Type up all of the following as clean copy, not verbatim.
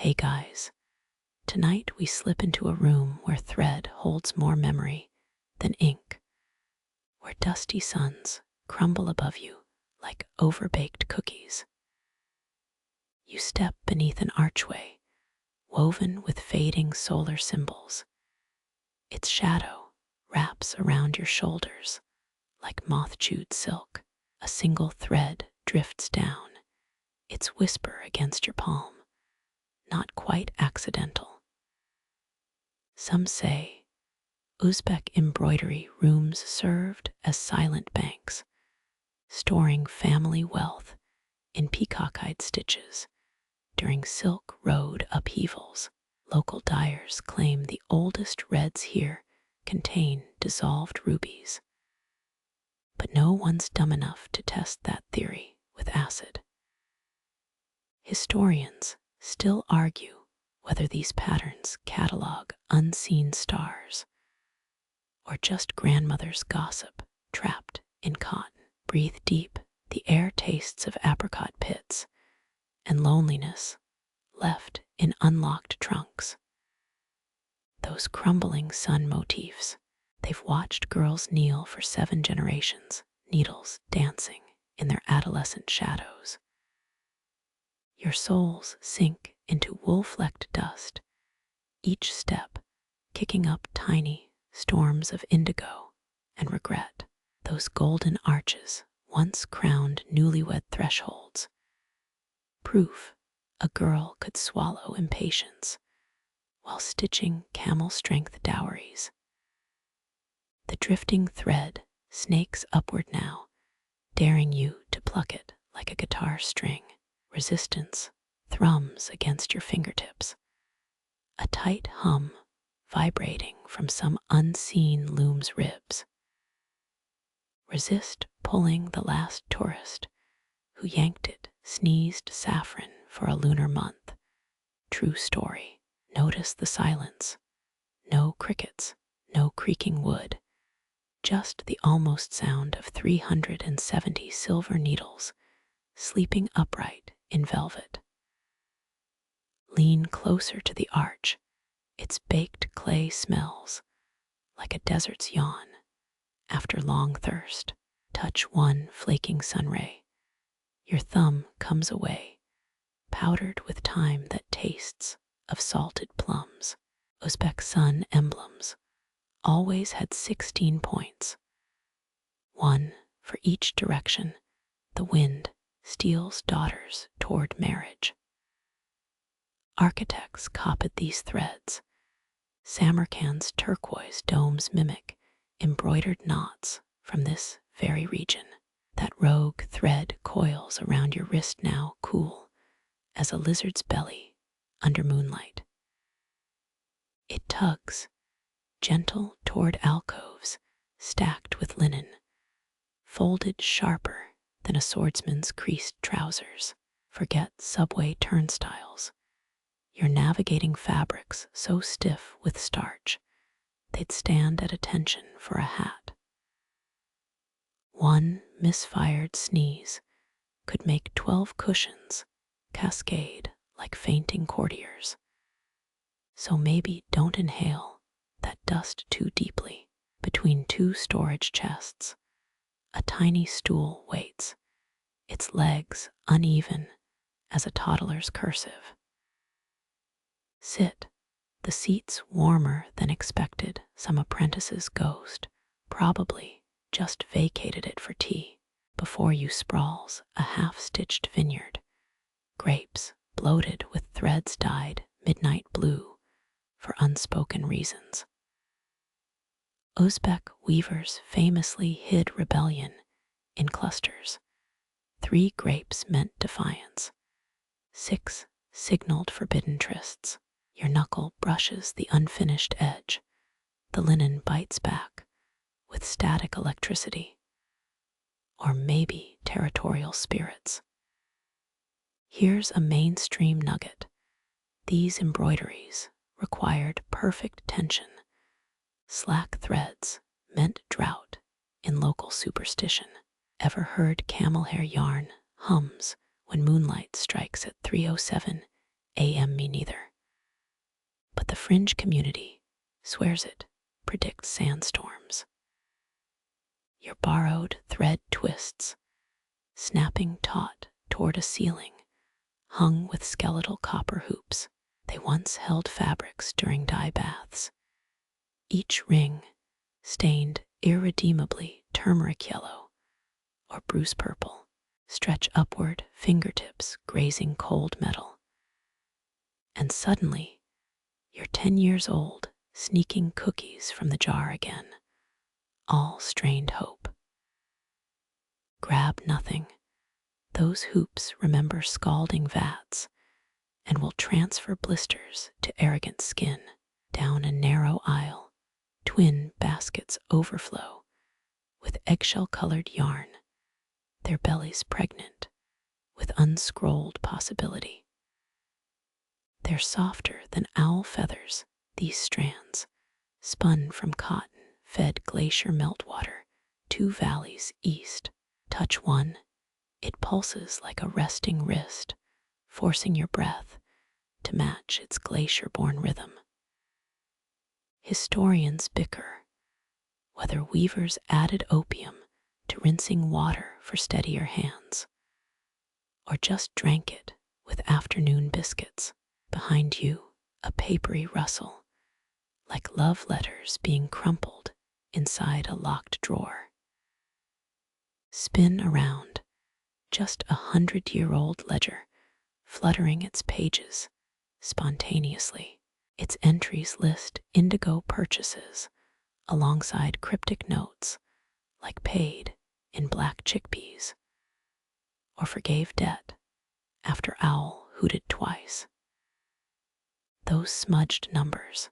Hey guys, tonight we slip into a room where thread holds more memory than ink, where dusty suns crumble above you like overbaked cookies. You step beneath an archway woven with fading solar symbols. Its shadow wraps around your shoulders like moth-chewed silk. A single thread drifts down, its whisper against your palm, not quite accidental. Some say Uzbek embroidery rooms served as silent banks, storing family wealth in peacock-eyed stitches during Silk Road upheavals. Local dyers claim the oldest reds here contain dissolved rubies. But no one's dumb enough to test that theory with acid. Historians still argue whether these patterns catalog unseen stars or just grandmother's gossip trapped in cotton. Breathe deep, the air tastes of apricot pits and loneliness left in unlocked trunks. Those crumbling sun motifs, they've watched girls kneel for 7 generations, needles dancing in their adolescent shadows. Your souls sink into wool-flecked dust, each step kicking up tiny storms of indigo and regret. Those golden arches once crowned newlywed thresholds, proof a girl could swallow impatience while stitching camel-strength dowries. The drifting thread snakes upward now, daring you to pluck it like a guitar string. Resistance thrums against your fingertips, a tight hum vibrating from some unseen loom's ribs. Resist pulling the last tourist who yanked it, sneezed saffron for a lunar month. True story. Notice the silence. No crickets, no creaking wood, just the almost sound of 370 silver needles sleeping upright in velvet. Lean closer to the arch. Its baked clay smells like a desert's yawn after long thirst. Touch one flaking sunray. Your thumb comes away, powdered with time that tastes of salted plums. Uzbek sun emblems always had 16 points, one for each direction the wind steals daughters toward marriage. Architects copied these threads. Samarkand's turquoise domes mimic embroidered knots from this very region. That rogue thread coils around your wrist now, cool as a lizard's belly under moonlight. It tugs, gentle toward alcoves stacked with linen, folded sharper than a swordsman's creased trousers. Forget subway turnstiles. You're navigating fabrics so stiff with starch, they'd stand at attention for a hat. One misfired sneeze could make 12 cushions cascade like fainting courtiers. So maybe don't inhale that dust too deeply. Between 2 storage chests, a tiny stool waits, its legs uneven as a toddler's cursive. Sit, the seats warmer than expected. Some apprentice's ghost probably just vacated it for tea. Before you sprawls a half-stitched vineyard, grapes bloated with threads dyed midnight blue for unspoken reasons. Uzbek weavers famously hid rebellion in clusters. 3 grapes meant defiance. 6 signaled forbidden trysts. Your knuckle brushes the unfinished edge. The linen bites back with static electricity. Or maybe territorial spirits. Here's a mainstream nugget. These embroideries required perfect tension. Slack threads meant drought in local superstition. Ever heard camel hair yarn hums when moonlight strikes at 3:07 Me neither. But the fringe community swears it predicts sandstorms. Your borrowed thread twists, snapping taut toward a ceiling hung with skeletal copper hoops. They once held fabrics during dye baths, each ring stained irredeemably turmeric yellow or bruise purple, stretch upward, fingertips grazing cold metal. And suddenly, you're 10 years old, sneaking cookies from the jar again, all strained hope. Grab nothing. Those hoops remember scalding vats and will transfer blisters to arrogant skin. Down a narrow aisle, twin baskets overflow with eggshell-colored yarn, their bellies pregnant with unscrolled possibility. They're softer than owl feathers, these strands, spun from cotton-fed glacier meltwater 2 valleys east. Touch one, it pulses like a resting wrist, forcing your breath to match its glacier-born rhythm. Historians bicker whether weavers added opium to rinsing water for steadier hands, or just drank it with afternoon biscuits. Behind you, a papery rustle, like love letters being crumpled inside a locked drawer. Spin around, just 100-year-old ledger, fluttering its pages spontaneously. Its entries list indigo purchases alongside cryptic notes like paid in black chickpeas or forgave debt after owl hooted twice. Those smudged numbers,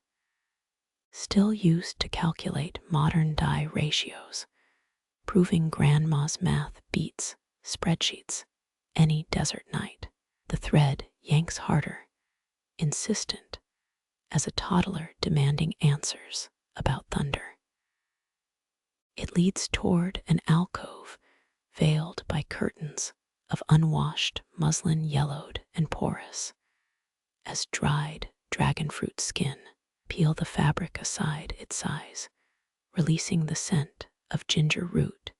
still used to calculate modern dye ratios, proving grandma's math beats spreadsheets any desert night. The thread yanks harder, insistent as a toddler demanding answers about thunder. It leads toward an alcove veiled by curtains of unwashed muslin, yellowed and porous as dried dragon fruit skin. Peel the fabric aside, its size, releasing the scent of ginger root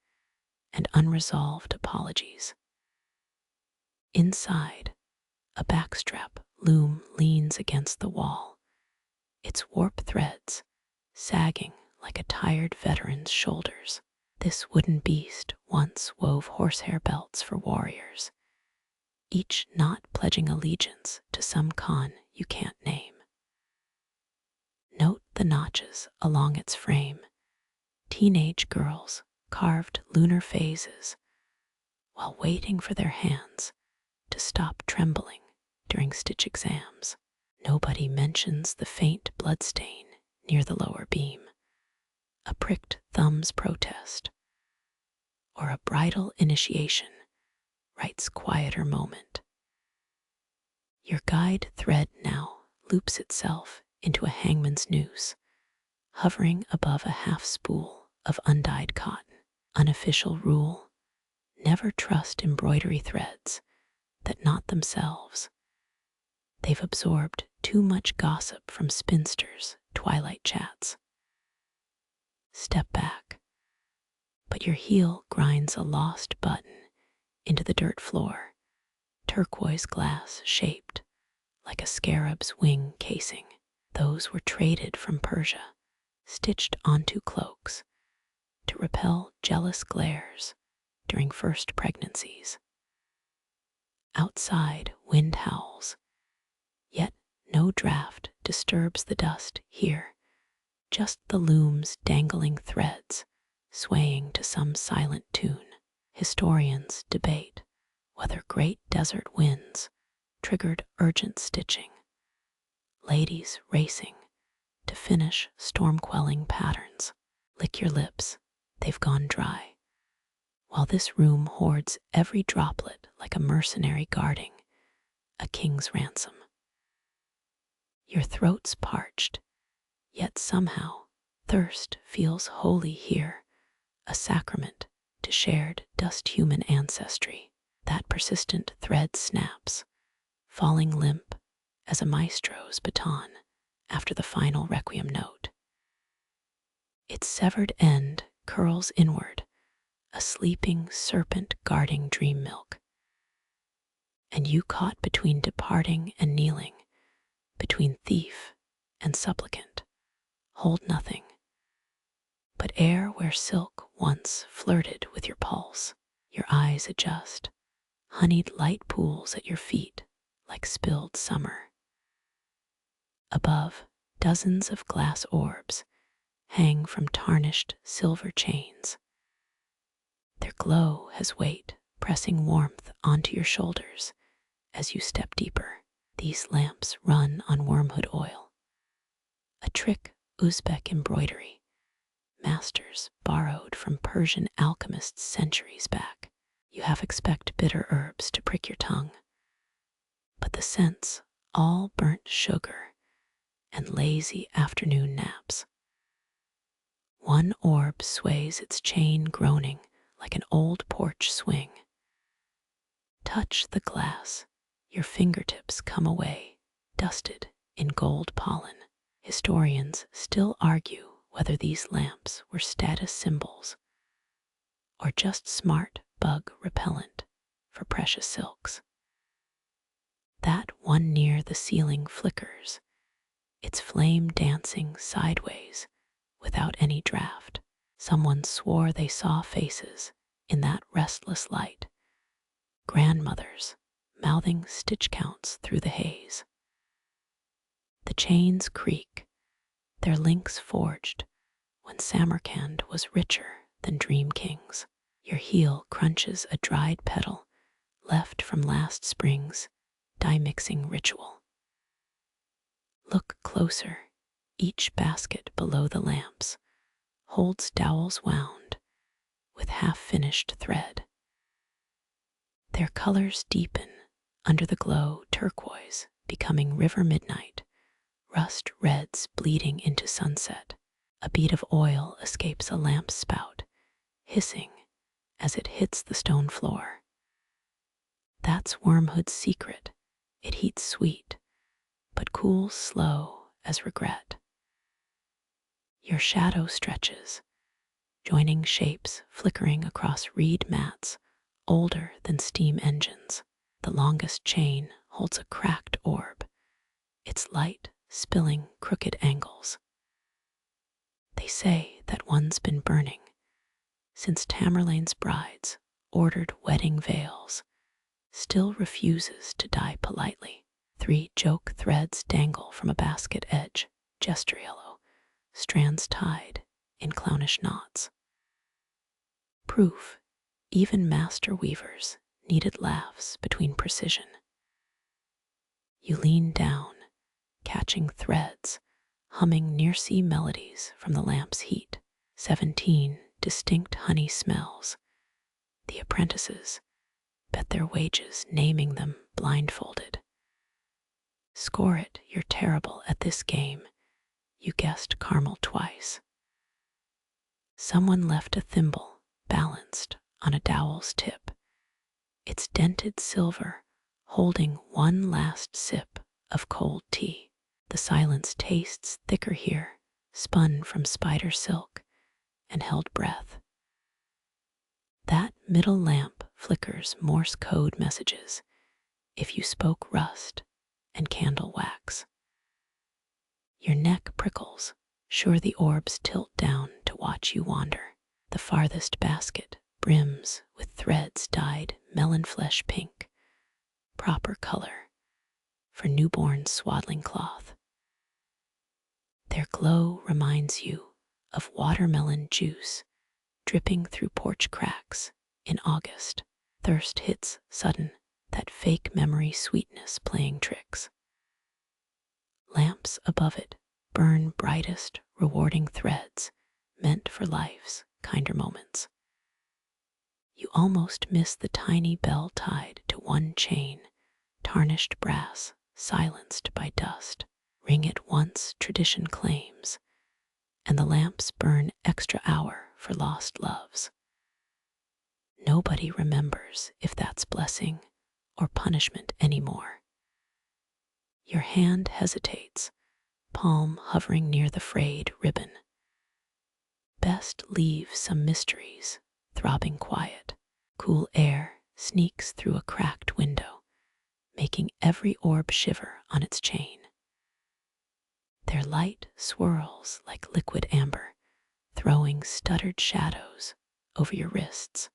and unresolved apologies. Inside, a backstrap loom leans against the wall, its warp threads sagging like a tired veteran's shoulders. This wooden beast once wove horsehair belts for warriors, each knot pledging allegiance to some Khan you can't name. Note the notches along its frame. Teenage girls carved lunar phases while waiting for their hands to stop trembling during stitch exams. Nobody mentions the faint bloodstain near the lower beam, a pricked thumb's protest, or a bridal initiation right's quieter moment. Your guide thread now loops itself into a hangman's noose, hovering above a half spool of undyed cotton. Unofficial rule: never trust embroidery threads that knot themselves. They've absorbed too much gossip from spinsters' twilight chats. Step back, but your heel grinds a lost button into the dirt floor, turquoise glass shaped like a scarab's wing casing. Those were traded from Persia, stitched onto cloaks to repel jealous glares during first pregnancies. Outside, wind howls, yet no draft disturbs the dust here, just the loom's dangling threads swaying to some silent tune. Historians debate whether great desert winds triggered urgent stitching, ladies racing to finish storm-quelling patterns. Lick your lips, they've gone dry, while this room hoards every droplet like a mercenary guarding a king's ransom. Your throat's parched, yet somehow thirst feels holy here, a sacrament to shared dust-human ancestry. That persistent thread snaps, falling limp as a maestro's baton after the final requiem note. Its severed end curls inward, a sleeping serpent guarding dream milk. And you caught between departing and kneeling, between thief and supplicant, hold nothing, but air where silk once flirted with your pulse. Your eyes adjust, honeyed light pools at your feet like spilled summer. Above, dozens of glass orbs hang from tarnished silver chains. Their glow has weight, pressing warmth onto your shoulders as you step deeper. These lamps run on wormwood oil, a trick Uzbek embroidery, masters borrowed from Persian alchemists centuries back. You half expect bitter herbs to prick your tongue, but the scents all burnt sugar and lazy afternoon naps. One orb sways its chain groaning like an old porch swing. Touch the glass, your fingertips come away, dusted in gold pollen. Historians still argue whether these lamps were status symbols or just smart bug repellent for precious silks. That one near the ceiling flickers, its flame dancing sideways without any draft. Someone swore they saw faces in that restless light, grandmothers mouthing stitch counts through the haze. The chains creak, their links forged when Samarkand was richer than Dream Kings. Your heel crunches a dried petal left from last spring's dye-mixing ritual. Look closer. Each basket below the lamps holds dowels wound with half-finished thread. Their colors deepen under the glow, turquoise becoming river midnight, rust reds bleeding into sunset. A bead of oil escapes a lamp spout, hissing as it hits the stone floor. That's wormhood's secret. It heats sweet, but cools slow as regret. Your shadow stretches, joining shapes flickering across reed mats older than steam engines. The longest chain holds a cracked orb, its light spilling crooked angles. They say that one's been burning since Tamerlane's brides ordered wedding veils, still refuses to die politely. 3 joke threads dangle from a basket edge, jester yellow, strands tied in clownish knots. Proof, even master weavers needed laughs between precision. You lean down, catching threads, humming near-sea melodies from the lamp's heat. 17 distinct honey smells. The apprentices bet their wages naming them blindfolded. Score it, you're terrible at this game. You guessed caramel twice. Someone left a thimble balanced on a dowel's tip, its dented silver holding one last sip of cold tea. The silence tastes thicker here, spun from spider silk and held breath. That middle lamp flickers Morse code messages if you spoke rust and candle wax. Your neck prickles, sure the orbs tilt down to watch you wander. The farthest basket brims with threads dyed melon flesh pink, proper color for newborn swaddling cloth. Their glow reminds you of watermelon juice dripping through porch cracks in August. Thirst hits sudden, that fake memory sweetness playing tricks. Lamps above it burn brightest, rewarding threads meant for life's kinder moments. You almost miss the tiny bell tied to one chain, tarnished brass, silenced by dust. Ring it once, tradition claims, and the lamps burn extra hour for lost loves. Nobody remembers if that's blessing or punishment anymore. Your hand hesitates, palm hovering near the frayed ribbon. Best leave some mysteries, throbbing quiet. Cool air sneaks through a cracked window, making every orb shiver on its chain. Their light swirls like liquid amber, throwing stuttered shadows over your wrists.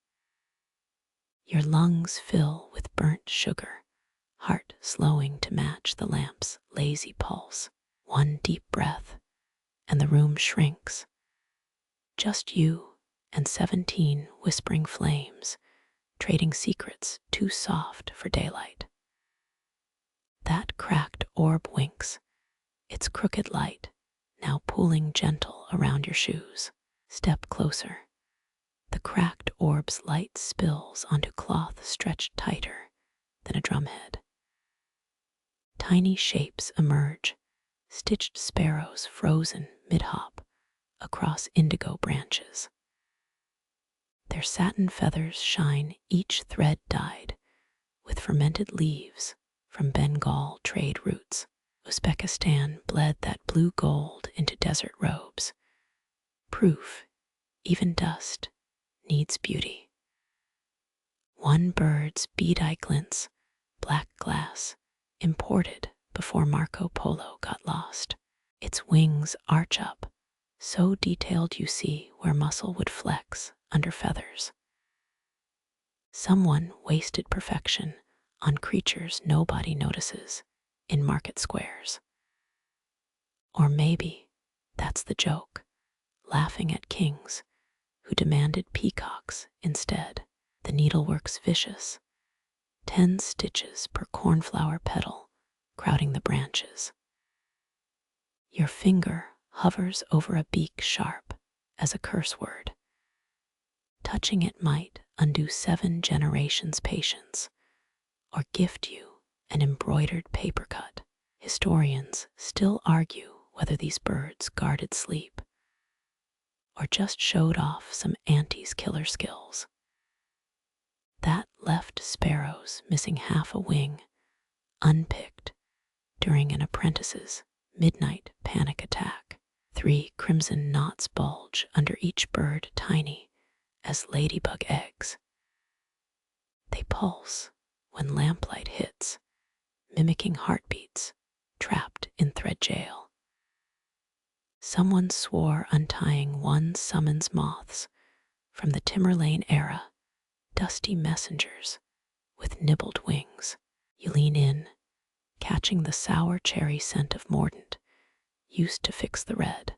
Your lungs fill with burnt sugar, heart slowing to match the lamp's lazy pulse. One deep breath, and the room shrinks. Just you and 17 whispering flames, trading secrets too soft for daylight. That cracked orb winks, its crooked light now pooling gentle around your shoes. Step closer. The cracked orb's light spills onto cloth stretched tighter than a drumhead. Tiny shapes emerge, stitched sparrows frozen mid-hop across indigo branches. Their satin feathers shine, each thread dyed with fermented leaves from Bengal trade routes. Uzbekistan bled that blue gold into desert robes. Proof, even dust needs beauty. One bird's bead-eye glints, black glass, imported before Marco Polo got lost. Its wings arch up, so detailed you see where muscle would flex under feathers. Someone wasted perfection on creatures nobody notices in market squares. Or maybe that's the joke, laughing at kings who demanded peacocks instead. The needlework's vicious, 10 stitches per cornflower petal crowding the branches. Your finger hovers over a beak sharp as a curse word. Touching it might undo 7 generations' patience, or gift you an embroidered paper cut. Historians still argue whether these birds guarded sleep, or just showed off some auntie's killer skills. That left sparrows missing half a wing, unpicked during an apprentice's midnight panic attack. 3 crimson knots bulge under each bird, tiny as ladybug eggs. They pulse when lamplight hits, mimicking heartbeats trapped in thread jail. Someone swore untying one summons moths from the Timberlane era, dusty messengers with nibbled wings. You lean in, catching the sour cherry scent of mordant, used to fix the red.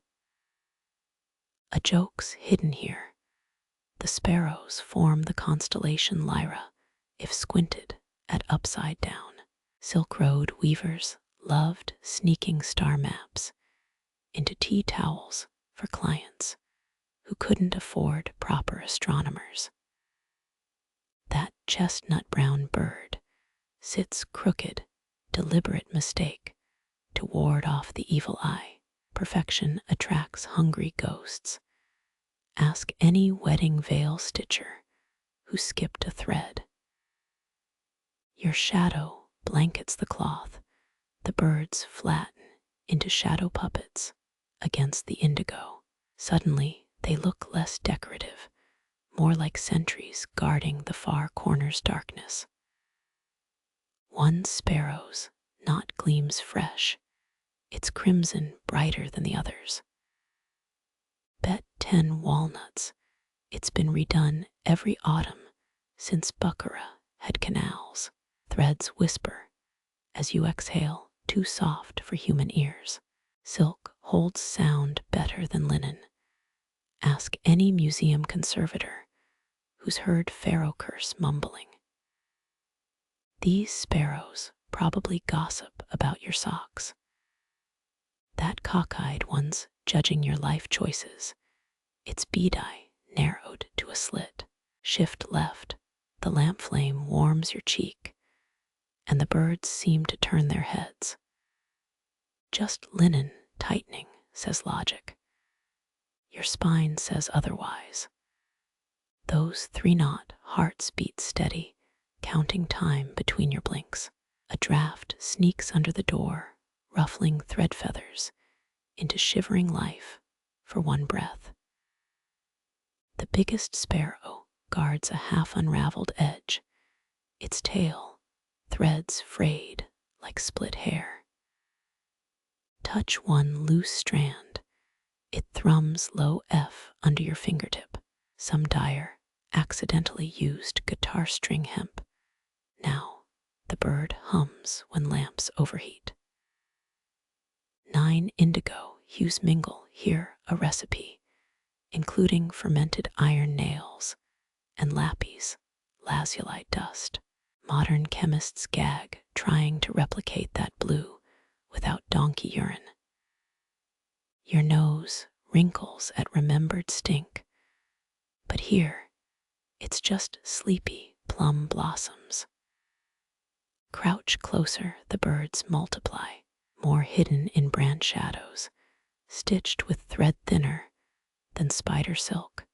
A joke's hidden here. The sparrows form the constellation Lyra, if squinted at upside down. Silk Road weavers loved sneaking star maps into tea towels for clients who couldn't afford proper astronomers. That chestnut brown bird sits crooked, deliberate mistake to ward off the evil eye. Perfection attracts hungry ghosts. Ask any wedding veil stitcher who skipped a thread. Your shadow blankets the cloth. The birds flatten into shadow puppets against the indigo. Suddenly, they look less decorative, more like sentries guarding the far corner's darkness. One sparrow's knot gleams fresh, its crimson brighter than the others. Bet 10 walnuts it's been redone every autumn since Buckara had canals. Threads whisper as you exhale, too soft for human ears. Silk holds sound better than linen. Ask any museum conservator who's heard pharaoh curse mumbling. These sparrows probably gossip about your socks. That cockeyed one's judging your life choices, its bead eye narrowed to a slit. Shift left, the lamp flame warms your cheek, and the birds seem to turn their heads. Just linen tightening, says logic. Your spine says otherwise. Those 3-knot hearts beat steady, counting time between your blinks. A draft sneaks under the door, ruffling thread feathers into shivering life for one breath. The biggest sparrow guards a half-unraveled edge, its tail, threads frayed like split hair. Touch one loose strand, it thrums low F under your fingertip. Some dyer accidentally used guitar string hemp. Now the bird hums when lamps overheat. 9 indigo hues mingle here a recipe, including fermented iron nails and lapis lazuli dust. Modern chemists gag trying to replicate that blue without donkey urine. Your nose wrinkles at remembered stink, but here it's just sleepy plum blossoms. Crouch closer, the birds multiply, more hidden in branch shadows, stitched with thread thinner than spider silk.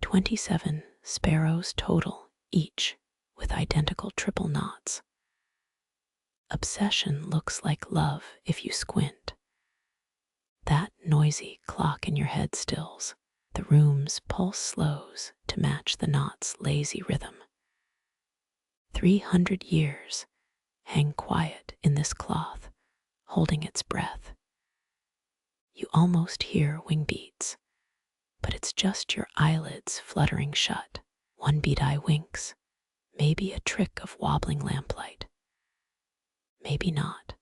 27 sparrows total, each with identical triple knots. Obsession looks like love if you squint. That noisy clock in your head stills. The room's pulse slows to match the knot's lazy rhythm. 300 years hang quiet in this cloth, holding its breath. You almost hear wing beats, but it's just your eyelids fluttering shut. One bead eye winks, maybe a trick of wobbling lamplight. Maybe not.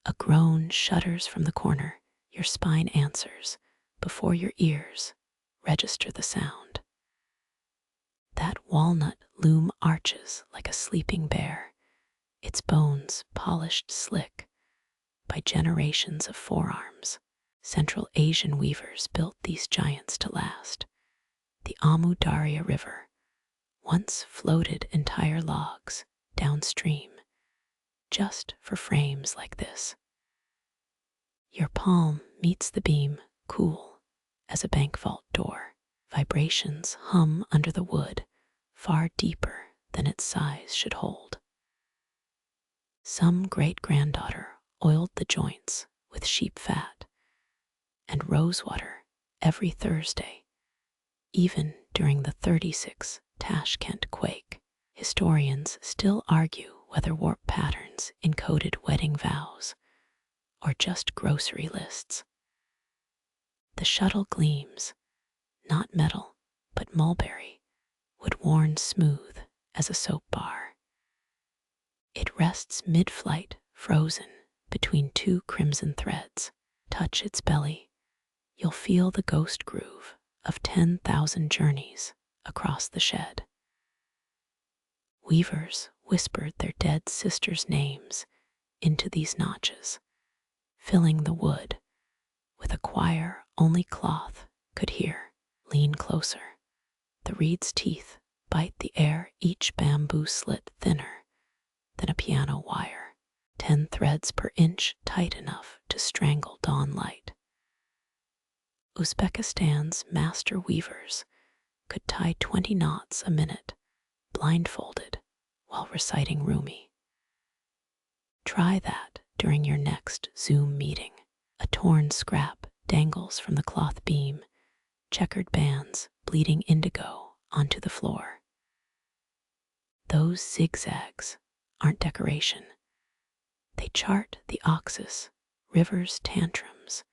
A groan shudders from the corner, your spine answers before your ears register the sound. That walnut loom arches like a sleeping bear, its bones polished slick by generations of forearms. Central Asian weavers built these giants to last. The Amu Darya River once floated entire logs downstream just for frames like this. Your palm meets the beam, cool as a bank vault door. Vibrations hum under the wood, far deeper than its size should hold. Some great-granddaughter oiled the joints with sheep fat and rosewater every Thursday, even during the 36 Tashkent quake. Historians still argue whether warp patterns encoded wedding vows or just grocery lists. The shuttle gleams, not metal, but mulberry, wood worn smooth as a soap bar. It rests mid-flight, frozen between 2 crimson threads. Touch its belly, you'll feel the ghost groove of 10,000 journeys across the shed. Weavers whispered their dead sisters' names into these notches, filling the wood with a choir only cloth could hear. Lean closer. The reed's teeth bite the air, each bamboo slit thinner than a piano wire. 10 threads per inch, tight enough to strangle dawn light. Uzbekistan's master weavers could tie 20 knots a minute, blindfolded, while reciting Rumi. Try that during your next Zoom meeting. A torn scrap dangles from the cloth beam, checkered bands bleeding indigo onto the floor. Those zigzags aren't decoration. They chart the Oxus River's tantrums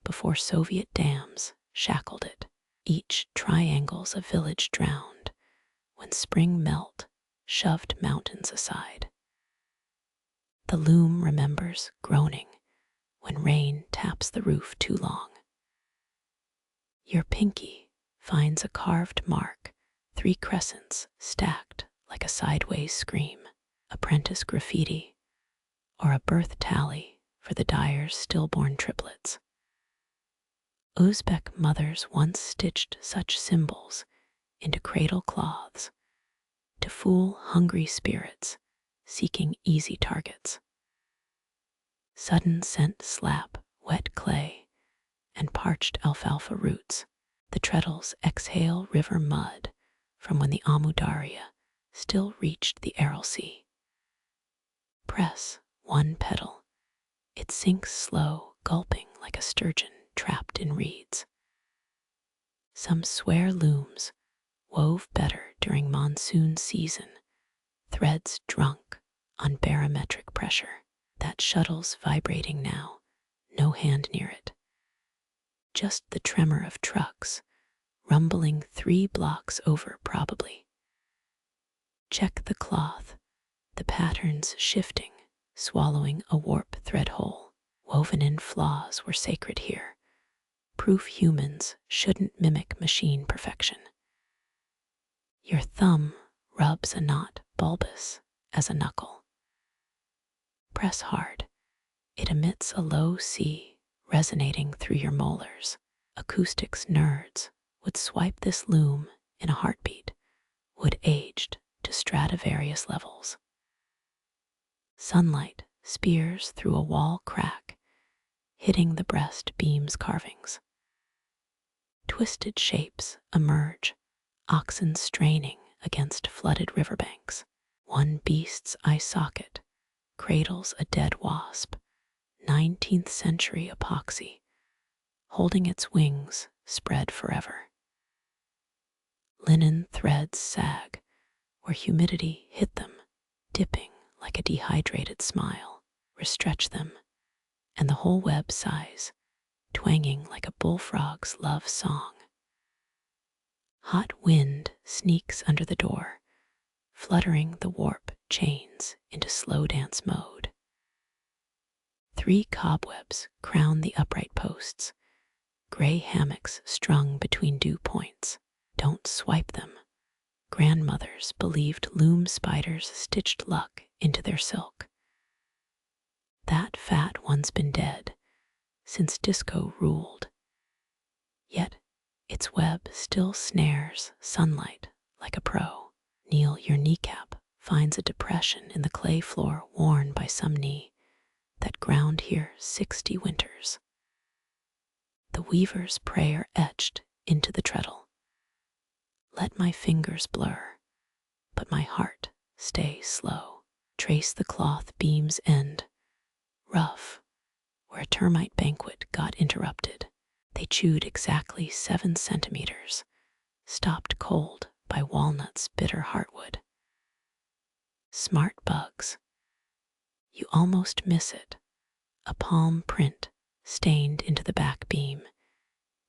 before Soviet dams shackled it. Each triangle's a village drowned when spring melt shoved mountains aside. The loom remembers groaning when rain taps the roof too long. Your pinky finds a carved mark, 3 crescents stacked like a sideways scream, apprentice graffiti, or a birth tally for the dyer's stillborn triplets. Uzbek mothers once stitched such symbols into cradle cloths to fool hungry spirits seeking easy targets. Sudden scent slap, wet clay, and parched alfalfa roots. The treadles exhale river mud from when the Amu Darya still reached the Aral Sea. Press one petal. It sinks slow, gulping like a sturgeon trapped in reeds. Some swear looms wove better during monsoon season, threads drunk on barometric pressure. That shuttle's vibrating now, no hand near it. Just the tremor of trucks, rumbling 3 blocks over probably. Check the cloth, the patterns shifting, swallowing a warp thread hole. Woven in flaws were sacred here. Proof humans shouldn't mimic machine perfection. Your thumb rubs a knot bulbous as a knuckle. Press hard. It emits a low C resonating through your molars. Acoustics nerds would swipe this loom in a heartbeat, wood aged to Stradivarius levels. Sunlight spears through a wall crack, hitting the breast beam's carvings. Twisted shapes emerge, oxen straining against flooded riverbanks. One beast's eye socket cradles a dead wasp, 19th century epoxy, holding its wings spread forever. Linen threads sag where humidity hit them, dipping like a dehydrated smile. Restretch them, and the whole web sighs, twanging like a bullfrog's love song. Hot wind sneaks under the door, fluttering the warp chains into slow dance mode. 3 cobwebs crown the upright posts, gray hammocks strung between dew points. Don't swipe them. Grandmothers believed loom spiders stitched luck into their silk. That fat one's been dead since disco ruled. Yet its web still snares sunlight like a pro. Kneel, your kneecap finds a depression in the clay floor worn by some knee that ground here 60 winters. The weaver's prayer etched into the treadle. Let my fingers blur, but my heart stay slow. Trace the cloth beam's end, rough, where a termite banquet got interrupted. They chewed exactly 7 centimeters, stopped cold by walnut's bitter heartwood. Smart bugs. You almost miss it. A palm print stained into the back beam.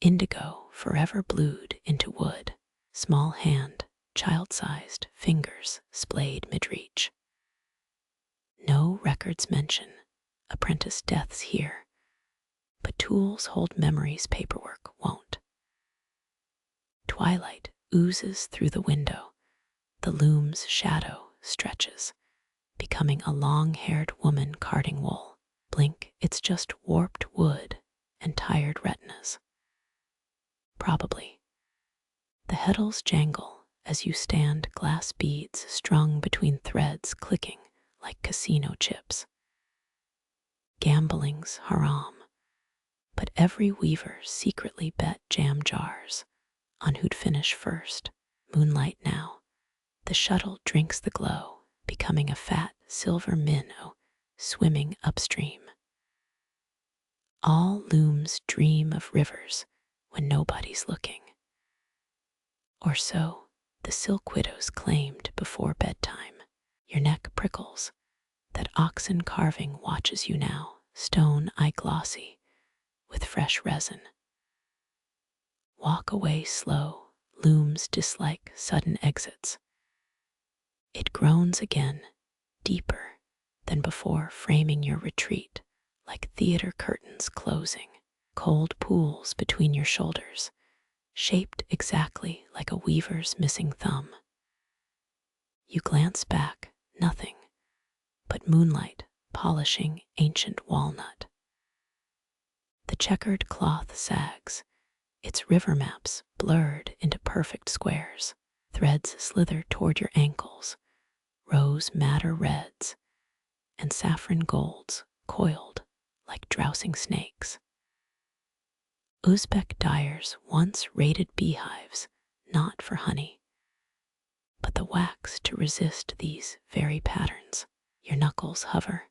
Indigo forever blued into wood. Small hand, child-sized fingers splayed mid-reach. No records mention apprentice deaths here, but tools hold memories paperwork won't. Twilight oozes through the window. The loom's shadow stretches, becoming a long-haired woman carding wool. Blink, it's just warped wood and tired retinas. Probably. The heddles jangle as you stand, glass beads strung between threads clicking like casino chips. Gambling's haram, but every weaver secretly bet jam jars on who'd finish first. Moonlight now. The shuttle drinks the glow, becoming a fat silver minnow swimming upstream. All looms dream of rivers when nobody's looking. Or so the silk widows claimed before bedtime. Your neck prickles. That oxen carving watches you now, stone eye glossy, with fresh resin. Walk away slow, looms dislike sudden exits. It groans again, deeper than before, framing your retreat like theater curtains closing. Cold pools between your shoulders, shaped exactly like a weaver's missing thumb. You glance back, nothing but moonlight polishing ancient walnut. The checkered cloth sags, its river maps blurred into perfect squares. Threads slither toward your ankles, rose madder reds, and saffron golds coiled like drowsing snakes. Uzbek dyers once raided beehives, not for honey, but the wax to resist these very patterns. Your knuckles hover.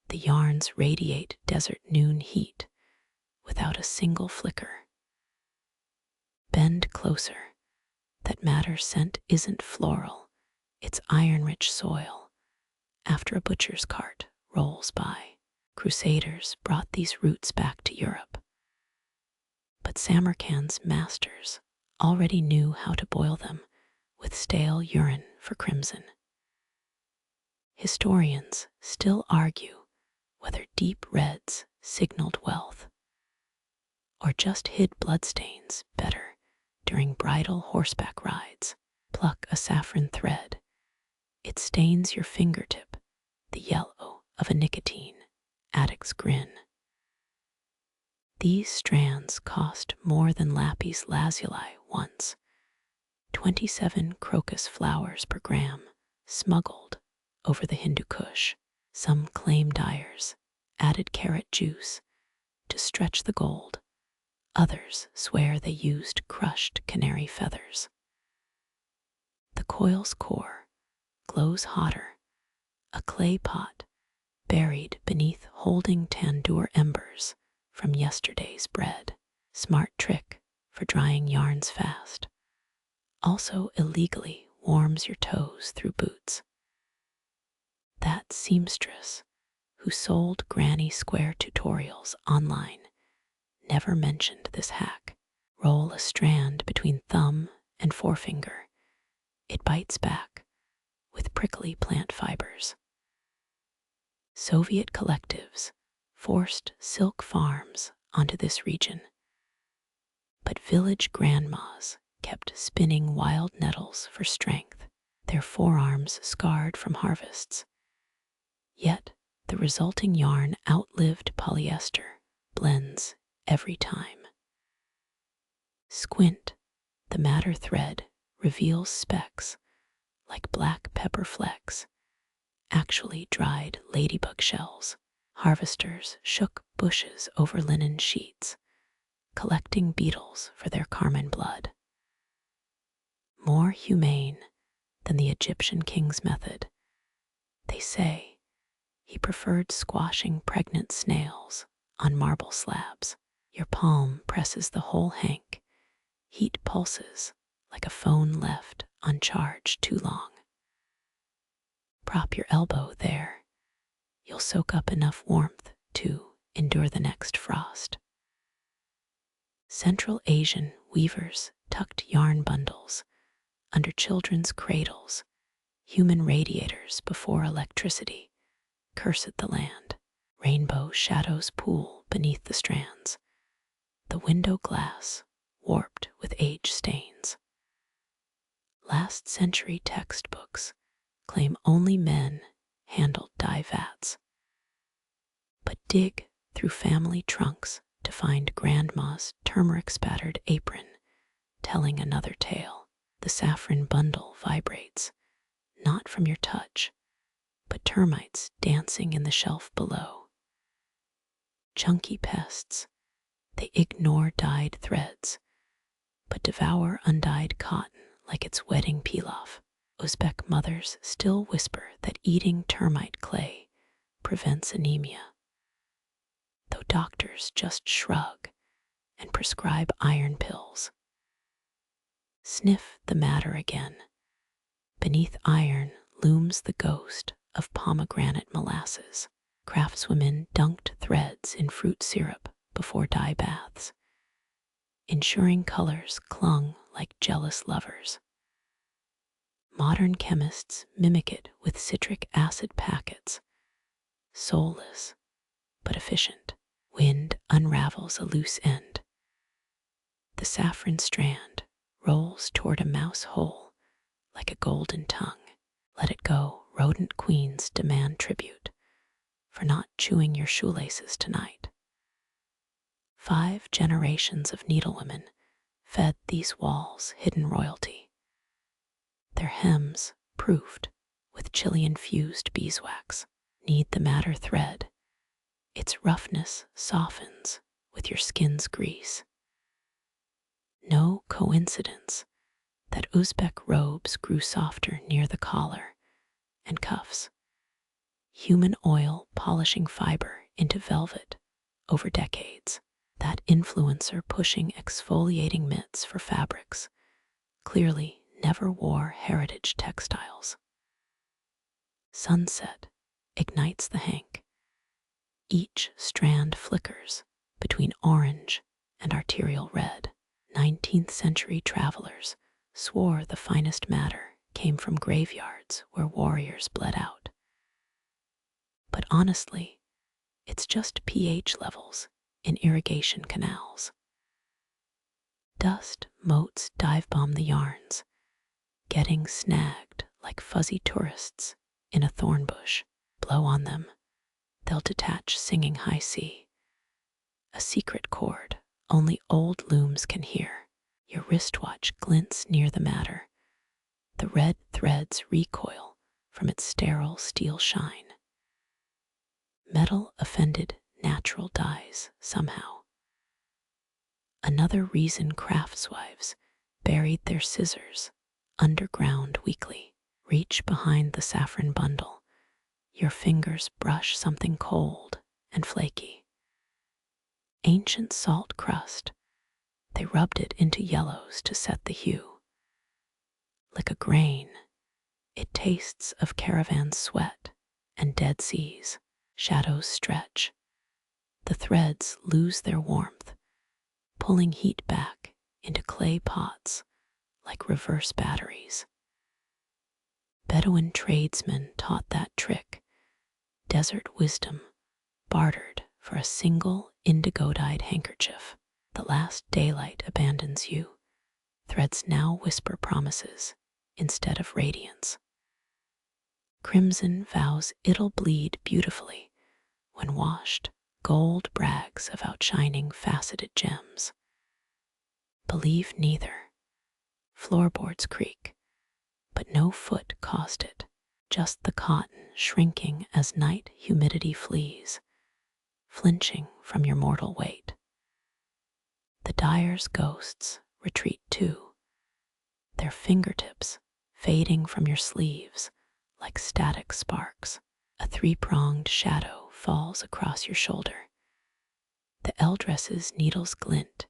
The yarns radiate desert noon heat without a single flicker. Bend closer. That madder scent isn't floral, it's iron-rich soil. After a butcher's cart rolls by, crusaders brought these roots back to Europe. But Samarkand's masters already knew how to boil them with stale urine for crimson. Historians still argue whether deep reds signaled wealth or just hid bloodstains better during bridal horseback rides. Pluck a saffron thread. It stains your fingertip, the yellow of a nicotine addict's grin. These strands cost more than lapis lazuli once. 27 crocus flowers per gram, smuggled over the Hindu Kush. Some claim dyers added carrot juice to stretch the gold. Others swear they used crushed canary feathers. The coil's core glows hotter, a clay pot buried beneath holding tandoor embers from yesterday's bread. Smart trick for drying yarns fast. Also illegally warms your toes through boots. That seamstress who sold Granny Square tutorials online never mentioned this hack. Roll a strand between thumb and forefinger. It bites back with prickly plant fibers. Soviet collectives forced silk farms onto this region, but village grandmas kept spinning wild nettles for strength, their forearms scarred from harvests. Yet the resulting yarn outlived polyester blends every time. Squint, the madder thread reveals specks like black pepper flecks, actually dried ladybug shells. Harvesters shook bushes over linen sheets, collecting beetles for their carmine blood. More humane than the Egyptian king's method, they say. He preferred squashing pregnant snails on marble slabs. Your palm presses the whole hank. Heat pulses like a phone left uncharged too long. Prop your elbow there. You'll soak up enough warmth to endure the next frost. Central Asian weavers tucked yarn bundles under children's cradles, human radiators before electricity. Cursed the land. Rainbow shadows pool beneath the strands. The window glass warped with age stains. Last century textbooks claim only men handled dye vats. But dig through family trunks to find grandma's turmeric-spattered apron, telling another tale. The saffron bundle vibrates, not from your touch, but termites dancing in the shelf below. Chunky pests, they ignore dyed threads, but devour undyed cotton like it's wedding pilaf. Uzbek mothers still whisper that eating termite clay prevents anemia, though doctors just shrug and prescribe iron pills. Sniff the matter again. Beneath iron looms the ghost of pomegranate molasses. Craftswomen dunked threads in fruit syrup before dye baths, ensuring colors clung like jealous lovers. Modern chemists mimic it with citric acid packets, soulless but efficient. Wind unravels a loose end. The saffron strand rolls toward a mouse hole like a golden tongue. Let it go, rodent queens demand tribute for not chewing your shoelaces tonight. 5 generations of needlewomen fed these walls hidden royalty. Their hems proofed with Chilean-fused beeswax. Knead the madder thread. Its roughness softens with your skin's grease. No coincidence that Uzbek robes grew softer near the collar and cuffs. human oil polishing fiber into velvet over decades. That influencer pushing exfoliating mitts for fabrics clearly never wore heritage textiles. Sunset ignites the hank. Each strand flickers between orange and arterial red. 19th century travelers swore the finest matter came from graveyards where warriors bled out. But honestly, it's just pH levels in irrigation canals. Dust motes dive bomb the yarns, getting snagged like fuzzy tourists in a thorn bush. Blow on them, they'll detach singing high C. A secret chord only old looms can hear. Your wristwatch glints near the matter. The red threads recoil from its sterile steel shine. Metal offended natural dyes somehow. Another reason craftswives buried their scissors underground weekly. Reach behind the saffron bundle. Your fingers brush something cold and flaky. Ancient salt crust. They rubbed it into yellows to set the hue. Like a grain, it tastes of caravan sweat and dead seas. Shadows stretch. The threads lose their warmth, pulling heat back into clay pots like reverse batteries. Bedouin tradesmen taught that trick. Desert wisdom bartered for a single indigo-dyed handkerchief. The last daylight abandons you. Threads now whisper promises instead of radiance. Crimson vows it'll bleed beautifully when washed. Gold brags of outshining faceted gems. Believe neither. Floorboards creak, but no foot caused it. Just the cotton shrinking as night humidity flees, flinching from your mortal weight. The dyer's ghosts retreat too, their fingertips fading from your sleeves like static sparks. A three-pronged shadow falls across your shoulder. The L-dress's needles glint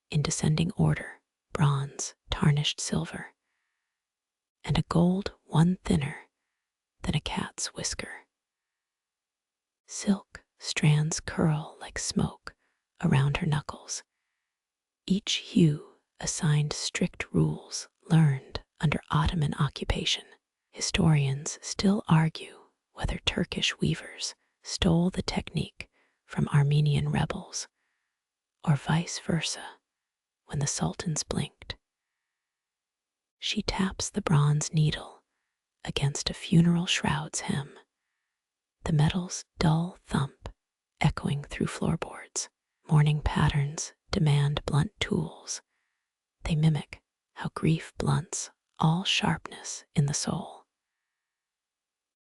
in descending order, bronze, tarnished silver, and a gold one thinner than a cat's whisker. Silk strands curl like smoke around her knuckles, each hue assigned strict rules learned under Ottoman occupation. Historians still argue whether Turkish weavers stole the technique from Armenian rebels, or vice versa when the sultans blinked. She taps the bronze needle against a funeral shroud's hem, the metal's dull thump echoing through floorboards. Mourning patterns demand blunt tools. They mimic how grief blunts all sharpness in the soul.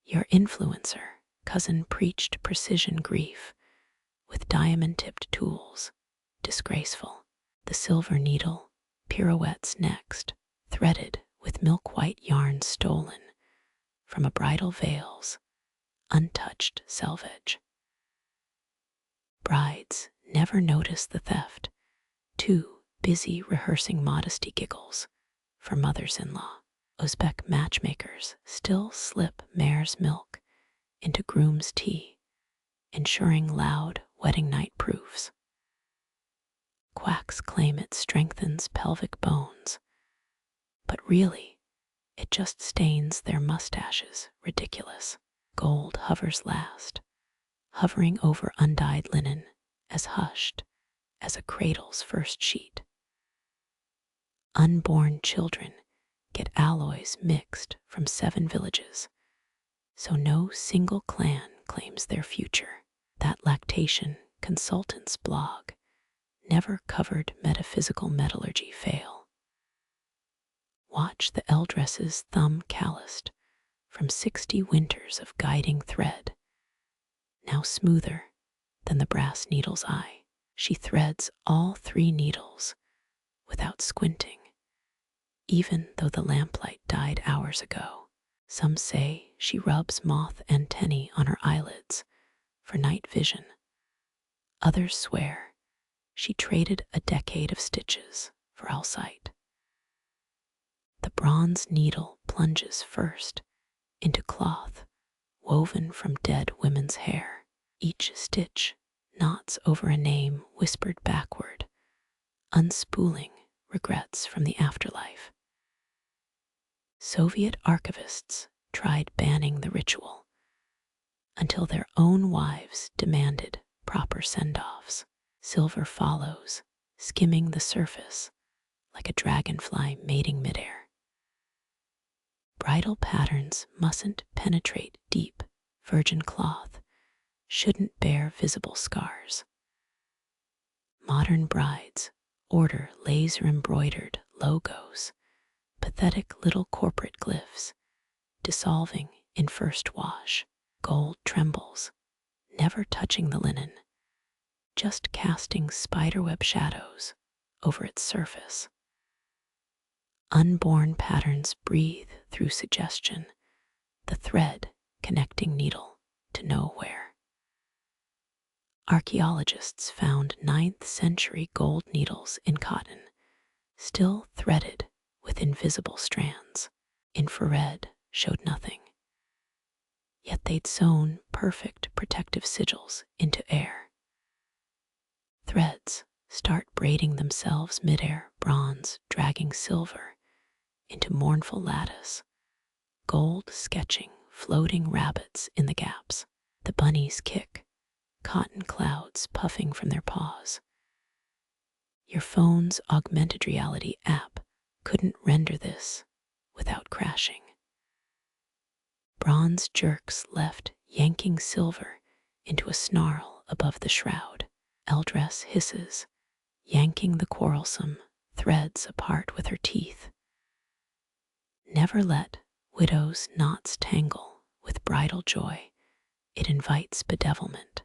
Your influencer cousin preached precision grief with diamond-tipped tools, disgraceful. The silver needle pirouettes next, threaded with milk-white yarn stolen from a bridal veil's untouched selvage. Brides never notice the theft, too busy rehearsing modesty giggles for mothers-in-law. Uzbek matchmakers still slip mare's milk into groom's tea, ensuring loud wedding night proofs. Quacks claim it strengthens pelvic bones, but really, it just stains their mustaches ridiculous. Gold hovers last, hovering over undyed linen as hushed as a cradle's first sheet. Unborn children get alloys mixed from 7 villages, so no single clan claims their future. That lactation consultant's blog never covered metaphysical metallurgy fail. Watch the L-dress's thumb calloused from 60 winters of guiding thread, now smoother than the brass needle's eye. She threads all 3 needles without squinting, even though the lamplight died hours ago. Some say she rubs moth antennae on her eyelids for night vision. Others swear she traded a decade of stitches for eyesight. The bronze needle plunges first into cloth woven from dead women's hair. Each stitch knots over a name whispered backward, unspooling regrets from the afterlife. Soviet archivists tried banning the ritual until their own wives demanded proper send-offs. Silver follows, skimming the surface like a dragonfly mating midair. Bridal patterns mustn't penetrate deep. Virgin cloth shouldn't bear visible scars. Modern brides order laser-embroidered logos, pathetic little corporate glyphs, dissolving in first wash. Gold trembles, never touching the linen, just casting spiderweb shadows over its surface. Unborn patterns breathe through suggestion, the thread connecting needle to nowhere. Archaeologists found 9th century gold needles in cotton, still threaded with invisible strands. Infrared showed nothing, yet they'd sewn perfect protective sigils into air. Threads start braiding themselves midair, bronze dragging silver into mournful lattice, gold sketching floating rabbits in the gaps. The bunnies kick, cotton clouds puffing from their paws. Your phone's augmented reality app couldn't render this without crashing. Bronze jerks left, yanking silver into a snarl above the shroud. Eldress hisses, yanking the quarrelsome threads apart with her teeth. Never let widow's knots tangle with bridal joy. It invites bedevilment.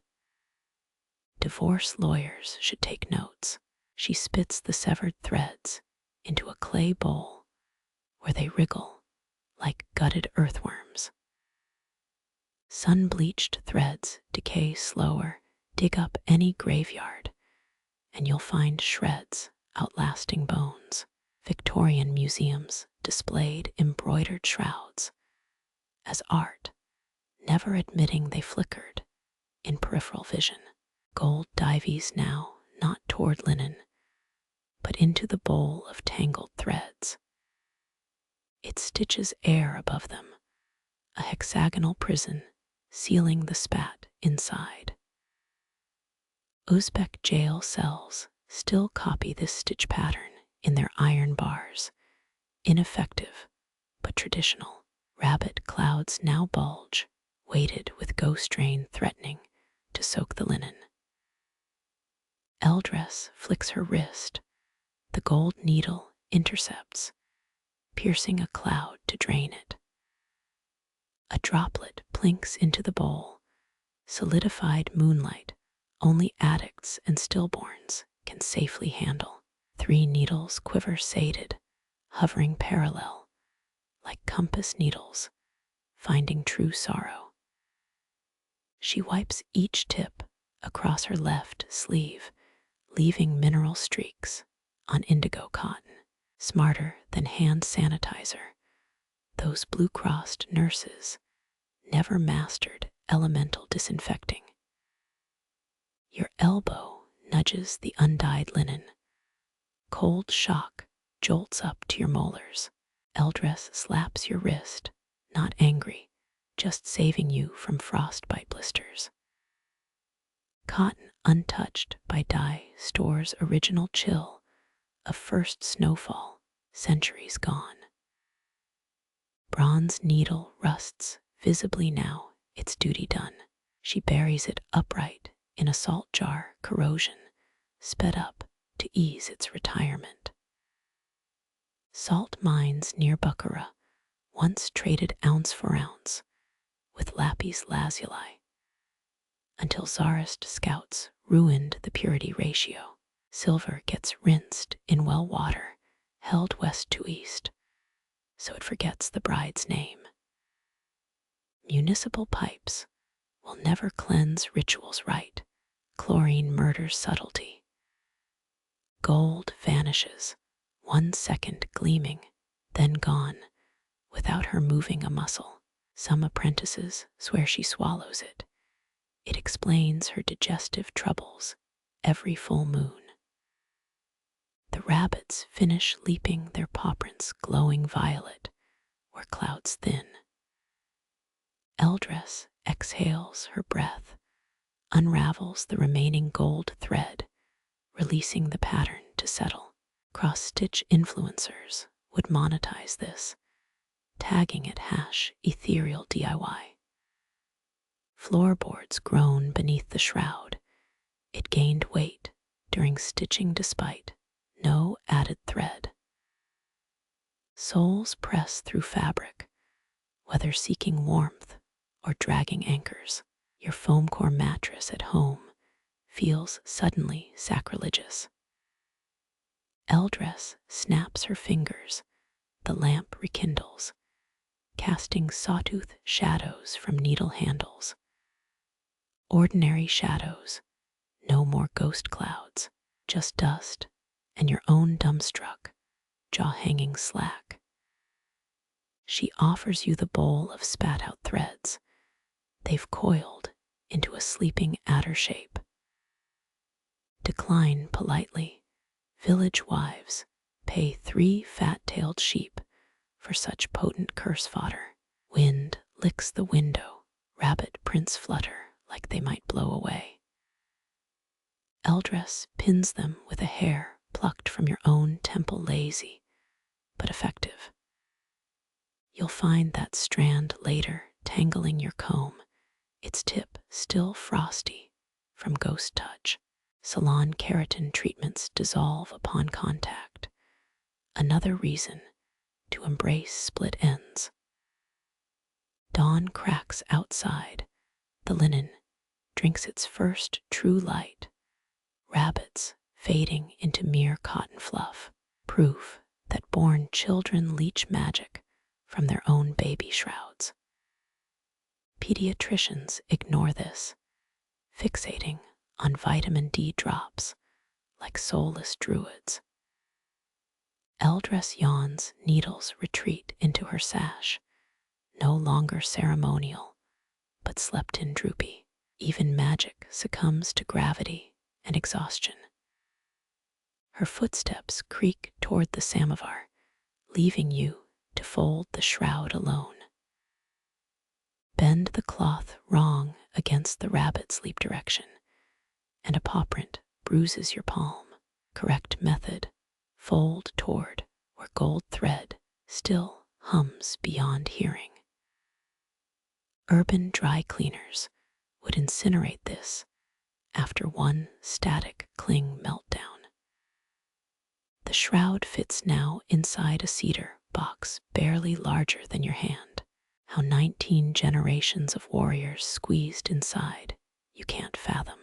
Divorce lawyers should take notes. She spits the severed threads into a clay bowl where they wriggle like gutted earthworms. Sun-bleached threads decay slower. Dig up any graveyard and you'll find shreds outlasting bones. Victorian museums displayed embroidered shrouds as art, never admitting they flickered in peripheral vision. Gold dives now not toward linen, but into the bowl of tangled threads. It stitches air above them, a hexagonal prison sealing the spat inside. Uzbek jail cells still copy this stitch pattern in their iron bars, ineffective but traditional. Rabbit clouds now bulge, weighted with ghost rain threatening to soak the linen. Eldress flicks her wrist, the gold needle intercepts, piercing a cloud to drain it. A droplet plinks into the bowl, solidified moonlight only addicts and stillborns can safely handle. 3 needles quiver sated, hovering parallel, like compass needles, finding true sorrow. She wipes each tip across her left sleeve, leaving mineral streaks on indigo cotton. Smarter than hand sanitizer, those blue-crossed nurses never mastered elemental disinfecting. Your elbow nudges the undyed linen. Cold shock jolts up to your molars. Eldress slaps your wrist, not angry, just saving you from frostbite blisters. Cotton untouched by dye stores original chill of first snowfall, centuries gone. Bronze needle rusts visibly now, its duty done. She buries it upright in a salt jar, corrosion sped up to ease its retirement. Salt mines near Bukhara once traded ounce for ounce with lapis lazuli until Tsarist scouts ruined the purity ratio. Silver gets rinsed in well water, held west to east, so it forgets the bride's name. Municipal pipes will never cleanse rituals right. Chlorine murders subtlety. Gold vanishes, 1 second gleaming, then gone, without her moving a muscle. Some apprentices swear she swallows it. It explains her digestive troubles every full moon. The rabbits finish leaping their paw prints glowing violet where clouds thin. Eldress exhales her breath, unravels the remaining gold thread, releasing the pattern to settle. Cross-stitch influencers would monetize this, tagging it #ethereal DIY. Floorboards groan beneath the shroud. It gained weight during stitching despite no added thread. Soles press through fabric, whether seeking warmth or dragging anchors. Your foam core mattress at home feels suddenly sacrilegious. Eldress snaps her fingers, the lamp rekindles, casting sawtooth shadows from needle handles. Ordinary shadows, no more ghost clouds, just dust and your own dumbstruck, jaw hanging slack. She offers you the bowl of spat out threads. They've coiled into a sleeping adder shape. Decline politely. Village wives pay 3 fat-tailed sheep for such potent curse fodder. Wind licks the window, rabbit prints flutter like they might blow away. Eldress pins them with a hair plucked from your own temple, lazy but effective. You'll find that strand later tangling your comb, its tip still frosty from ghost touch. Salon keratin treatments dissolve upon contact. Another reason to embrace split ends. Dawn cracks outside. The linen drinks its first true light. Rabbits fading into mere cotton fluff. Proof that born children leech magic from their own baby shrouds. Pediatricians ignore this, fixating on vitamin D drops like soulless druids. Eldress yawns, needles retreat into her sash, no longer ceremonial, but slept in droopy. Even magic succumbs to gravity and exhaustion. Her footsteps creak toward the samovar, leaving you to fold the shroud alone. Bend the cloth wrong against the rabbit's leap direction, and a paw print bruises your palm. Correct method, fold toward where gold thread still hums beyond hearing. Urban dry cleaners would incinerate this after one static cling meltdown. The shroud fits now inside a cedar box barely larger than your hand. How 19 generations of warriors squeezed inside, you can't fathom.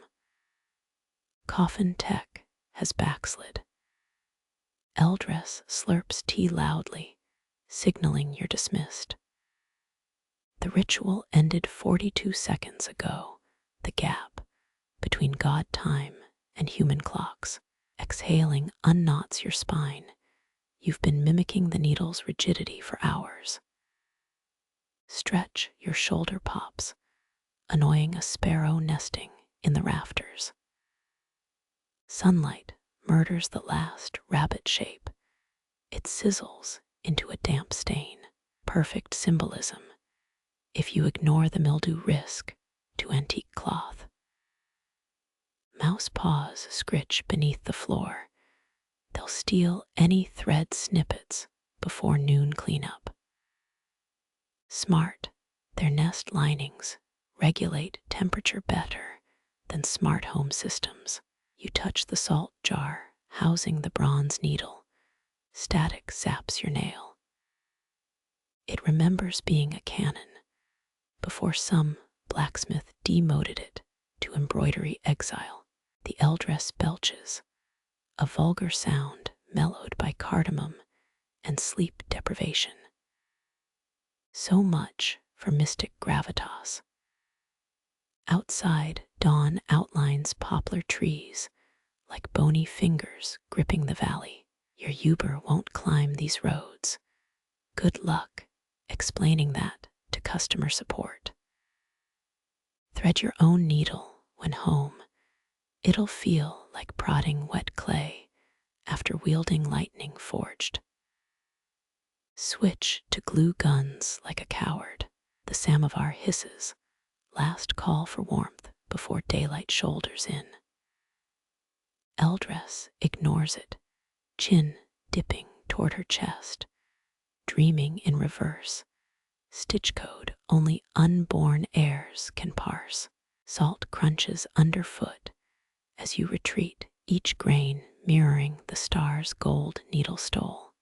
Coffin tech has backslid. Eldress slurps tea loudly, signaling you're dismissed. The ritual ended 42 seconds ago, the gap between God time and human clocks. Exhaling unknots your spine. You've been mimicking the needle's rigidity for hours. Stretch your shoulder pops, annoying a sparrow nesting in the rafters. Sunlight murders the last rabbit shape. It sizzles into a damp stain. Perfect symbolism, if you ignore the mildew risk to antique cloth. Mouse paws scritch beneath the floor. They'll steal any thread snippets before noon cleanup. Smart, their nest linings regulate temperature better than smart home systems. You touch the salt jar housing the bronze needle. Static zaps your nail. It remembers being a cannon before some blacksmith demoted it to embroidery exile. The eldress belches, a vulgar sound mellowed by cardamom and sleep deprivation. So much for mystic gravitas. Outside, dawn outlines poplar trees like bony fingers gripping the valley. Your Uber won't climb these roads. Good luck explaining that to customer support. Thread your own needle when home. It'll feel like prodding wet clay after wielding lightning forged. Switch to glue guns like a coward. The samovar hisses. Last call for warmth before daylight shoulders in. Eldress ignores it, chin dipping toward her chest, dreaming in reverse. Stitch code only unborn heirs can parse. Salt crunches underfoot as you retreat, each grain mirroring the star's gold needle stole.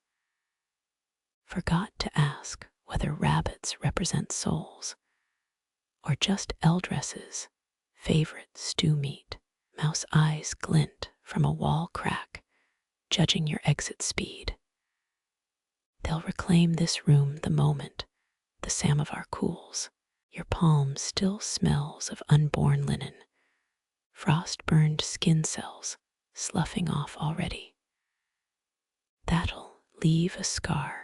Forgot to ask whether rabbits represent souls or just Eldress's favorite stew meat. Mouse eyes glint from a wall crack, judging your exit speed. They'll reclaim this room the moment the samovar cools. Your palm still smells of unborn linen, frost-burned skin cells sloughing off already. That'll leave a scar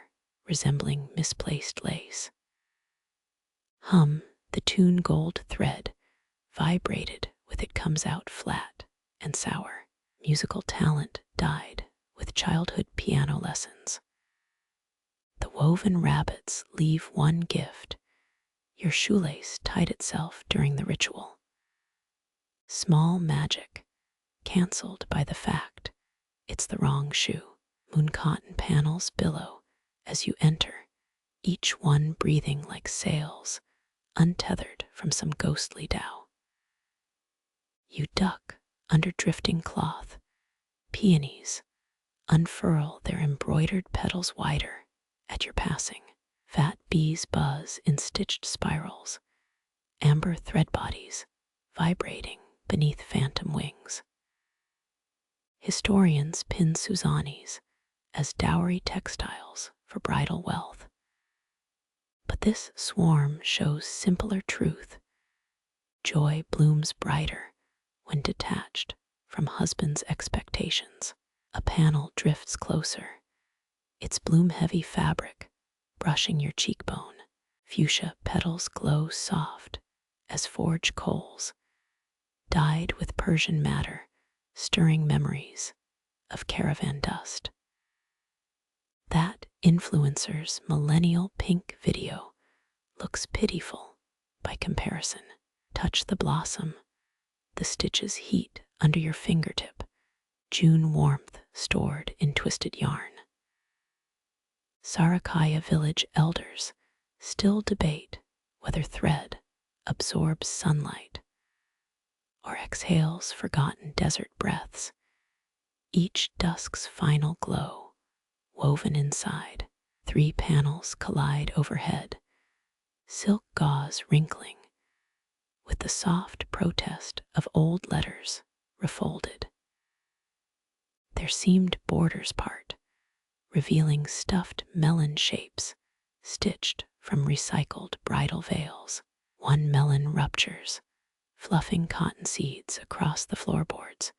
resembling misplaced lace. Hum the tune gold thread, vibrated with it comes out flat and sour. Musical talent died with childhood piano lessons. The woven rabbits leave one gift. Your shoelace tied itself during the ritual. Small magic, cancelled by the fact it's the wrong shoe. Moon cotton panels billow as you enter, each one breathing like sails, untethered from some ghostly Tao. You duck under drifting cloth. Peonies unfurl their embroidered petals wider at your passing. Fat bees buzz in stitched spirals, amber thread bodies vibrating beneath phantom wings. Historians pin Suzanis as dowry textiles for bridal wealth. But this swarm shows simpler truth. Joy blooms brighter when detached from husband's expectations. A panel drifts closer, its bloom-heavy fabric brushing your cheekbone. Fuchsia petals glow soft as forge coals, dyed with Persian madder, stirring memories of caravan dust. That influencer's millennial pink video looks pitiful by comparison. Touch the blossom, the stitches heat under your fingertip, June warmth stored in twisted yarn. Sarakaya village elders still debate whether thread absorbs sunlight or exhales forgotten desert breaths, each dusk's final glow woven inside. 3 panels collide overhead, silk gauze wrinkling with the soft protest of old letters refolded. Their seamed borders part, revealing stuffed melon shapes stitched from recycled bridal veils. One melon ruptures, fluffing cotton seeds across the floorboards,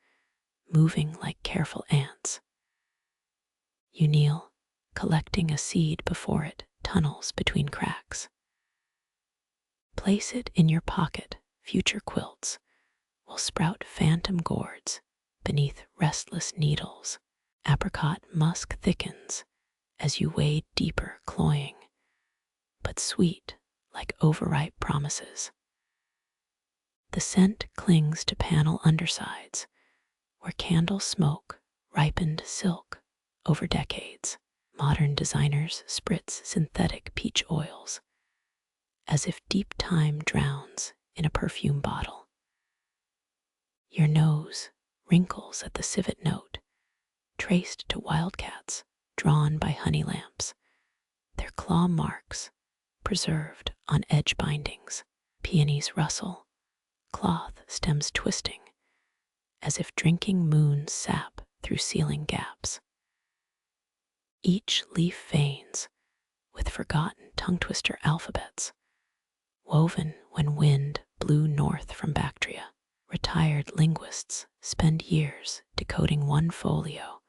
moving like careful ants. You kneel, collecting a seed before it tunnels between cracks. Place it in your pocket. Future quilts will sprout phantom gourds beneath restless needles. Apricot musk thickens as you wade deeper, cloying, but sweet like overripe promises. The scent clings to panel undersides where candle smoke ripened silk over decades. Modern designers spritz synthetic peach oils as if deep time drowns in a perfume bottle. Your nose wrinkles at the civet note, traced to wildcats drawn by honey lamps, their claw marks preserved on edge bindings. Peonies rustle, cloth stems twisting, as if drinking moon sap through ceiling gaps. Each leaf veins with forgotten tongue twister alphabets, woven when wind blew north from Bactria. Retired linguists spend years decoding one folio,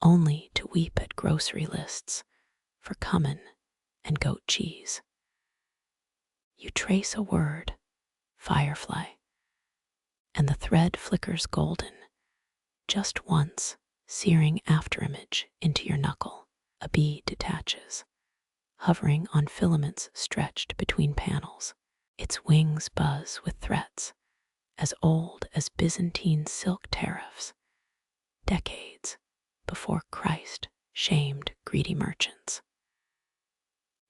only to weep at grocery lists for cumin and goat cheese. You trace a word, firefly, and the thread flickers golden, just once, searing afterimage into your knuckle. A bee detaches, hovering on filaments stretched between panels. Its wings buzz with threats, as old as Byzantine silk tariffs, decades before Christ shamed greedy merchants.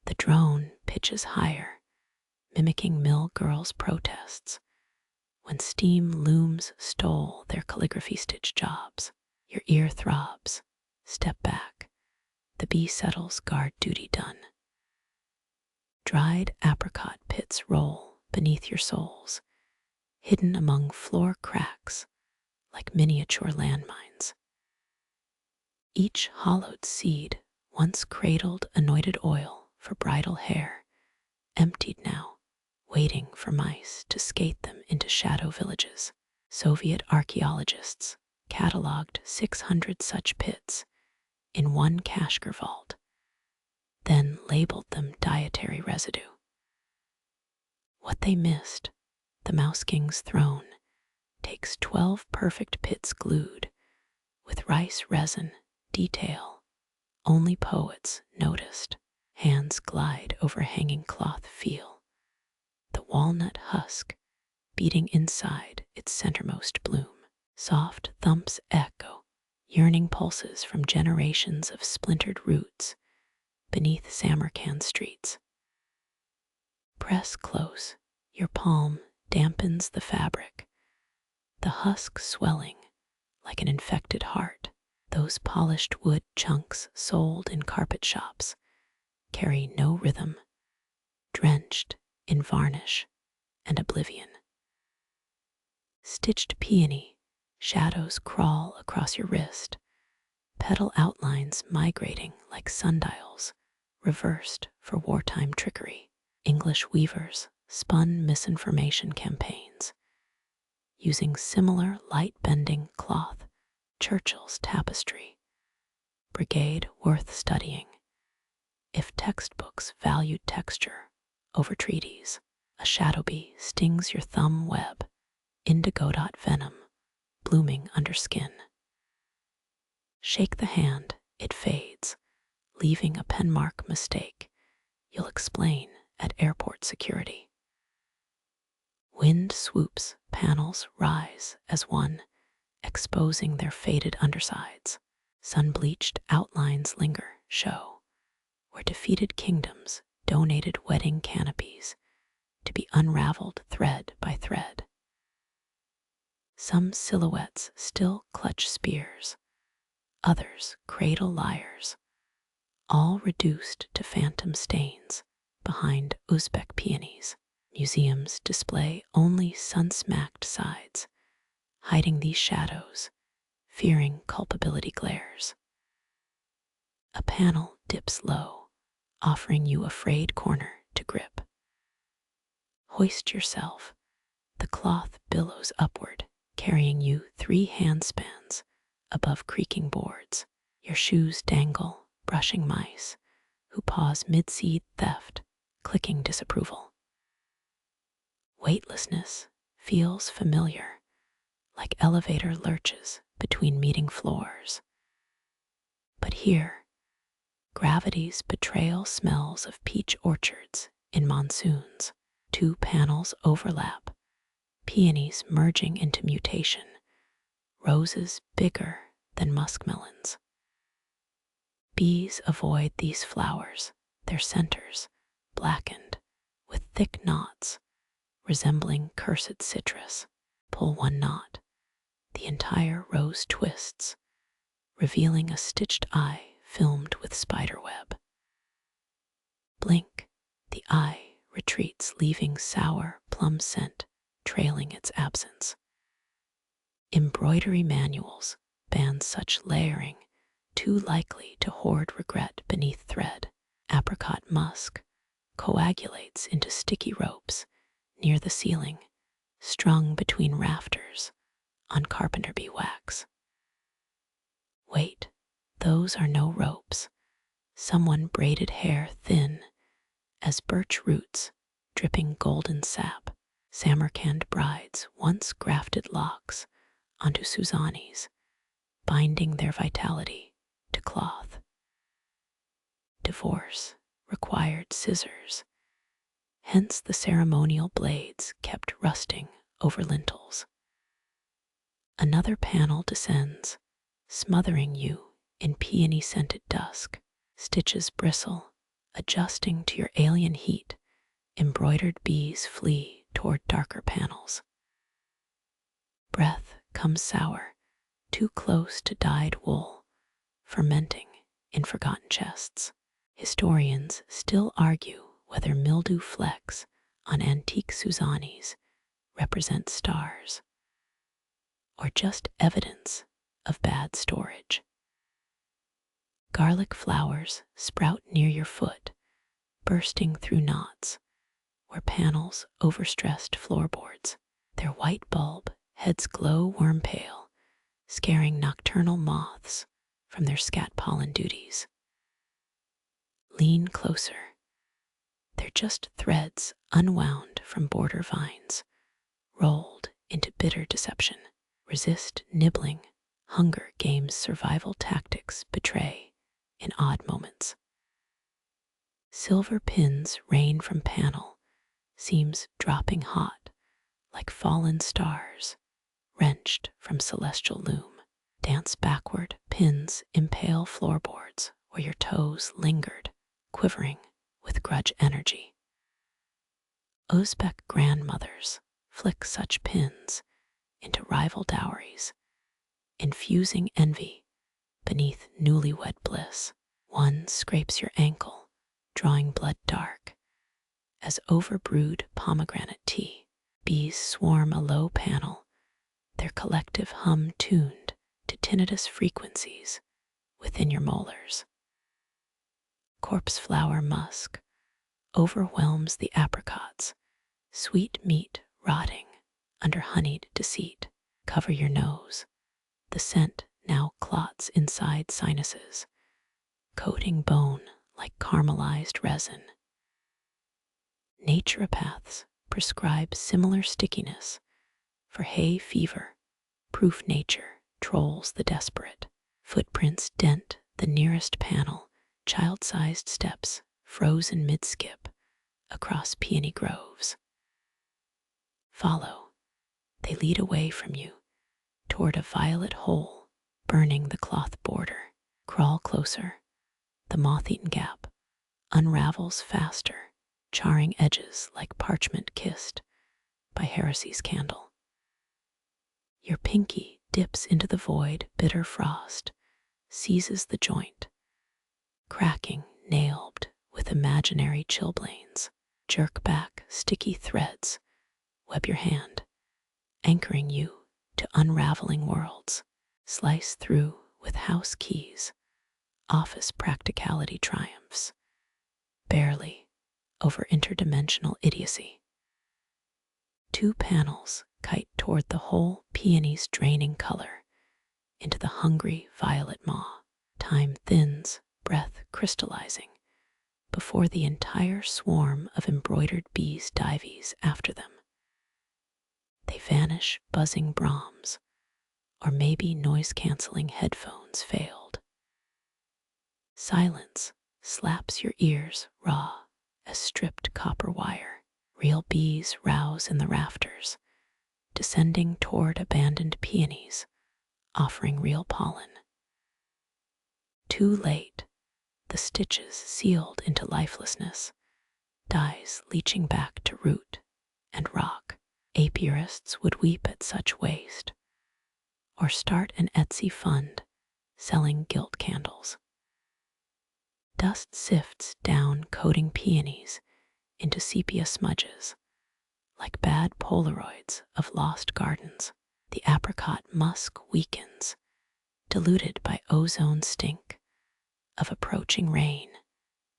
The drone pitches higher, mimicking mill girls' protests, when steam looms stole their calligraphy stitch jobs. Your ear throbs. Step back. The bee settles, guard duty done. Dried apricot pits roll beneath your soles, hidden among floor cracks like miniature landmines. Each hollowed seed once cradled anointed oil for bridal hair, emptied now, waiting for mice to skate them into shadow villages. Soviet archaeologists catalogued 600 such pits in one Kashgar vault, then labeled them dietary residue. What they missed, the Mouse King's throne, takes 12 perfect pits glued, with rice resin detail only poets noticed. Hands glide over hanging cloth, feel the walnut husk beating inside its centermost bloom. Soft thumps echo, yearning pulses from generations of splintered roots beneath Samarkand streets. Press close, your palm dampens the fabric, the husk swelling like an infected heart. Those polished wood chunks sold in carpet shops carry no rhythm, drenched in varnish and oblivion. Stitched peony, shadows crawl across your wrist, petal outlines migrating like sundials, reversed for wartime trickery. English weavers spun misinformation campaigns, using similar light-bending cloth, Churchill's tapestry. Brigade worth studying, if textbooks valued texture over treaties. A shadow bee stings your thumb web, indigo venom blooming under skin. Shake the hand, it fades, leaving a penmark mistake you'll explain at airport security. Wind swoops, panels rise as one, exposing their faded undersides. Sun-bleached outlines linger, show where defeated kingdoms donated wedding canopies to be unraveled thread by thread. Some silhouettes still clutch spears, others cradle lyres, all reduced to phantom stains behind Uzbek peonies. Museums display only sun-smacked sides, hiding these shadows, fearing culpability glares. A panel dips low, offering you a frayed corner to grip. Hoist yourself. The cloth billows upward, carrying you 3 handspans above creaking boards. Your shoes dangle, brushing mice, who pause mid-seed theft, clicking disapproval. Weightlessness feels familiar, like elevator lurches between meeting floors. But here, gravity's betrayal smells of peach orchards in monsoons. 2 panels overlap, peonies merging into mutation, roses bigger than muskmelons. Bees avoid these flowers, their centers blackened with thick knots resembling cursed citrus. Pull one knot, the entire rose twists, revealing a stitched eye filmed with spiderweb. Blink, the eye retreats, leaving sour plum scent trailing its absence. Embroidery manuals ban such layering, too likely to hoard regret beneath thread. Apricot musk coagulates into sticky ropes near the ceiling, strung between rafters on carpenter bee wax. Wait, those are no ropes. Someone braided hair thin as birch roots dripping golden sap. Samarkand brides once grafted locks onto Suzanis, binding their vitality to cloth. Divorce required scissors, hence the ceremonial blades kept rusting over lintels. Another panel descends, smothering you in peony-scented dusk. Stitches bristle, adjusting to your alien heat. Embroidered bees flee toward darker panels. Breath comes sour, too close to dyed wool, fermenting in forgotten chests. Historians still argue whether mildew flecks on antique Suzanis represent stars or just evidence of bad storage. Garlic flowers sprout near your foot, bursting through knots where panels overstressed floorboards. Their white bulb heads glow worm pale, scaring nocturnal moths from their scat pollen duties. Lean closer. They're just threads unwound from border vines, rolled into bitter deception. Resist nibbling. Hunger Games survival tactics betray in odd moments. Silver pins rain from panel, seams dropping hot like fallen stars wrenched from celestial loom. Dance backward, pins impale floorboards where your toes lingered, quivering with grudge energy. Uzbek grandmothers flick such pins into rival dowries, infusing envy beneath newlywed bliss. One scrapes your ankle, drawing blood dark as overbrewed pomegranate tea. Bees swarm a low panel, their collective hum tuned to tinnitus frequencies within your molars. Corpse flower musk overwhelms the apricots, sweet meat rotting under honeyed deceit. Cover your nose. The scent now clots inside sinuses, coating bone like caramelized resin. Naturopaths prescribe similar stickiness for hay fever. Proof nature trolls the desperate. Footprints dent the nearest panel, child-sized steps frozen mid-skip across peony groves. Follow. They lead away from you toward a violet hole burning the cloth border. Crawl closer. The moth-eaten gap unravels faster, charring edges like parchment kissed by heresy's candle. Your pinky dips into the void, bitter frost seizes the joint, cracking, nailed with imaginary chilblains. Jerk back, sticky threads web your hand, anchoring you to unraveling worlds. Slice through with house keys, office practicality triumphs, barely over interdimensional idiocy. Two panels kite toward the whole peony's draining color into the hungry violet maw. Time thins, breath crystallizing, before the entire swarm of embroidered bees dives after them. They vanish buzzing Brahms, or maybe noise-canceling headphones failed. Silence slaps your ears raw as stripped copper wire. Real bees rouse in the rafters, descending toward abandoned peonies, offering real pollen. Too late, the stitches sealed into lifelessness, dyes leaching back to root and rock. Apiarists would weep at such waste, or start an Etsy fund selling gilt candles. Dust sifts down coating peonies into sepia smudges, like bad Polaroids of lost gardens. The apricot musk weakens, diluted by ozone stink of approaching rain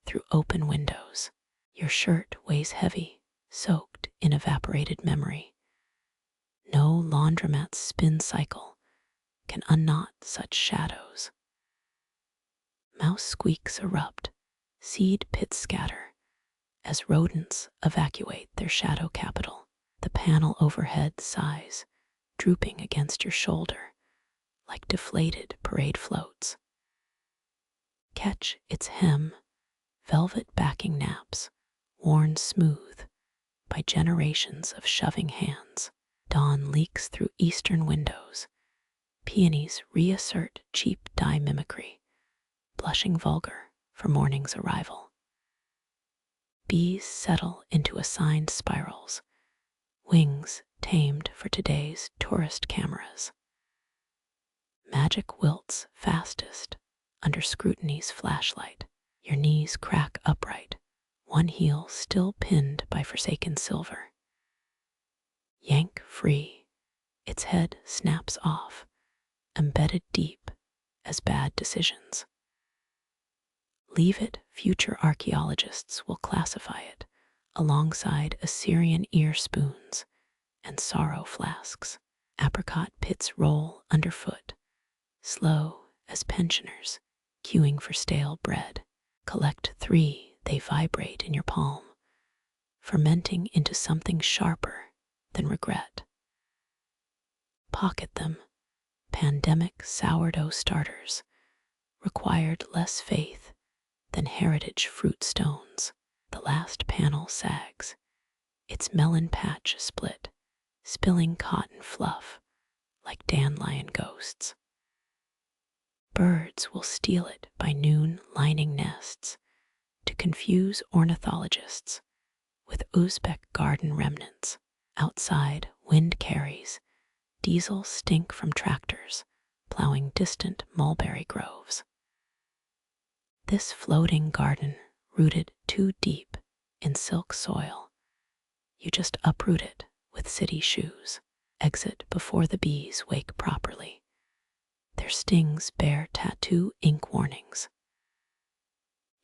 through open windows. Your shirt weighs heavy, soaked in evaporated memory. No laundromat's spin cycle can unknot such shadows. Mouse squeaks erupt, seed pits scatter, as rodents evacuate their shadow capital. The panel overhead sighs, drooping against your shoulder, like deflated parade floats. Catch its hem, velvet backing naps, worn smooth by generations of shoving hands. Dawn leaks through eastern windows. Peonies reassert cheap dye mimicry, blushing vulgar for morning's arrival. Bees settle into assigned spirals, wings tamed for today's tourist cameras. Magic wilts fastest under scrutiny's flashlight. Your knees crack upright, one heel still pinned by forsaken silver. Yank free, its head snaps off, embedded deep as bad decisions. Leave it, future archaeologists will classify it alongside Assyrian ear spoons and sorrow flasks. Apricot pits roll underfoot, slow as pensioners queuing for stale bread. Collect 3, they vibrate in your palm, fermenting into something sharper than regret. Pocket them, pandemic sourdough starters, required less faith than heritage fruit stones. The last panel sags, its melon patch split, spilling cotton fluff like dandelion ghosts. Birds will steal it by noon, lining nests to confuse ornithologists with Uzbek garden remnants. Outside, wind carries diesel stink from tractors plowing distant mulberry groves. This floating garden, rooted too deep in silk soil, you just uproot it with city shoes. Exit before the bees wake properly. Their stings bear tattoo ink warnings.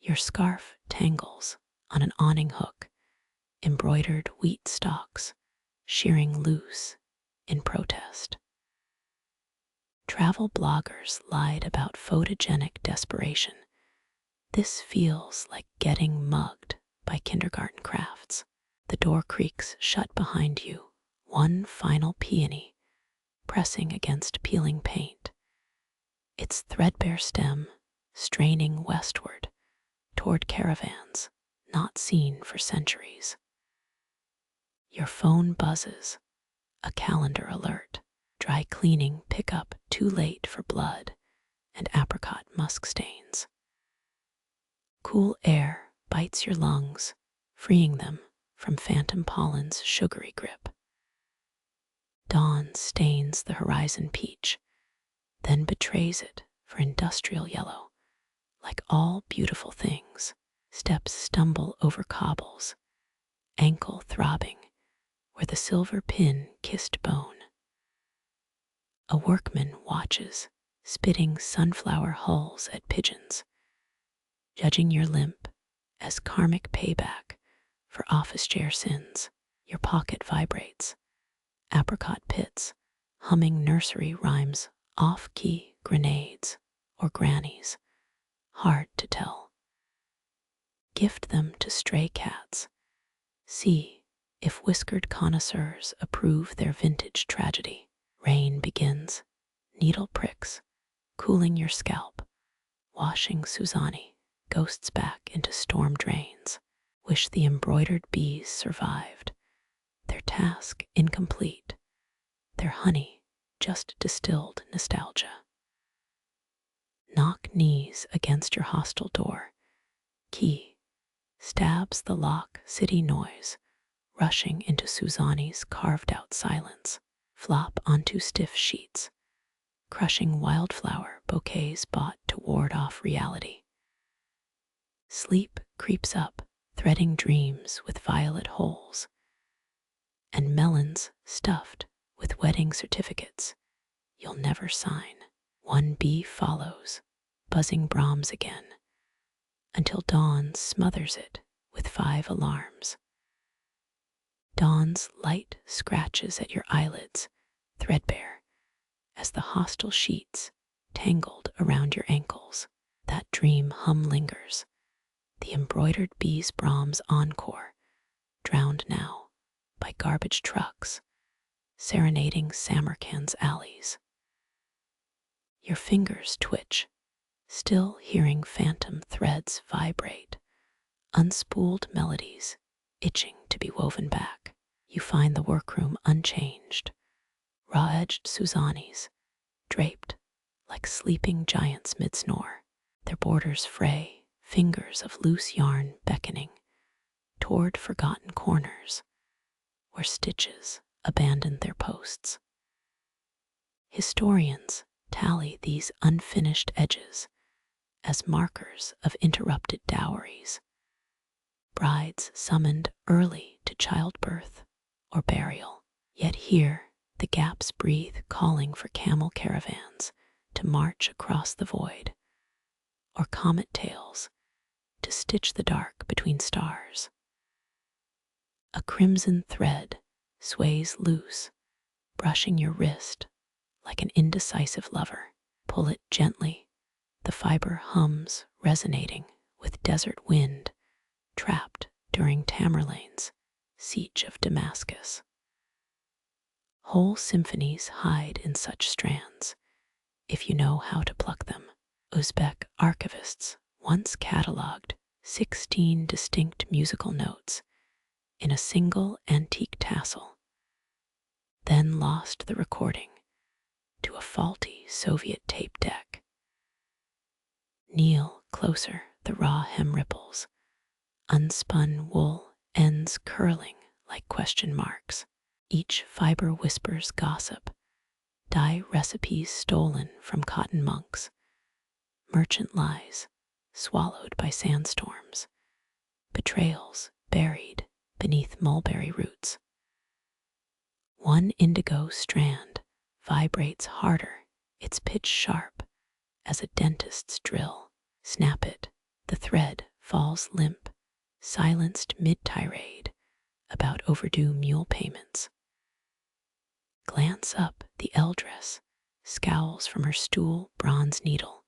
Your scarf tangles on an awning hook, embroidered wheat stalks shearing loose in protest. Travel bloggers lied about photogenic desperation. This feels like getting mugged by kindergarten crafts. The door creaks shut behind you, one final peony pressing against peeling paint, its threadbare stem straining westward toward caravans not seen for centuries. Your phone buzzes, a calendar alert. Dry cleaning pickup too late for blood and apricot musk stains. Cool air bites your lungs, freeing them from phantom pollen's sugary grip. Dawn stains the horizon peach, then betrays it for industrial yellow. Like all beautiful things, steps stumble over cobbles, ankle throbbing where the silver pin kissed bone. A workman watches, spitting sunflower hulls at pigeons, judging your limp as karmic payback for office chair sins. Your pocket vibrates, apricot pits, humming nursery rhymes, off-key grenades or grannies, hard to tell. Gift them to stray cats. See if whiskered connoisseurs approve their vintage tragedy. Rain begins, needle pricks, cooling your scalp, washing Suzani, ghosts back into storm drains. Wish the embroidered bees survived, their task incomplete, their honey just distilled nostalgia. Knock knees against your hostel door, key stabs the lock, city noise, rushing into Suzani's carved-out silence. Flop onto stiff sheets, crushing wildflower bouquets bought to ward off reality. Sleep creeps up, threading dreams with violet holes, and melons stuffed with wedding certificates you'll never sign. One bee follows, buzzing Brahms again, until dawn smothers it with 5 alarms. Dawn's light scratches at your eyelids, threadbare, as the hostile sheets tangled around your ankles. That dream hum lingers, the embroidered bees' Brahms encore, drowned now by garbage trucks serenading Samarkand's alleys. Your fingers twitch, still hearing phantom threads vibrate, unspooled melodies itching to be woven back. You find the workroom unchanged, raw-edged Suzanis draped like sleeping giants mid-snore, their borders fray, fingers of loose yarn beckoning toward forgotten corners where stitches abandoned their posts. Historians tally these unfinished edges as markers of interrupted dowries, brides summoned early to childbirth or burial. Yet here the gaps breathe, calling for camel caravans to march across the void, or comet tails to stitch the dark between stars. A crimson thread sways loose, brushing your wrist like an indecisive lover. Pull it gently, the fiber hums, resonating with desert wind trapped during Tamerlane's siege of Damascus. Whole symphonies hide in such strands, if you know how to pluck them. Uzbek archivists once catalogued 16 distinct musical notes in a single antique tassel, then lost the recording to a faulty Soviet tape deck. Kneel closer, the raw hem ripples, unspun wool ends curling like question marks. Each fiber whispers gossip, dye recipes stolen from cotton monks, merchant lies swallowed by sandstorms, betrayals buried beneath mulberry roots. One indigo strand vibrates harder, its pitch sharp as a dentist's drill. Snap it, the thread falls limp, silenced mid-tirade about overdue mule payments. Glance up, the eldress scowls from her stool, bronze needle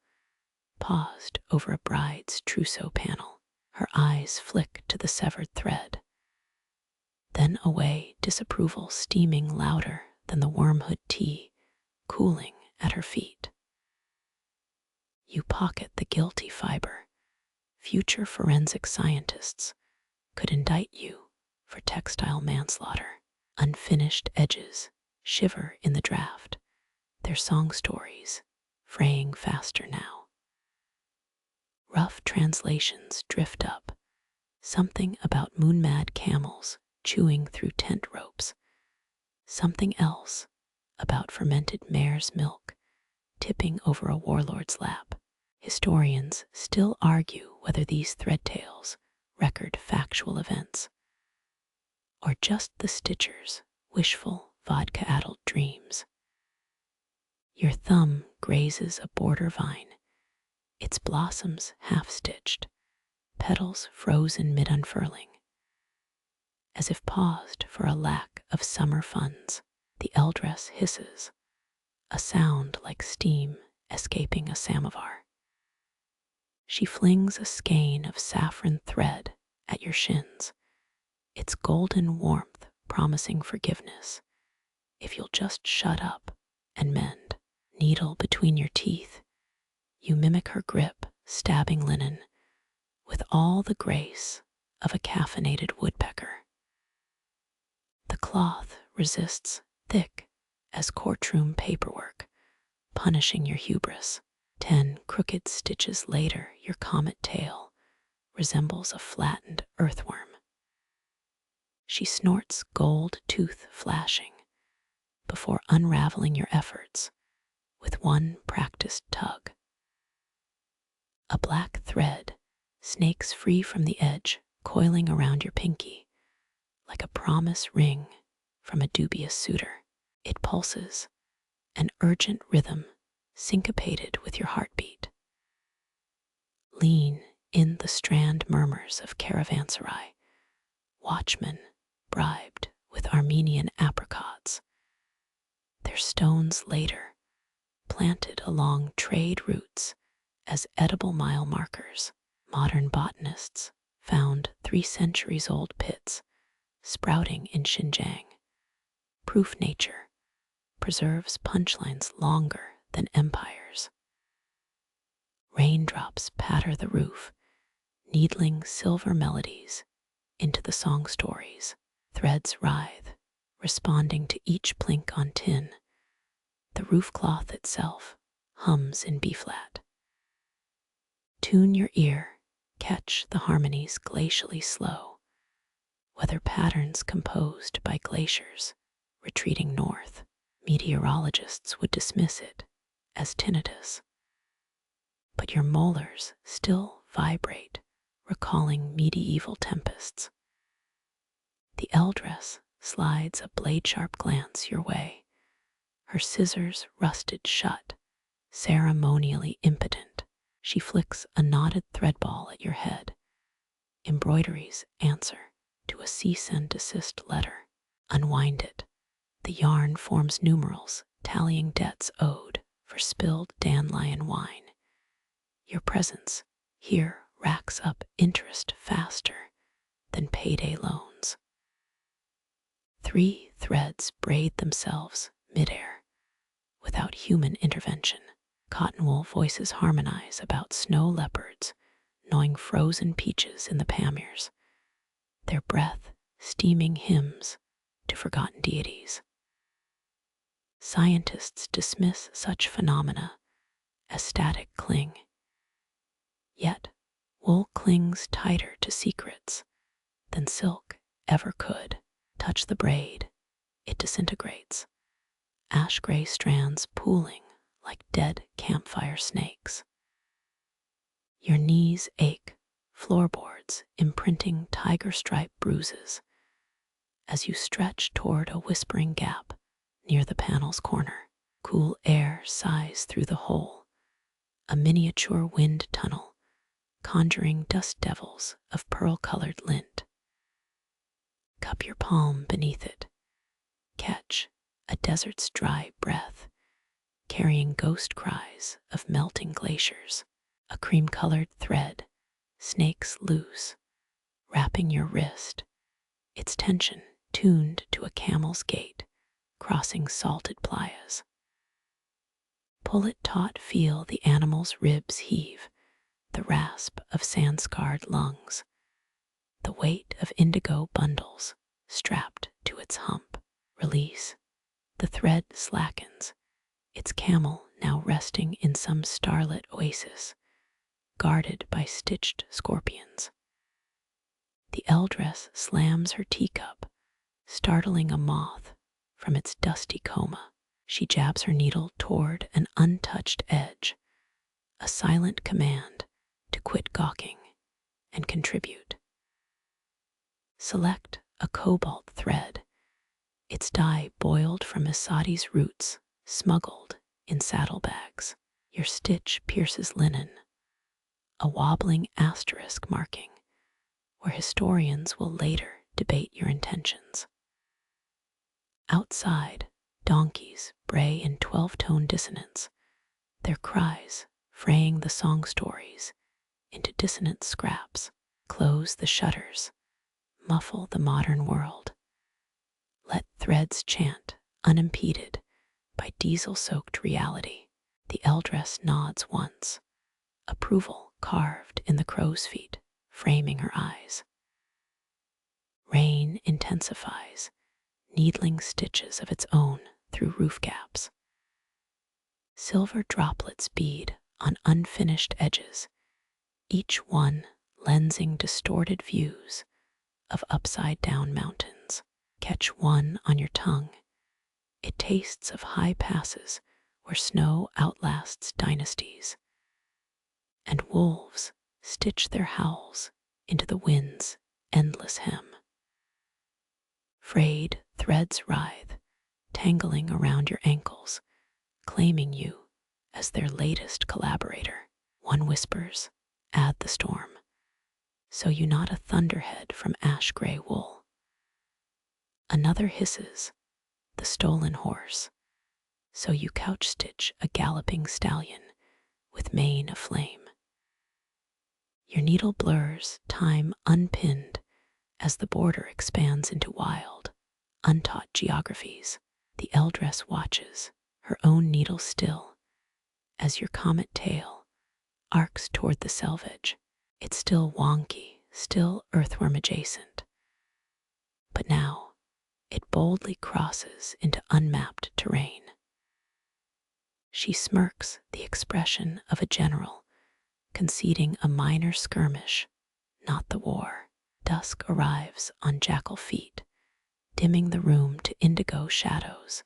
paused over a bride's trousseau panel. Her eyes flick to the severed thread, then away, disapproval steaming louder than the wormhood tea cooling at her feet. You pocket the guilty fiber. Future forensic scientists could indict you for textile manslaughter. Unfinished edges shiver in the draft, their song stories fraying faster now. Rough translations drift up, something about moon-mad camels chewing through tent ropes, something else about fermented mare's milk tipping over a warlord's lap. Historians still argue whether these thread tales record factual events, or just the stitcher's wishful, vodka-addled dreams. Your thumb grazes a border vine, its blossoms half-stitched, petals frozen mid-unfurling. As if paused for a lack of summer funds, the eldress hisses, a sound like steam escaping a samovar. She flings a skein of saffron thread at your shins, its golden warmth promising forgiveness if you'll just shut up and mend. Needle between your teeth, you mimic her grip, stabbing linen with all the grace of a caffeinated woodpecker. The cloth resists, thick as courtroom paperwork, punishing your hubris. 10 crooked stitches later, your comet tail resembles a flattened earthworm. She snorts, gold tooth flashing, before unraveling your efforts with one practiced tug. A black thread snakes free from the edge, coiling around your pinky like a promise ring from a dubious suitor. It pulses, an urgent rhythm syncopated with your heartbeat. Lean In the strand murmurs of caravanserai, watchmen bribed with Armenian apricots, their stones later planted along trade routes as edible mile markers. Modern botanists found 3 centuries-old pits sprouting in Xinjiang. Proof nature preserves punchlines longer than empires. Raindrops patter the roof, needling silver melodies into the song stories. Threads writhe, responding to each plink on tin. The roof cloth itself hums in B-flat. Tune your ear, catch the harmonies glacially slow, whether patterns composed by glaciers retreating north. Meteorologists would dismiss it as tinnitus, but your molars still vibrate, recalling medieval tempests. The eldress slides a blade-sharp glance your way, her scissors rusted shut, ceremonially impotent. She flicks a knotted thread ball at your head, embroidery's answer to a cease and desist letter. Unwind it. The yarn forms numerals, tallying debts owed for spilled dandelion wine. Your presence here racks up interest faster than payday loans. 3 threads braid themselves midair without human intervention. Cotton wool voices harmonize about snow leopards gnawing frozen peaches in the Pamirs, their breath steaming hymns to forgotten deities. Scientists dismiss such phenomena as static cling. Yet, wool clings tighter to secrets than silk ever could. Touch the braid, it disintegrates, ash-gray strands pooling like dead campfire snakes. Your knees ache, floorboards imprinting tiger-stripe bruises as you stretch toward a whispering gap near the panel's corner. Cool air sighs through the hole, a miniature wind tunnel conjuring dust devils of pearl-colored lint. Cup your palm beneath it. Catch a desert's dry breath, carrying ghost cries of melting glaciers. A cream-colored thread snakes loose, wrapping your wrist, its tension tuned to a camel's gait crossing salted playas. Pull it taut, feel the animal's ribs heave, the rasp of sand-scarred lungs, the weight of indigo bundles strapped to its hump. Release. The thread slackens, its camel now resting in some starlit oasis, guarded by stitched scorpions. The eldress slams her teacup, startling a moth from its dusty coma. She jabs her needle toward an untouched edge, a silent command to quit gawking and contribute. Select a cobalt thread, its dye boiled from Isadi's roots, smuggled in saddlebags. Your stitch pierces linen, a wobbling asterisk marking where historians will later debate your intentions. Outside, donkeys bray in 12-tone dissonance, their cries fraying the song stories into dissonant scraps. Close the shutters, muffle the modern world. Let threads chant unimpeded by diesel-soaked reality. The eldress nods once, approval carved in the crow's feet, framing her eyes. Rain intensifies, needling stitches of its own through roof gaps. Silver droplets bead on unfinished edges, each one lensing distorted views of upside-down mountains. Catch one on your tongue. It tastes of high passes where snow outlasts dynasties, and wolves stitch their howls into the wind's endless hem. Frayed threads writhe, tangling around your ankles, claiming you as their latest collaborator. One whispers, add the storm. so you knot a thunderhead from ash-gray wool. Another hisses, the stolen horse, so you couch-stitch a galloping stallion with mane aflame. Your needle blurs, time unpinned, as the border expands into wild, untaught geographies. The eldress watches, her own needle still, as your comet tail arcs toward the selvage. It's still wonky, still earthworm adjacent. But now, it boldly crosses into unmapped terrain. She smirks, the expression of a general conceding a minor skirmish, not the war. Dusk arrives on jackal feet, dimming the room to indigo shadows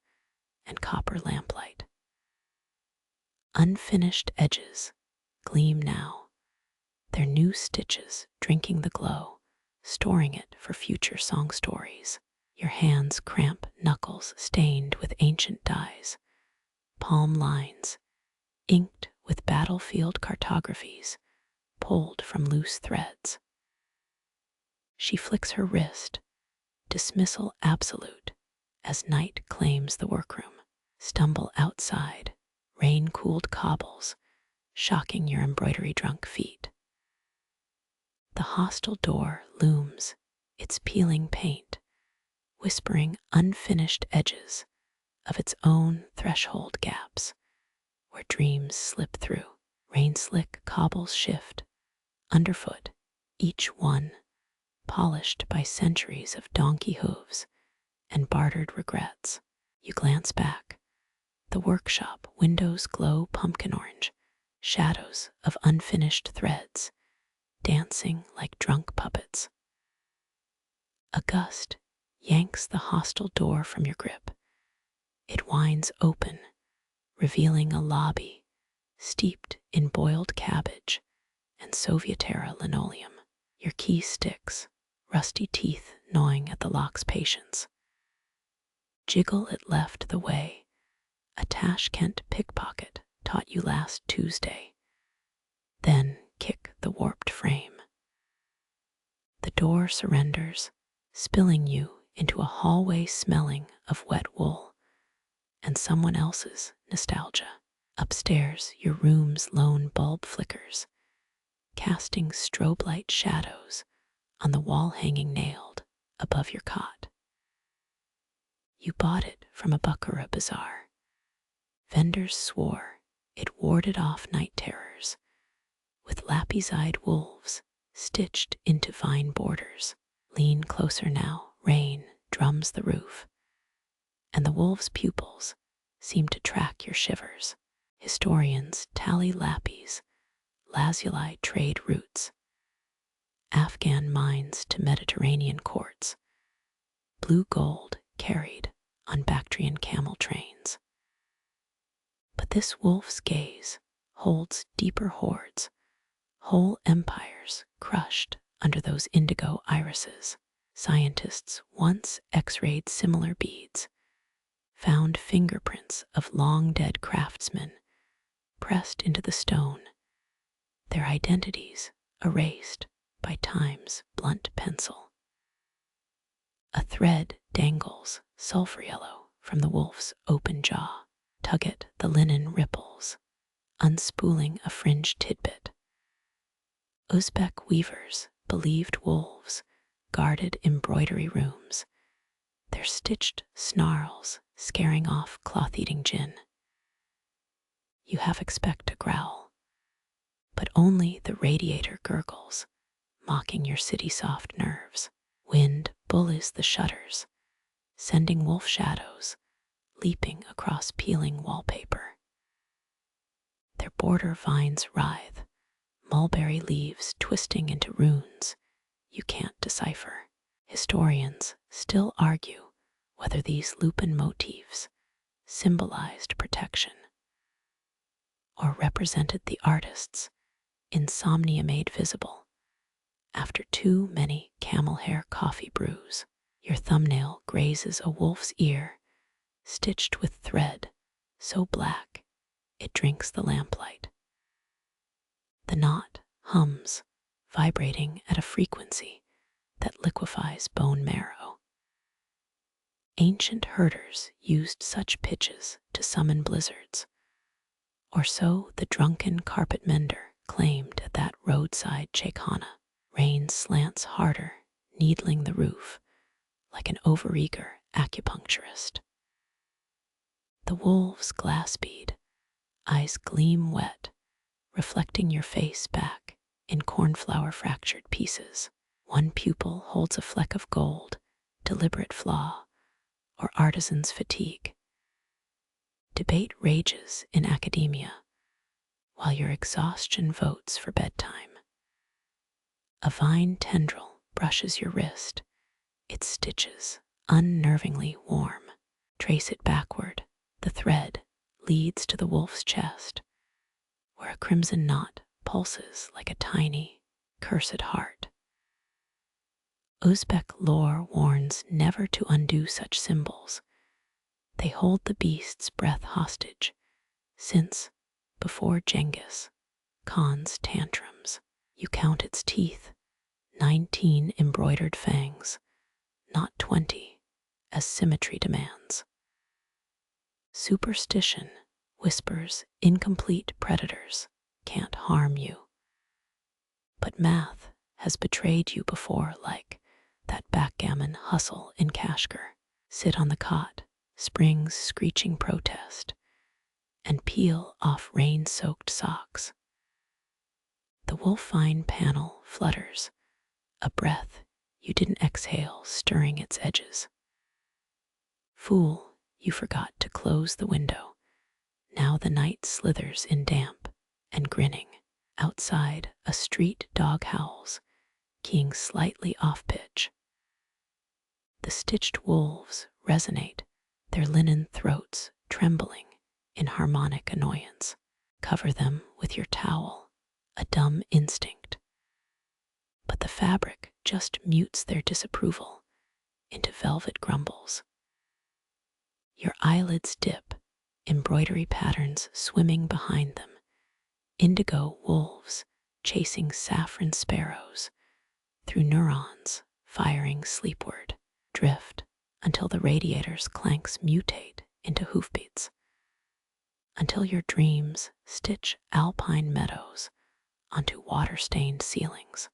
and copper lamplight. Unfinished edges gleam now, their new stitches drinking the glow, storing it for future song stories. Your hands cramp, knuckles stained with ancient dyes, palm lines inked with battlefield cartographies pulled from loose threads. She flicks her wrist, dismissal absolute, as night claims the workroom. Stumble outside, rain-cooled cobbles, shocking your embroidery-drunk feet. The hostile door looms, its peeling paint, whispering unfinished edges of its own threshold gaps, where dreams slip through. Rain-slick cobbles shift, underfoot, each one polished by centuries of donkey hooves and bartered regrets. You glance back. The workshop windows glow pumpkin orange, shadows of unfinished threads, dancing like drunk puppets. A gust yanks the hostile door from your grip. It winds open, revealing a lobby steeped in boiled cabbage and Soviet-era linoleum. Your key sticks, rusty teeth gnawing at the lock's patience. Jiggle it left the way a Tashkent pickpocket taught you last Tuesday. Then kick the warped frame. The door surrenders, spilling you into a hallway smelling of wet wool and someone else's nostalgia. Upstairs, your room's lone bulb flickers, casting strobe light shadows on the wall hanging nailed above your cot. You bought it from a Bukhara bazaar. Vendors swore it warded off night terrors, with lapis-eyed wolves stitched into vine borders. Lean closer now, rain drums the roof, and the wolves' pupils seem to track your shivers. Historians tally lapis, lazuli trade routes, Afghan mines to Mediterranean courts, blue gold carried on Bactrian camel trains. But this wolf's gaze holds deeper hoards, whole empires crushed under those indigo irises. Scientists once x-rayed similar beads, found fingerprints of long-dead craftsmen pressed into the stone, their identities erased by time's blunt pencil. A thread dangles, sulfur yellow, from the wolf's open jaw. Tug it, the linen ripples, unspooling a fringed tidbit. Uzbek weavers believed wolves guarded embroidery rooms, their stitched snarls scaring off cloth-eating jinn. You half expect a growl, but only the radiator gurgles, mocking your city-soft nerves. Wind bullies the shutters, sending wolf shadows leaping across peeling wallpaper. Their border vines writhe, mulberry leaves twisting into runes you can't decipher. Historians still argue whether these lupin motifs symbolized protection or represented the artist's insomnia made visible after too many camel hair coffee brews. Your thumbnail grazes a wolf's ear, stitched with thread so black it drinks the lamplight. The knot hums, vibrating at a frequency that liquefies bone marrow. Ancient herders used such pitches to summon blizzards, or so the drunken carpet mender claimed at that roadside chaykhana. Rain slants harder, needling the roof like an overeager acupuncturist. The wolves glass bead, eyes gleam wet, reflecting your face back in cornflower fractured pieces. One pupil holds a fleck of gold, deliberate flaw, or artisan's fatigue. Debate rages in academia, while your exhaustion votes for bedtime. A vine tendril brushes your wrist, its stitches unnervingly warm. Trace it backward, the thread leads to the wolf's chest, where a crimson knot pulses like a tiny, cursed heart. Uzbek lore warns never to undo such symbols. They hold the beast's breath hostage, since, before Genghis Khan's tantrums, you count its teeth, 19 embroidered fangs, not 20, as symmetry demands. Superstition whispers incomplete predators can't harm you. But math has betrayed you before, like that backgammon hustle in Kashgar. Sit on the cot, spring's screeching protest, and peel off rain-soaked socks. The wolfine panel flutters, a breath you didn't exhale stirring its edges. Fool, you forgot to close the window. Now the night slithers in damp and grinning. Outside, a street dog howls, keying slightly off pitch. The stitched wolves resonate, their linen throats trembling in harmonic annoyance. Cover them with your towel, a dumb instinct. But the fabric just mutes their disapproval into velvet grumbles. Your eyelids dip, embroidery patterns swimming behind them, indigo wolves chasing saffron sparrows through neurons firing sleepward. Drift until the radiator's clanks mutate into hoofbeats, until your dreams stitch alpine meadows onto water-stained ceilings.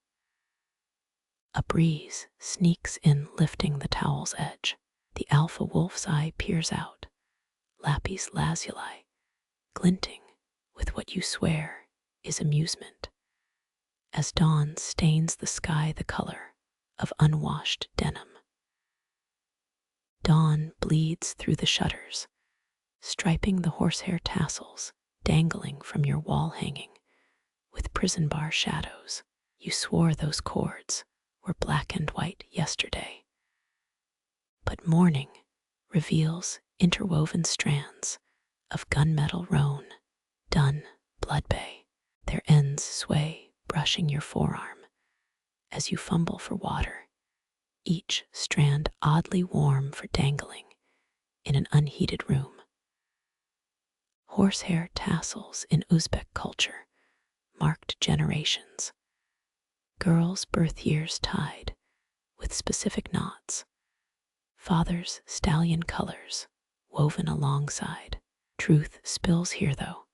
A breeze sneaks in, lifting the towel's edge. The alpha wolf's eye peers out, lapis lazuli glinting with what you swear is amusement, as dawn stains the sky the color of unwashed denim. Dawn bleeds through the shutters, striping the horsehair tassels dangling from your wall hanging with prison bar shadows. You swore those cords were black and white yesterday. But morning reveals interwoven strands of gunmetal roan, dun blood bay. Their ends sway, brushing your forearm as you fumble for water, each strand oddly warm for dangling in an unheated room. Horsehair tassels in Uzbek culture marked generations. Girls' birth years tied with specific knots. Fathers' stallion colors woven alongside. Truth spills here, though.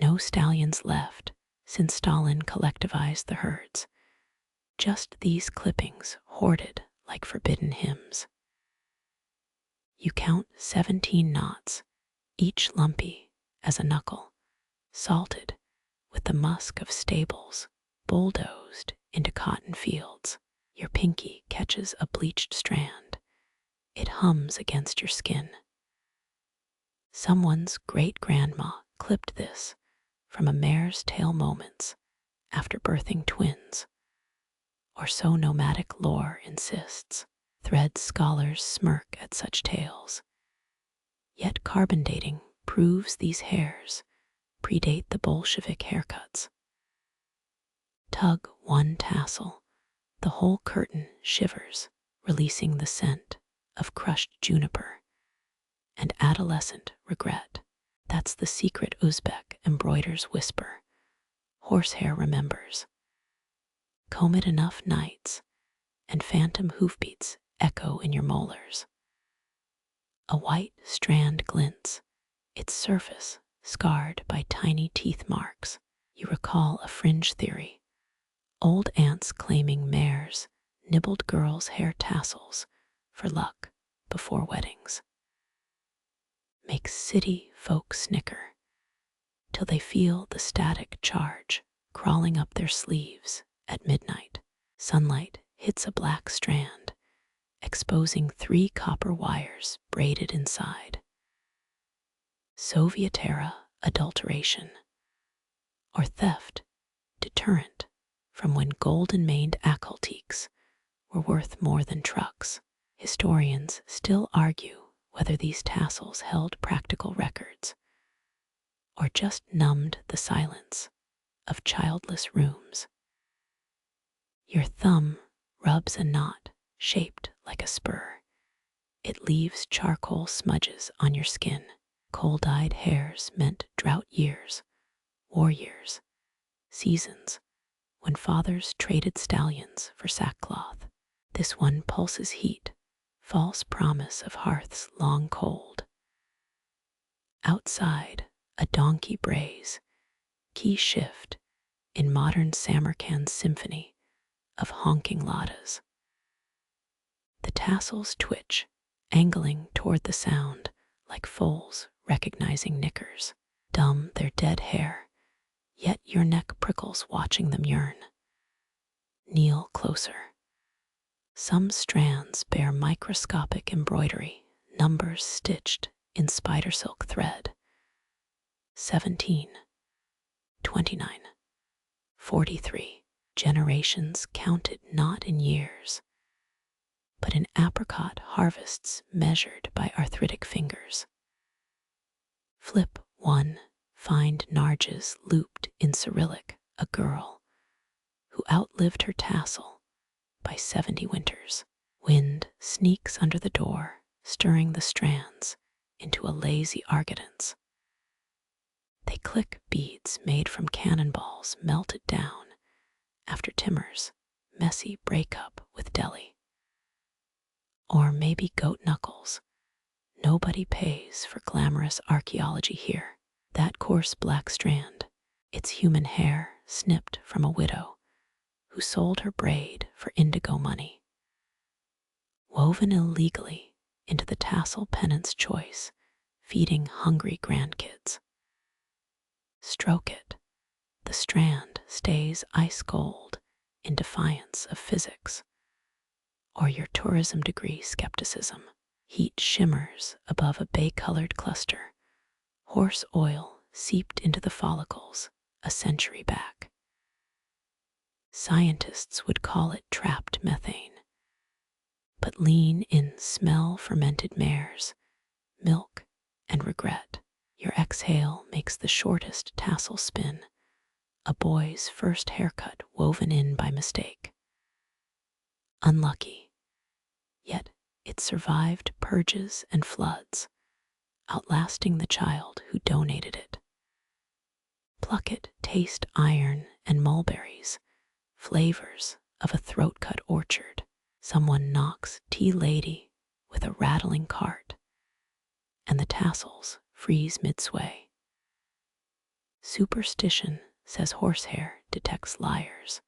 No stallions left since Stalin collectivized the herds. Just these clippings hoarded like forbidden hymns. You count 17 knots, each lumpy as a knuckle, salted with the musk of stables, bulldozed into cotton fields. Your pinky catches a bleached strand. It hums against your skin. Someone's great-grandma clipped this from a mare's tail moments after birthing twins. Or so nomadic lore insists. Thread scholars smirk at such tales. Yet carbon dating proves these hairs predate the Bolshevik haircuts. Tug one tassel, the whole curtain shivers, releasing the scent of crushed juniper and adolescent regret. That's the secret Uzbek embroider's whisper. Horsehair remembers. Comb it enough nights, and phantom hoofbeats echo in your molars. A white strand glints, its surface scarred by tiny teeth marks. You recall a fringe theory. Old aunts claiming mares nibbled girls' hair tassels for luck before weddings. Makes city folk snicker till they feel the static charge crawling up their sleeves at midnight. Sunlight hits a black strand, exposing 3 copper wires braided inside. Soviet era adulteration, or theft deterrent from when golden-maned accoltiques were worth more than trucks. Historians still argue whether these tassels held practical records or just numbed the silence of childless rooms. Your thumb rubs a knot shaped like a spur. It leaves charcoal smudges on your skin. Coal-dyed hairs meant drought years, war years, seasons when fathers traded stallions for sackcloth. This one pulses heat, false promise of hearths long cold. Outside, a donkey brays, key shift in modern Samarkand's symphony of honking ladas. The tassels twitch, angling toward the sound like foals recognizing knickers. Dumb their dead hair, yet your neck prickles watching them yearn. Kneel closer. Some strands bear microscopic embroidery, numbers stitched in spider silk thread. 17, 29, 43. Generations counted not in years, but in apricot harvests measured by arthritic fingers. Flip 1. Find Narges looped in Cyrillic, a girl who outlived her tassel by 70 winters. Wind sneaks under the door, stirring the strands into a lazy arrogance. They click beads made from cannonballs melted down after Timur's messy breakup with Delhi. Or maybe goat knuckles. Nobody pays for glamorous archaeology here. That coarse black strand, it's human hair snipped from a widow who sold her braid for indigo money. Woven illegally into the tassel penance choice, feeding hungry grandkids. Stroke it. The strand stays ice cold in defiance of physics or your tourism degree skepticism. Heat shimmers above a bay-colored cluster. Horse oil seeped into the follicles a century back. Scientists would call it trapped methane. But lean in smell fermented mares, milk, and regret. Your exhale makes the shortest tassel spin, a boy's first haircut woven in by mistake. Unlucky, yet it survived purges and floods, outlasting the child who donated it. Pluck it, taste iron and mulberries, flavors of a throat-cut orchard. Someone knocks tea lady with a rattling cart, and the tassels freeze mid-sway. Superstition says horsehair detects liars,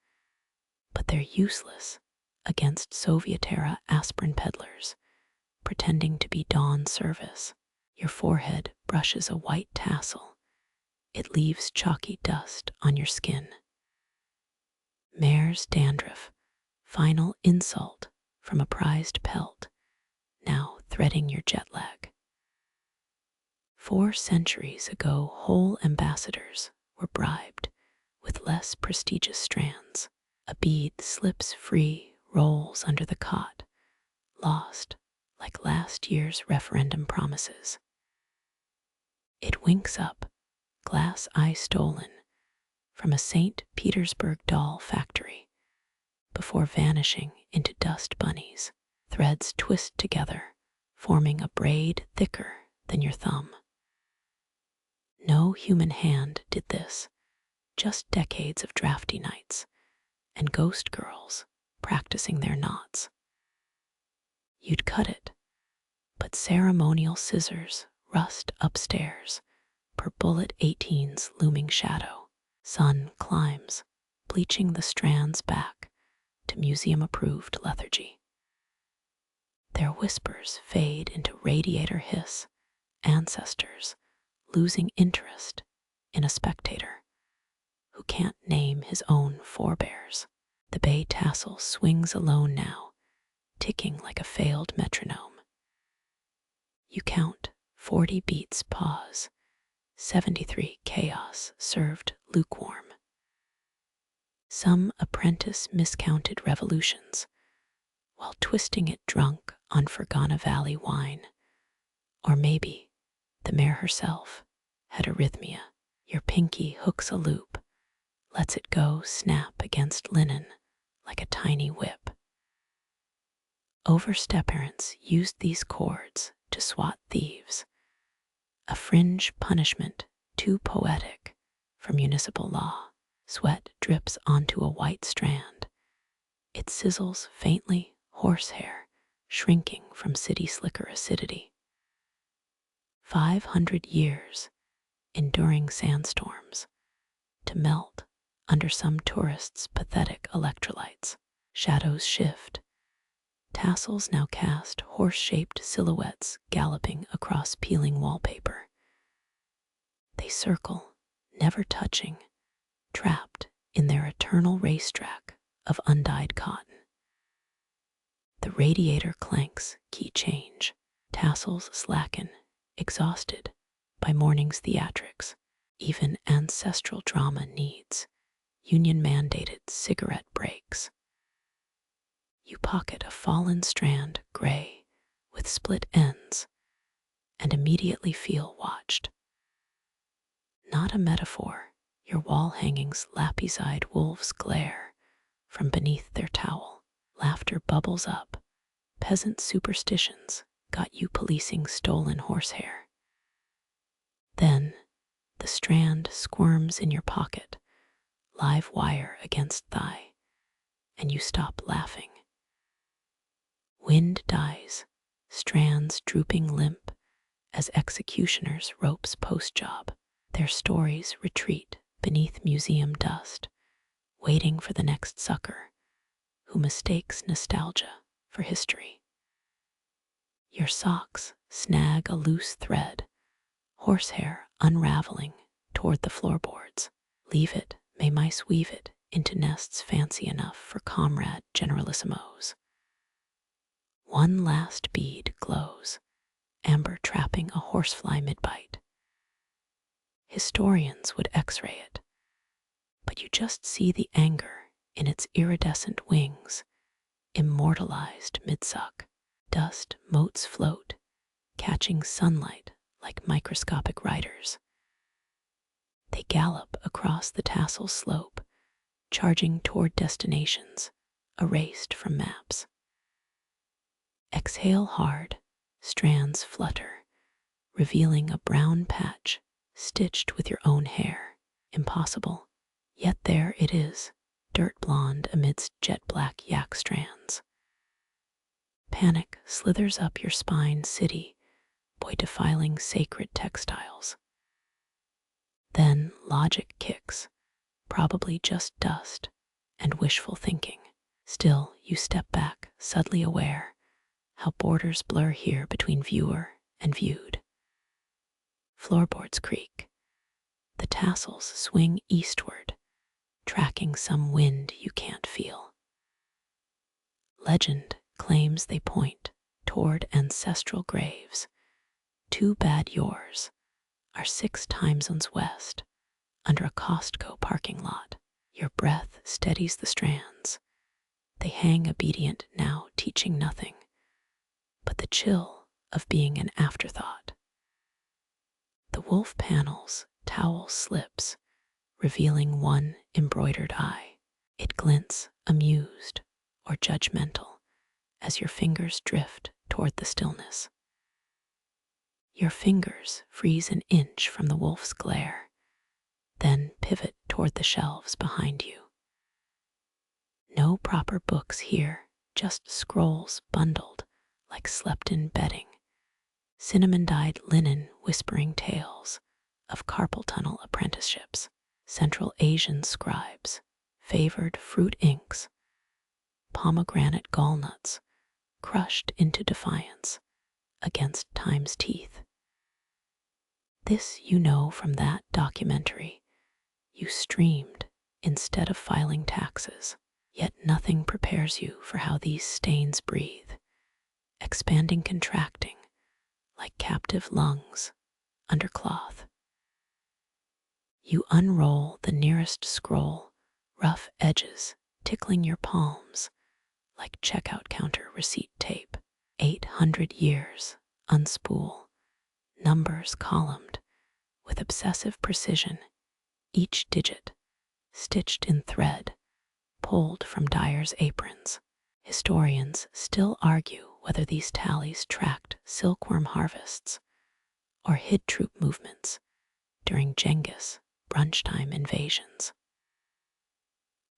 but they're useless against Soviet-era aspirin peddlers pretending to be dawn service. Your forehead brushes a white tassel. It leaves chalky dust on your skin. Mare's dandruff, final insult from a prized pelt, now threading your jet lag. 4 centuries ago, whole ambassadors were bribed with less prestigious strands. A bead slips free, rolls under the cot, lost like last year's referendum promises. It winks up, glass eye stolen from a St. Petersburg doll factory, before vanishing into dust bunnies. Threads twist together, forming a braid thicker than your thumb. No human hand did this, just decades of drafty nights, and ghost girls practicing their knots. You'd cut it, but ceremonial scissors rust upstairs per bullet 18's looming shadow. Sun climbs, bleaching the strands back to museum-approved lethargy. Their whispers fade into radiator hiss, ancestors losing interest in a spectator who can't name his own forebears. The bay tassel swings alone now, ticking like a failed metronome. You count 40 beats pause, 73 chaos served lukewarm. Some apprentice miscounted revolutions while twisting it drunk on Fergana Valley wine. Or maybe the mare herself had arrhythmia. Your pinky hooks a loop, lets it go snap against linen like a tiny whip. Overstep parents used these cords to swat thieves, a fringe punishment too poetic for municipal law. Sweat drips onto a white strand. It sizzles faintly, horsehair shrinking from city slicker acidity. 500 years enduring sandstorms to melt under some tourist's pathetic electrolytes. Shadows shift. Tassels now cast horse-shaped silhouettes galloping across peeling wallpaper. They circle, never touching, trapped in their eternal racetrack of undyed cotton. The radiator clanks key change. Tassels slacken, exhausted by morning's theatrics. Even ancestral drama needs union-mandated cigarette breaks. You pocket a fallen strand, gray, with split ends, and immediately feel watched. Not a metaphor, your wall hangings lapis-eyed wolves glare from beneath their towel. Laughter bubbles up. Peasant superstitions got you policing stolen horsehair. Then, the strand squirms in your pocket, live wire against thigh, and you stop laughing. Wind dies, strands drooping limp as executioners' ropes post-job. Their stories retreat beneath museum dust, waiting for the next sucker who mistakes nostalgia for history. Your socks snag a loose thread, horsehair unraveling toward the floorboards. Leave it, may mice weave it into nests fancy enough for comrade generalissimos. One last bead glows, amber trapping a horsefly mid-bite. Historians would x-ray it, but you just see the anger in its iridescent wings, immortalized mid-suck. Dust motes float, catching sunlight like microscopic riders. They gallop across the tassel slope, charging toward destinations erased from maps. Exhale hard, strands flutter, revealing a brown patch stitched with your own hair. Impossible, yet there it is, dirt blonde amidst jet black yak strands. Panic slithers up your spine, city boy defiling sacred textiles. Then logic kicks, probably just dust and wishful thinking. Still, you step back, subtly aware how borders blur here between viewer and viewed. Floorboards creak. The tassels swing eastward, tracking some wind you can't feel. Legend claims they point toward ancestral graves. Too bad yours are 6 time zones west, under a Costco parking lot. Your breath steadies the strands. They hang obedient now, teaching nothing but the chill of being an afterthought. The wolf panel's towel slips, revealing one embroidered eye. It glints, amused or judgmental, as your fingers drift toward the stillness. Your fingers freeze an inch from the wolf's glare, then pivot toward the shelves behind you. No proper books here, just scrolls bundled like slept-in bedding, cinnamon-dyed linen whispering tales of carpal tunnel apprenticeships, Central Asian scribes, favored fruit inks, pomegranate gallnuts crushed into defiance against time's teeth. This you know from that documentary you streamed instead of filing taxes, yet nothing prepares you for how these stains breathe, expanding, contracting like captive lungs under cloth. You unroll the nearest scroll, rough edges tickling your palms like checkout counter receipt tape. 800 years unspool, numbers columned with obsessive precision, each digit stitched in thread pulled from dyers' aprons. Historians still argue whether these tallies tracked silkworm harvests or hid troop movements during Genghis brunchtime invasions.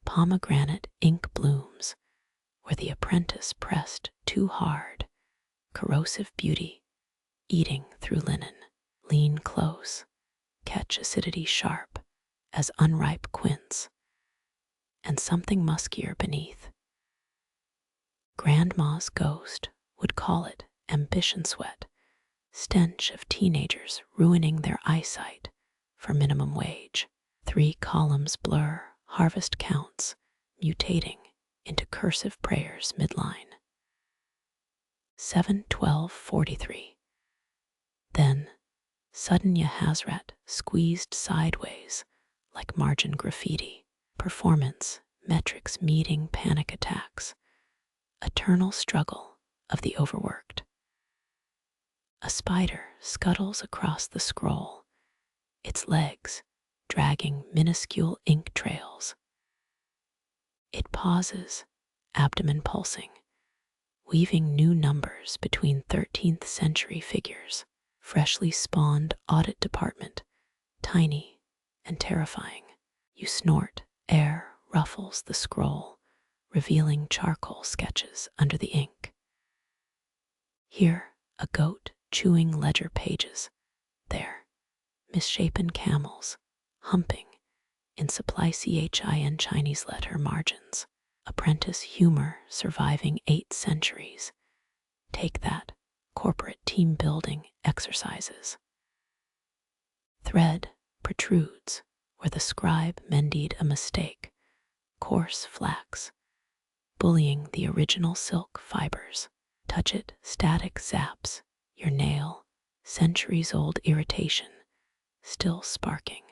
Pomegranate ink blooms where the apprentice pressed too hard, corrosive beauty eating through linen. Lean close, catch acidity sharp as unripe quince, and something muskier beneath. Grandma's ghost would call it ambition sweat, stench of teenagers ruining their eyesight for minimum wage. 3 columns blur, harvest counts mutating into cursive prayers midline. 7:12:43. Then, sudden Yahazrat squeezed sideways like margin graffiti. Performance, metrics meeting panic attacks. Eternal struggle of the overworked. A spider scuttles across the scroll, its legs dragging minuscule ink trails. It pauses, abdomen pulsing, weaving new numbers between 13th century figures. Freshly spawned audit department, tiny and terrifying. You snort, air ruffles the scroll, revealing charcoal sketches under the ink. Here, a goat chewing ledger pages. There, misshapen camels, humping in supply CHIN Chinese letter margins. Apprentice humor surviving 8 centuries. Take that, corporate team building exercises. Thread protrudes where the scribe mended a mistake. Coarse flax, bullying the original silk fibers. Touch it, static zaps your nail, centuries-old irritation still sparking.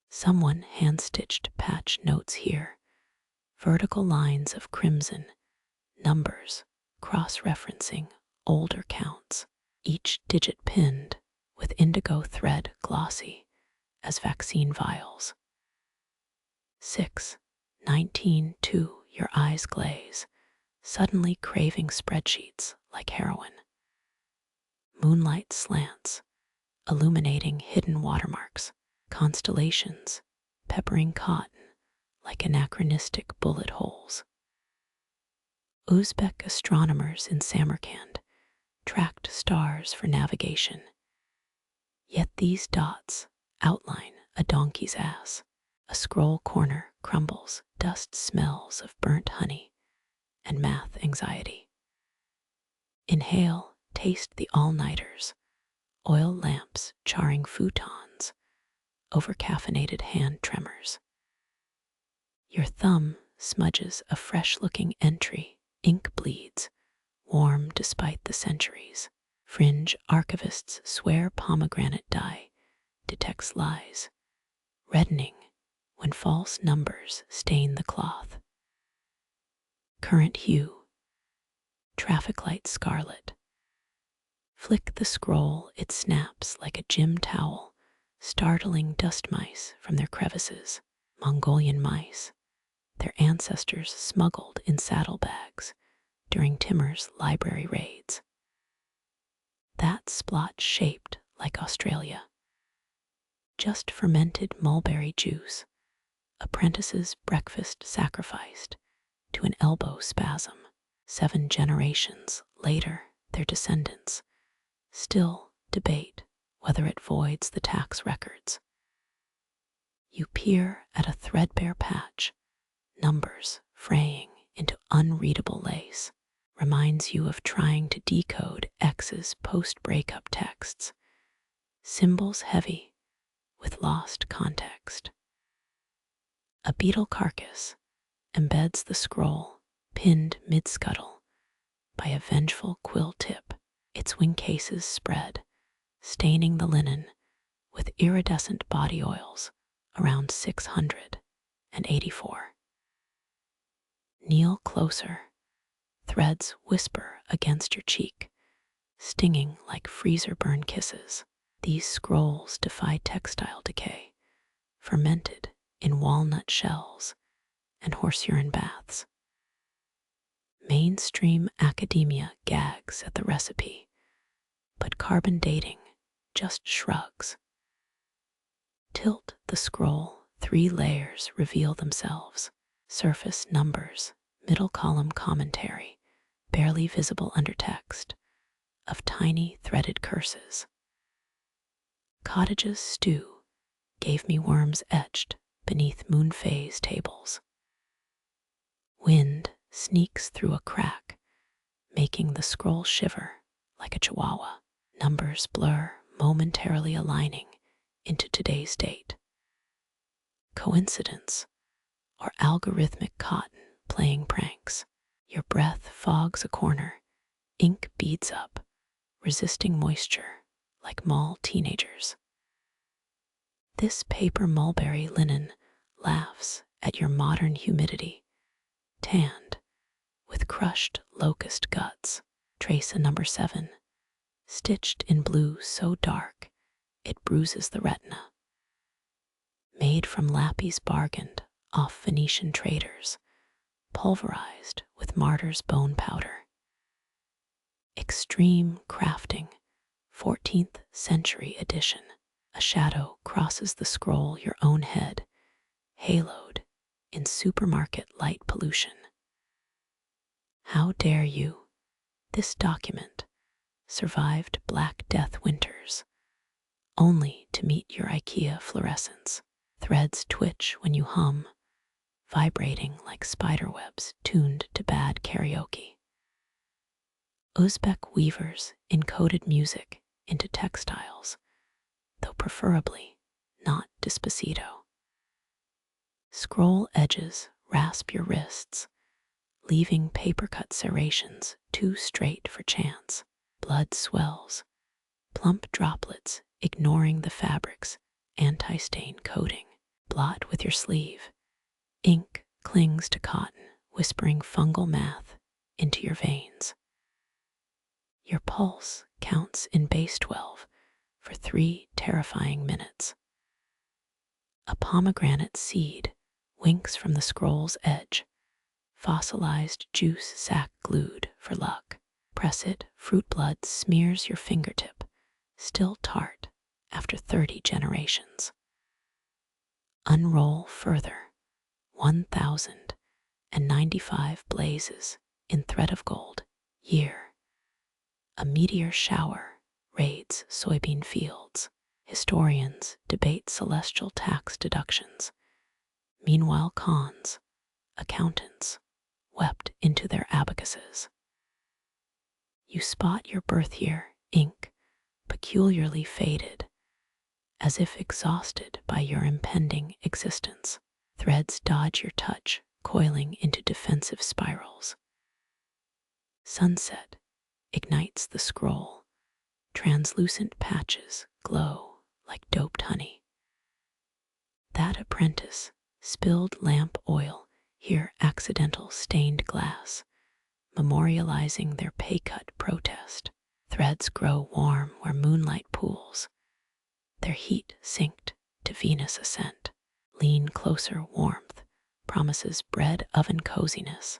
Someone hand-stitched patch notes here, vertical lines of crimson, numbers cross-referencing older counts, each digit pinned with indigo thread glossy as vaccine vials. 6:19:2. Your eyes glaze, suddenly craving spreadsheets like heroin. Moonlight slants, illuminating hidden watermarks, constellations, peppering cotton like anachronistic bullet holes. Uzbek astronomers in Samarkand tracked stars for navigation. Yet these dots outline a donkey's ass. A scroll corner crumbles, dust smells of burnt honey and math anxiety. Inhale, taste the all-nighters, oil lamps charring futons, over-caffeinated hand tremors. Your thumb smudges a fresh-looking entry, ink bleeds, warm despite the centuries. Fringe archivists swear pomegranate dye detects lies, reddening when false numbers stain the cloth. Current hue, traffic light scarlet. Flick the scroll, it snaps like a gym towel, startling dust mice from their crevices. Mongolian mice, their ancestors smuggled in saddlebags during Timur's library raids. That splotch shaped like Australia. Just fermented mulberry juice, apprentices' breakfast sacrificed to an elbow spasm. 7 generations later, their descendants still debate whether it voids the tax records. You peer at a threadbare patch, numbers fraying into unreadable lace, reminds you of trying to decode ex's post-breakup texts, symbols heavy with lost context. A beetle carcass embeds the scroll, pinned mid-scuttle by a vengeful quill tip, its wing cases spread, staining the linen with iridescent body oils around 684. Kneel closer, threads whisper against your cheek, stinging like freezer burn kisses. These scrolls defy textile decay, fermented in walnut shells and horse urine baths. Mainstream academia gags at the recipe, but carbon dating just shrugs. Tilt the scroll, 3 layers reveal themselves. Surface numbers, middle column commentary, barely visible undertext of tiny threaded curses. Cottages stew gave me worms etched beneath moon phase tables. Wind sneaks through a crack, making the scroll shiver like a chihuahua. Numbers blur, momentarily aligning into today's date. Coincidence or algorithmic cotton playing pranks? Your breath fogs a corner, ink beads up, resisting moisture like mall teenagers. This paper mulberry linen laughs at your modern humidity, tanned with crushed locust guts. Trace a number 7, stitched in blue so dark it bruises the retina. Made from lapis bargained off Phoenician traders, pulverized with martyr's bone powder. Extreme crafting, 14th century edition. A shadow crosses the scroll, your own head, haloed in supermarket light pollution. How dare you? This document survived Black Death winters, only to meet your IKEA fluorescence. Threads twitch when you hum, vibrating like spiderwebs tuned to bad karaoke. Uzbek weavers encoded music into textiles, though preferably not Despacito. Scroll edges rasp your wrists, leaving paper-cut serrations too straight for chance. Blood swells, plump droplets ignoring the fabric's anti-stain coating. Blot with your sleeve. Ink clings to cotton, whispering fungal math into your veins. Your pulse counts in base 12 for 3 terrifying minutes. A pomegranate seed winks from the scroll's edge, fossilized juice sac glued for luck. Press it, fruit blood smears your fingertip, still tart after 30 generations. Unroll further, 1,095 blazes in thread of gold, year. A meteor shower raids soybean fields. Historians debate celestial tax deductions. Meanwhile, cons, accountants, wept into their abacuses. You spot your birth year, ink, peculiarly faded, as if exhausted by your impending existence. Threads dodge your touch, coiling into defensive spirals. Sunset ignites the scroll. Translucent patches glow like doped honey. That apprentice spilled lamp oil, here accidental stained glass, memorializing their pay-cut protest. Threads grow warm where moonlight pools, their heat synced to Venus ascent. Lean closer, warmth promises bread oven coziness,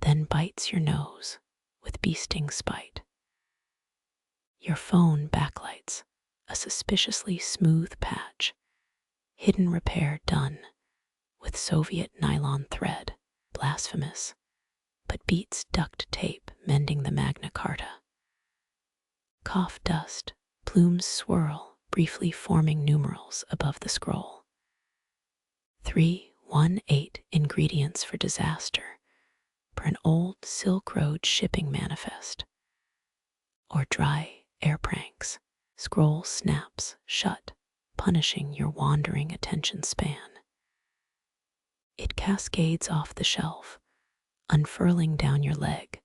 then bites your nose with bee-sting spite. Your phone backlights a suspiciously smooth patch, hidden repair done with Soviet nylon thread, blasphemous, but beats duct tape mending the Magna Carta. Cough dust, plumes swirl, briefly forming numerals above the scroll. 318 ingredients for disaster, per an old Silk Road shipping manifest. Or dry air pranks, scroll snaps shut, punishing your wandering attention span. It cascades off the shelf, unfurling down your leg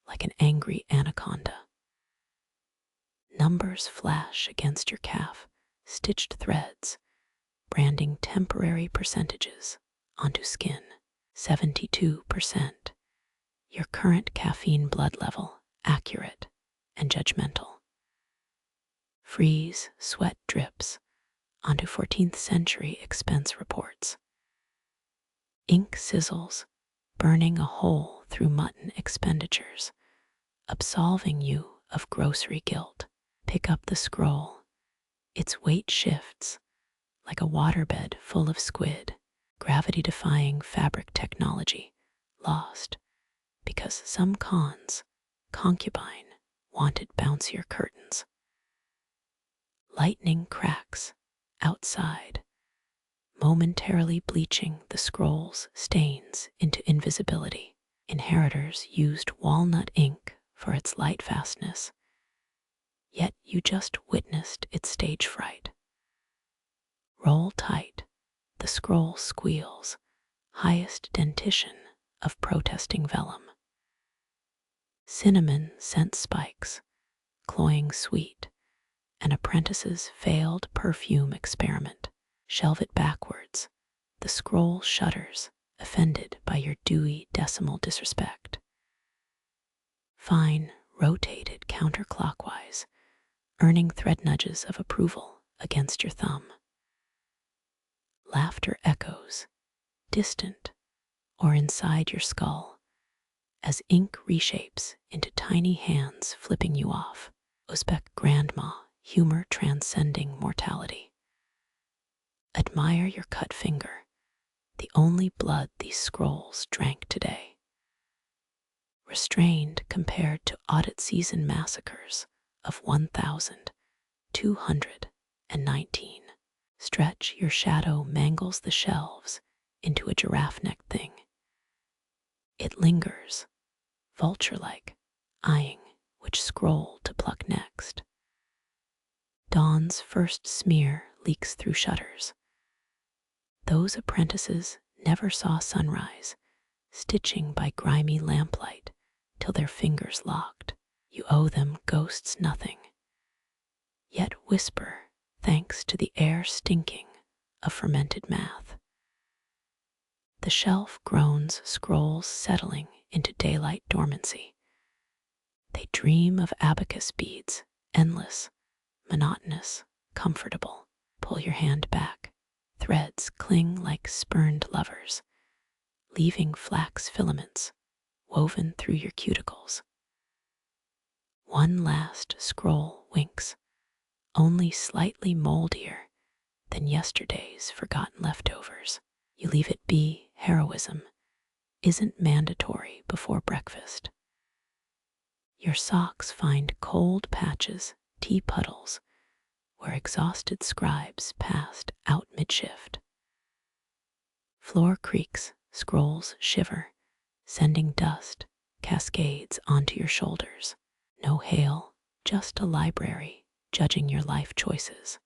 like an angry anaconda. Numbers flash against your calf, stitched threads, branding temporary percentages onto skin. 72%. Your current caffeine blood level, accurate and judgmental. Freeze, sweat drips onto 14th century expense reports. Ink sizzles, burning a hole through mutton expenditures, absolving you of grocery guilt. Pick up the scroll. Its weight shifts like a waterbed full of squid, gravity-defying fabric technology, lost because some concubine, wanted bouncier curtains. Lightning cracks outside, momentarily bleaching the scroll's stains into invisibility. Inheritors used walnut ink for its light fastness, yet you just witnessed its stage fright. Roll tight, the scroll squeals, highest dentition of protesting vellum. Cinnamon scent spikes, cloying sweet, an apprentice's failed perfume experiment. Shelve it backwards, the scroll shudders, offended by your dewy decimal disrespect. Fine, rotated counterclockwise, earning thread nudges of approval against your thumb. Laughter echoes, distant or inside your skull, as ink reshapes into tiny hands flipping you off. Uzbek grandma, humor transcending mortality. Admire your cut finger, the only blood these scrolls drank today. Restrained compared to audit season massacres of 1,219. Stretch, your shadow mangles the shelves into a giraffe-necked thing. It lingers, vulture-like, eyeing which scroll to pluck next. Dawn's first smear leaks through shutters. Those apprentices never saw sunrise, stitching by grimy lamplight till their fingers locked. You owe them ghosts nothing, yet whisper thanks to the air stinking of fermented math. The shelf groans, scrolls settling into daylight dormancy. They dream of abacus beads, endless, monotonous, comfortable. Pull your hand back. Threads cling like spurned lovers, leaving flax filaments woven through your cuticles. One last scroll winks, only slightly moldier than yesterday's forgotten leftovers. You leave it be. Heroism isn't mandatory before breakfast. Your socks find cold patches, tea puddles, where exhausted scribes passed out mid-shift. Floor creaks, scrolls shiver, sending dust cascades onto your shoulders. No hail, just a library judging your life choices.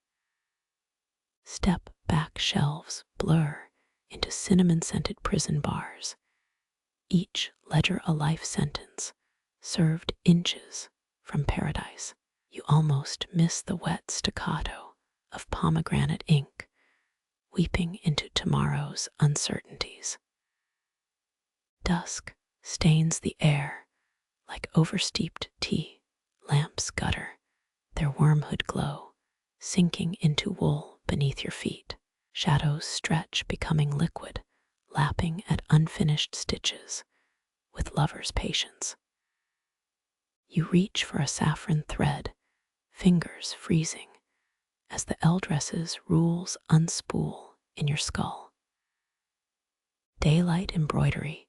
Step back, shelves blur into cinnamon-scented prison bars, each ledger a life sentence, served inches from paradise. You almost miss the wet staccato of pomegranate ink, weeping into tomorrow's uncertainties. Dusk stains the air like oversteeped tea. Lamps gutter, their wormhood glow, sinking into wool beneath your feet. Shadows stretch, becoming liquid, lapping at unfinished stitches with lover's patience. You reach for a saffron thread, fingers freezing as the L-dress's rules unspool in your skull. Daylight embroidery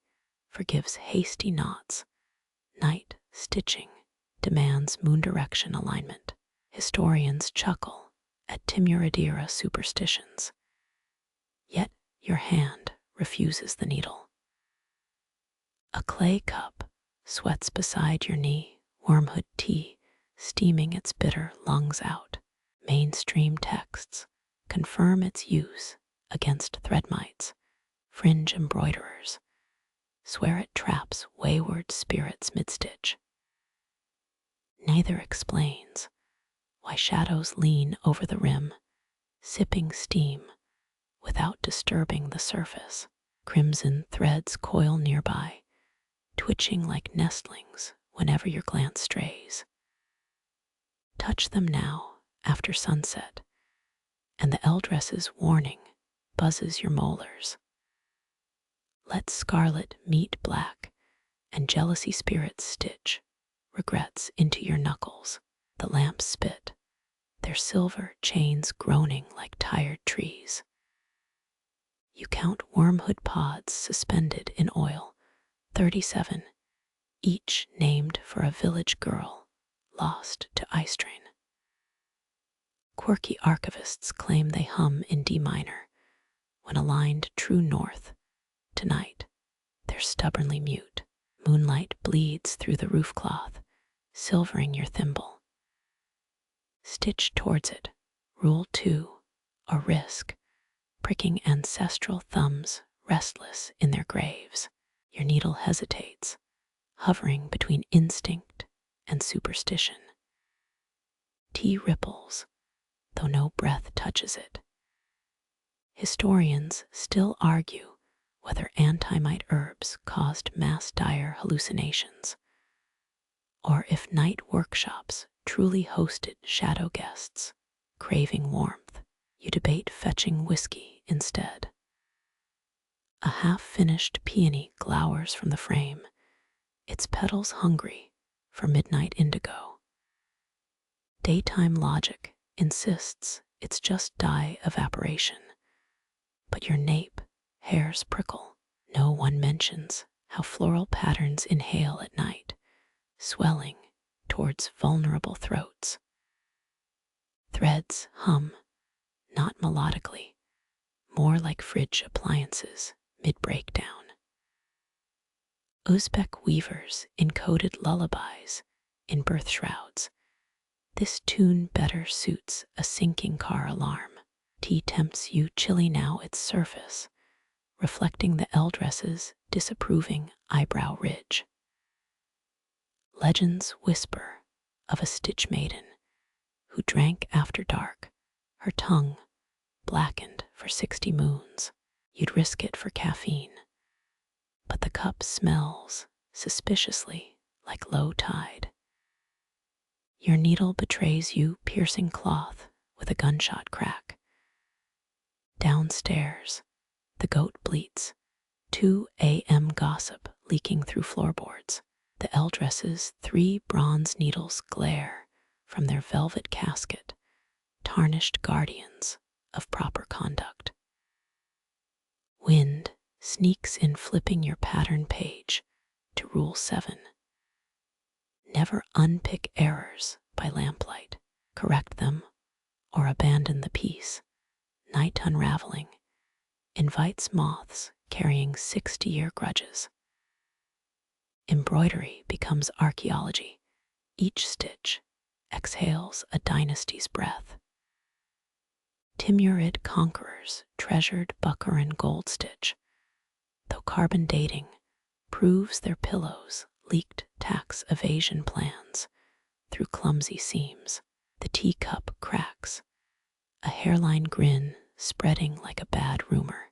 forgives hasty knots. Night stitching demands moon direction alignment. Historians chuckle at Timuradira superstitions, yet your hand refuses the needle. A clay cup sweats beside your knee, wormhood tea steaming its bitter lungs out. Mainstream texts confirm its use against thread mites. Fringe embroiderers swear it traps wayward spirits mid-stitch. Neither explains why shadows lean over the rim, sipping steam without disturbing the surface. Crimson threads coil nearby, twitching like nestlings whenever your glance strays. Touch them now after sunset, and the eldress's warning buzzes your molars. Let scarlet meet black, and jealousy spirits stitch regrets into your knuckles. The lamps spit, their silver chains groaning like tired trees. You count wormhood pods suspended in oil, 37, each named for a village girl lost to eye strain. Quirky archivists claim they hum in D minor when aligned true north. Tonight, they're stubbornly mute. Moonlight bleeds through the roof cloth, silvering your thimble. Stitch towards it. Rule 2, a risk, pricking ancestral thumbs restless in their graves. Your needle hesitates, hovering between instinct and superstition. Tea ripples, though no breath touches it. Historians still argue whether antimite herbs caused mass dire hallucinations, or if night workshops truly hosted shadow guests craving warmth. You debate fetching whiskey instead. A half-finished peony glowers from the frame, its petals hungry for midnight indigo. Daytime logic insists it's just dye evaporation, but your nape hairs prickle. No one mentions how floral patterns inhale at night, swelling towards vulnerable throats. Threads hum, not melodically, more like fridge appliances mid-breakdown. Uzbek weavers encoded lullabies in birth shrouds. This tune better suits a sinking car alarm. Tea tempts you chilly now its surface, reflecting the eldress's disapproving eyebrow ridge. Legends whisper of a stitch maiden who drank after dark, her tongue blackened for 60 moons. You'd risk it for caffeine, but the cup smells suspiciously like low tide. Your needle betrays you piercing cloth with a gunshot crack. Downstairs, the goat bleats, 2 a.m. gossip leaking through floorboards. The eldress's 3 bronze needles glare from their velvet casket, tarnished guardians of proper conduct. Wind sneaks in, flipping your pattern page to Rule 7. Never unpick errors by lamplight. Correct them or abandon the piece. Night unraveling invites moths carrying 60-year grudges. Embroidery becomes archaeology. Each stitch exhales a dynasty's breath. Timurid conquerors treasured Bukharan gold stitch, though carbon dating proves their pillows leaked tax evasion plans through clumsy seams. The teacup cracks, a hairline grin spreading like a bad rumor.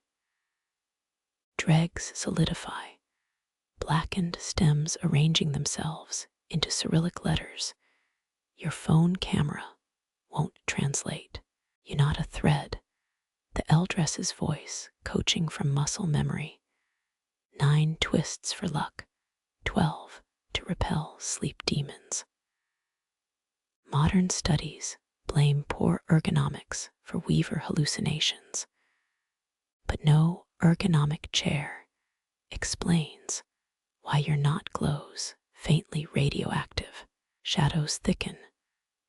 Dregs solidify, blackened stems arranging themselves into Cyrillic letters. Your phone camera won't translate. You're not a thread. The eldress's voice coaching from muscle memory. 9 twists for luck, 12 to repel sleep demons. Modern studies blame poor ergonomics for weaver hallucinations, but no ergonomic chair explains why your knot glows faintly radioactive. Shadows thicken,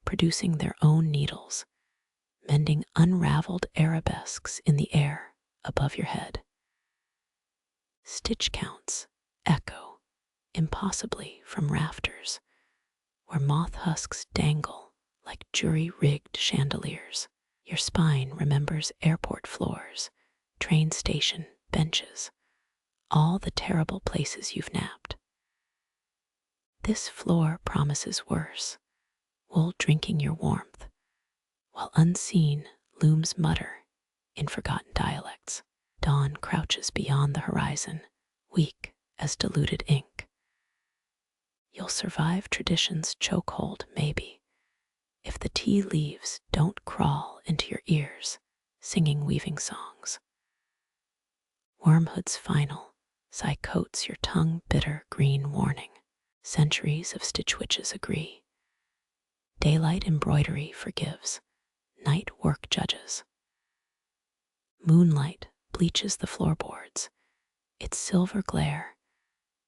producing their own needles, mending unraveled arabesques in the air above your head. Stitch counts echo impossibly from rafters, where moth husks dangle like jury-rigged chandeliers. Your spine remembers airport floors, train station benches, all the terrible places you've napped. This floor promises worse, wool drinking your warmth, while unseen looms mutter in forgotten dialects. Dawn crouches beyond the horizon, weak as diluted ink. You'll survive tradition's chokehold, maybe, if the tea leaves don't crawl into your ears, singing weaving songs. Wormhood's final sigh coats your tongue bitter green warning. Centuries of stitch witches agree. Daylight embroidery forgives, night work judges. Moonlight bleaches the floorboards, its silver glare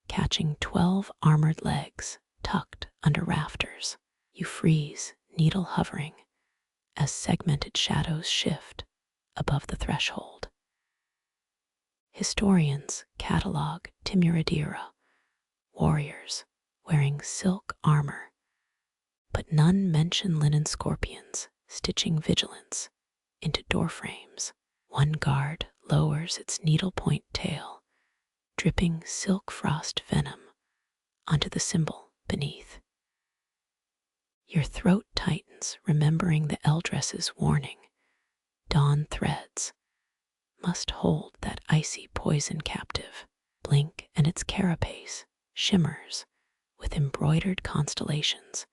catching 12 armored legs tucked under rafters. You freeze, needle hovering, as segmented shadows shift above the threshold. Historians catalog Timuradira, warriors wearing silk armor, but none mention linen scorpions stitching vigilance into doorframes. One guard lowers its needlepoint tail, dripping silk frost venom onto the symbol beneath. Your throat tightens, remembering the eldress's warning. Dawn threads must hold that icy poison captive. Blink and its carapace shimmers with embroidered constellations,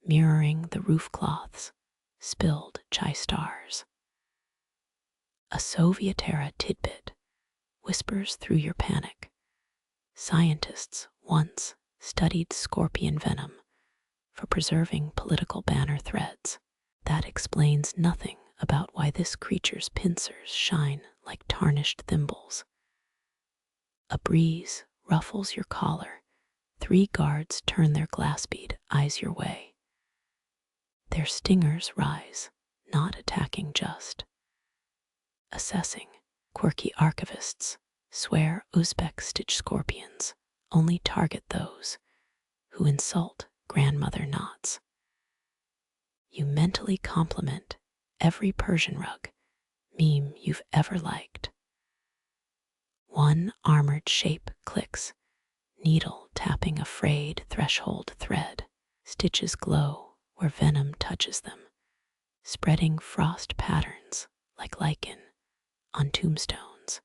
mirroring the roof cloth's spilled chai stars. A Sovietera tidbit whispers through your panic. Scientists once studied scorpion venom for preserving political banner threads. That explains nothing about why this creature's pincers shine like tarnished thimbles. A breeze ruffles your collar. 3 guards turn their glass-bead eyes your way. Their stingers rise, not attacking, just assessing. Quirky archivists swear Uzbek stitch scorpions only target those who insult grandmother knots. You mentally compliment every Persian rug meme you've ever liked. One armored shape clicks, needle tapping a frayed threshold thread. Stitches glow where venom touches them, spreading frost patterns like lichen on tombstones.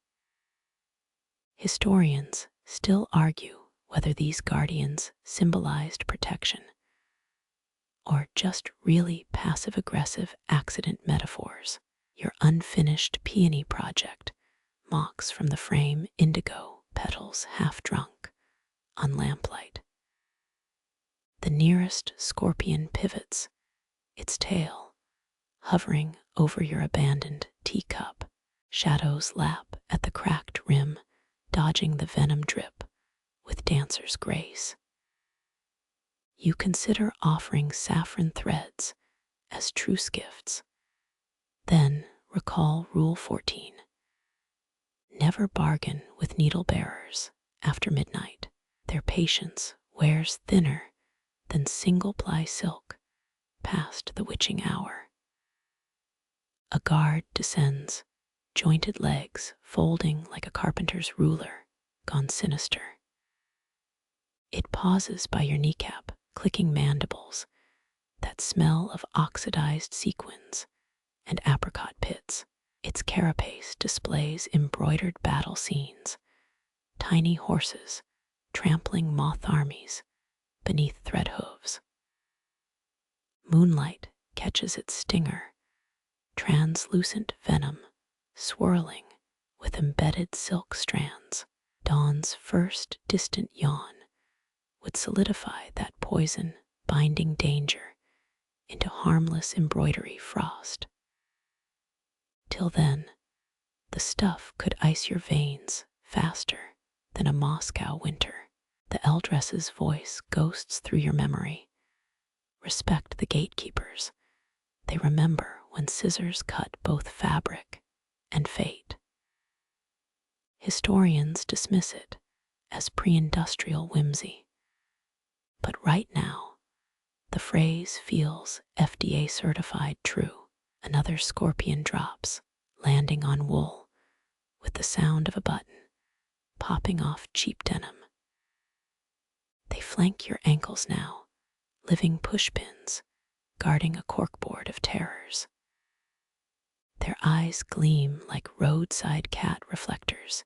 Historians still argue whether these guardians symbolized protection or just really passive-aggressive accident metaphors. Your unfinished peony project mocks from the frame indigo petals half drunk on lamplight. The nearest scorpion pivots, its tail hovering over your abandoned teacup. Shadows lap at the cracked rim, dodging the venom drip with dancer's grace. You consider offering saffron threads as truce gifts. Then recall Rule 14. Never bargain with needle bearers after midnight. Their patience wears thinner than single-ply silk past the witching hour. A guard descends, jointed legs folding like a carpenter's ruler gone sinister. It pauses by your kneecap, clicking mandibles that smell of oxidized sequins and apricot pits. Its carapace displays embroidered battle scenes, tiny horses trampling moth armies beneath thread hooves. Moonlight catches its stinger, translucent venom swirling with embedded silk strands. Dawn's first distant yawn would solidify that poison binding danger into harmless embroidery frost. Till then, the stuff could ice your veins faster than a Moscow winter. The eldress's voice ghosts through your memory. Respect the gatekeepers. They remember when scissors cut both fabric and fate. Historians dismiss it as pre-industrial whimsy. But right now, the phrase feels FDA certified true. Another scorpion drops, landing on wool, with the sound of a button popping off cheap denim. They flank your ankles now, living pushpins, guarding a corkboard of terrors. Their eyes gleam like roadside cat reflectors,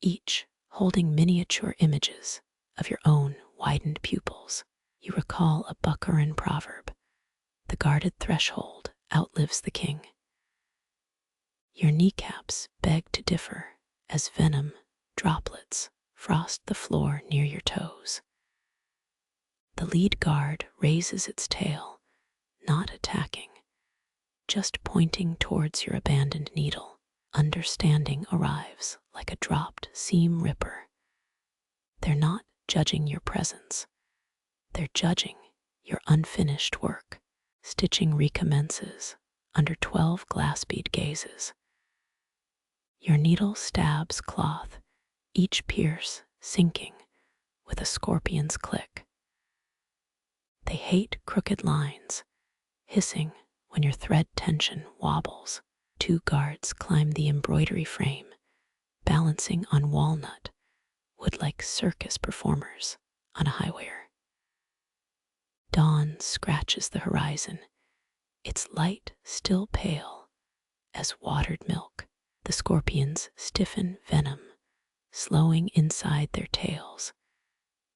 each holding miniature images of your own widened pupils. You recall a Bukharan proverb, the guarded threshold outlives the king. Your kneecaps beg to differ as venom droplets frost the floor near your toes. The lead guard raises its tail, not attacking, just pointing towards your abandoned needle. Understanding arrives like a dropped seam ripper. They're not judging your presence. They're judging your unfinished work. Stitching recommences under 12 glass bead gazes. Your needle stabs cloth, each pierce sinking with a scorpion's click. They hate crooked lines, hissing when your thread tension wobbles. 2 guards climb the embroidery frame, balancing on walnut wood like circus performers on a high wire. Dawn scratches the horizon, its light still pale as watered milk. The scorpions stiffen venom, slowing inside their tails.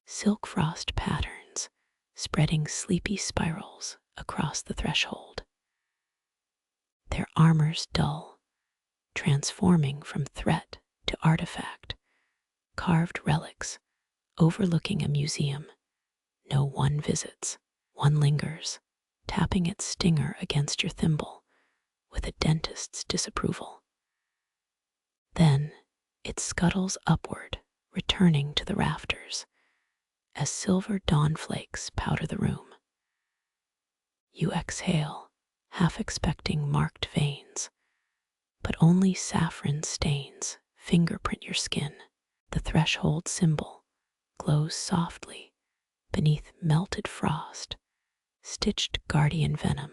Silk frost patterns spreading sleepy spirals across the threshold. Their armors dull, transforming from threat to artifact, carved relics overlooking a museum. No one visits, one lingers, tapping its stinger against your thimble with a dentist's disapproval. Then it scuttles upward, returning to the rafters, as silver dawn flakes powder the room. You exhale, half expecting marked veins, but only saffron stains fingerprint your skin. The threshold symbol glows softly beneath melted frost, stitched guardian venom,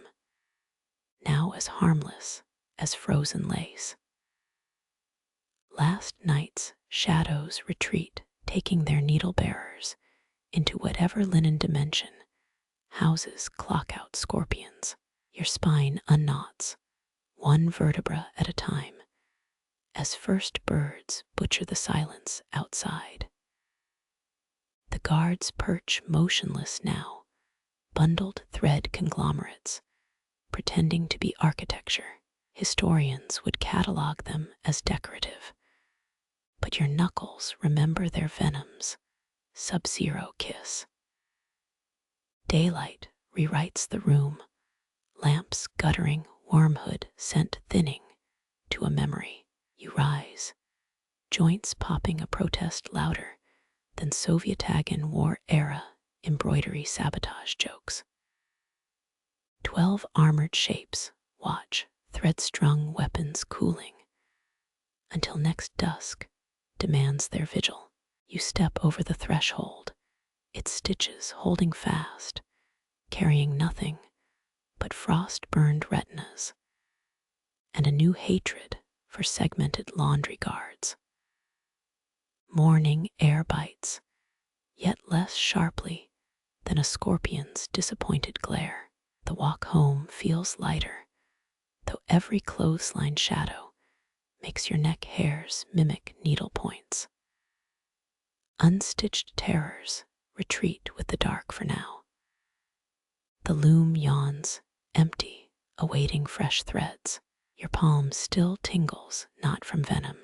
now as harmless as frozen lace. Last night's shadows retreat, taking their needle bearers into whatever linen dimension houses clock-out scorpions. Your spine unknots, one vertebra at a time, as first birds butcher the silence outside. The guards perch motionless now, bundled thread conglomerates, pretending to be architecture. Historians would catalog them as decorative, but your knuckles remember their venom's sub-zero kiss. Daylight rewrites the room, lamps guttering wormhood scent thinning to a memory. You rise, joints popping a protest louder than Sovietagan war-era embroidery sabotage jokes. 12 armored shapes watch thread-strung weapons cooling until next dusk demands their vigil. You step over the threshold, its stitches holding fast, carrying nothing but frost-burned retinas and a new hatred for segmented laundry guards. Morning air bites, yet less sharply than a scorpion's disappointed glare. The walk home feels lighter, though every clothesline shadow makes your neck hairs mimic needle points. Unstitched terrors retreat with the dark for now. The loom yawns, empty, awaiting fresh threads. Your palm still tingles, not from venom,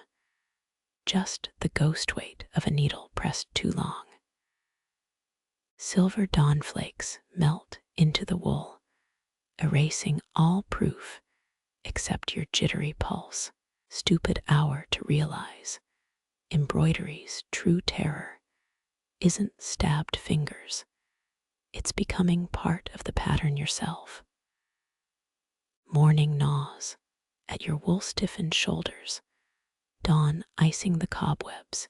just the ghost weight of a needle pressed too long. Silver dawn flakes melt into the wool, erasing all proof except your jittery pulse. Stupid hour to realize. Embroidery's true terror isn't stabbed fingers, it's becoming part of the pattern yourself. Morning gnaws at your wool-stiffened shoulders, dawn icing the cobwebs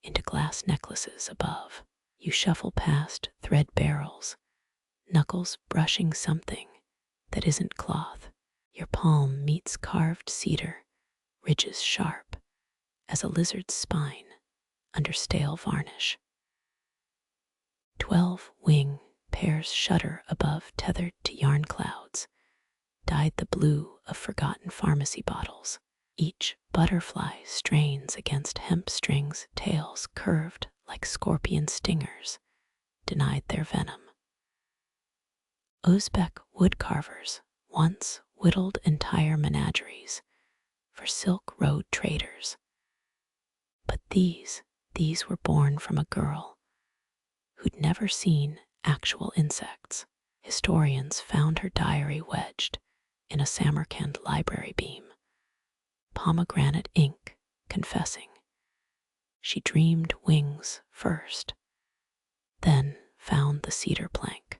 into glass necklaces above. You shuffle past thread barrels, knuckles brushing something that isn't cloth. Your palm meets carved cedar, ridges sharp as a lizard's spine under stale varnish. 12 wing pairs shudder above, tethered to yarn clouds, dyed the blue of forgotten pharmacy bottles. Each butterfly strains against hemp strings, tails curved like scorpion stingers, denied their venom. Uzbek woodcarvers once whittled entire menageries for Silk Road traders. But these were born from a girl who'd never seen actual insects. Historians found her diary wedged in a Samarkand library beam, pomegranate ink confessing. She dreamed wings first, then found the cedar plank.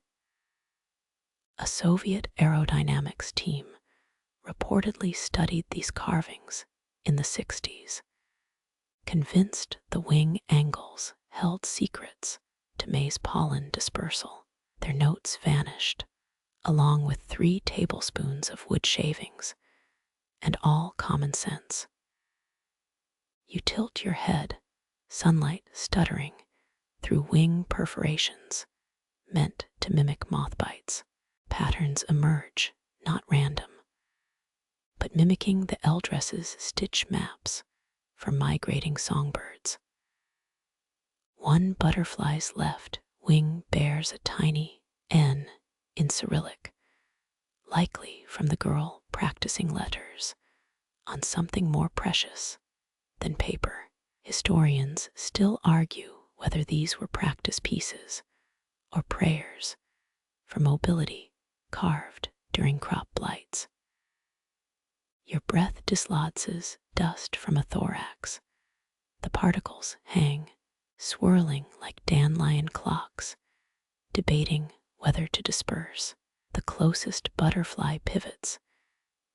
A Soviet aerodynamics team reportedly studied these carvings in the 60s, convinced the wing angles held secrets to maize pollen dispersal. Their notes vanished, along with 3 tablespoons of wood shavings, and all common sense. You tilt your head, sunlight stuttering through wing perforations meant to mimic moth bites. Patterns emerge, not random, but mimicking the L-dress's stitch maps for migrating songbirds. One butterfly's left wing bears a tiny N in Cyrillic, likely from the girl practicing letters on something more precious than paper. Historians still argue whether these were practice pieces or prayers for mobility carved during crop blights. Your breath dislodges dust from a thorax. The particles hang, swirling like dandelion clocks, debating whether to disperse. The closest butterfly pivots,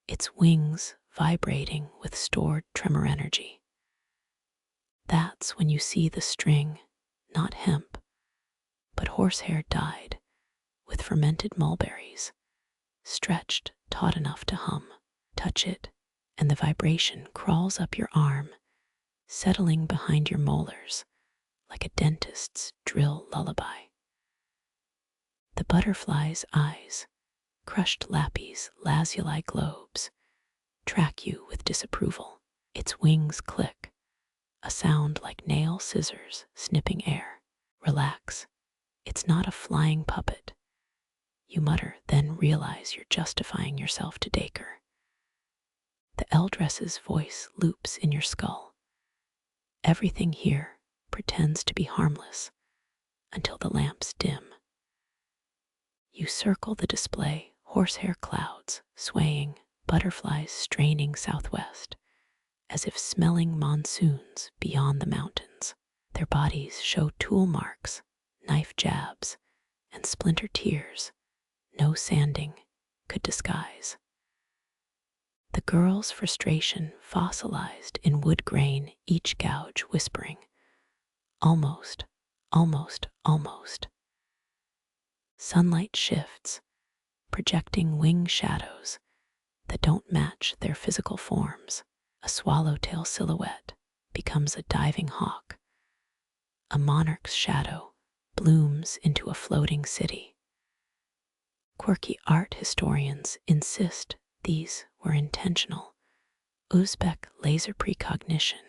its wings vibrating with stored tremor energy. That's when you see the string, not hemp, but horsehair dyed with fermented mulberries, stretched taut enough to hum. Touch it, and the vibration crawls up your arm, settling behind your molars like a dentist's drill lullaby. The butterfly's eyes, crushed lapis lazuli globes, track you with disapproval. Its wings click, a sound like nail scissors snipping air. Relax, it's not a flying puppet. You mutter, then realize you're justifying yourself to Dacre. The L-dress's voice loops in your skull. Everything here pretends to be harmless until the lamps dim. You circle the display, horsehair clouds swaying, butterflies straining southwest, as if smelling monsoons beyond the mountains. Their bodies show tool marks, knife jabs, and splinter tears no sanding could disguise. The girl's frustration fossilized in wood grain, each gouge whispering, almost, almost, almost. Sunlight shifts, projecting wing shadows that don't match their physical forms. A swallowtail silhouette becomes a diving hawk. A monarch's shadow blooms into a floating city. Quirky art historians insist these were intentional. Uzbek laser precognition,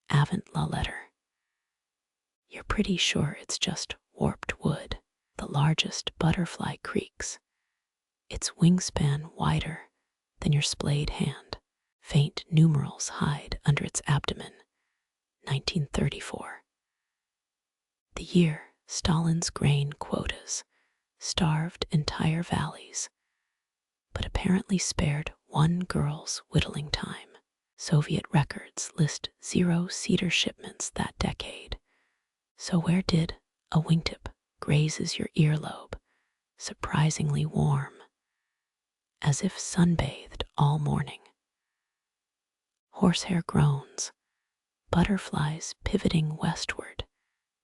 avant la lettre. You're pretty sure it's just warped wood. The largest butterfly creaks, its wingspan wider than your splayed hand. Faint numerals hide under its abdomen. 1934. The year Stalin's grain quotas starved entire valleys, but apparently spared one girl's whittling time. Soviet records list 0 cedar shipments that decade. So where did a wingtip grazes your earlobe, surprisingly warm, as if sunbathed all morning? Horsehair groans, butterflies pivoting westward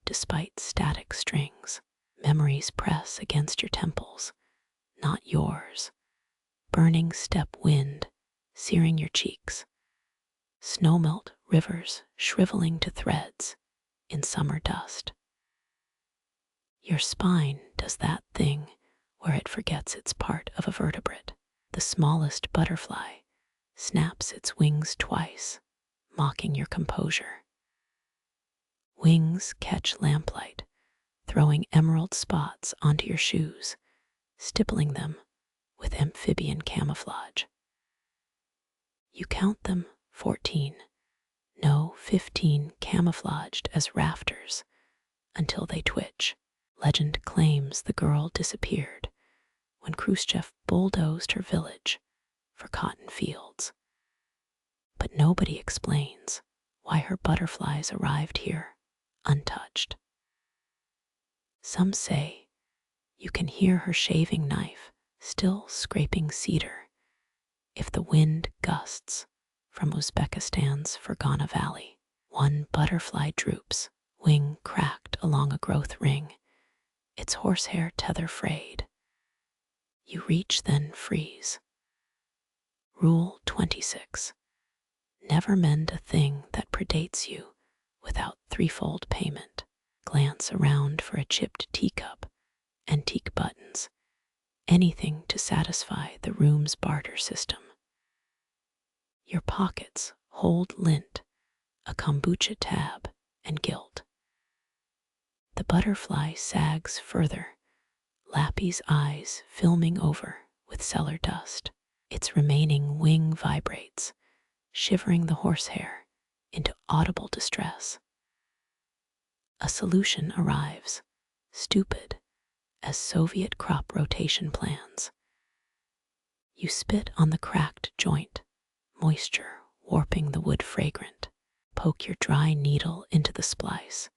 despite static strings. Memories press against your temples, not yours. Burning steppe wind searing your cheeks. Snowmelt rivers shriveling to threads in summer dust. Your spine does that thing where it forgets it's part of a vertebrate. The smallest butterfly snaps its wings twice, mocking your composure. Wings catch lamplight, throwing emerald spots onto your shoes, stippling them with amphibian camouflage. You count them 14, no 15 camouflaged as rafters, until they twitch. Legend claims the girl disappeared when Khrushchev bulldozed her village for cotton fields. But nobody explains why her butterflies arrived here untouched. Some say you can hear her shaving knife still scraping cedar if the wind gusts from Uzbekistan's Fergana Valley. One butterfly droops, wing cracked along a growth ring, its horsehair tether frayed. You reach, then freeze. Rule 26. Never mend a thing that predates you without threefold payment. Glance around for a chipped teacup, antique buttons, anything to satisfy the room's barter system. Your pockets hold lint, a kombucha tab, and guilt. The butterfly sags further, Lappy's eyes filming over with cellar dust. Its remaining wing vibrates, shivering the horsehair into audible distress. A solution arrives, stupid as Soviet crop rotation plans. You spit on the cracked joint, moisture warping the wood fragrant. Poke your dry needle into the splice,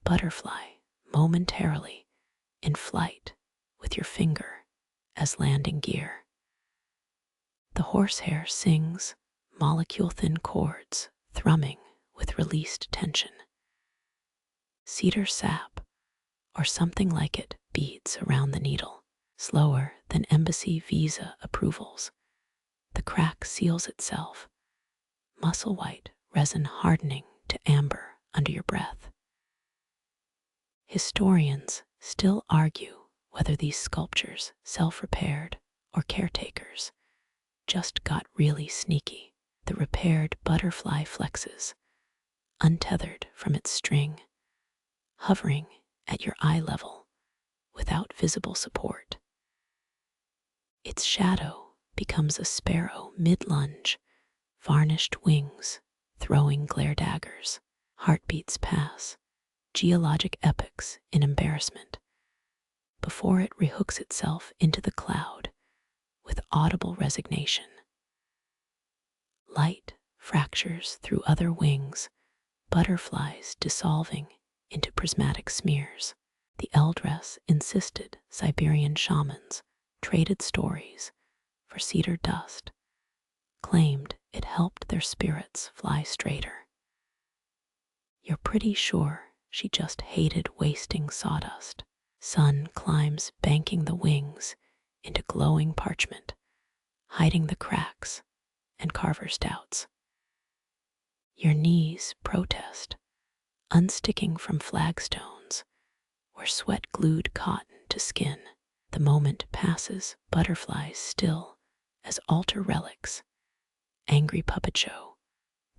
butterfly momentarily in flight with your finger as landing gear. The horsehair sings molecule-thin chords thrumming with released tension. Cedar sap, or something like it, beads around the needle, slower than embassy visa approvals. The crack seals itself, muscle white resin hardening to amber under your breath. Historians still argue whether these sculptures, self-repaired or caretakers, just got really sneaky. The repaired butterfly flexes, untethered from its string, hovering at your eye level without visible support. Its shadow becomes a sparrow mid-lunge, varnished wings throwing glare daggers. Heartbeats pass, geologic epochs in embarrassment, before it rehooks itself into the cloud with audible resignation. Light fractures through other wings, butterflies dissolving into prismatic smears. The eldress insisted Siberian shamans traded stories for cedar dust, claimed it helped their spirits fly straighter. You're pretty sure she just hated wasting sawdust. Sun climbs, banking the wings into glowing parchment, hiding the cracks and carver's doubts. Your knees protest, unsticking from flagstones where sweat glued cotton to skin. The moment passes, butterflies still as altar relics, angry puppet show,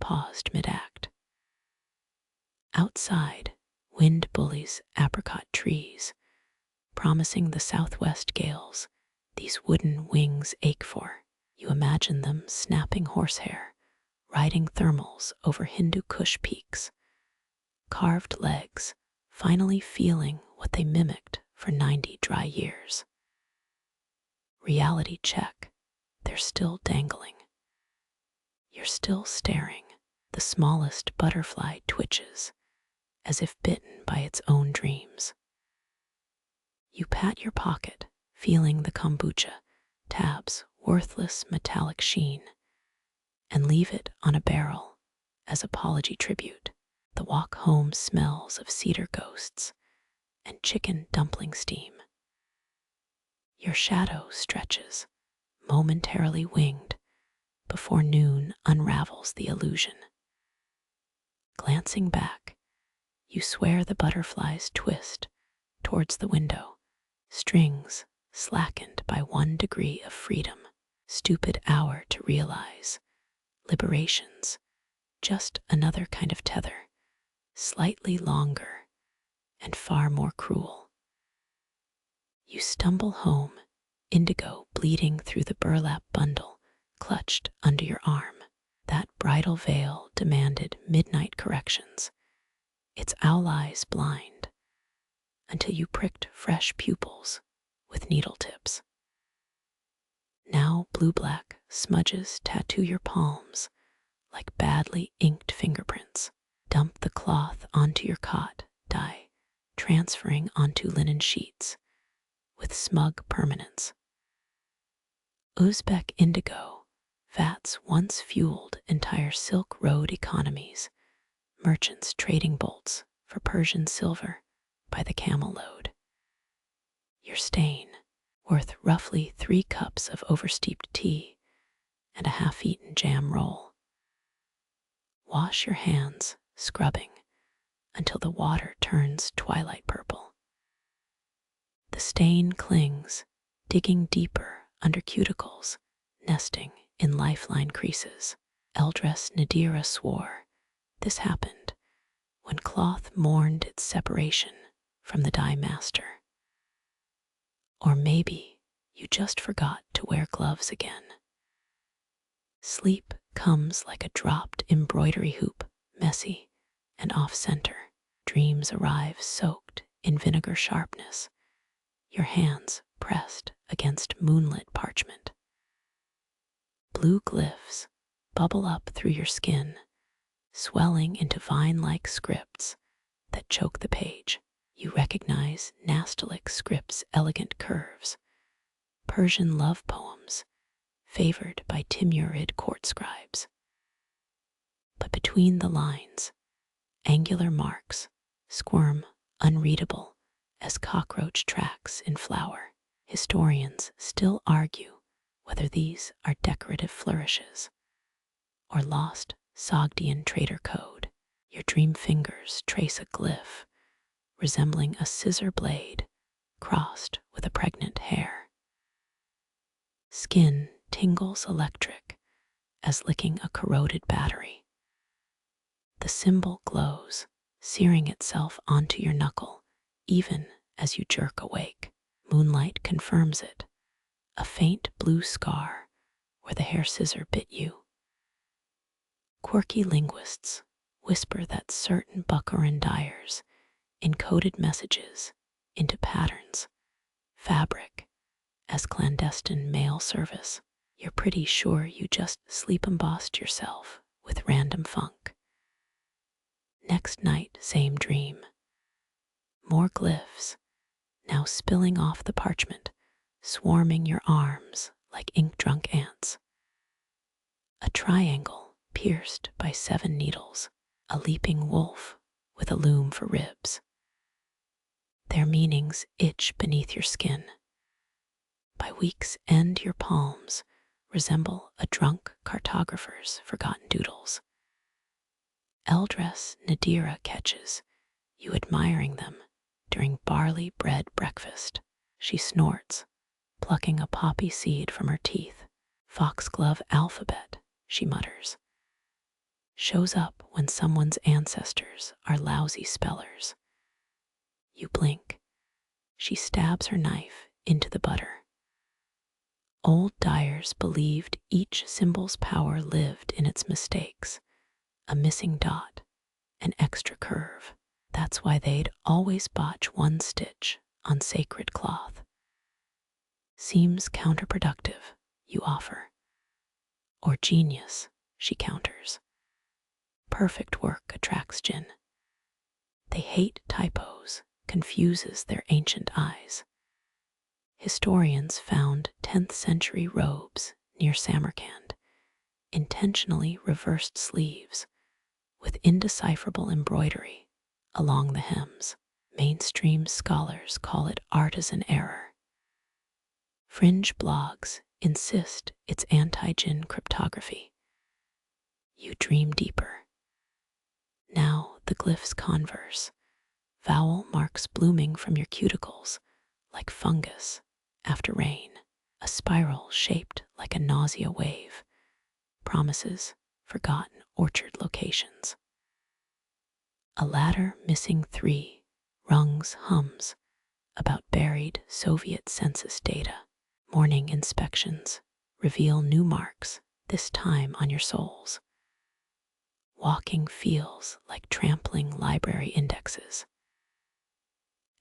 paused mid-act. Outside, wind bullies apricot trees, promising the southwest gales these wooden wings ache for. You imagine them snapping horsehair, riding thermals over Hindu Kush peaks, carved legs finally feeling what they mimicked for 90 dry years. Reality check, they're still dangling. You're still staring. The smallest butterfly twitches, as if bitten by its own dreams. You pat your pocket, feeling the kombucha tab's worthless metallic sheen, and leave it on a barrel as apology tribute. The walk home smells of cedar ghosts and chicken dumpling steam. Your shadow stretches, momentarily winged, before noon unravels the illusion. Glancing back, you swear the butterflies twist towards the window, strings slackened by 1 degree of freedom. Stupid hour to realize. Liberation's just another kind of tether, slightly longer and far more cruel. You stumble home, indigo bleeding through the burlap bundle clutched under your arm. That bridal veil demanded midnight corrections, its owl eyes blind, until you pricked fresh pupils with needle tips. Now blue-black smudges tattoo your palms like badly inked fingerprints. Dump the cloth onto your cot, dye transferring onto linen sheets with smug permanence. Uzbek indigo vats once fueled entire Silk Road economies, merchants trading bolts for Persian silver by the camel load. Your stain, worth roughly 3 cups of oversteeped tea and a half-eaten jam roll. Wash your hands, scrubbing, until the water turns twilight purple. The stain clings, digging deeper under cuticles, nesting in lifeline creases. Eldress Nadira swore this happened when cloth mourned its separation from the dye master. Or maybe you just forgot to wear gloves again. Sleep comes like a dropped embroidery hoop, messy and off-center. Dreams arrive soaked in vinegar sharpness, your hands pressed against moonlit parchment. Blue glyphs bubble up through your skin, swelling into vine-like scripts that choke the page. You recognize Nastaliq script's elegant curves, Persian love poems favored by Timurid court scribes. But between the lines, angular marks squirm unreadable as cockroach tracks in flour. Historians still argue whether these are decorative flourishes or lost Sogdian trader code. Your dream fingers trace a glyph resembling a scissor blade crossed with a pregnant hair. Skin tingles electric as licking a corroded battery. The symbol glows, searing itself onto your knuckle even as you jerk awake. Moonlight confirms it, a faint blue scar where the hair scissor bit you. Quirky linguists whisper that certain Bukharan dyers encoded messages into patterns, fabric, as clandestine mail service. You're pretty sure you just sleep embossed yourself with random funk. Next night, same dream. More glyphs, now spilling off the parchment, swarming your arms like ink-drunk ants. A triangle pierced by 7 needles, a leaping wolf with a loom for ribs. Their meanings itch beneath your skin. By week's end, your palms resemble a drunk cartographer's forgotten doodles. Eldress Nadira catches you admiring them during barley bread breakfast. She snorts, plucking a poppy seed from her teeth. Foxglove alphabet, she mutters. Shows up when someone's ancestors are lousy spellers. You blink. She stabs her knife into the butter. Old dyers believed each symbol's power lived in its mistakes, a missing dot, an extra curve. That's why they'd always botch 1 stitch on sacred cloth. Seems counterproductive, you offer. Or genius, she counters. Perfect work attracts jinn. They hate typos, confuses their ancient eyes. Historians found 10th century robes near Samarkand, intentionally reversed sleeves with indecipherable embroidery along the hems. Mainstream scholars call it artisan error. Fringe blogs insist it's anti-jinn cryptography. You dream deeper. Now the glyphs converse, vowel marks blooming from your cuticles like fungus after rain, a spiral shaped like a nausea wave, promises forgotten orchard locations. A ladder missing 3 rungs hums about buried Soviet census data. Morning inspections reveal new marks, this time on your soles. Walking feels like trampling library indexes.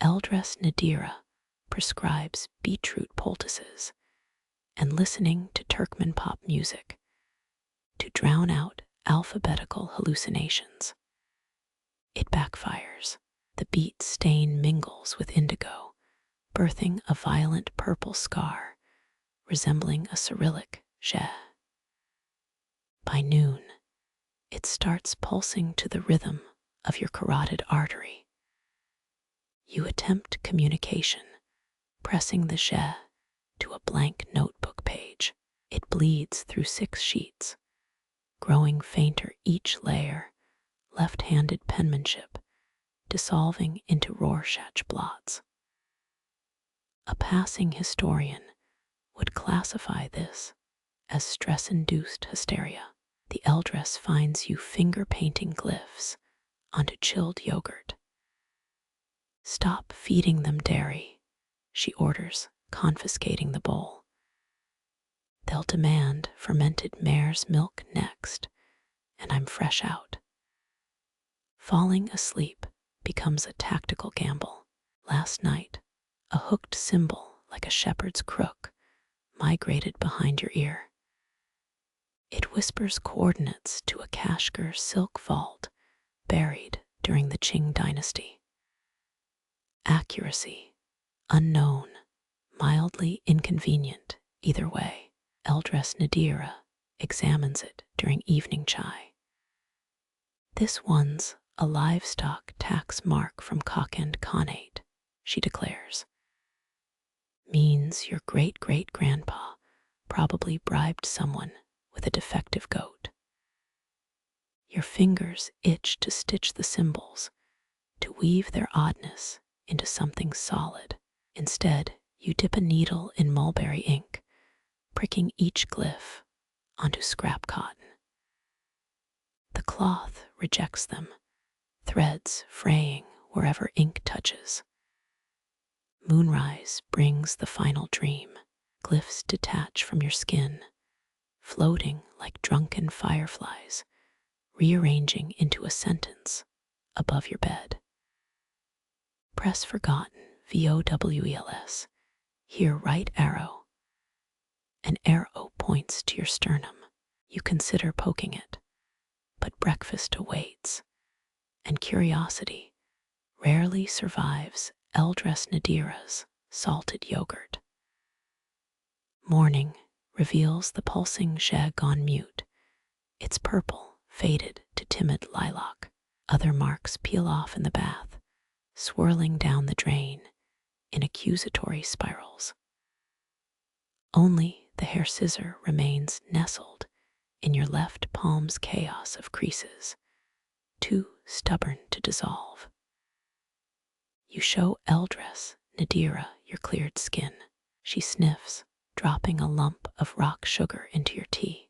Eldress Nadira prescribes beetroot poultices and listening to Turkmen pop music to drown out alphabetical hallucinations. It backfires. The beet stain mingles with indigo, birthing a violent purple scar resembling a Cyrillic je. By noon, it starts pulsing to the rhythm of your carotid artery. You attempt communication, pressing the je to a blank notebook page. It bleeds through 6 sheets, growing fainter each layer, left-handed penmanship dissolving into Rorschach blots. A passing historian would classify this as stress-induced hysteria. The eldress finds you finger-painting glyphs onto chilled yogurt. Stop feeding them dairy, she orders, confiscating the bowl. They'll demand fermented mare's milk next, and I'm fresh out. Falling asleep becomes a tactical gamble. Last night, a hooked symbol like a shepherd's crook migrated behind your ear. It whispers coordinates to a Kashgar silk vault buried during the Qing dynasty. Accuracy, unknown, mildly inconvenient, either way. Eldress Nadira examines it during evening chai. This one's a livestock tax mark from Kokand Khanate, she declares. Means your great-great-grandpa probably bribed someone with a defective goat. Your fingers itch to stitch the symbols, to weave their oddness into something solid. Instead, you dip a needle in mulberry ink, pricking each glyph onto scrap cotton. The cloth rejects them, threads fraying wherever ink touches. Moonrise brings the final dream. Glyphs detach from your skin, floating like drunken fireflies, rearranging into a sentence above your bed. Press forgotten, VOWELS. Here right arrow. An arrow points to your sternum. You consider poking it, but breakfast awaits, and curiosity rarely survives Eldress Nadira's salted yogurt. Morning reveals the pulsing je gone mute, its purple faded to timid lilac. Other marks peel off in the bath, swirling down the drain in accusatory spirals. Only the hair scissor remains nestled in your left palm's chaos of creases, too stubborn to dissolve. You show Eldress Nadira your cleared skin. She sniffs, dropping a lump of rock sugar into your tea.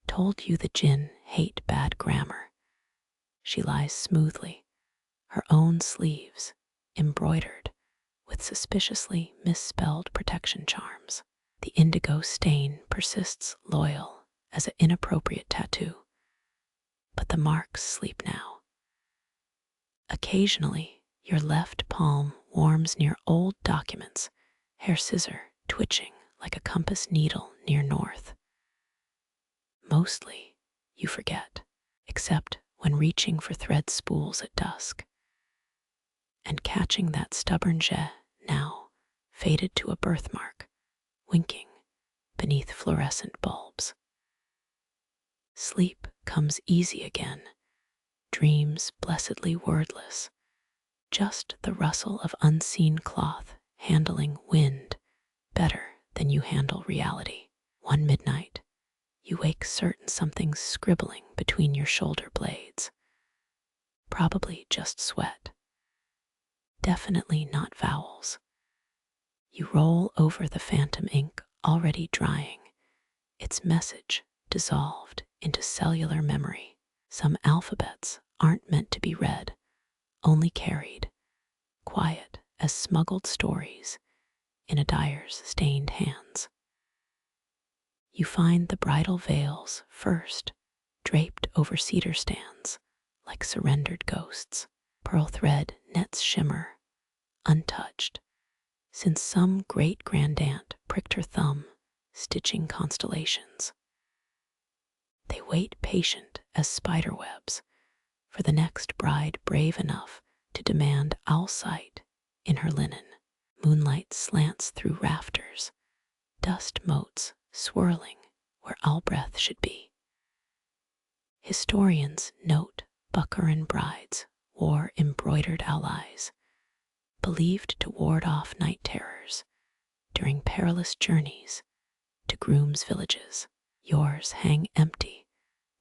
Told you the jinn hate bad grammar. She lies smoothly, her own sleeves embroidered with suspiciously misspelled protection charms. The indigo stain persists loyal as an inappropriate tattoo, but the marks sleep now. Occasionally, your left palm warms near old documents, hair scissor twitching like a compass needle near north. Mostly, you forget, except when reaching for thread spools at dusk and catching that stubborn jet, now faded to a birthmark, winking beneath fluorescent bulbs. Sleep comes easy again, dreams blessedly wordless, just the rustle of unseen cloth handling wind better than you handle reality. One midnight, you wake certain something's scribbling between your shoulder blades. Probably just sweat. Definitely not vowels. You roll over the phantom ink already drying, its message dissolved into cellular memory. Some alphabets aren't meant to be read, only carried, quiet as smuggled stories in a dyer's stained hands. You find the bridal veils first, draped over cedar stands like surrendered ghosts. Pearl thread nets shimmer, untouched, since some great-grandaunt pricked her thumb, stitching constellations. They wait patient as spiderwebs for the next bride brave enough to demand owl sight in her linen. Moonlight slants through rafters, dust motes swirling where owl breath should be. Historians note Bukharan brides wore embroidered allies, believed to ward off night terrors during perilous journeys to grooms' villages. Yours hang empty,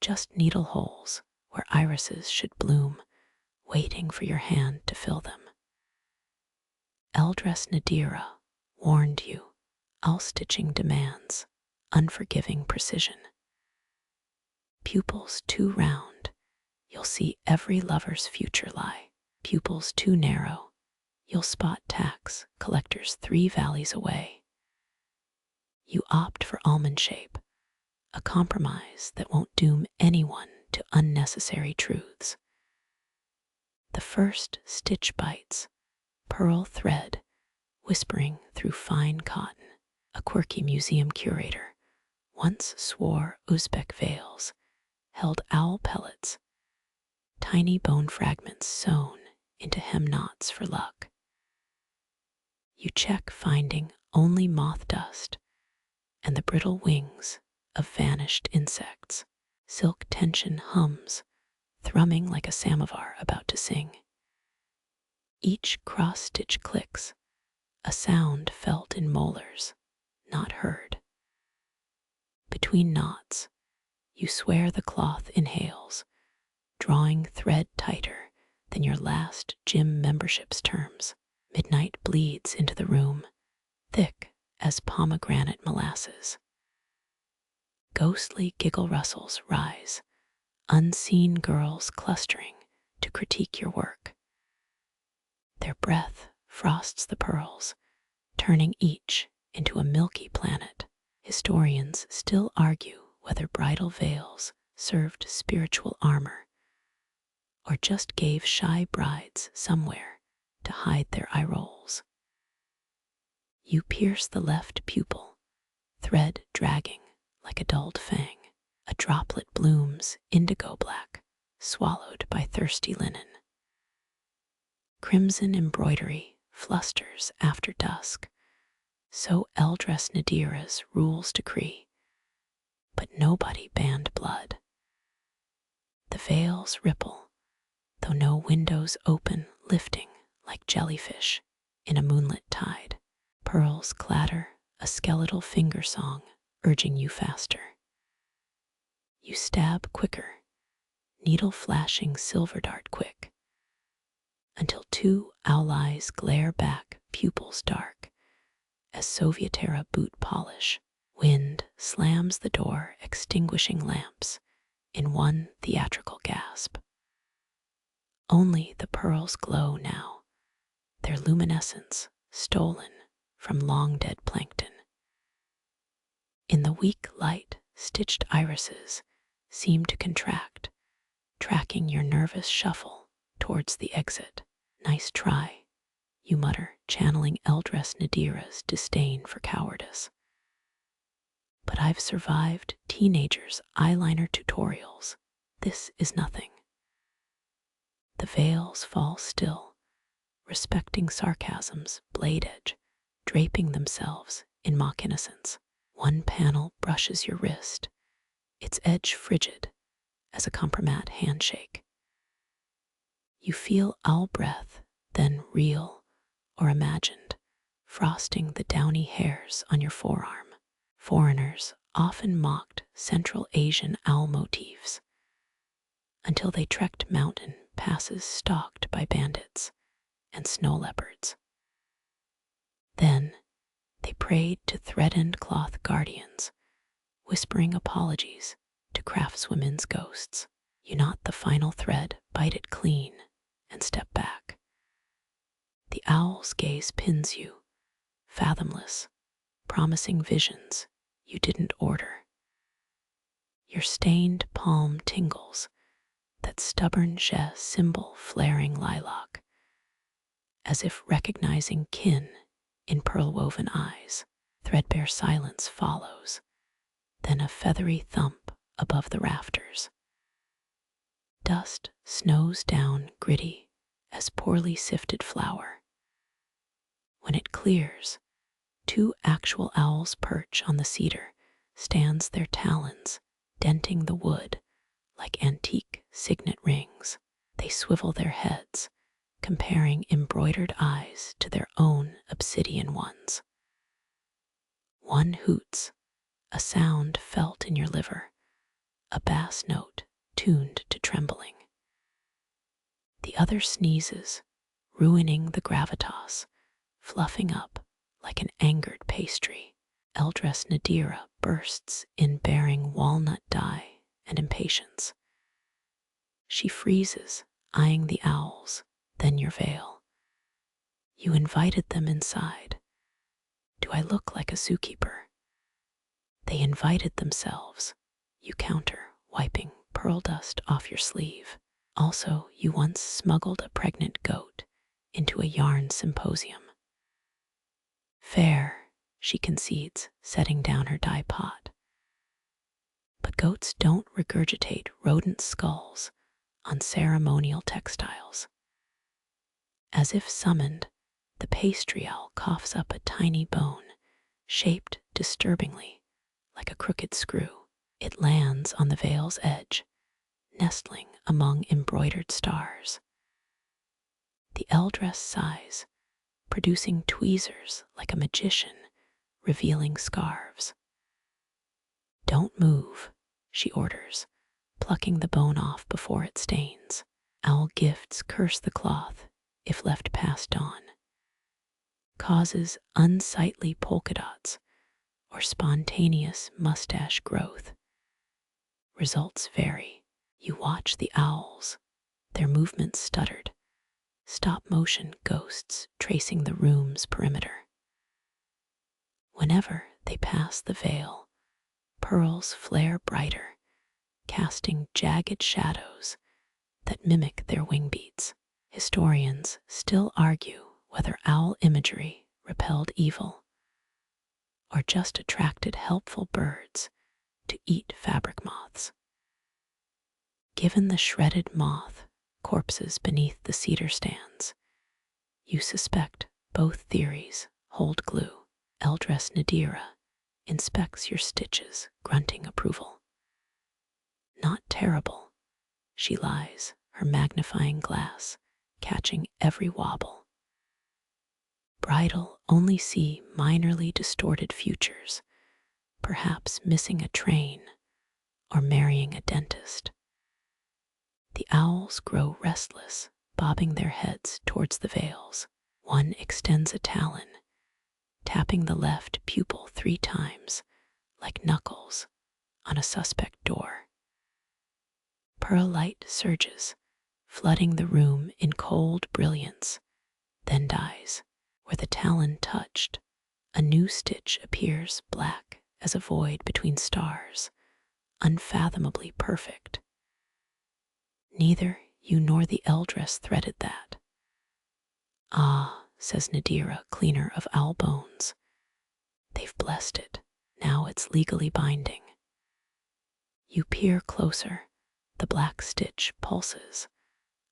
just needle holes where irises should bloom, waiting for your hand to fill them. Eldress Nadira warned you, all stitching demands unforgiving precision. Pupils too round, you'll see every lover's future lie. Pupils too narrow, you'll spot tax collectors 3 valleys away. You opt for almond shape, a compromise that won't doom anyone to unnecessary truths. The first stitch bites, pearl thread whispering through fine cotton. A quirky museum curator once swore Uzbek veils held owl pellets, tiny bone fragments sewn into hem knots for luck. You check finding only moth dust and the brittle wings of vanished insects. Silk tension hums, thrumming like a samovar about to sing. Each cross-stitch clicks, a sound felt in molars, not heard. Between knots, you swear the cloth inhales, drawing thread tighter than your last gym membership's terms. Midnight bleeds into the room, thick as pomegranate molasses. Ghostly giggle rustles rise, unseen girls clustering to critique your work. Their breath frosts the pearls, turning each into a milky planet. Historians still argue whether bridal veils served spiritual armor or just gave shy brides somewhere to hide their eye rolls. You pierce the left pupil, thread dragging like a dulled fang. A droplet blooms indigo black, swallowed by thirsty linen. Crimson embroidery flusters after dusk, so Eldress Nadira's rules decree, but nobody banned blood. The veils ripple, though no windows open, lifting like jellyfish in a moonlit tide. Pearls clatter, a skeletal finger song, urging you faster. You stab quicker, needle flashing silver dart quick, until 2 owl eyes glare back, pupils dark, as Sovietera boot polish. Wind slams the door, extinguishing lamps in one theatrical gasp. Only the pearls glow now, their luminescence stolen from long-dead plankton. In the weak light, stitched irises seem to contract, tracking your nervous shuffle towards the exit. Nice try, you mutter, channeling Eldress Nadira's disdain for cowardice. But I've survived teenagers' eyeliner tutorials. This is nothing. The veils fall still, respecting sarcasm's blade edge, draping themselves in mock innocence. One panel brushes your wrist, its edge frigid as a compromat handshake. You feel owl breath, then real or imagined, frosting the downy hairs on your forearm. Foreigners often mocked Central Asian owl motifs until they trekked mountain passes stalked by bandits and snow leopards. Then they prayed to thread-end cloth guardians, whispering apologies to craftswomen's ghosts. You knot the final thread, bite it clean, and step back. The owl's gaze pins you, fathomless, promising visions you didn't order. Your stained palm tingles, that stubborn je symbol flaring lilac, as if recognizing kin in pearl-woven eyes. Threadbare silence follows, then a feathery thump above the rafters. Dust snows down gritty as poorly sifted flour. When it clears, 2 actual owls perch on the cedar, stands their talons, denting the wood like antique signet rings. They swivel their heads, comparing embroidered eyes to their own obsidian ones. One hoots, a sound felt in your liver, a bass note tuned to trembling. The other sneezes, ruining the gravitas, fluffing up like an angered pastry. Eldress Nadira bursts in bearing walnut dye and impatience. She freezes, eyeing the owls, then your veil. You invited them inside. Do I look like a zookeeper? They invited themselves. You counter, wiping pearl dust off your sleeve. Also, you once smuggled a pregnant goat into a yarn symposium. Fair, she concedes, setting down her dye pot. But goats don't regurgitate rodent skulls on ceremonial textiles. As if summoned, the pastry owl coughs up a tiny bone, shaped disturbingly like a crooked screw. It lands on the veil's edge, nestling among embroidered stars. The eldress sighs, producing tweezers like a magician, revealing scarves. Don't move, she orders, plucking the bone off before it stains. Owl gifts curse the cloth if left past dawn. Causes unsightly polka dots or spontaneous mustache growth. Results vary. You watch the owls, their movements stuttered, stop-motion ghosts tracing the room's perimeter. Whenever they pass the veil, pearls flare brighter, casting jagged shadows that mimic their wing beats. Historians still argue whether owl imagery repelled evil or just attracted helpful birds to eat fabric moths. Given the shredded moth corpses beneath the cedar stands, you suspect both theories hold glue. Eldress Nadira inspects your stitches, grunting approval. Not terrible, she lies, her magnifying glass catching every wobble. Bridal only see minorly distorted futures, perhaps missing a train or marrying a dentist. The owls grow restless, bobbing their heads towards the veils. One extends a talon, tapping the left pupil 3 times, like knuckles on a suspect door. Pearl light surges, flooding the room in cold brilliance, then dies. Where the talon touched, a new stitch appears, black as a void between stars, unfathomably perfect. Neither you nor the eldress threaded that. Ah, says Nadira, cleaner of owl bones, they've blessed it. Now it's legally binding. You peer closer. The black stitch pulses,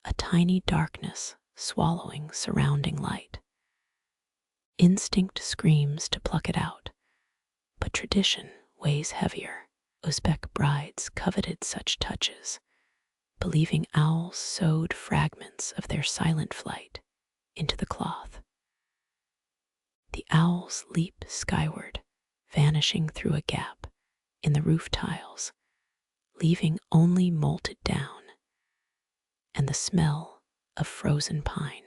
a tiny darkness swallowing surrounding light. Instinct screams to pluck it out, but tradition weighs heavier. Uzbek brides coveted such touches, believing owls sewed fragments of their silent flight into the cloth. The owls leap skyward, vanishing through a gap in the roof tiles, leaving only molted down and the smell of frozen pine.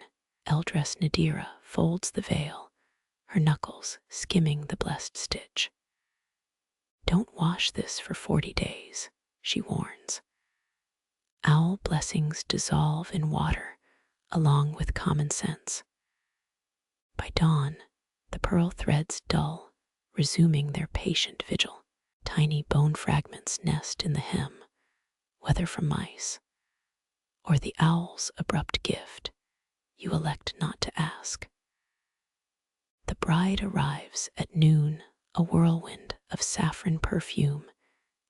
Eldress Nadira folds the veil, her knuckles skimming the blessed stitch. Don't wash this for 40 days, she warns. Owl blessings dissolve in water along with common sense. By dawn, the pearl threads dull, resuming their patient vigil. Tiny bone fragments nest in the hem, whether from mice or the owl's abrupt gift, you elect not to ask. The bride arrives at noon, a whirlwind of saffron perfume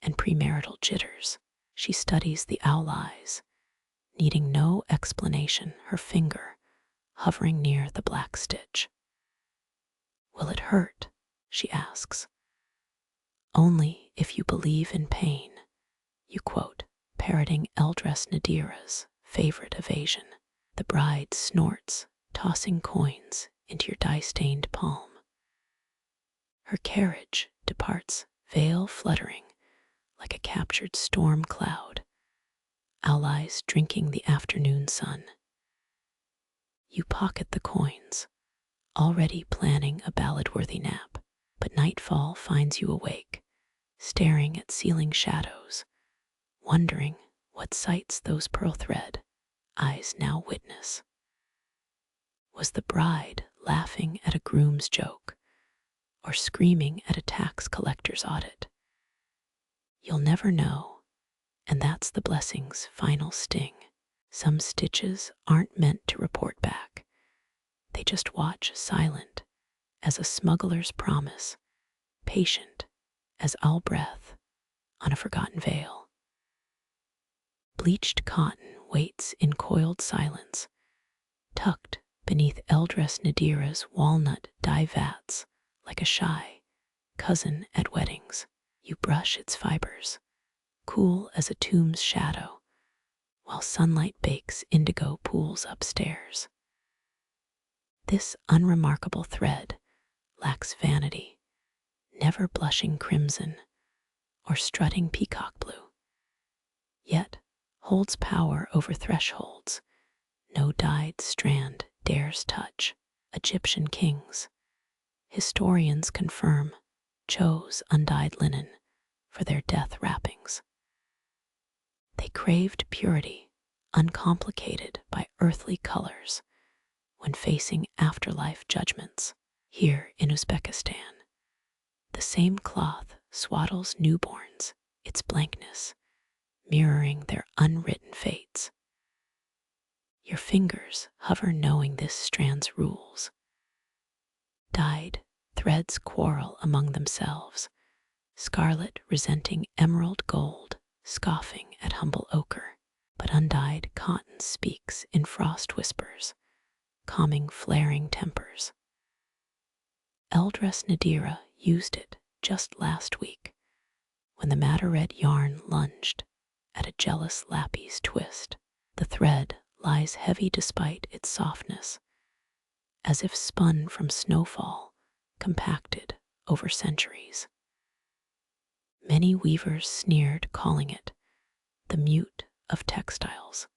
and premarital jitters. She studies the owl eyes, needing no explanation, her finger hovering near the black stitch. Will it hurt? She asks. Only if you believe in pain, you quote, parroting Eldress Nadira's favorite evasion. The bride snorts, tossing coins into your dye-stained palm. Her carriage departs, veil fluttering like a captured storm cloud, owl eyes drinking the afternoon sun. You pocket the coins, already planning a ballad-worthy nap, but nightfall finds you awake, staring at ceiling shadows, wondering what sights those pearl thread eyes now witness. Was the bride laughing at a groom's joke or screaming at a tax collector's audit? You'll never know, and that's the blessing's final sting. Some stitches aren't meant to report back. They just watch silent as a smuggler's promise, patient as owl breath on a forgotten veil. Bleached cotton waits in coiled silence, tucked beneath Eldress Nadira's walnut dye vats like a shy cousin at weddings. You brush its fibers, cool as a tomb's shadow, while sunlight bakes indigo pools upstairs. This unremarkable thread lacks vanity, never blushing crimson or strutting peacock blue, yet holds power over thresholds no dyed strand dares touch. Egyptian kings, historians confirm, chose undyed linen for their death wrappings. They craved purity, uncomplicated by earthly colors, when facing afterlife judgments. Here in Uzbekistan, the same cloth swaddles newborns, its blankness mirroring their unwritten fates. Your fingers hover knowing this strand's rules. Dyed threads quarrel among themselves, scarlet resenting emerald gold, scoffing at humble ochre. But undyed cotton speaks in frost whispers, calming flaring tempers. Eldress Nadira used it just last week when the madder red yarn lunged at a jealous lappy's twist. The thread lies heavy despite its softness, as if spun from snowfall, compacted over centuries. Many weavers sneered, calling it the mute of textiles,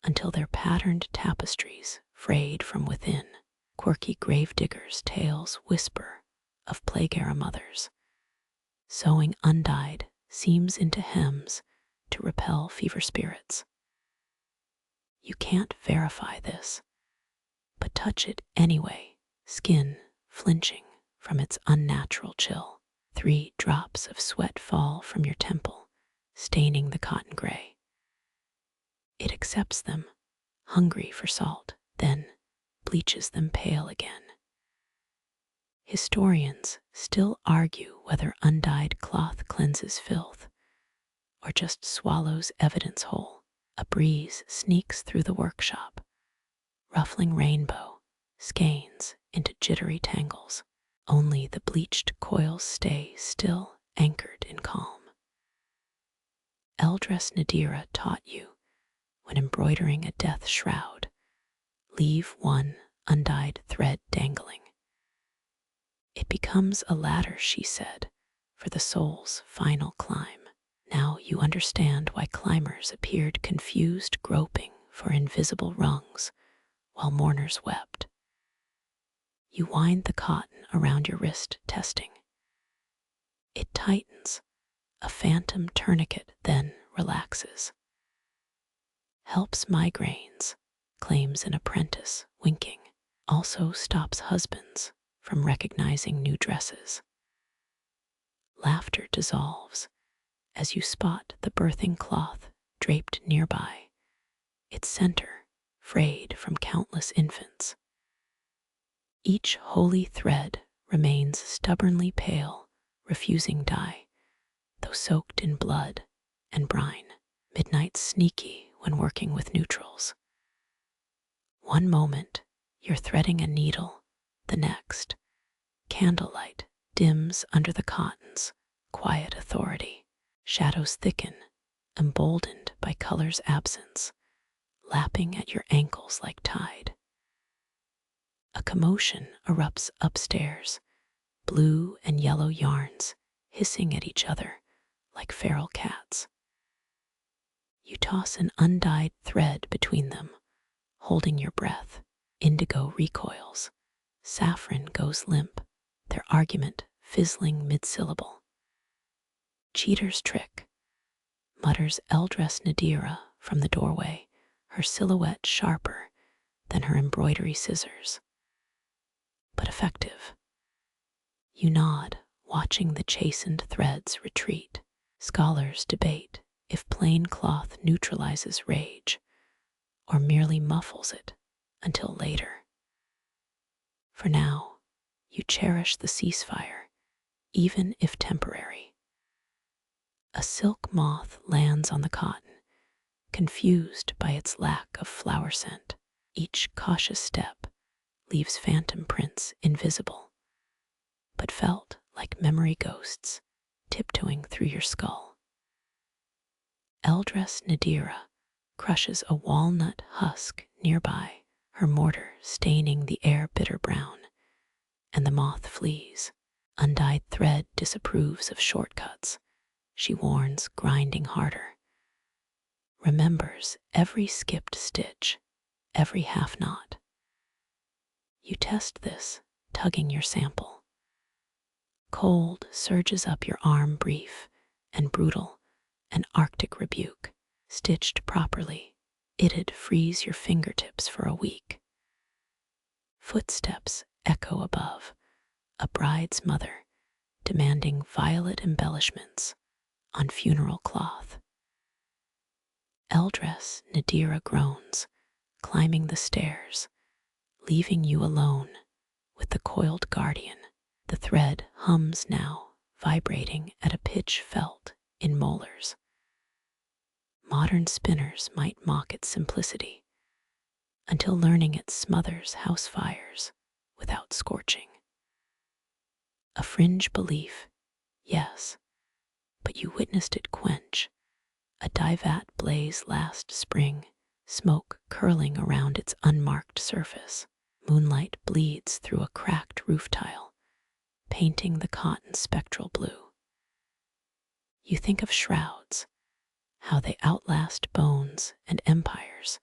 until their patterned tapestries frayed from within. Quirky gravediggers' tales whisper of plague-era mothers, sewing undyed seams into hems to repel fever spirits. You can't verify this, but touch it anyway, skin flinching from its unnatural chill. 3 drops of sweat fall from your temple, staining the cotton gray. It accepts them, hungry for salt, then bleaches them pale again. Historians still argue whether undyed cloth cleanses filth or just swallows evidence whole. A breeze sneaks through the workshop, ruffling rainbow skeins into jittery tangles. Only the bleached coils stay still, anchored in calm. Eldress Nadira taught you, when embroidering a death shroud, leave one undyed thread dangling. It becomes a ladder, she said, for the soul's final climb. Now you understand why climbers appeared confused, groping for invisible rungs while mourners wept. You wind the cotton around your wrist, testing. It tightens, a phantom tourniquet, then relaxes. Helps migraines, claims an apprentice, winking. Also stops husbands from recognizing new dresses. Laughter dissolves as you spot the birthing cloth draped nearby, its center frayed from countless infants. Each holy thread remains stubbornly pale, refusing dye, though soaked in blood and brine. Midnight's sneaky when working with neutrals. One moment, you're threading a needle, the next, candlelight dims under the cotton's quiet authority. Shadows thicken, emboldened by color's absence, lapping at your ankles like tide. A commotion erupts upstairs, blue and yellow yarns hissing at each other like feral cats. You toss an undyed thread between them, holding your breath. Indigo recoils, saffron goes limp, their argument fizzling mid-syllable. Cheater's trick, mutters Eldress Nadira from the doorway, her silhouette sharper than her embroidery scissors. But effective. You nod, watching the chastened threads retreat. Scholars debate if plain cloth neutralizes rage or merely muffles it until later. For now, you cherish the ceasefire, even if temporary. A silk moth lands on the cotton, confused by its lack of flower scent. Each cautious step leaves phantom prints invisible, but felt like memory ghosts tiptoeing through your skull. Eldress Nadira crushes a walnut husk nearby, her mortar staining the air bitter brown, and the moth flees. Undyed thread disapproves of shortcuts, she warns, grinding harder. Remembers every skipped stitch, every half knot. You test this, tugging your sample. Cold surges up your arm, brief and brutal, an arctic rebuke. Stitched properly, it'd freeze your fingertips for a week. Footsteps echo above, a bride's mother demanding violet embellishments on funeral cloth. Eldress Nadira groans, climbing the stairs, leaving you alone with the coiled guardian. The thread hums now, vibrating at a pitch felt in molars. Modern spinners might mock its simplicity, until learning it smothers house fires without scorching. A fringe belief, yes, but you witnessed it quench. A dye vat blaze last spring, smoke curling around its unmarked surface. Moonlight bleeds through a cracked roof tile, painting the cotton spectral blue. You think of shrouds, how they outlast bones and empires,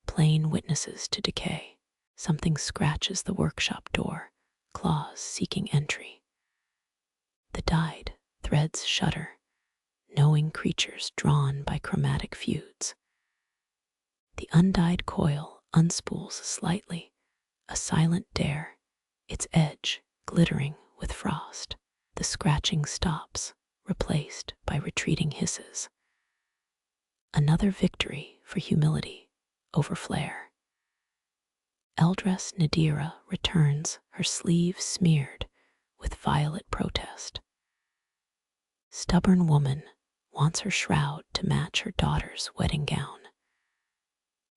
plain witnesses to decay. Something scratches the workshop door, claws seeking entry. The dyed threads shudder, knowing creatures drawn by chromatic feuds. The undyed coil unspools slightly, a silent dare, its edge glittering with frost. The scratching stops, replaced by retreating hisses. Another victory for humility over flair. Eldress Nadira returns, her sleeve smeared with violet protest. Stubborn woman wants her shroud to match her daughter's wedding gown.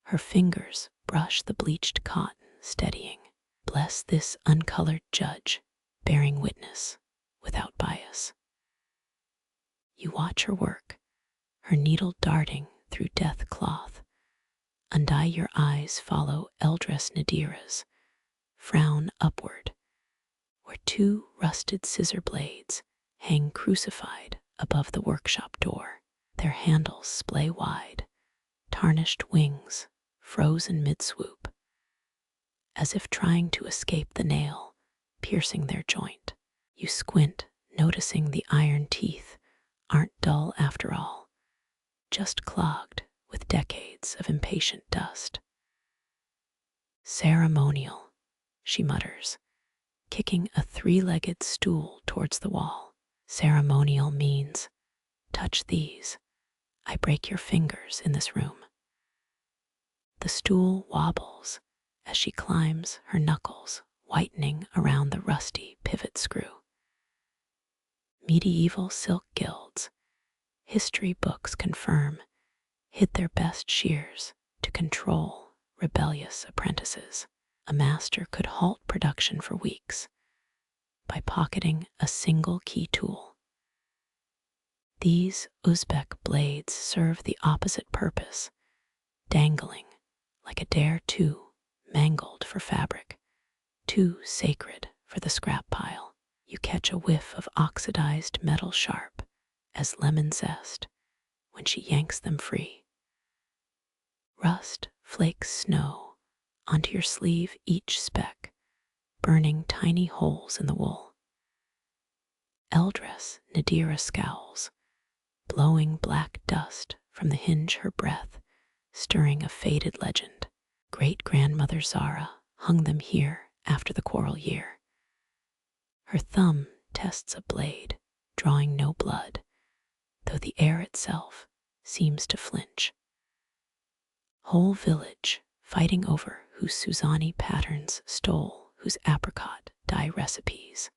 Her fingers brush the bleached cotton, steadying. Bless this uncolored judge, bearing witness without bias. You watch her work, her needle darting through death cloth. Undye your eyes follow Eldress Nadira's frown upward, where two rusted scissor blades hang crucified above the workshop door, their handles splay wide, tarnished wings frozen mid-swoop, as if trying to escape the nail piercing their joint. You squint, noticing the iron teeth aren't dull after all, just clogged with decades of impatient dust. Ceremonial, she mutters, kicking a three-legged stool towards the wall. Ceremonial means, touch these, I break your fingers in this room. The stool wobbles as she climbs, her knuckles whitening around the rusty pivot screw. Medieval silk guilds, history books confirm, hid their best shears to control rebellious apprentices. A master could halt production for weeks by pocketing a single key tool. These Uzbek blades serve the opposite purpose, dangling like a dare too mangled for fabric, too sacred for the scrap pile. You catch a whiff of oxidized metal sharp as lemon zest when she yanks them free. Rust flakes snow onto your sleeve, each speck burning tiny holes in the wool. Eldress Nadira scowls, blowing black dust from the hinge, her breath stirring a faded legend. Great-grandmother Zara hung them here after the quarrel year. Her thumb tests a blade, drawing no blood, though the air itself seems to flinch. Whole village fighting over whose Suzani patterns stole, whose apricot dye recipes.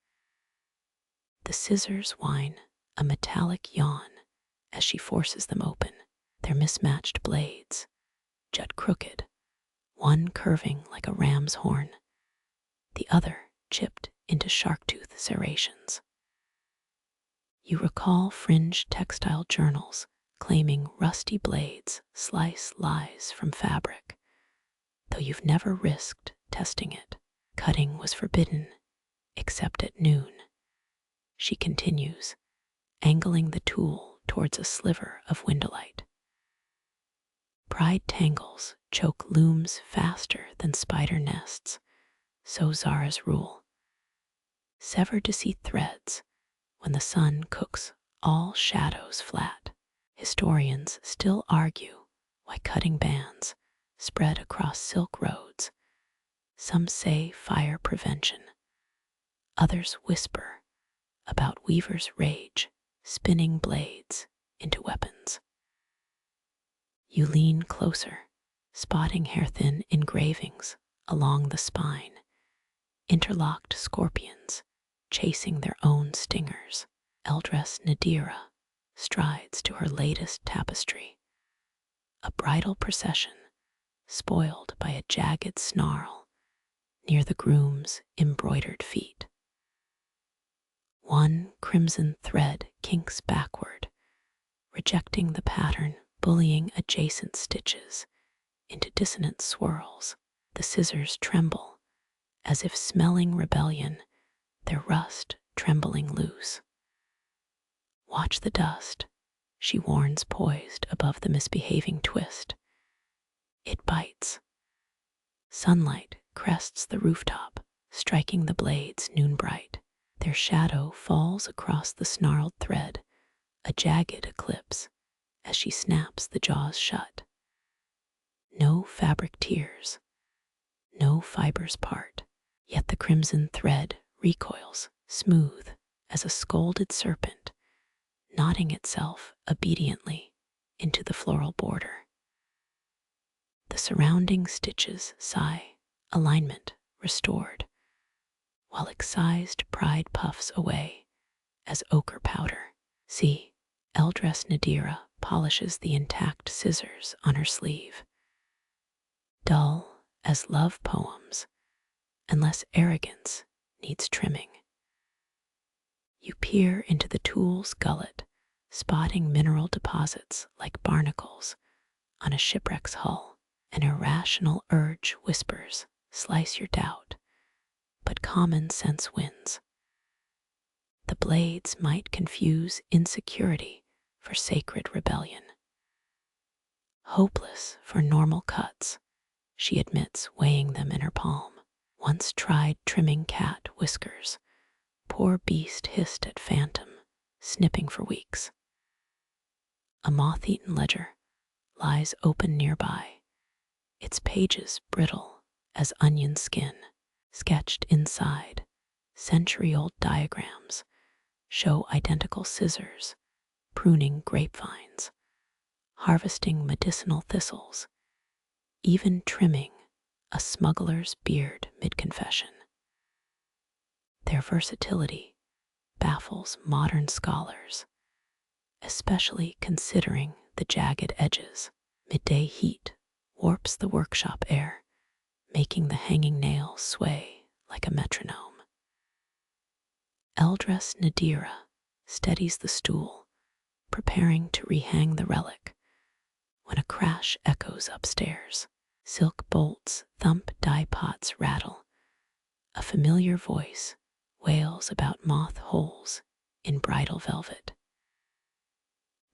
The scissors whine a metallic yawn as she forces them open. Their mismatched blades jut crooked, one curving like a ram's horn, the other chipped into shark-tooth serrations. You recall fringed textile journals claiming rusty blades slice lies from fabric, though you've never risked testing it. Cutting was forbidden, except at noon. She continues, angling the tool towards a sliver of windowlight. Pride tangles choke looms faster than spider nests, so Zara's rule. Sever deceit threads when the sun cooks all shadows flat. Historians still argue why cutting bands spread across silk roads. Some say fire prevention. Others whisper about weavers' rage, spinning blades into weapons. You lean closer, spotting hair-thin engravings along the spine, interlocked scorpions chasing their own stingers. Eldress Nadira strides to her latest tapestry, a bridal procession spoiled by a jagged snarl near the groom's embroidered feet. One crimson thread kinks backward, rejecting the pattern, bullying adjacent stitches into dissonant swirls. The scissors tremble, as if smelling rebellion, their rust trembling loose. Watch the dust, she warns, poised above the misbehaving twist. It bites. Sunlight crests the rooftop, striking the blades noon bright. Their shadow falls across the snarled thread, a jagged eclipse, as she snaps the jaws shut. No fabric tears, no fibers part, yet the crimson thread recoils, smooth as a scolded serpent, knotting itself obediently into the floral border. The surrounding stitches sigh, alignment restored, while excised pride puffs away as ochre powder. See, Eldress Nadira polishes the intact scissors on her sleeve. Dull as love poems, unless arrogance needs trimming. You peer into the tool's gullet, spotting mineral deposits like barnacles on a shipwreck's hull. An irrational urge whispers, slice your doubt, but common sense wins. The blades might confuse insecurity for sacred rebellion. Hopeless for normal cuts, she admits, weighing them in her palm. Once tried trimming cat whiskers, poor beast hissed at phantom, snipping for weeks. A moth-eaten ledger lies open nearby, its pages brittle as onion skin. Sketched inside, century-old diagrams show identical scissors pruning grapevines, harvesting medicinal thistles, even trimming a smuggler's beard mid-confession. Their versatility baffles modern scholars, especially considering the jagged edges. Midday heat warps the workshop air, making the hanging nail sway like a metronome. Eldress Nadira steadies the stool, preparing to rehang the relic, when a crash echoes upstairs. Silk bolts thump, dye pots rattle. A familiar voice wails about moth holes in bridal velvet.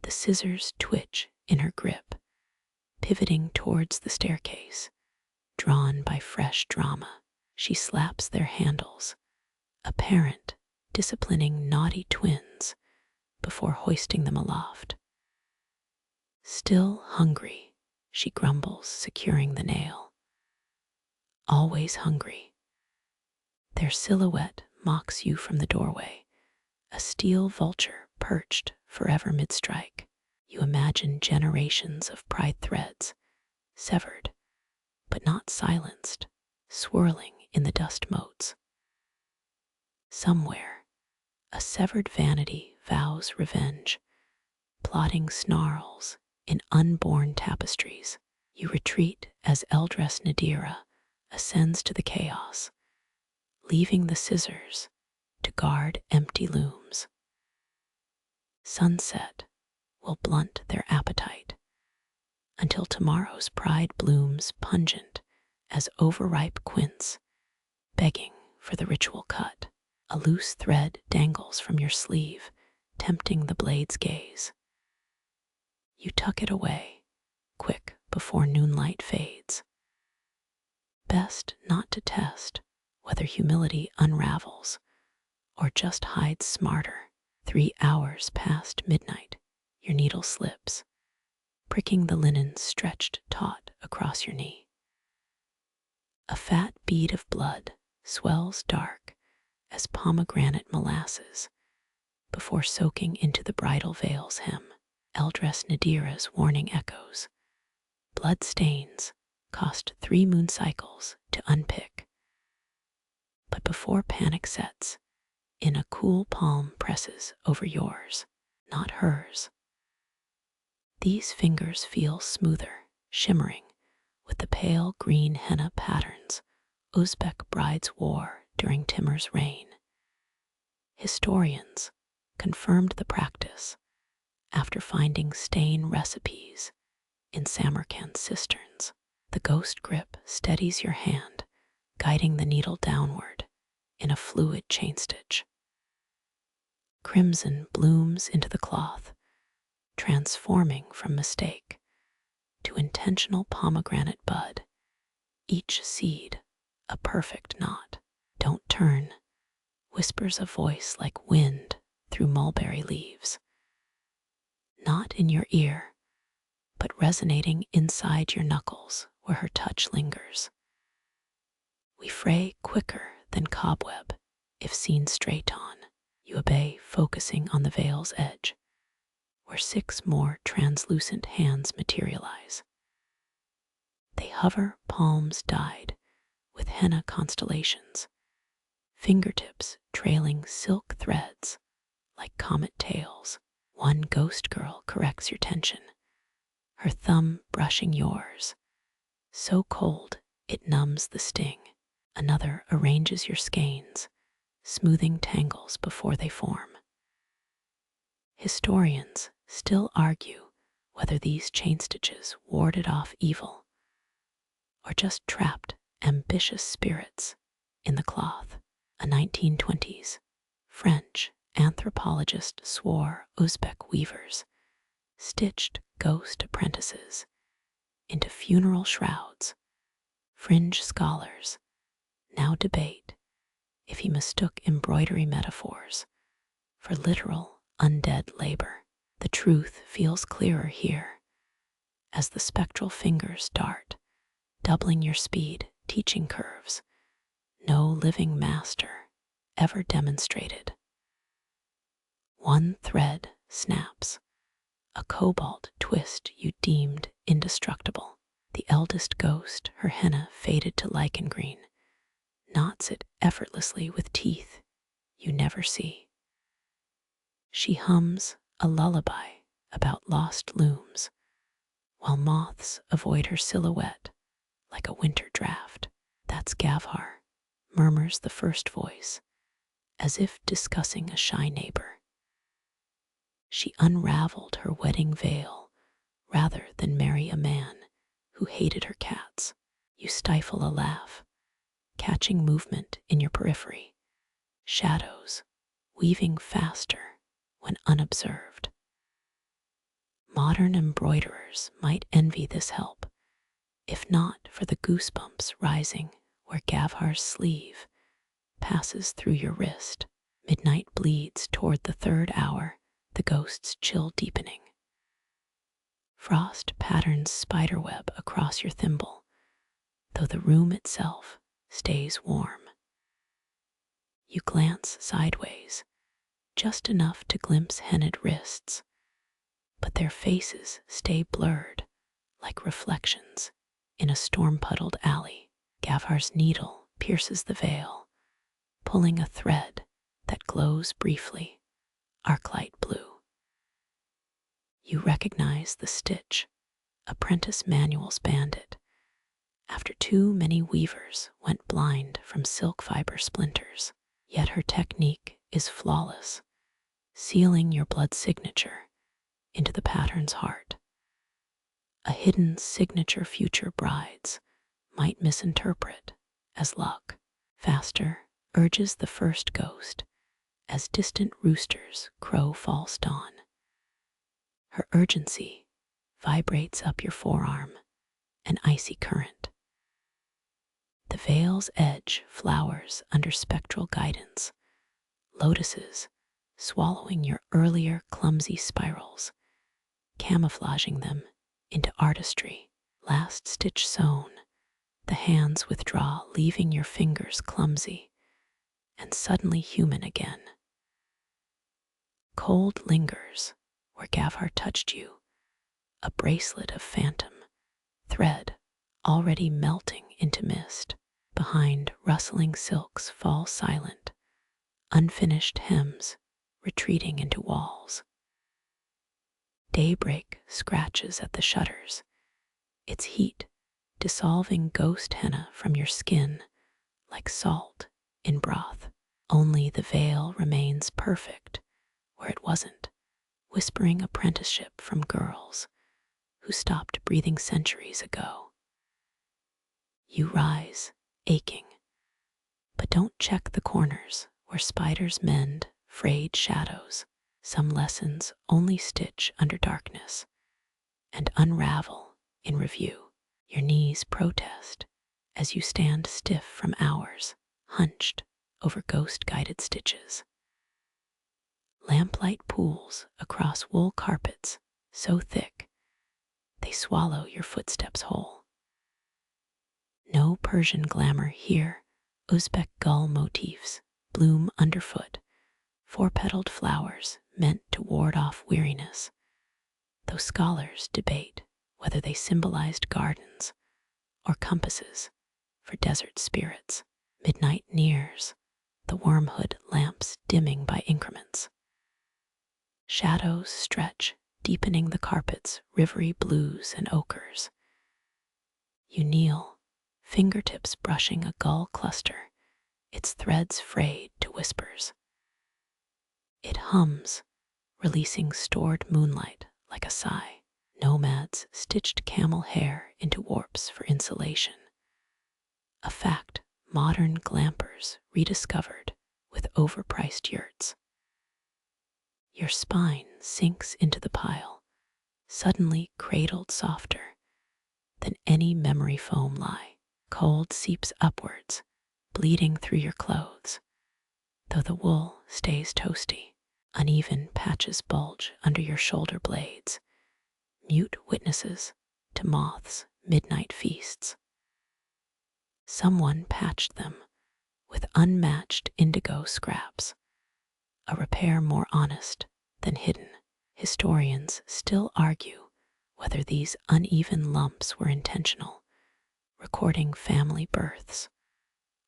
The scissors twitch in her grip, pivoting towards the staircase. Drawn by fresh drama, she slaps their handles, a parent disciplining naughty twins before hoisting them aloft. Still hungry, she grumbles, securing the nail. Always hungry. Their silhouette mocks you from the doorway, a steel vulture perched forever mid-strike. You imagine generations of pride threads, severed but not silenced, swirling in the dust motes. Somewhere, a severed vanity vows revenge, plotting snarls in unborn tapestries. You retreat as Eldress Nadira ascends to the chaos, leaving the scissors to guard empty looms. Sunset will blunt their appetite, until tomorrow's pride blooms pungent as overripe quince, begging for the ritual cut. A loose thread dangles from your sleeve, tempting the blade's gaze. You tuck it away, quick before noonlight fades. Best not to test whether humility unravels or just hides smarter. 3 hours past midnight, your needle slips, pricking the linen stretched taut across your knee. A fat bead of blood swells dark as pomegranate molasses before soaking into the bridal veil's hem. Eldress Nadira's warning echoes. Blood stains cost 3 moon cycles to unpick. But before panic sets in, a cool palm presses over yours, not hers. These fingers feel smoother, shimmering with the pale green henna patterns Uzbek brides wore during Timur's reign. Historians confirmed the practice after finding stain recipes in Samarkand cisterns. The ghost grip steadies your hand, guiding the needle downward in a fluid chain stitch. Crimson blooms into the cloth, transforming from mistake to intentional pomegranate bud, each seed a perfect knot. Don't turn, whispers a voice like wind through mulberry leaves. Not in your ear, but resonating inside your knuckles where her touch lingers. We fray quicker than cobweb if seen straight on. You obey, focusing on the veil's edge, where 6 more translucent hands materialize. They hover, palms dyed with henna constellations, fingertips trailing silk threads like comet tails. One ghost girl corrects your tension, her thumb brushing yours, so cold it numbs the sting. Another arranges your skeins, smoothing tangles before they form. Historians still argue whether these chain stitches warded off evil or just trapped ambitious spirits in the cloth. A 1920s French anthropologist swore Uzbek weavers stitched ghost apprentices into funeral shrouds. Fringe scholars now debate if he mistook embroidery metaphors for literal undead labor. The truth feels clearer here as the spectral fingers dart, doubling your speed, teaching curves no living master ever demonstrated. One thread snaps, a cobalt twist you deemed indestructible. The eldest ghost, her henna faded to lichen green, knots it effortlessly with teeth you never see. She hums a lullaby about lost looms, while moths avoid her silhouette like a winter draft. That's Gavhar, murmurs the first voice, as if discussing a shy neighbor. She unraveled her wedding veil rather than marry a man who hated her cats. You stifle a laugh, catching movement in your periphery, shadows weaving faster when unobserved. Modern embroiderers might envy this help, if not for the goosebumps rising where Gavhar's sleeve passes through your wrist. Midnight bleeds toward the third hour, the ghost's chill deepening. Frost patterns spiderweb across your thimble, though the room itself stays warm. You glance sideways, just enough to glimpse henna'd wrists, but their faces stay blurred like reflections in a storm-puddled alley. Gavhar's needle pierces the veil, pulling a thread that glows briefly, arclight blue. You recognize the stitch, apprentice manuals bandit, after too many weavers went blind from silk fiber splinters. Yet her technique is flawless, sealing your blood signature into the pattern's heart. A hidden signature future brides might misinterpret as luck. Faster urges the first ghost as distant roosters crow false dawn. Her urgency vibrates up your forearm, an icy current. The veil's edge flowers under spectral guidance, lotuses swallowing your earlier clumsy spirals, camouflaging them into artistry. Last stitch sewn, the hands withdraw, leaving your fingers clumsy and suddenly human again. Cold lingers where Gavhar touched you, a bracelet of phantom thread already melting into mist. Behind rustling silks fall silent, unfinished hems retreating into walls. Daybreak scratches at the shutters, its heat dissolving ghost henna from your skin like salt in broth. Only the veil remains perfect where it wasn't, whispering apprenticeship from girls who stopped breathing centuries ago. You rise, aching, but don't check the corners where spiders mend frayed shadows. Some lessons only stitch under darkness and unravel in review. Your knees protest as you stand stiff from hours, hunched over ghost-guided stitches. Lamplight pools across wool carpets so thick they swallow your footsteps whole. No Persian glamour here, Uzbek gull motifs bloom underfoot, four-petaled flowers meant to ward off weariness, though scholars debate whether they symbolized gardens or compasses for desert spirits. Midnight nears, the wormhood lamps dimming by increments. Shadows stretch, deepening the carpet's rivery blues and ochres. You kneel, fingertips brushing a gull cluster, its threads frayed to whispers. It hums, releasing stored moonlight like a sigh. Nomads stitched camel hair into warps for insulation. A fact modern glampers rediscovered with overpriced yurts. Your spine sinks into the pile, suddenly cradled softer than any memory foam lie. Cold seeps upwards, bleeding through your clothes, though the wool stays toasty. Uneven patches bulge under your shoulder blades, mute witnesses to moths' midnight feasts. Someone patched them with unmatched indigo scraps, a repair more honest than hidden. Historians still argue whether these uneven lumps were intentional, recording family births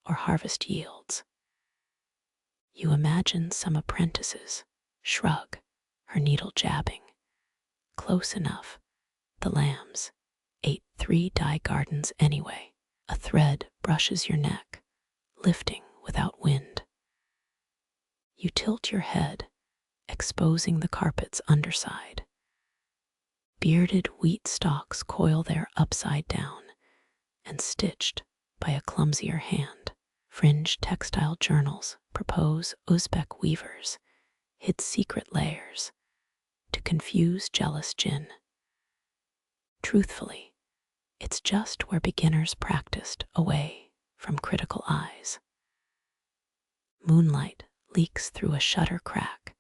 or harvest yields. You imagine some apprentices shrug, her needle jabbing. Close enough, the lambs ate 3 dye gardens anyway. A thread brushes your neck, lifting without wind. You tilt your head, exposing the carpet's underside. Bearded wheat stalks coil there upside down and stitched by a clumsier hand. Fringed textile journals propose Uzbek weavers hid secret layers to confuse jealous jinn. Truthfully, it's just where beginners practiced away from critical eyes. Moonlight leaks through a shutter crack,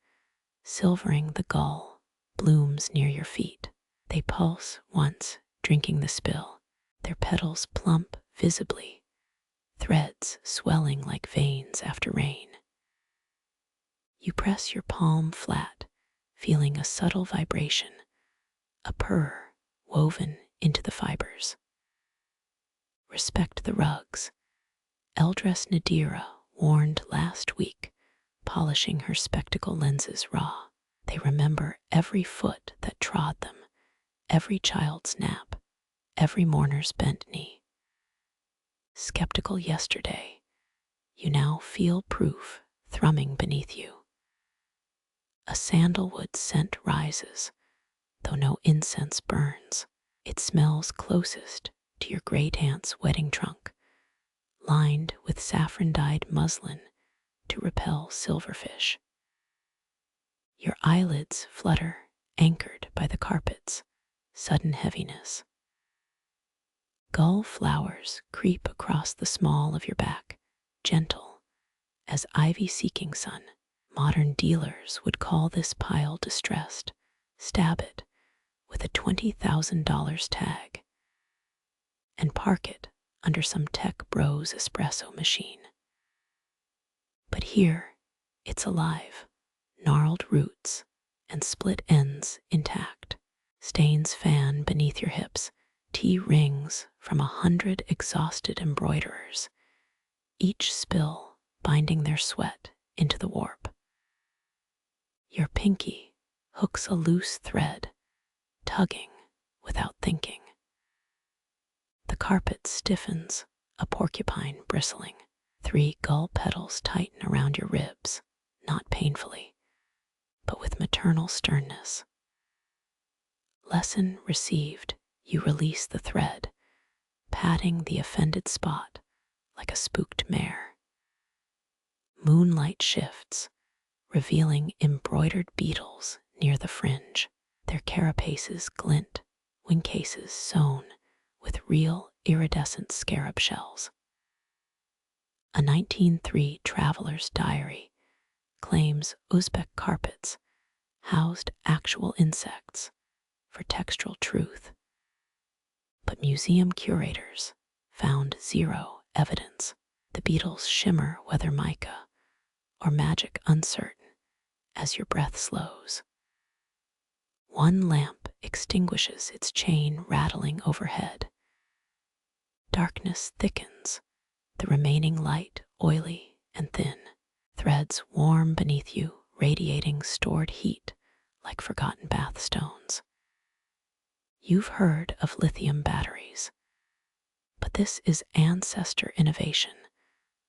silvering the gull blooms near your feet. They pulse once, drinking the spill, their petals plump visibly, threads swelling like veins after rain. You press your palm flat, feeling a subtle vibration, a purr woven into the fibers. Respect the rugs. Eldress Nadira warned last week, polishing her spectacle lenses raw. They remember every foot that trod them, every child's nap, every mourner's bent knee. Skeptical yesterday, you now feel proof thrumming beneath you. A sandalwood scent rises, though no incense burns. It smells closest to your great aunt's wedding trunk, lined with saffron-dyed muslin to repel silverfish. Your eyelids flutter, anchored by the carpet's sudden heaviness. Gull flowers creep across the small of your back, gentle as ivy-seeking sun. Modern dealers would call this pile distressed, stab it with a $20,000 tag, and park it under some tech bro's espresso machine. But here, it's alive, gnarled roots and split ends intact. Stains fan beneath your hips, T-rings from 100 exhausted embroiderers, each spill binding their sweat into the warp. Your pinky hooks a loose thread, tugging without thinking. The carpet stiffens, a porcupine bristling. 3 gull petals tighten around your ribs, not painfully, but with maternal sternness. Lesson received, you release the thread, patting the offended spot like a spooked mare. Moonlight shifts, revealing embroidered beetles near the fringe. Their carapaces glint, wing cases sewn with real iridescent scarab shells. A 1903 traveler's diary claims Uzbek carpets housed actual insects for textural truth, but museum curators found 0 evidence. The beetles shimmer whether mica or magic uncertain as your breath slows. One lamp extinguishes its chain rattling overhead. Darkness thickens, the remaining light oily and thin. threads warm beneath you, radiating stored heat like forgotten bath stones. You've heard of lithium batteries, but this is ancestor innovation,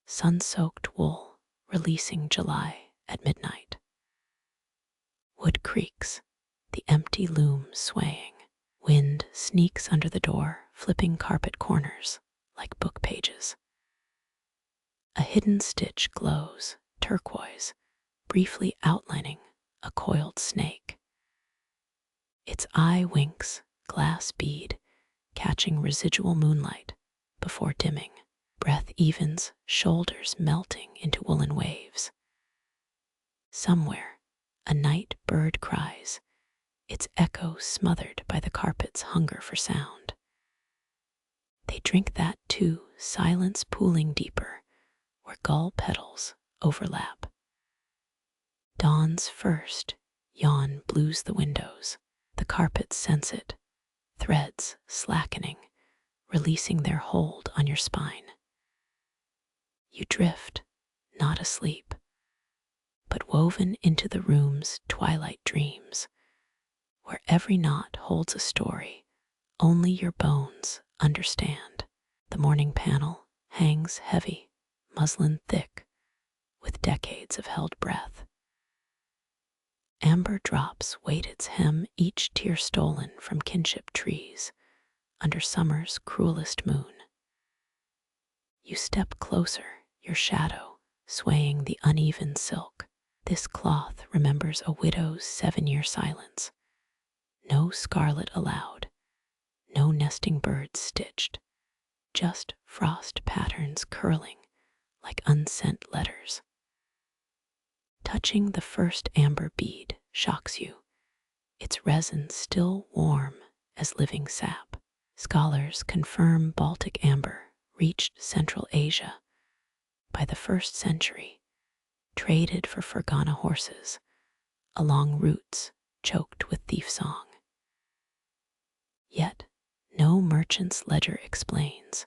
sun-soaked wool releasing July at midnight. Wood creaks, the empty loom swaying. Wind sneaks under the door, flipping carpet corners like book pages. A hidden stitch glows, turquoise, briefly outlining a coiled snake. Its eye winks, glass bead, catching residual moonlight before dimming. Breath evens, shoulders melting into woolen waves. Somewhere, a night bird cries, its echo smothered by the carpet's hunger for sound. They drink that too, silence pooling deeper, where gull petals overlap. Dawn's first yawn blues the windows. The carpets sense it, threads slackening, releasing their hold on your spine. You drift, not asleep, but woven into the room's twilight dreams, where every knot holds a story only your bones understand. The morning panel hangs heavy, muslin thick, with decades of held breath. Amber drops weight its hem, each tear stolen from kinship trees under summer's cruelest moon. You step closer, your shadow swaying the uneven silk. This cloth remembers a widow's 7-year silence. No scarlet allowed, no nesting birds stitched, just frost patterns curling like unsent letters. Touching the first amber bead shocks you, its resin still warm as living sap. Scholars confirm Baltic amber reached Central Asia by the 1st century, traded for Fergana horses along routes choked with thief song. Yet, no merchant's ledger explains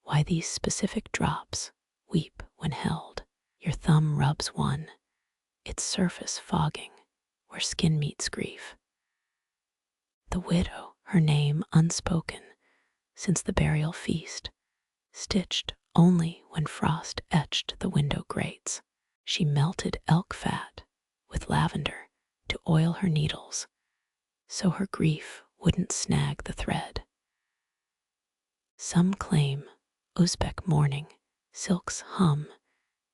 why these specific drops weep when held. Your thumb rubs one, its surface fogging where skin meets grief. The widow, her name unspoken since the burial feast, stitched only when frost etched the window grates. She melted elk fat with lavender to oil her needles, so her grief wouldn't snag the thread. Some claim Uzbek mourning silks hum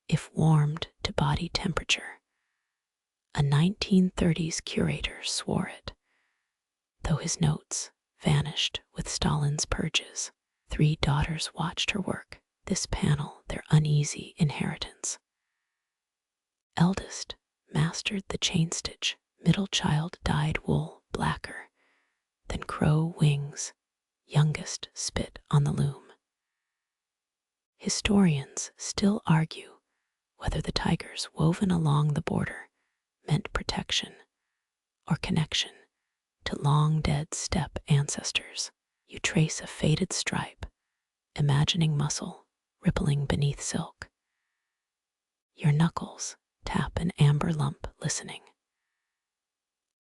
if warmed to body temperature. A 1930s curator swore it, though his notes vanished with Stalin's purges. 3 daughters watched her work, this panel their uneasy inheritance. Eldest mastered the chain stitch, middle child dyed wool blacker than crow wings, youngest spit on the loom. Historians still argue whether the tigers woven along the border meant protection or connection to long-dead steppe ancestors. You trace a faded stripe, imagining muscle rippling beneath silk. Your knuckles tap an amber lump listening.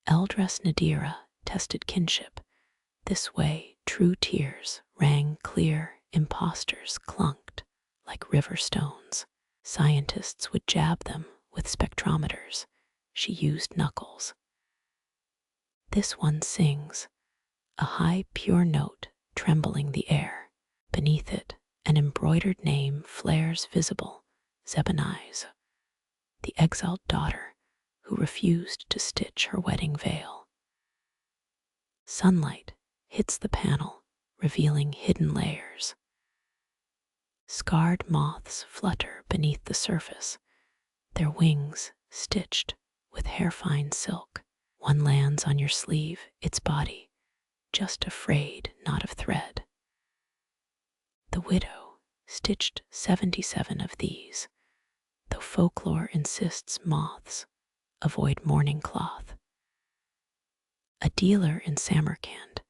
Eldress Nadira tested kinship. This way, true tears rang clear, impostors clunked like river stones. Scientists would jab them with spectrometers. She used knuckles. This one sings, a high, pure note trembling the air. Beneath it, an embroidered name flares visible, Zebanize, the exiled daughter who refused to stitch her wedding veil. Sunlight hits the panel, revealing hidden layers. Scarred moths flutter beneath the surface, their wings stitched with hair-fine silk. One lands on your sleeve, its body just afraid not of thread. The widow stitched 77 of these, though folklore insists moths avoid mourning cloth. A dealer in Samarkand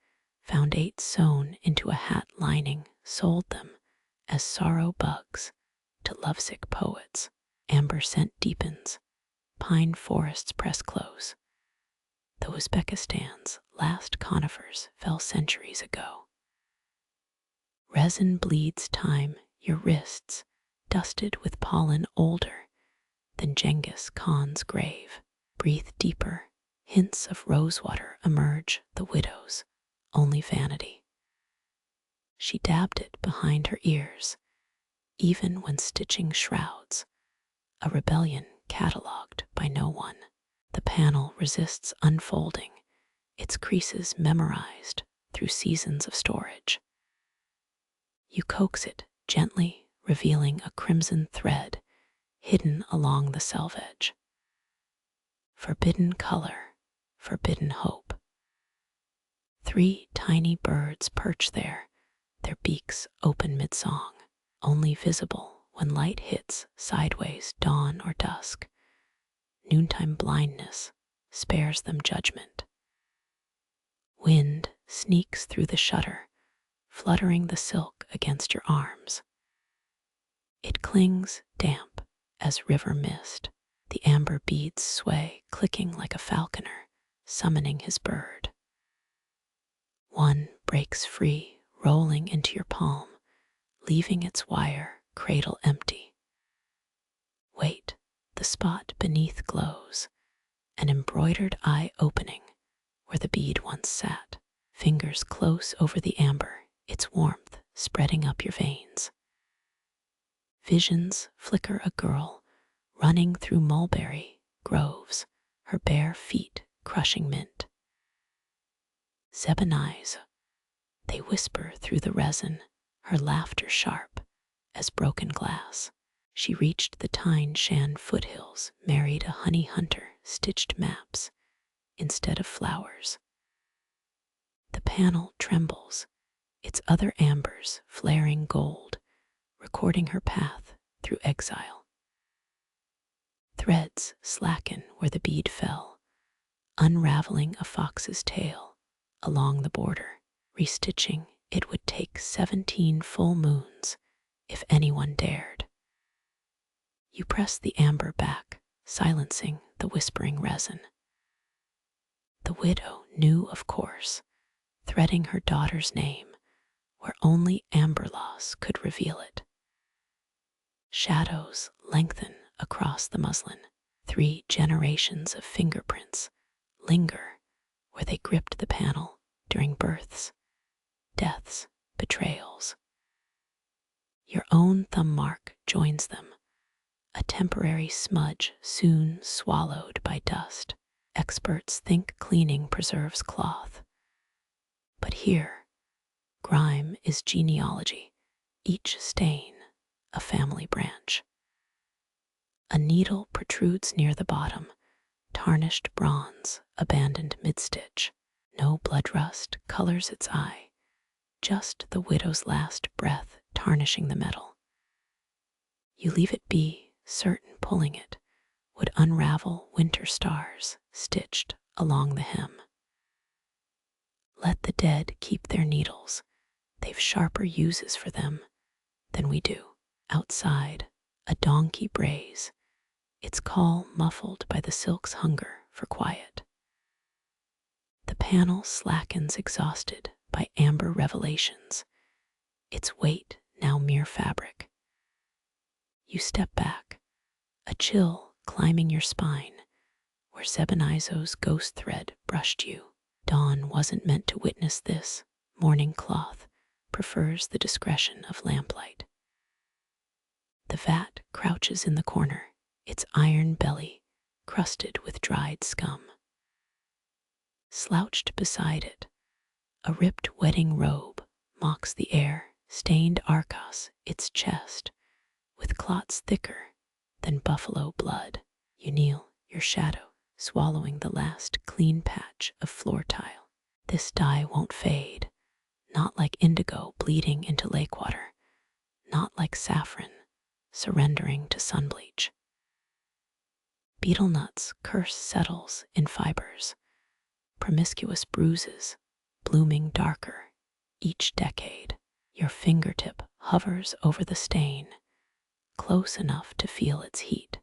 found 8 sewn into a hat lining, sold them as sorrow bugs to lovesick poets. Amber scent deepens. Pine forests press close. The Uzbekistan's last conifers fell centuries ago. Resin bleeds time, your wrists, dusted with pollen older than Genghis Khan's grave. Breathe deeper. Hints of rosewater emerge, the widow's only vanity. She dabbed it behind her ears, even when stitching shrouds, a rebellion catalogued by no one. The panel resists unfolding, its creases memorized through seasons of storage. You coax it gently, revealing a crimson thread hidden along the selvage. Forbidden color, forbidden hope. 3 tiny birds perch there, their beaks open mid-song, only visible when light hits sideways, dawn or dusk. Noontime blindness spares them judgment. Wind sneaks through the shutter, fluttering the silk against your arms. It clings damp as river mist. The amber beads sway, clicking like a falconer, summoning his bird. One breaks free, rolling into your palm, leaving its wire cradle empty. Wait, the spot beneath glows, an embroidered eye opening where the bead once sat, fingers close over the amber, its warmth spreading up your veins. Visions flicker, a girl running through mulberry groves, her bare feet crushing mint. Zeb's eyes, they whisper through the resin, her laughter sharp as broken glass. She reached the Tyne Shan foothills, married a honey hunter, stitched maps instead of flowers. The panel trembles, its other ambers flaring gold, recording her path through exile. Threads slacken where the bead fell, unraveling a fox's tail along the border. Restitching it would take 17 full moons if anyone dared. You press the amber back, silencing the whispering resin. The widow knew, of course, threading her daughter's name where only amber loss could reveal it. Shadows lengthen across the muslin. 3 generations of fingerprints linger where they gripped the panel during births, deaths, betrayals. Your own thumb mark joins them, a temporary smudge soon swallowed by dust. Experts think cleaning preserves cloth. But here, grime is genealogy, each stain a family branch. A needle protrudes near the bottom, tarnished bronze, abandoned mid-stitch. No blood rust colors its eye, just the widow's last breath tarnishing the metal. You leave it be, certain pulling it would unravel winter stars stitched along the hem. Let the dead keep their needles, they've sharper uses for them than we do. Outside, a donkey brays, its call muffled by the silk's hunger for quiet. The panel slackens, exhausted by amber revelations, its weight now mere fabric. You step back, a chill climbing your spine, where Zeb's ghost thread brushed you. Dawn wasn't meant to witness this. Morning cloth prefers the discretion of lamplight. The vat crouches in the corner, its iron belly crusted with dried scum. Slouched beside it, a ripped wedding robe mocks the air, stained arcos its chest, with clots thicker than buffalo blood. You kneel, your shadow swallowing the last clean patch of floor tile. This dye won't fade, not like indigo bleeding into lake water, not like saffron surrendering to sunbleach. Beetle nuts curse settles in fibers, promiscuous bruises blooming darker each decade. Your fingertip hovers over the stain, close enough to feel its heat.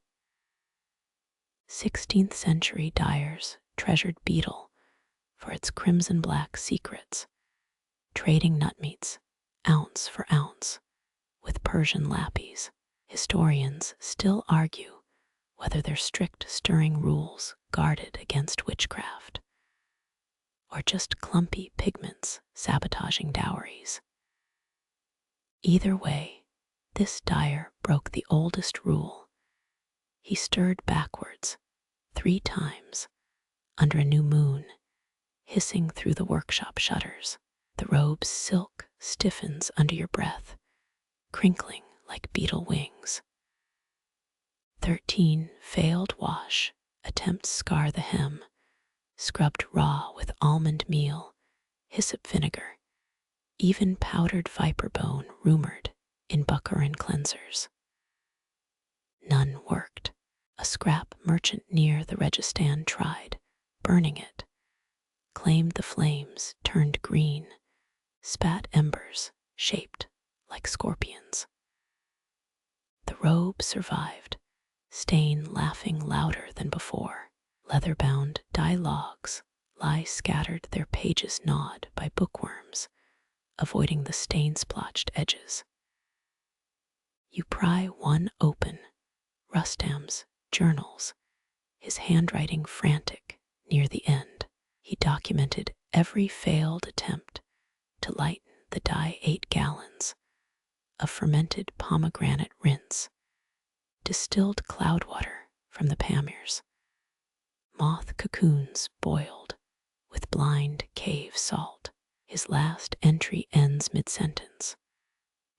16th century dyers treasured beetle for its crimson black secrets, trading nutmeats ounce for ounce with Persian lappies. Historians still argue whether their strict stirring rules guarded against witchcraft, or just clumpy pigments sabotaging dowries. Either way, this dyer broke the oldest rule. He stirred backwards 3 times under a new moon, hissing through the workshop shutters. The robe's silk stiffens under your breath, crinkling like beetle wings. 13 failed wash attempts scar the hem, scrubbed raw with almond meal, hyssop vinegar, even powdered viper bone rumored in Bukharan cleansers. None worked. A scrap merchant near the Registan tried, burning it, claimed the flames turned green, spat embers shaped like scorpions. The robe survived, stain laughing louder than before. Leather-bound dialogues lie scattered, their pages gnawed by bookworms, avoiding the stain-splotched edges. You pry one open, Rustam's journals, his handwriting frantic near the end. He documented every failed attempt to lighten the dye 8 gallons of fermented pomegranate rinse, distilled cloud water from the Pamirs, moth cocoons boiled with blind cave salt. His last entry ends mid-sentence.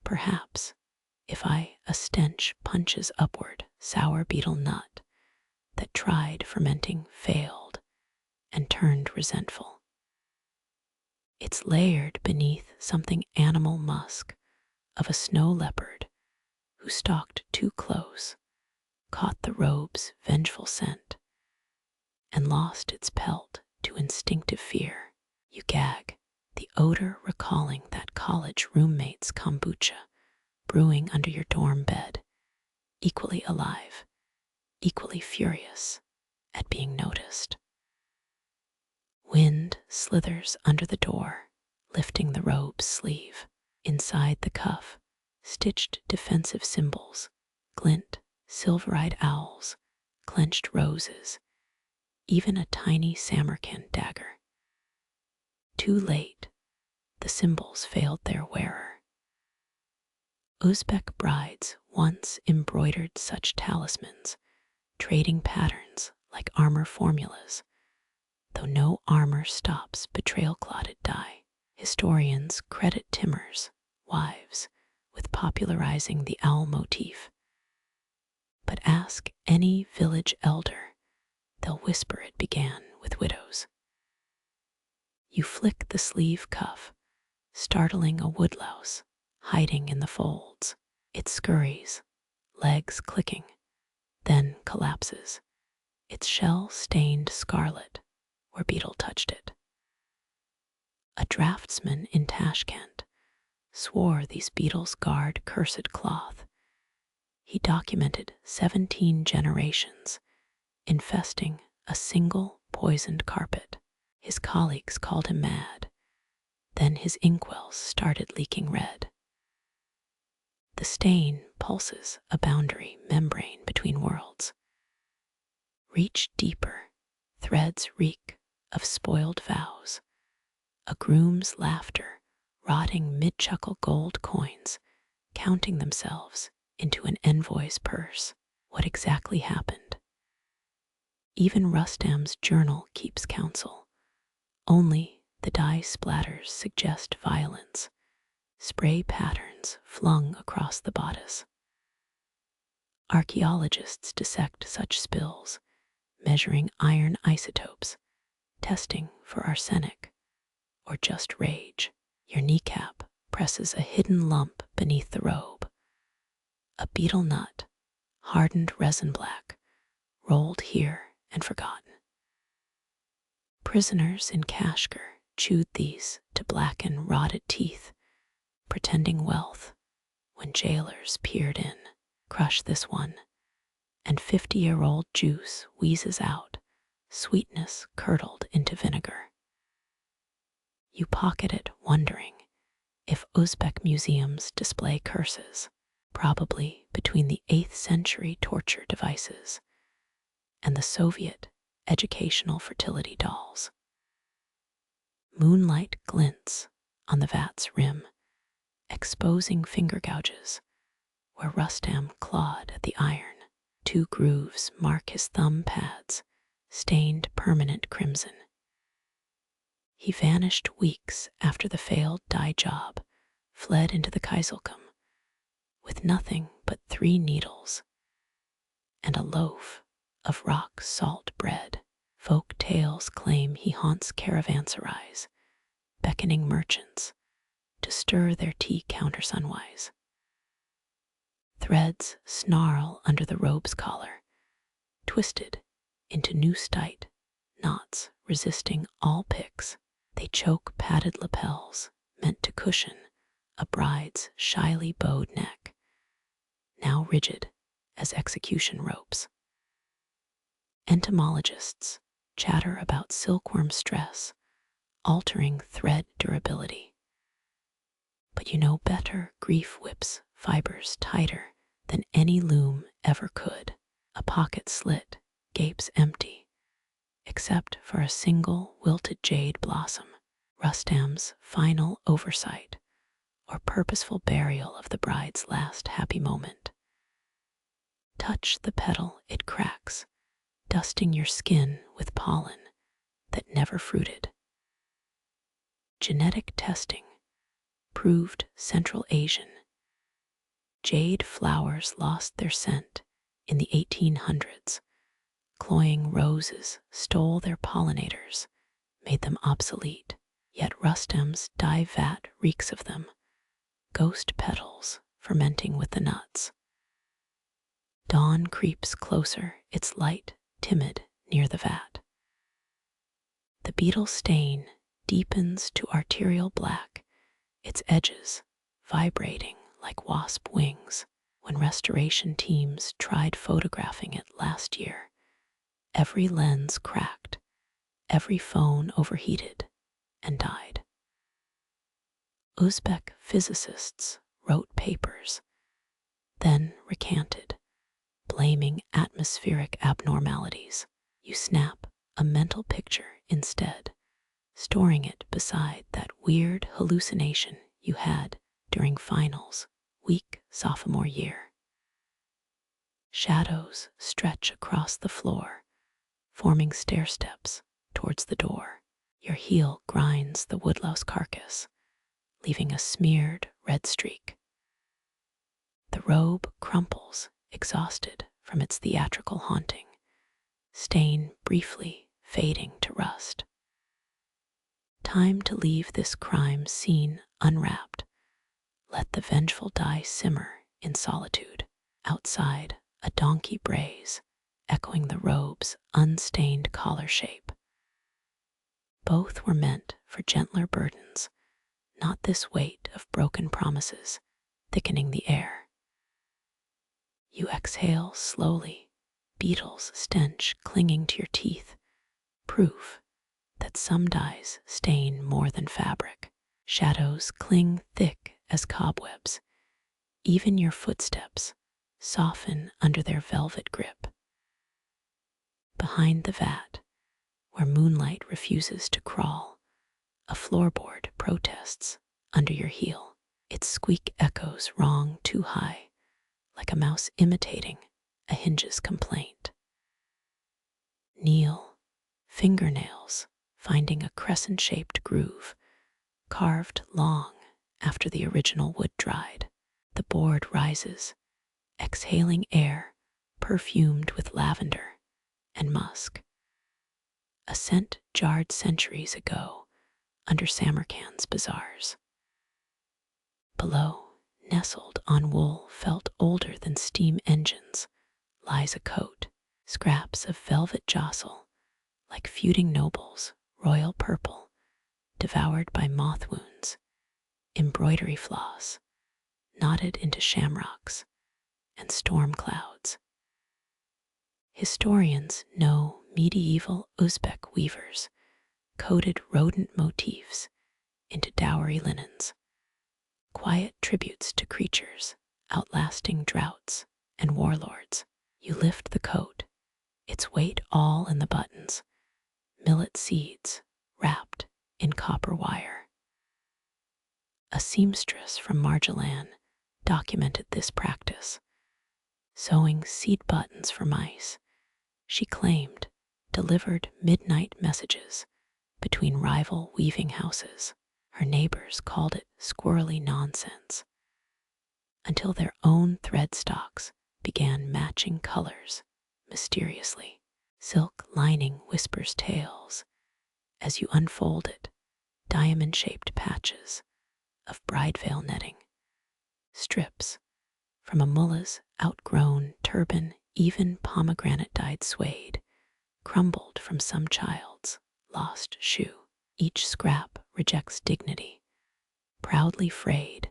Perhaps, if a stench punches upward, sour beetle nut that tried fermenting failed and turned resentful. It's layered beneath something animal musk of a snow leopard who stalked too close, caught the robe's vengeful scent, and lost its pelt to instinctive fear. You gag, the odor recalling that college roommate's kombucha brewing under your dorm bed, equally alive, equally furious at being noticed. Wind slithers under the door, lifting the robe's sleeve. Inside the cuff, stitched defensive symbols glint, silver-eyed owls, clenched roses, even a tiny Samarkand dagger. Too late, the symbols failed their wearer. Uzbek brides once embroidered such talismans, trading patterns like armor formulas, though no armor stops betrayal-clotted dye. Historians credit Timur's wives with popularizing the owl motif. But ask any village elder, they'll whisper it began with widows. You flick the sleeve cuff, startling a woodlouse hiding in the folds. It scurries, legs clicking, then collapses, its shell stained scarlet where beetle touched it. A draftsman in Tashkent swore these beetles guard cursed cloth. He documented 17 generations, infesting a single poisoned carpet. His colleagues called him mad. Then his inkwells started leaking red. The stain pulses a boundary membrane between worlds. Reach deeper, threads reek of spoiled vows. A groom's laughter, rotting mid-chuckle gold coins, counting themselves into an envoy's purse. What exactly happened? Even Rustam's journal keeps counsel. Only the dye splatters suggest violence, spray patterns flung across the bodice. Archaeologists dissect such spills, measuring iron isotopes, testing for arsenic, or just rage. Your kneecap presses a hidden lump beneath the robe. A beetle nut, hardened resin black, rolled here and forgotten. Prisoners in Kashgar chewed these to blacken rotted teeth, pretending wealth when jailers peered in. Crush this one, and 50-year-old juice wheezes out, sweetness curdled into vinegar. You pocket it, wondering if Uzbek museums display curses, probably between the 8th century torture devices and the Soviet educational fertility dolls. Moonlight glints on the vat's rim, exposing finger gouges where Rustam clawed at the iron. 2 grooves mark his thumb pads, stained permanent crimson. He vanished weeks after the failed dye job, fled into the Kaiselkum with nothing but 3 needles and a loaf of rock salt bread. Folk tales claim he haunts caravanserais, beckoning merchants to stir their tea counter sunwise. Threads snarl under the robe's collar, twisted into noose-tight knots resisting all picks. They choke padded lapels meant to cushion a bride's shyly bowed neck, now rigid as execution ropes. Entomologists chatter about silkworm stress, altering thread durability. But you know better, grief whips fibers tighter than any loom ever could. A pocket slit gapes empty, except for a single wilted jade blossom, Rustam's final oversight or purposeful burial of the bride's last happy moment. Touch the petal, it cracks, dusting your skin with pollen that never fruited. Genetic testing proved Central Asian. Jade flowers lost their scent in the 1800s. Cloying roses stole their pollinators, made them obsolete. Yet Rustam's dye vat reeks of them, ghost petals fermenting with the nuts. Dawn creeps closer, its light timid near the vat. The beetle stain deepens to arterial black, its edges vibrating like wasp wings. When restoration teams tried photographing it last year, every lens cracked, every phone overheated and died. Uzbek physicists wrote papers, then recanted, blaming atmospheric abnormalities. You snap a mental picture instead, storing it beside that weird hallucination you had during finals week sophomore year. Shadows stretch across the floor, forming stair steps towards the door. Your heel grinds the woodlouse carcass, leaving a smeared red streak. The robe crumples, exhausted from its theatrical haunting, stain briefly fading to rust. Time to leave this crime scene unwrapped. Let the vengeful dye simmer in solitude. Outside, a donkey brays, echoing the robe's unstained collar shape. Both were meant for gentler burdens, not this weight of broken promises thickening the air. You exhale slowly, beetle's stench clinging to your teeth, proof that some dyes stain more than fabric. Shadows cling thick as cobwebs. Even your footsteps soften under their velvet grip. Behind the vat, where moonlight refuses to crawl, a floorboard protests under your heel. Its squeak echoes wrong too high, like a mouse imitating a hinge's complaint. Kneel, fingernails finding a crescent-shaped groove, carved long after the original wood dried. The board rises, exhaling air perfumed with lavender and musk, a scent jarred centuries ago under Samarkand's bazaars. Below, nestled on wool felt older than steam engines, lies a coat. Scraps of velvet jostle, like feuding nobles, royal purple, devoured by moth wounds. Embroidery floss, knotted into shamrocks, and storm clouds. Historians know medieval Uzbek weavers coded rodent motifs into dowry linens, quiet tributes to creatures outlasting droughts and warlords. You lift the coat, its weight all in the buttons, millet seeds wrapped in copper wire. A seamstress from Marjalan documented this practice, sewing seed buttons for mice. She claimed delivered midnight messages between rival weaving houses. Her neighbors called it squirrely nonsense, until their own thread stocks began matching colors mysteriously. Silk lining whispers tales as you unfold it, diamond-shaped patches of bride veil netting, strips from a mullah's outgrown turban, even pomegranate-dyed suede, crumbled from some child's lost shoe. Each scrap rejects dignity, proudly frayed,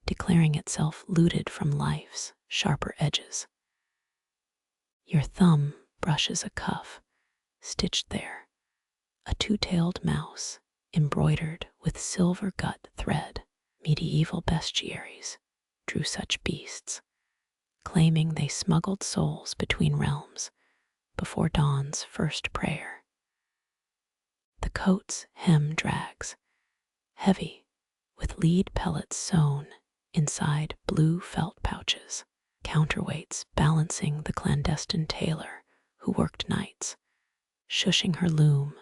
declaring itself looted from life's sharper edges. Your thumb brushes a cuff, stitched there, a two-tailed mouse embroidered with silver gut thread. Medieval bestiaries drew such beasts, claiming they smuggled souls between realms before dawn's first prayer. The coat's hem drags, heavy, with lead pellets sewn inside blue felt pouches, counterweights balancing the clandestine tailor who worked nights, shushing her loom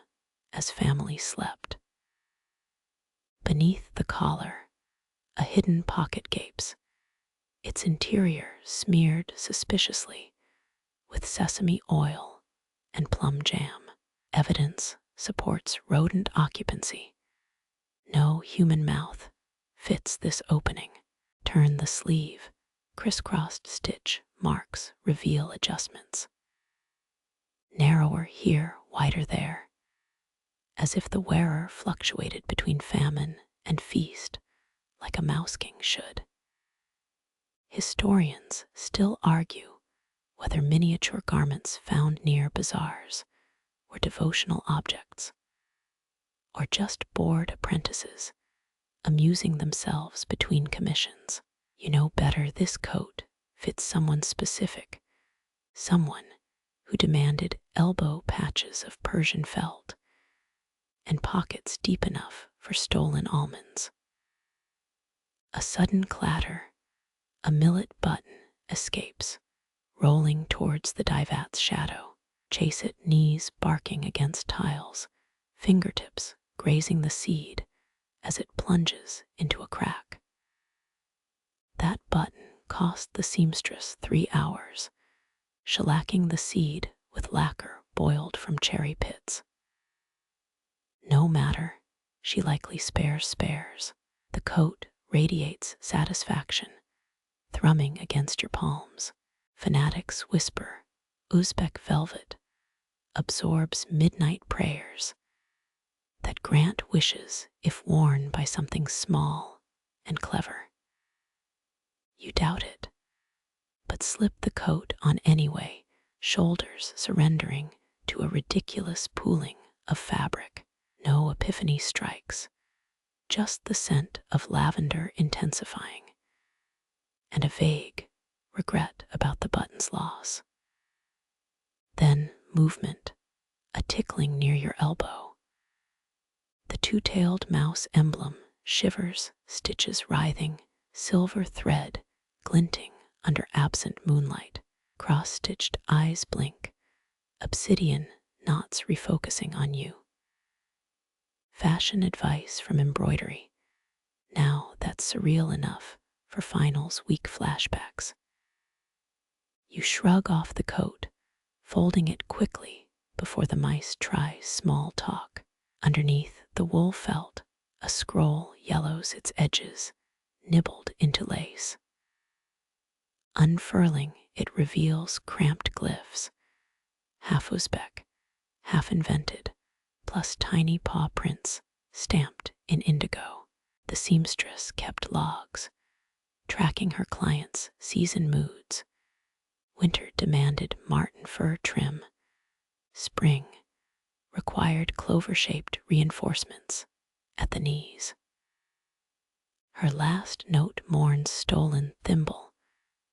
as family slept. Beneath the collar, a hidden pocket gapes, its interior smeared suspiciously with sesame oil and plum jam. Evidence supports rodent occupancy. No human mouth fits this opening. Turn the sleeve, crisscrossed stitch marks reveal adjustments. Narrower here, wider there, as if the wearer fluctuated between famine and feast like a mouse king should. Historians still argue whether miniature garments found near bazaars were devotional objects or just bored apprentices amusing themselves between commissions. You know better, this coat fits someone specific, someone who demanded elbow patches of Persian felt and pockets deep enough for stolen almonds. A sudden clatter, a millet button escapes, rolling towards the divat's shadow. Chase it, knees barking against tiles, fingertips grazing the seed as it plunges into a crack. That button cost the seamstress 3 hours, shellacking the seed with lacquer boiled from cherry pits. No matter, she likely spares. The coat radiates satisfaction, thrumming against your palms. Fanatics whisper, Uzbek velvet absorbs midnight prayers that grant wishes if worn by something small and clever. You doubt it, but slip the coat on anyway, shoulders surrendering to a ridiculous pooling of fabric. No epiphany strikes, just the scent of lavender intensifying, and a vague regret about the button's loss. Then movement, a tickling near your elbow. The two-tailed mouse emblem shivers, stitches writhing, silver thread glinting under absent moonlight. Cross-stitched eyes blink, obsidian knots refocusing on you. Fashion advice from embroidery, now that's surreal enough for finals week flashbacks. You shrug off the coat, folding it quickly before the mice try small talk. Underneath the wool felt, a scroll yellows its edges, nibbled into lace. Unfurling, it reveals cramped glyphs, half Uzbek, half invented, plus tiny paw prints stamped in indigo. The seamstress kept logs, tracking her clients' season moods, Winter demanded marten fur trim. Spring required clover-shaped reinforcements at the knees. Her last note mourns stolen thimble,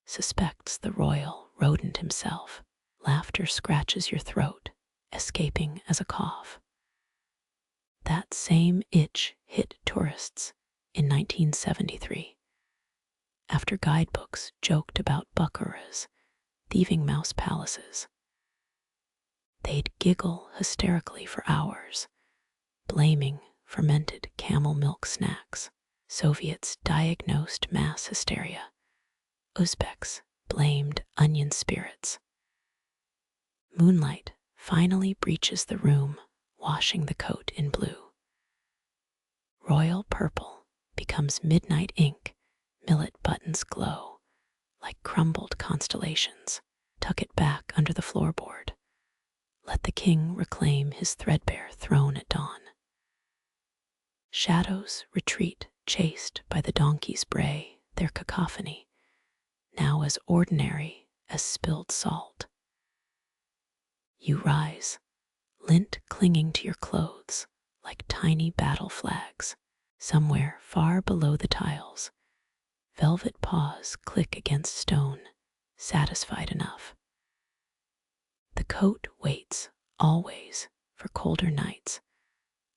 suspects the royal rodent himself. Laughter scratches your throat, escaping as a cough. That same itch hit tourists in 1973, after guidebooks joked about Bukhara's thieving mouse palaces. They'd giggle hysterically for hours, blaming fermented camel milk snacks. Soviets diagnosed mass hysteria. Uzbeks blamed onion spirits. Moonlight finally breaches the room, washing the coat in blue. Royal purple becomes midnight ink. Millet buttons glow like crumbled constellations. Tuck it back under the floorboard. Let the king reclaim his threadbare throne at dawn. Shadows retreat, chased by the donkey's bray, their cacophony, now as ordinary as spilled salt. You rise, lint clinging to your clothes like tiny battle flags. Somewhere far below the tiles, velvet paws click against stone, satisfied enough. The coat waits, always, for colder nights,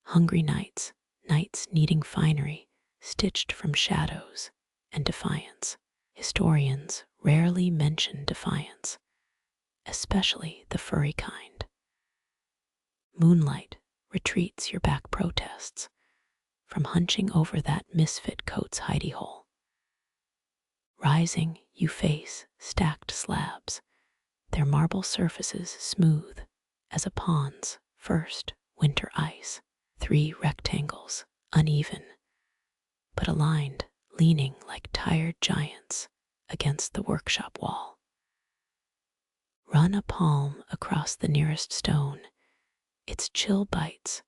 hungry nights, nights needing finery, stitched from shadows and defiance. Historians rarely mention defiance, especially the furry kind. Moonlight retreats your back protests from hunching over that misfit coat's hidey hole. Rising, you face stacked slabs, their marble surfaces smooth as a pond's first winter ice. 3 rectangles, uneven, but aligned, leaning like tired giants against the workshop wall. Run a palm across the nearest stone, its chill bites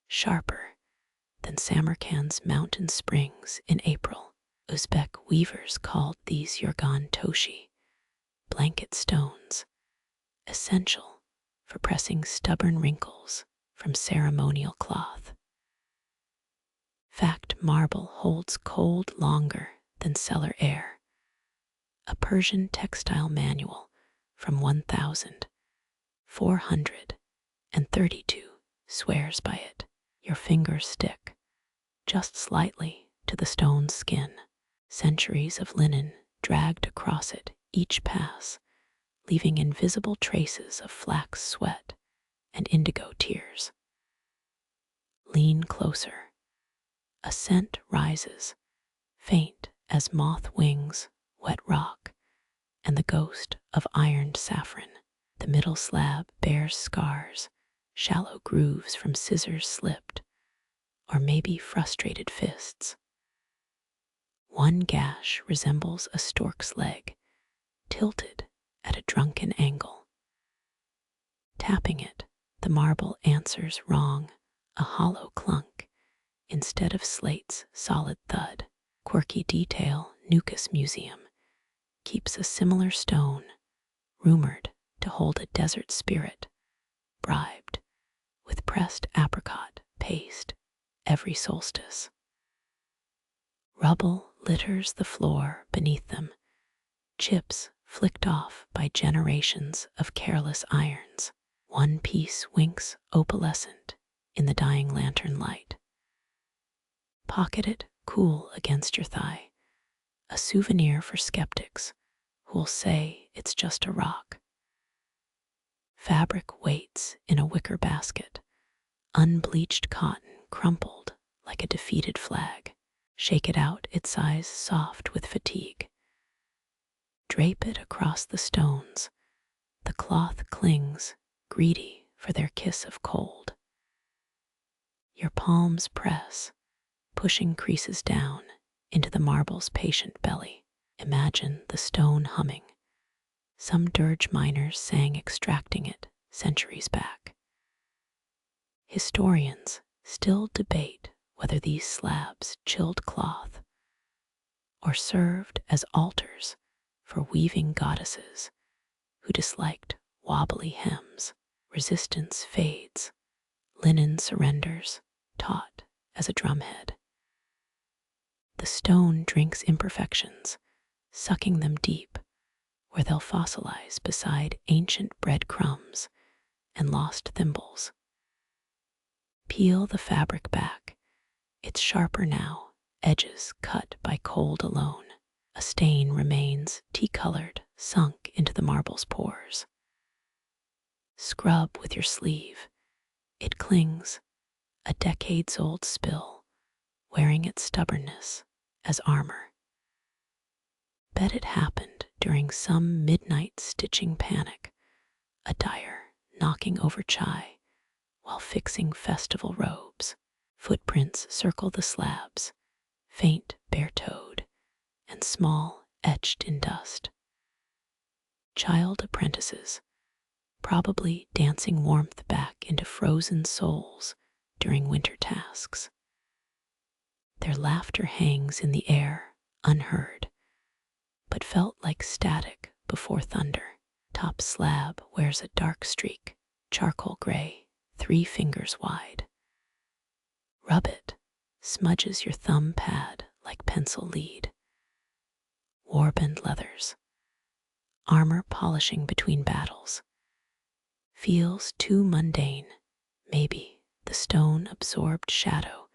sharper than Samarkand's mountain springs in April. Uzbek weavers called these Yorgan toshi, blanket stones, essential for pressing stubborn wrinkles from ceremonial cloth. Fact marble holds cold longer than cellar air. A Persian textile manual from 1432 swears by it. Your fingers stick, just slightly, to the stone's skin. Centuries of linen dragged across it each pass, leaving invisible traces of flax sweat and indigo tears. Lean closer. A scent rises, faint as moth wings, wet rock, and the ghost of ironed saffron. The middle slab bears scars, shallow grooves from scissors slipped, or maybe frustrated fists. One gash resembles a stork's leg, tilted at a drunken angle. Tapping it, the marble answers wrong, a hollow clunk, instead of slate's solid thud. Quirky detail, Nukas Museum, keeps a similar stone, rumored to hold a desert spirit, bribed with pressed apricot paste every solstice. Rubble litters the floor beneath them, chips flicked off by generations of careless irons. One piece winks opalescent in the dying lantern light. Pocket it cool against your thigh, a souvenir for skeptics who'll say it's just a rock. Fabric waits in a wicker basket, unbleached cotton crumpled like a defeated flag. Shake it out, it sighs soft with fatigue. Drape it across the stones. The cloth clings, greedy for their kiss of cold. Your palms press, pushing creases down into the marble's patient belly. Imagine the stone humming. Some dirge miners sang extracting it centuries back. Historians still debate whether these slabs chilled cloth or served as altars for weaving goddesses who disliked wobbly hems. Resistance fades, linen surrenders, taut as a drumhead. The stone drinks imperfections, sucking them deep, where they'll fossilize beside ancient breadcrumbs and lost thimbles. Peel the fabric back. It's sharper now, edges cut by cold alone. A stain remains, tea-colored, sunk into the marble's pores. Scrub with your sleeve. It clings, a decades-old spill, wearing its stubbornness as armor. Bet it happened during some midnight stitching panic, a dyer knocking over chai while fixing festival robes. Footprints circle the slabs, faint bare-toed and small, etched in dust. Child apprentices, probably dancing warmth back into frozen souls during winter tasks. Their laughter hangs in the air, unheard, but felt like static before thunder. Top slab wears a dark streak, charcoal gray, 3 fingers wide. Rub it, smudges your thumb pad like pencil lead. Warband leathers, armor polishing between battles. Feels too mundane, maybe the stone-absorbed shadow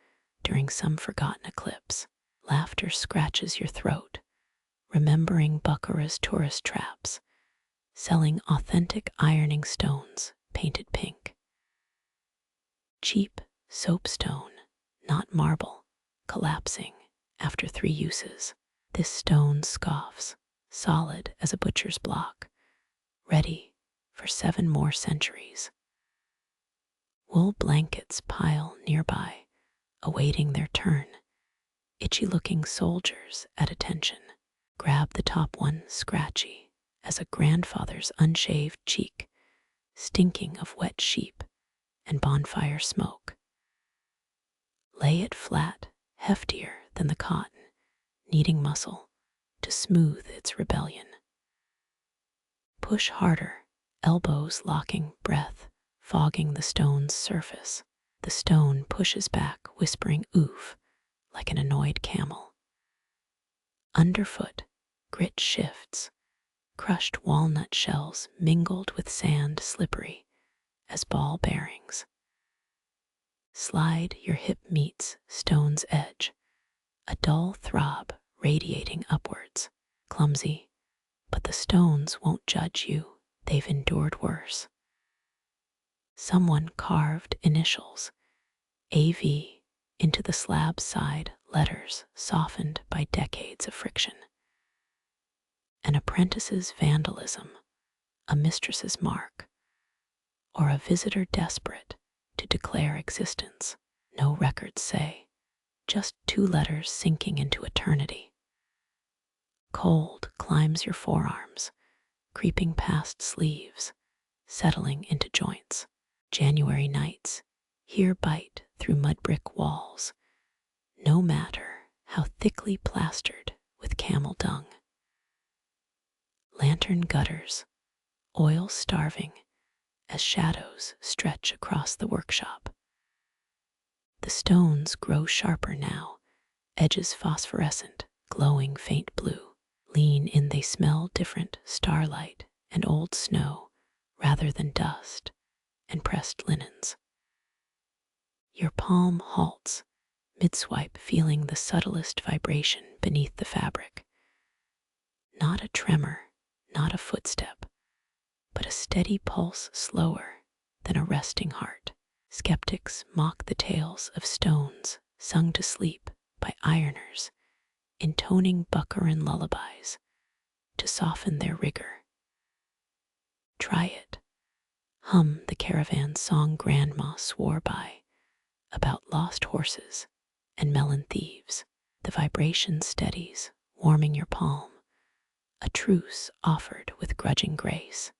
during some forgotten eclipse. Laughter scratches your throat, remembering Bukhara's tourist traps, selling authentic ironing stones painted pink. Cheap soapstone, not marble, collapsing after 3 uses. This stone scoffs, solid as a butcher's block, ready for 7 more centuries. Wool blankets pile nearby, awaiting their turn, itchy-looking soldiers at attention. Grab the top one, scratchy as a grandfather's unshaved cheek, stinking of wet sheep and bonfire smoke. Lay it flat, heftier than the cotton, needing muscle to smooth its rebellion. Push harder, elbows locking, breath fogging the stone's surface. The stone pushes back, whispering oof like an annoyed camel. Underfoot, grit shifts, crushed walnut shells mingled with sand slippery as ball bearings. Slide your hip meets stone's edge, a dull throb radiating upwards. Clumsy, but the stones won't judge you, they've endured worse. Someone carved initials, AV, into the slab side, letters softened by decades of friction. An apprentice's vandalism, a mistress's mark, or a visitor desperate to declare existence. No records say, just 2 letters sinking into eternity. Cold climbs your forearms, creeping past sleeves, settling into joints. January nights here bite through mud brick walls, no matter how thickly plastered with camel dung. Lantern gutters, oil starving as shadows stretch across the workshop. The stones grow sharper now, edges phosphorescent, glowing faint blue. Lean in, they smell different, starlight and old snow rather than dust and pressed linens. Your palm halts, mid-swipe, feeling the subtlest vibration beneath the fabric. Not a tremor, not a footstep, but a steady pulse slower than a resting heart. Skeptics mock the tales of stones sung to sleep by ironers, intoning Bukharan lullabies to soften their rigor. Try it. Hum the caravan song Grandma swore by, about lost horses and melon thieves. The vibration steadies, warming your palm, a truce offered with grudging grace.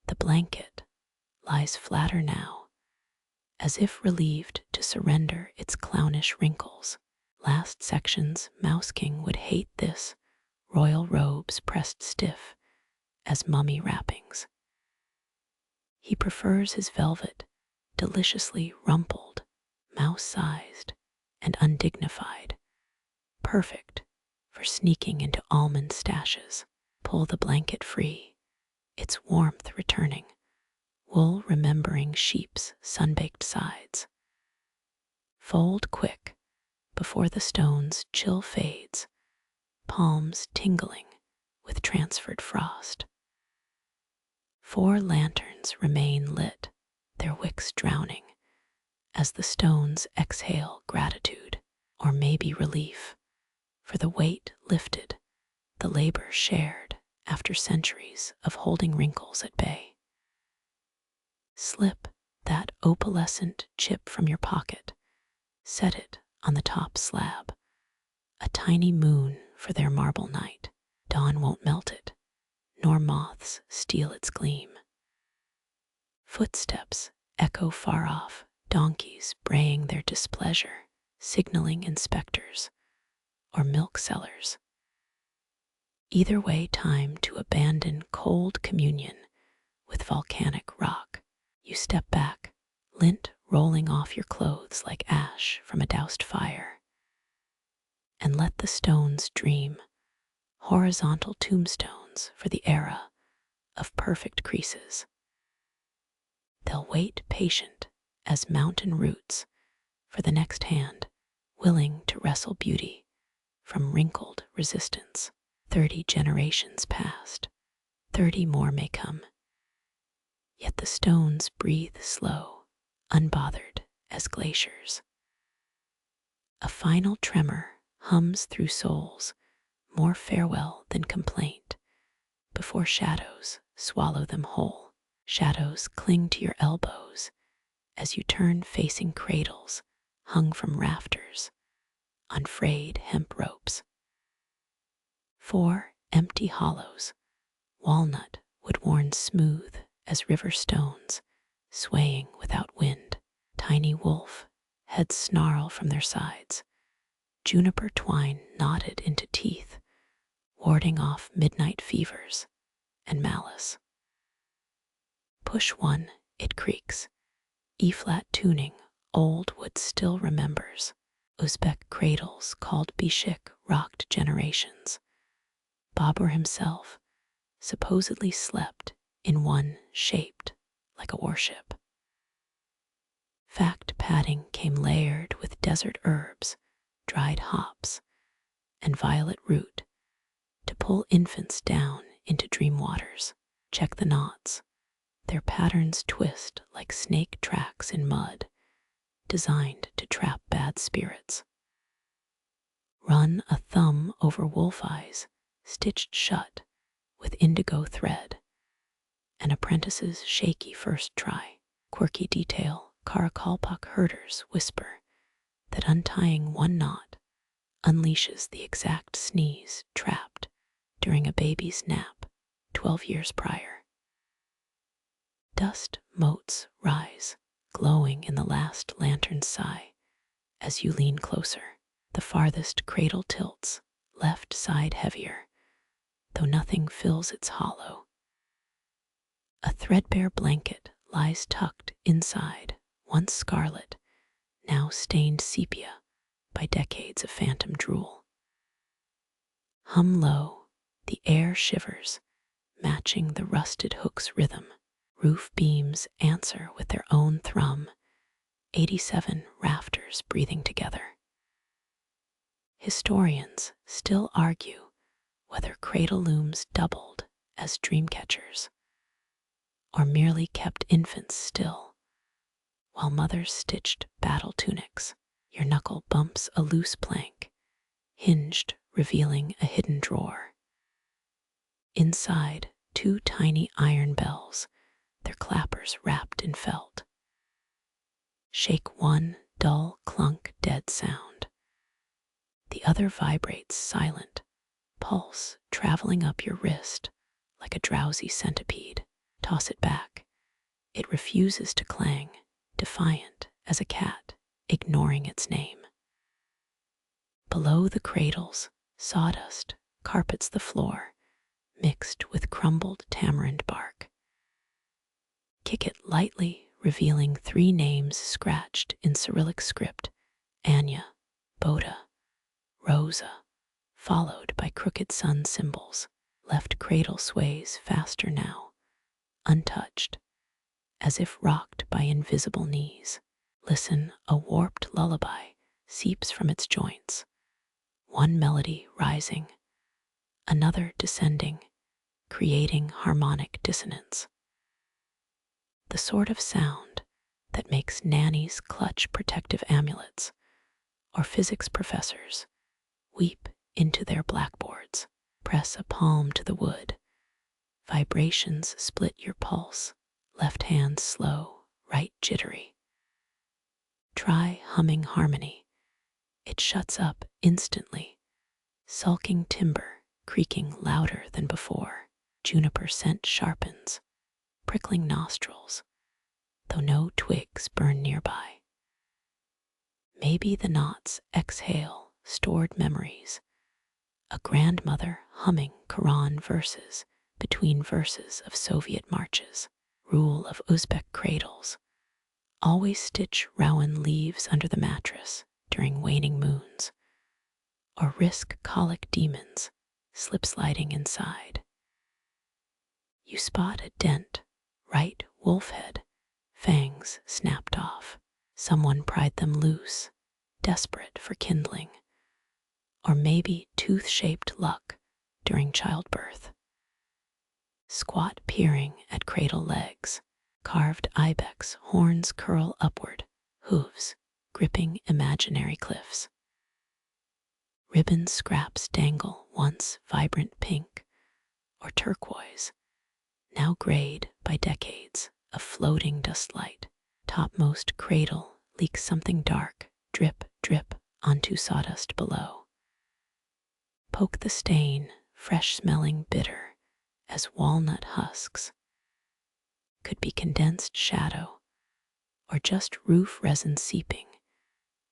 The blanket lies flatter now, as if relieved to surrender its clownish wrinkles. Last sections, Mouse King would hate this, royal robes pressed stiff as mummy wrappings. He prefers his velvet deliciously rumpled, mouse-sized, and undignified, perfect for sneaking into almond stashes. Pull the blanket free, its warmth returning, wool remembering sheep's sun-baked sides. Fold quick before the stone's chill fades, palms tingling with transferred frost. 4 lanterns remain lit, their wicks drowning, as the stones exhale gratitude, or maybe relief, for the weight lifted, the labor shared after centuries of holding wrinkles at bay. Slip that opalescent chip from your pocket, set it on the top slab, a tiny moon for their marble night. Dawn won't melt it, nor moths steal its gleam. Footsteps echo far off, donkeys braying their displeasure, signaling inspectors or milk sellers. Either way, time to abandon cold communion with volcanic rock. You step back, lint rolling off your clothes like ash from a doused fire, and let the stones dream, horizontal tombstones for the era of perfect creases. They'll wait patient as mountain roots for the next hand, willing to wrestle beauty from wrinkled resistance. 30 generations passed, 30 more may come. Yet the stones breathe slow, unbothered as glaciers. A final tremor hums through souls, more farewell than complaint, before shadows swallow them whole. Shadows cling to your elbows as you turn facing cradles hung from rafters on frayed hemp ropes. 4 empty hollows, walnut wood worn smooth as river stones, swaying without wind. Tiny wolf heads snarl from their sides, juniper twine knotted into teeth, warding off midnight fevers and malice. Push one, it creaks, E-flat tuning old wood still remembers. Uzbek cradles called bishik rocked generations. Babur himself supposedly slept in one shaped like a warship. Fact padding came layered with desert herbs, dried hops, and violet root to pull infants down into dream waters. Check the knots. Their patterns twist like snake tracks in mud, designed to trap bad spirits. Run a thumb over wolf eyes, stitched shut with indigo thread, an apprentice's shaky first try. Quirky detail, Karakalpak herders whisper that untying one knot unleashes the exact sneeze trapped during a baby's nap 12 years prior. Dust motes rise, glowing in the last lantern's sigh as you lean closer. The farthest cradle tilts, left side heavier, though nothing fills its hollow. A threadbare blanket lies tucked inside, once scarlet, now stained sepia by decades of phantom drool. Hum low, the air shivers, matching the rusted hook's rhythm. Roof beams answer with their own thrum, 87 rafters breathing together. Historians still argue whether cradle looms doubled as dream catchers or merely kept infants still while mothers stitched battle tunics. Your knuckle bumps a loose plank, hinged, revealing a hidden drawer. Inside, 2 tiny iron bells, their clappers wrapped in felt. Shake one, dull clunk, dead sound. The other vibrates silent, pulse traveling up your wrist like a drowsy centipede. Toss it back. It refuses to clang, defiant as a cat, ignoring its name. Below the cradles, sawdust carpets the floor, mixed with crumbled tamarind bark. Kick it lightly, revealing 3 names scratched in Cyrillic script: Anya, Boda, Rosa, followed by crooked sun symbols. Left cradle sways faster now, untouched, as if rocked by invisible knees. Listen, a warped lullaby seeps from its joints, one melody rising, another descending, creating harmonic dissonance. The sort of sound that makes nannies clutch protective amulets or physics professors weep into their blackboards. Press a palm to the wood. Vibrations split your pulse, left hand slow, right jittery. Try humming harmony. It shuts up instantly, sulking timber creaking louder than before. Juniper scent sharpens, prickling nostrils, though no twigs burn nearby. Maybe the knots exhale stored memories, a grandmother humming Quran verses between verses of Soviet marches. Rule of Uzbek cradles: always stitch rowan leaves under the mattress during waning moons, or risk colic demons slip-sliding inside. You spot a dent, right wolf head, fangs snapped off. Someone pried them loose, desperate for kindling, or maybe tooth-shaped luck during childbirth. Squat peering at cradle legs, carved ibex horns curl upward, hooves gripping imaginary cliffs. Ribbon scraps dangle, once vibrant pink or turquoise, now grayed by decades of floating dust light. Topmost cradle leaks something dark, drip, drip onto sawdust below. Poke the stain, fresh-smelling bitter as walnut husks. Could be condensed shadow, or just roof resin seeping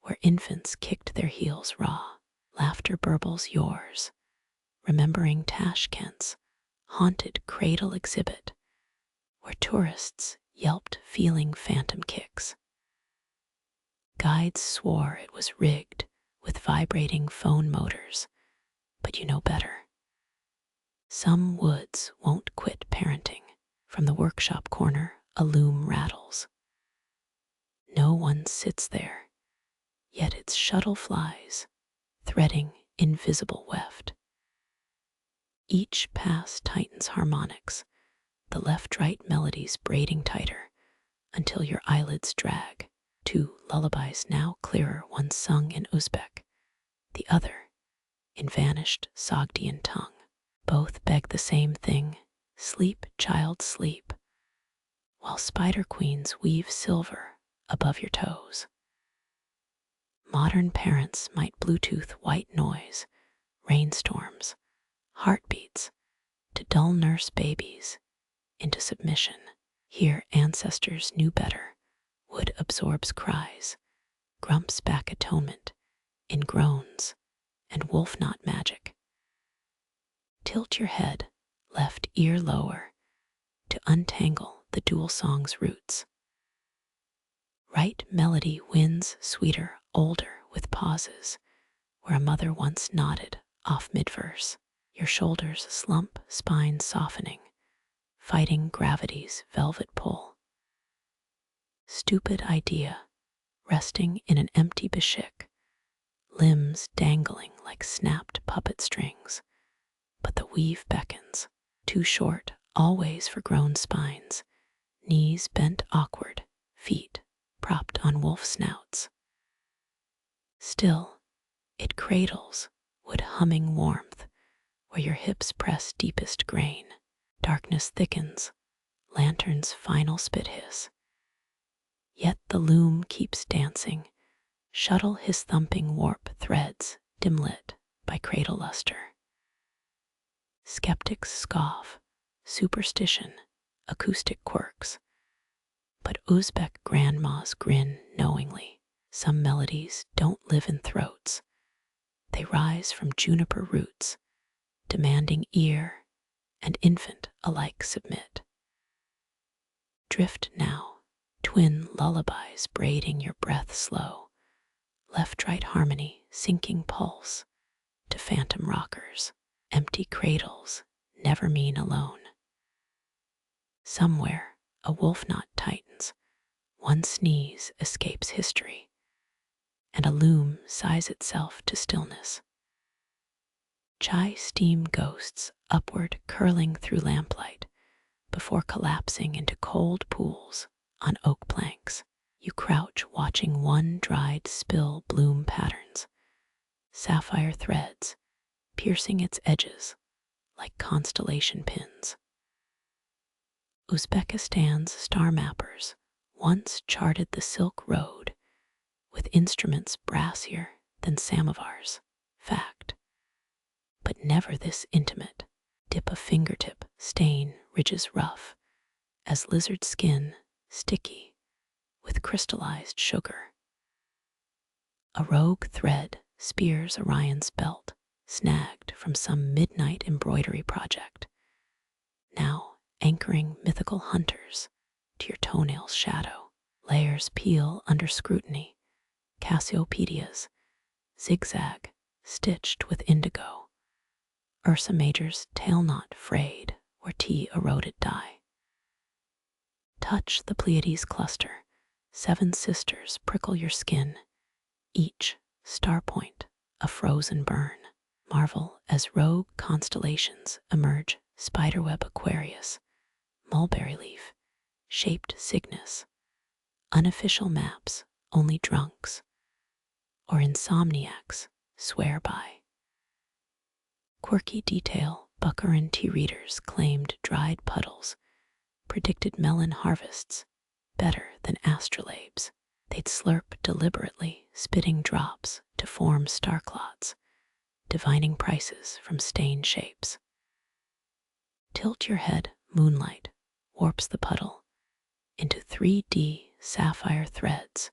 where infants kicked their heels raw. Laughter burbles yours, remembering Tashkent's haunted cradle exhibit where tourists yelped feeling phantom kicks. Guides swore it was rigged with vibrating phone motors, but you know better. Some woods won't quit parenting. From the workshop corner, a loom rattles. No one sits there, yet its shuttle flies, threading invisible weft. Each pass tightens harmonics, the left-right melodies braiding tighter until your eyelids drag. 2 lullabies now clearer, one sung in Uzbek, the other in vanished Sogdian tongue. Both beg the same thing: sleep, child, sleep, while spider queens weave silver above your toes. Modern parents might Bluetooth white noise, rainstorms, heartbeats to dull nurse babies into submission. Here ancestors knew better. Wood absorbs cries, grumps back atonement in groans and wolf knot magic. Tilt your head, left ear lower, to untangle the dual song's roots. Right melody wins sweeter, older with pauses, where a mother once nodded off mid-verse. Your shoulders slump, spine softening, fighting gravity's velvet pull. Stupid idea, resting in an empty bashik, limbs dangling like snapped puppet strings, but the weave beckons, too short always for grown spines, knees bent awkward, feet propped on wolf snouts. Still, it cradles, wood humming warmth, where your hips press deepest grain. Darkness thickens, lantern's final spit hiss. Yet the loom keeps dancing, shuttle his thumping warp threads dim lit by cradle luster. Skeptics scoff, superstition, acoustic quirks, but Uzbek grandmas grin knowingly. Some melodies don't live in throats. They rise from juniper roots, demanding ear and infant alike submit. Drift now, twin lullabies braiding your breath slow, left-right harmony sinking pulse to phantom rockers, empty cradles never mean alone. Somewhere a wolf knot tightens, one sneeze escapes history, and a loom sighs itself to stillness. Chai steam ghosts upward curling through lamplight before collapsing into cold pools on oak planks. You crouch watching one dried spill bloom patterns, sapphire threads piercing its edges like constellation pins. Uzbekistan's star mappers once charted the Silk Road with instruments brassier than samovars, fact, but never this intimate. Dip a fingertip, stain ridges rough as lizard skin, sticky with crystallized sugar. A rogue thread spears Orion's belt, snagged from some midnight embroidery project, now anchoring mythical hunters to your toenail's shadow. Layers peel under scrutiny, Cassiopeias zigzag stitched with indigo, Ursa Major's tail knot frayed where tea eroded dye. Touch the Pleiades cluster, seven sisters prickle your skin, each star point a frozen burn. Marvel as rogue constellations emerge, spiderweb Aquarius, mulberry leaf, shaped Cygnus, unofficial maps only drunks or insomniacs swear by. Quirky detail Bukharan tea readers claimed dried puddles predicted melon harvests better than astrolabes. They'd slurp deliberately, spitting drops to form star clots, divining prices from stained shapes. Tilt your head, moonlight warps the puddle into 3D sapphire threads,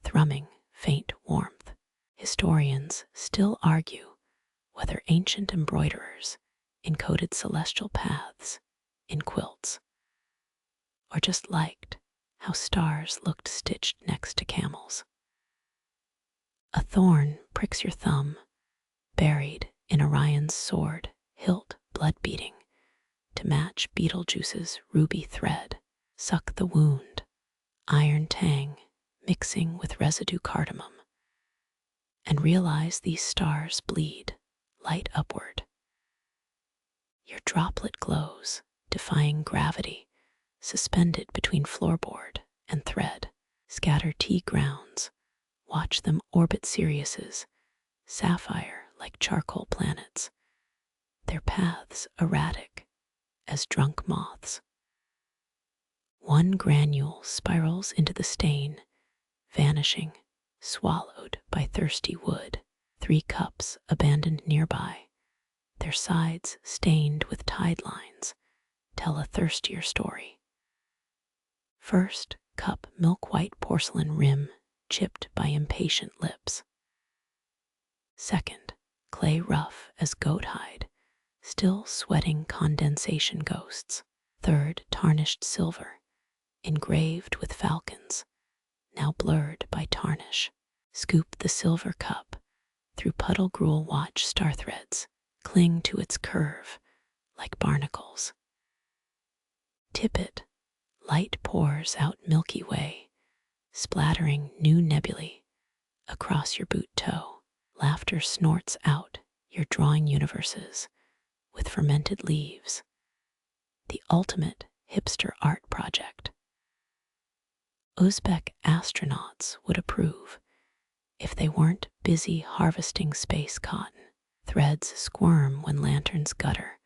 thrumming faint warmth. Historians still argue whether ancient embroiderers encoded celestial paths in quilts, or just liked how stars looked stitched next to camels. A thorn pricks your thumb, buried in Orion's sword, hilt blood beating to match Betelgeuse's ruby thread. Suck the wound, iron tang mixing with residue cardamom, and realize these stars bleed light upward. Your droplet glows, defying gravity, suspended between floorboard and thread. Scatter tea grounds, watch them orbit Sirius's, sapphire like charcoal planets, their paths erratic as drunk moths. One granule spirals into the stain, vanishing, swallowed by thirsty wood. 3 cups abandoned nearby, their sides stained with tide lines, tell a thirstier story. First cup milk-white porcelain rim chipped by impatient lips. Second, clay rough as goat hide, still sweating condensation ghosts. Third, tarnished silver, engraved with falcons, now blurred by tarnish. Scoop the silver cup, through puddle gruel watch star threads cling to its curve like barnacles. Tip it, light pours out Milky Way, splattering new nebulae across your boot toe. Laughter snorts out your drawing universes with fermented leaves, the ultimate hipster art project. Uzbek astronauts would approve if they weren't busy harvesting space cotton. Threads squirm when lanterns gutter,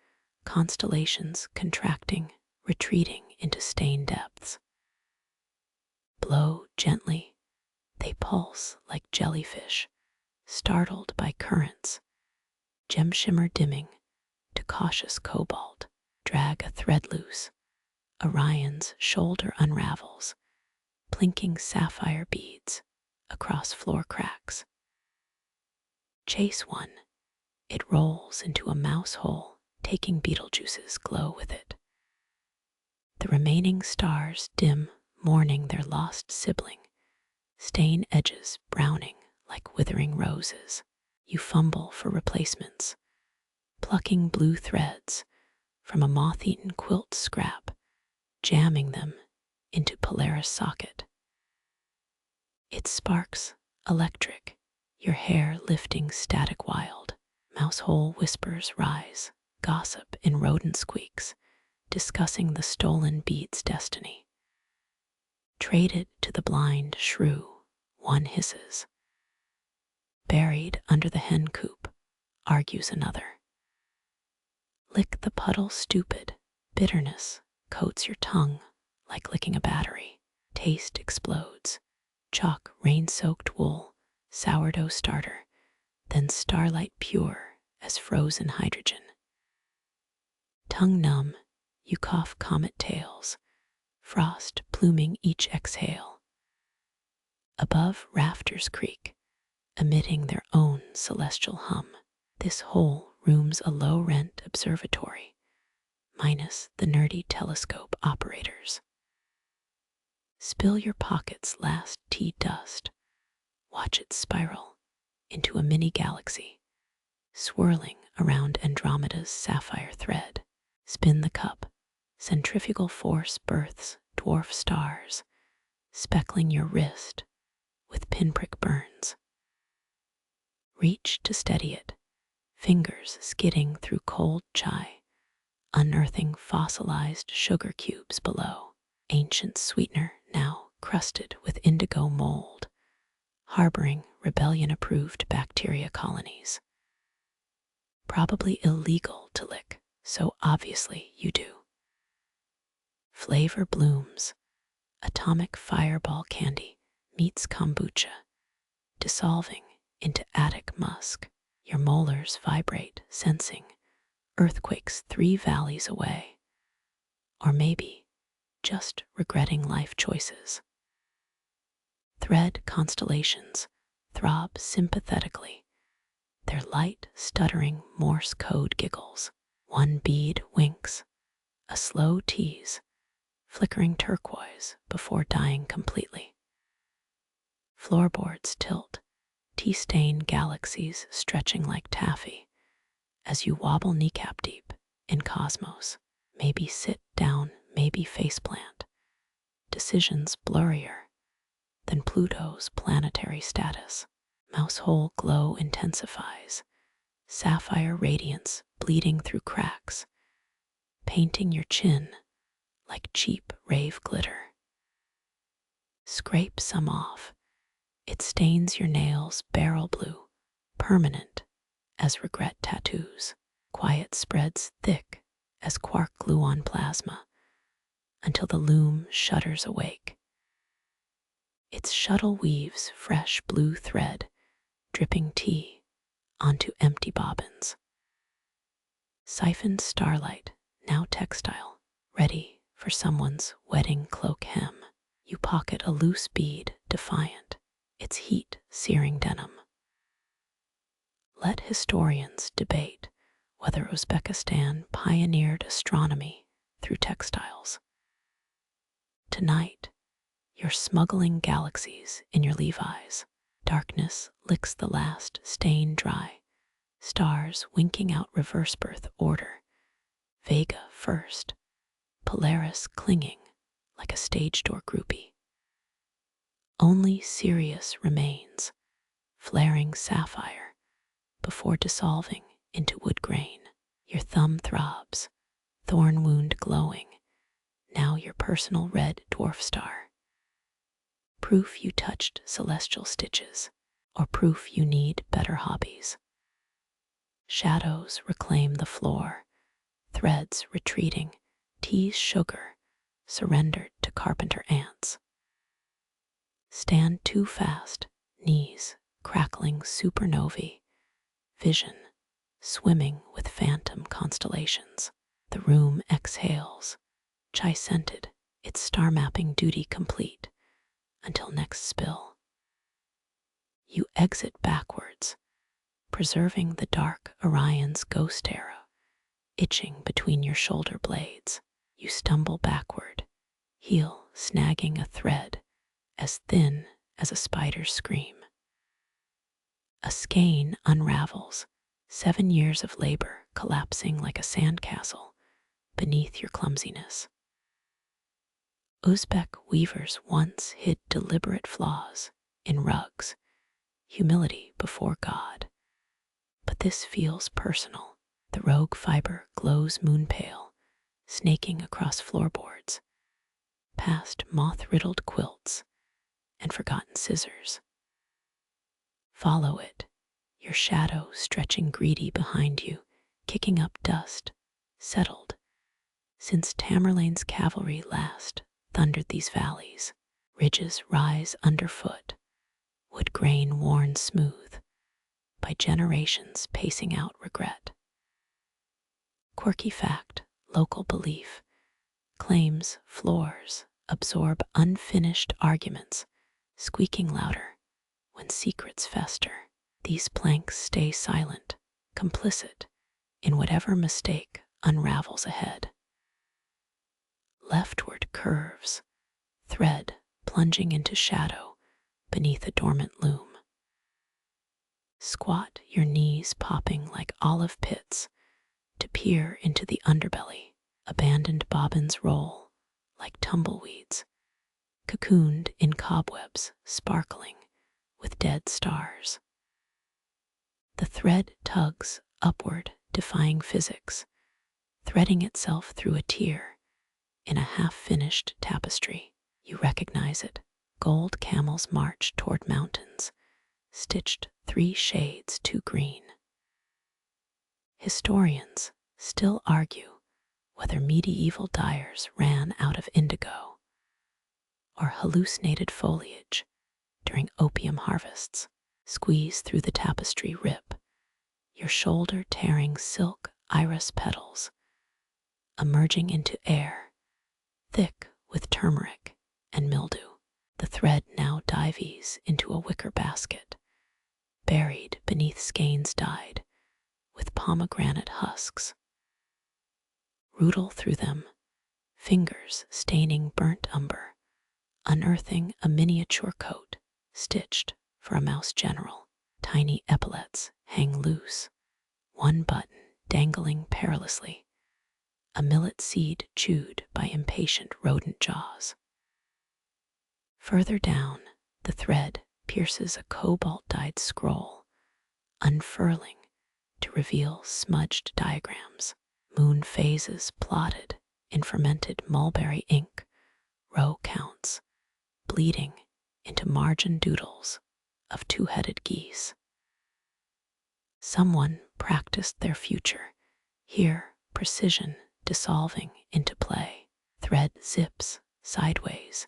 constellations contracting, retreating into stained depths. Blow gently, they pulse like jellyfish, startled by currents, gem shimmer dimming to cautious cobalt. Drag a thread loose, Orion's shoulder unravels, plinking sapphire beads across floor cracks. Chase one, it rolls into a mouse hole, taking Betelgeuse's glow with it. The remaining stars dim, mourning their lost sibling, stain edges browning like withering roses. You fumble for replacements, plucking blue threads from a moth-eaten quilt scrap, jamming them into Polaris socket. It sparks electric, your hair lifting static wild. Mousehole whispers rise, gossip in rodent squeaks, discussing the stolen bead's destiny. Traded to the blind shrew, one hisses. Buried under the hen coop, argues another. Lick the puddle stupid, bitterness coats your tongue like licking a battery. Taste explodes, chalk rain-soaked wool, sourdough starter, then starlight pure as frozen hydrogen. Tongue numb, you cough comet tails, frost pluming each exhale. Above rafters creak, emitting their own celestial hum. This whole room's a low-rent observatory, minus the nerdy telescope operators. Spill your pocket's last tea dust, watch it spiral into a mini galaxy, swirling around Andromeda's sapphire thread. Spin the cup, centrifugal force births dwarf stars, speckling your wrist with pinprick burns. Reach to steady it, fingers skidding through cold chai, unearthing fossilized sugar cubes below. Ancient sweetener now crusted with indigo mold, harboring rebellion-approved bacteria colonies. Probably illegal to lick, so obviously you do. Flavor blooms, atomic fireball candy meets kombucha, dissolving into attic musk. Your molars vibrate, sensing earthquakes 3 valleys away. Or maybe just regretting life choices. Thread constellations throb sympathetically, their light, stuttering Morse code giggles. One bead winks, a slow tease, flickering turquoise before dying completely. Floorboards tilt, tea-stained galaxies stretching like taffy as you wobble kneecap deep in cosmos. Maybe sit down, maybe faceplant. Decisions blurrier than Pluto's planetary status. Mousehole glow intensifies, sapphire radiance bleeding through cracks, painting your chin like cheap rave glitter. Scrape some off. It stains your nails beryl blue, permanent as regret tattoos. Quiet spreads thick as quark glue on plasma until the loom shudders awake. Its shuttle weaves fresh blue thread, dripping tea onto empty bobbins. Siphoned starlight, now textile, ready for someone's wedding cloak hem. You pocket a loose bead, defiant, its heat searing denim. Let historians debate whether Uzbekistan pioneered astronomy through textiles. Tonight, you're smuggling galaxies in your Levi's. Darkness licks the last stain dry, stars winking out reverse birth order. Vega first, Polaris clinging like a stage door groupie. Only Sirius remains, flaring sapphire before dissolving into wood grain. Your thumb throbs, thorn wound glowing, now your personal red dwarf star. Proof you touched celestial stitches, or proof you need better hobbies. Shadows reclaim the floor, threads retreating, tease sugar, surrendered to carpenter ants. Stand too fast, knees crackling supernovae, vision swimming with phantom constellations. The room exhales, chai-scented, its star-mapping duty complete, until next spill. You exit backwards, preserving the dark Orion's ghost arrow, itching between your shoulder blades. You stumble backward, heel snagging a thread as thin as a spider's scream. A skein unravels, 7 years of labor collapsing like a sandcastle beneath your clumsiness. Uzbek weavers once hid deliberate flaws in rugs, humility before God. But this feels personal. The rogue fiber glows moon-pale, snaking across floorboards, past moth-riddled quilts and forgotten scissors. Follow it, your shadow stretching greedy behind you, kicking up dust, settled, since Tamerlane's cavalry last thundered these valleys. Ridges rise underfoot, wood grain worn smooth by generations pacing out regret. Quirky fact, local belief, claims floors absorb unfinished arguments, squeaking louder when secrets fester. These planks stay silent, complicit in whatever mistake unravels ahead. Leftward curves, thread plunging into shadow beneath a dormant loom. Squat, your knees popping like olive pits to peer into the underbelly. Abandoned bobbins roll like tumbleweeds, cocooned in cobwebs sparkling with dead stars. The thread tugs upward, defying physics, threading itself through a tear in a half-finished tapestry. You recognize it. Gold camels march toward mountains, stitched 3 shades too green. Historians still argue whether medieval dyers ran out of indigo or hallucinated foliage during opium harvests. Squeeze through the tapestry rip, your shoulder tearing silk iris petals, emerging into air, thick with turmeric and mildew. The thread now dives into a wicker basket, buried beneath skeins dyed with pomegranate husks. Rootle through them, fingers staining burnt umber, unearthing a miniature coat stitched for a mouse general. Tiny epaulets hang loose, one button dangling perilously, a millet seed chewed by impatient rodent jaws. Further down, the thread pierces a cobalt-dyed scroll, unfurling to reveal smudged diagrams, moon phases plotted in fermented mulberry ink, row counts, bleeding into margin doodles of 2-headed geese. Someone practiced their future, here precision dissolving into play. Thread zips sideways,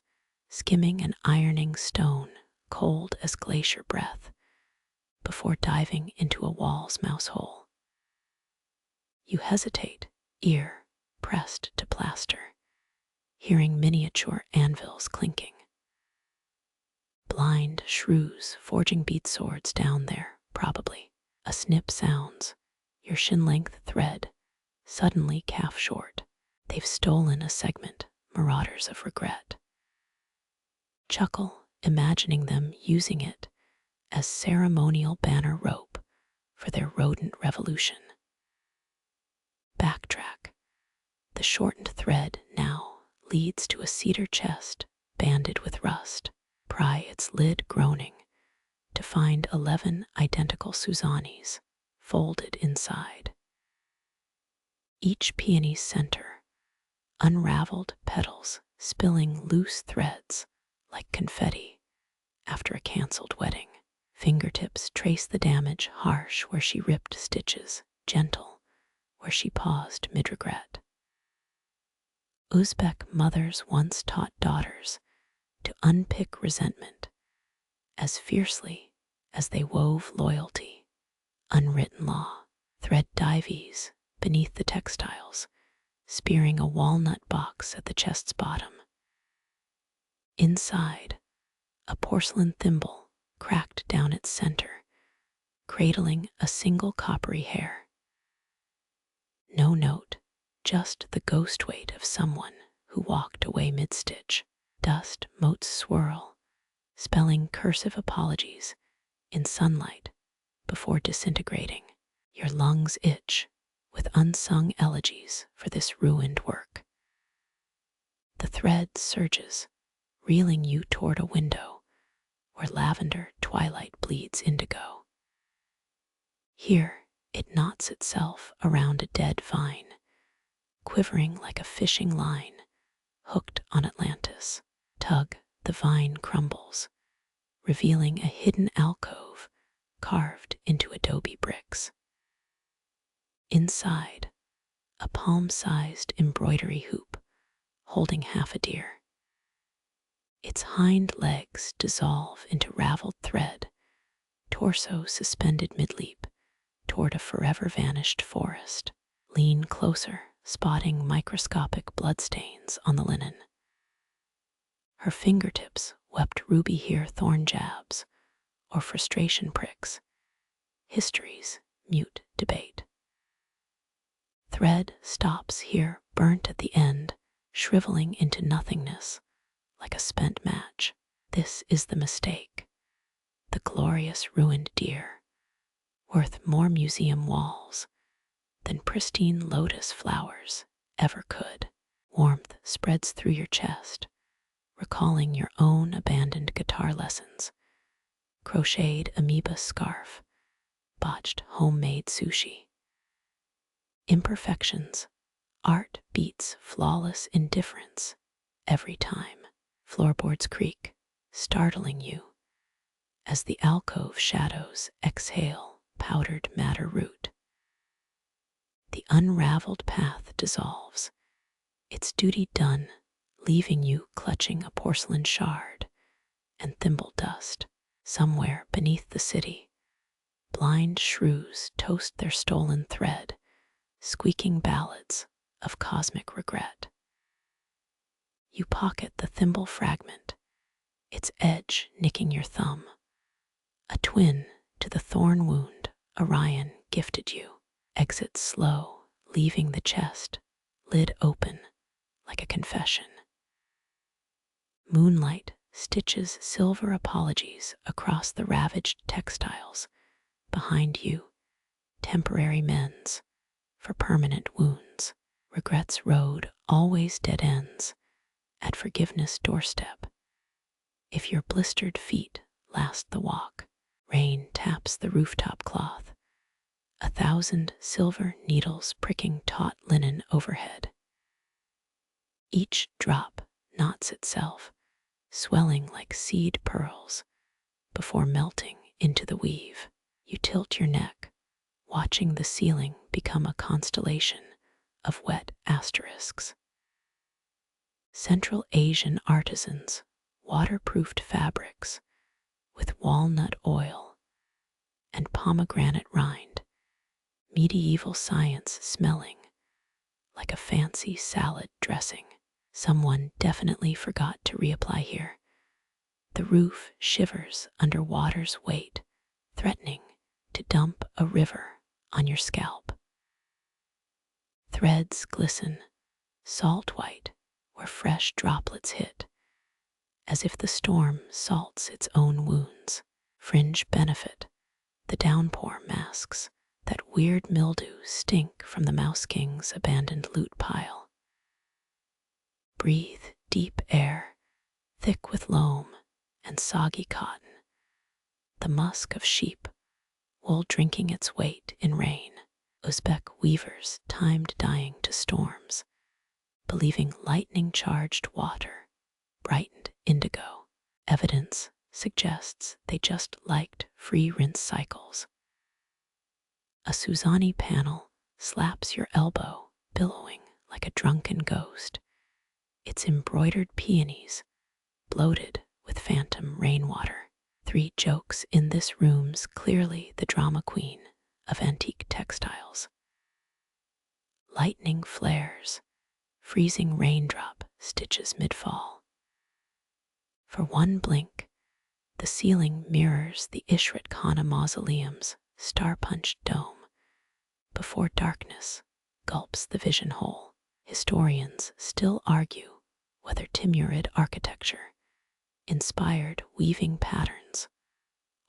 skimming an ironing stone cold as glacier breath, before diving into a wall's mouse hole. You hesitate, ear pressed to plaster, hearing miniature anvils clinking. Blind shrews forging bead swords down there, probably. A snip sounds, your shin-length thread, suddenly calf short. They've stolen a segment, marauders of regret. Chuckle, imagining them using it as ceremonial banner rope for their rodent revolution. Backtrack. The shortened thread now leads to a cedar chest banded with rust. Pry its lid groaning to find 11 identical Suzanis folded inside. Each peony's center, unraveled petals spilling loose threads like confetti after a canceled wedding. Fingertips trace the damage, harsh where she ripped stitches, gentle where she paused mid-regret. Uzbek mothers once taught daughters to unpick resentment as fiercely as they wove loyalty. Unwritten law, thread dives beneath the textiles, spearing a walnut box at the chest's bottom. Inside, a porcelain thimble cracked down its center, cradling a single coppery hair. No note, just the ghost weight of someone who walked away mid-stitch. Dust motes swirl, spelling cursive apologies in sunlight before disintegrating. Your lungs itch with unsung elegies for this ruined work. The thread surges, reeling you toward a window where lavender twilight bleeds indigo. Here it knots itself around a dead vine, quivering like a fishing line hooked on Atlantis. Tug, the vine crumbles, revealing a hidden alcove carved into adobe bricks. Inside, a palm-sized embroidery hoop holding half a deer. Its hind legs dissolve into raveled thread, torso suspended mid-leap toward a forever vanished forest. Lean closer, spotting microscopic bloodstains on the linen. Her fingertips wept ruby here thorn jabs or frustration pricks, history's mute debate. Thread stops here, burnt at the end, shriveling into nothingness like a spent match. This is the mistake, the glorious ruined deer, worth more museum walls than pristine lotus flowers ever could. Warmth spreads through your chest, recalling your own abandoned guitar lessons, crocheted amoeba scarf, botched homemade sushi. Imperfections, art beats flawless indifference every time. Floorboards creak, startling you as the alcove shadows exhale powdered madder root. The unraveled path dissolves, its duty done, leaving you clutching a porcelain shard and thimble dust. Somewhere beneath the city, blind shrews toast their stolen thread, squeaking ballads of cosmic regret. You pocket the thimble fragment, its edge nicking your thumb, a twin to the thorn wound Orion gifted you. Exit slow, leaving the chest, lid open like a confession. Moonlight stitches silver apologies across the ravaged textiles. Behind you, temporary mends for permanent wounds. Regret's road always dead ends at forgiveness' doorstep. If your blistered feet last the walk, rain taps the rooftop cloth, 1,000 silver needles pricking taut linen overhead. Each drop knots itself, swelling like seed pearls before melting into the weave. You tilt your neck, watching the ceiling become a constellation of wet asterisks. Central Asian artisans waterproofed fabrics with walnut oil and pomegranate rind, medieval science smelling like a fancy salad dressing. Someone definitely forgot to reapply here. The roof shivers under water's weight, threatening to dump a river on your scalp. Threads glisten, salt white where fresh droplets hit, as if the storm salts its own wounds. Fringe benefit, the downpour masks that weird mildew stink from the Mouse King's abandoned loot pile. Breathe deep air, thick with loam and soggy cotton, the musk of sheep, wool drinking its weight in rain. Uzbek weavers timed dyeing to storms, believing lightning-charged water brightened indigo. Evidence suggests they just liked free rinse cycles. A Suzani panel slaps your elbow, billowing like a drunken ghost, its embroidered peonies bloated with phantom rainwater. 3 jokes in this room's clearly the drama queen of antique textiles. Lightning flares, freezing raindrop stitches mid-fall. For one blink, the ceiling mirrors the Ishrat Khana mausoleum's star-punched dome before darkness gulps the vision whole. Historians still argue whether Timurid architecture, inspired weaving patterns,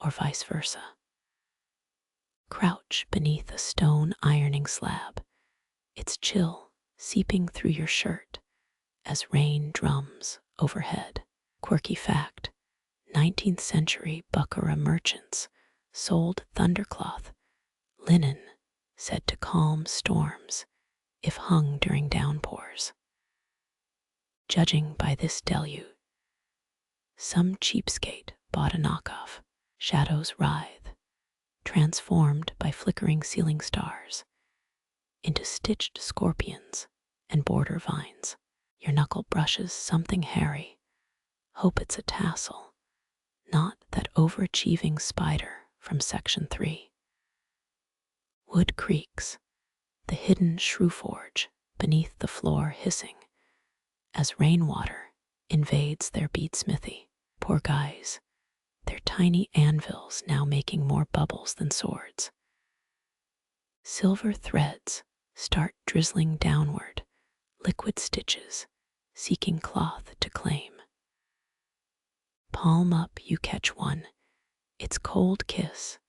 or vice versa. Crouch beneath a stone ironing slab, its chill seeping through your shirt as rain drums overhead. Quirky fact: 19th century Bukhara merchants sold thundercloth linen said to calm storms if hung during downpours. Judging by this deluge, some cheapskate bought a knockoff. Shadows writhe, transformed by flickering ceiling stars into stitched scorpions and border vines. Your knuckle brushes something hairy. Hope it's a tassel, not that overachieving spider from Section 3. Wood creaks, the hidden shrew forge beneath the floor hissing as rainwater invades their beadsmithy. Poor guys, their tiny anvils now making more bubbles than swords. Silver threads start drizzling downward, liquid stitches seeking cloth to claim. Palm up, you catch one, its cold kiss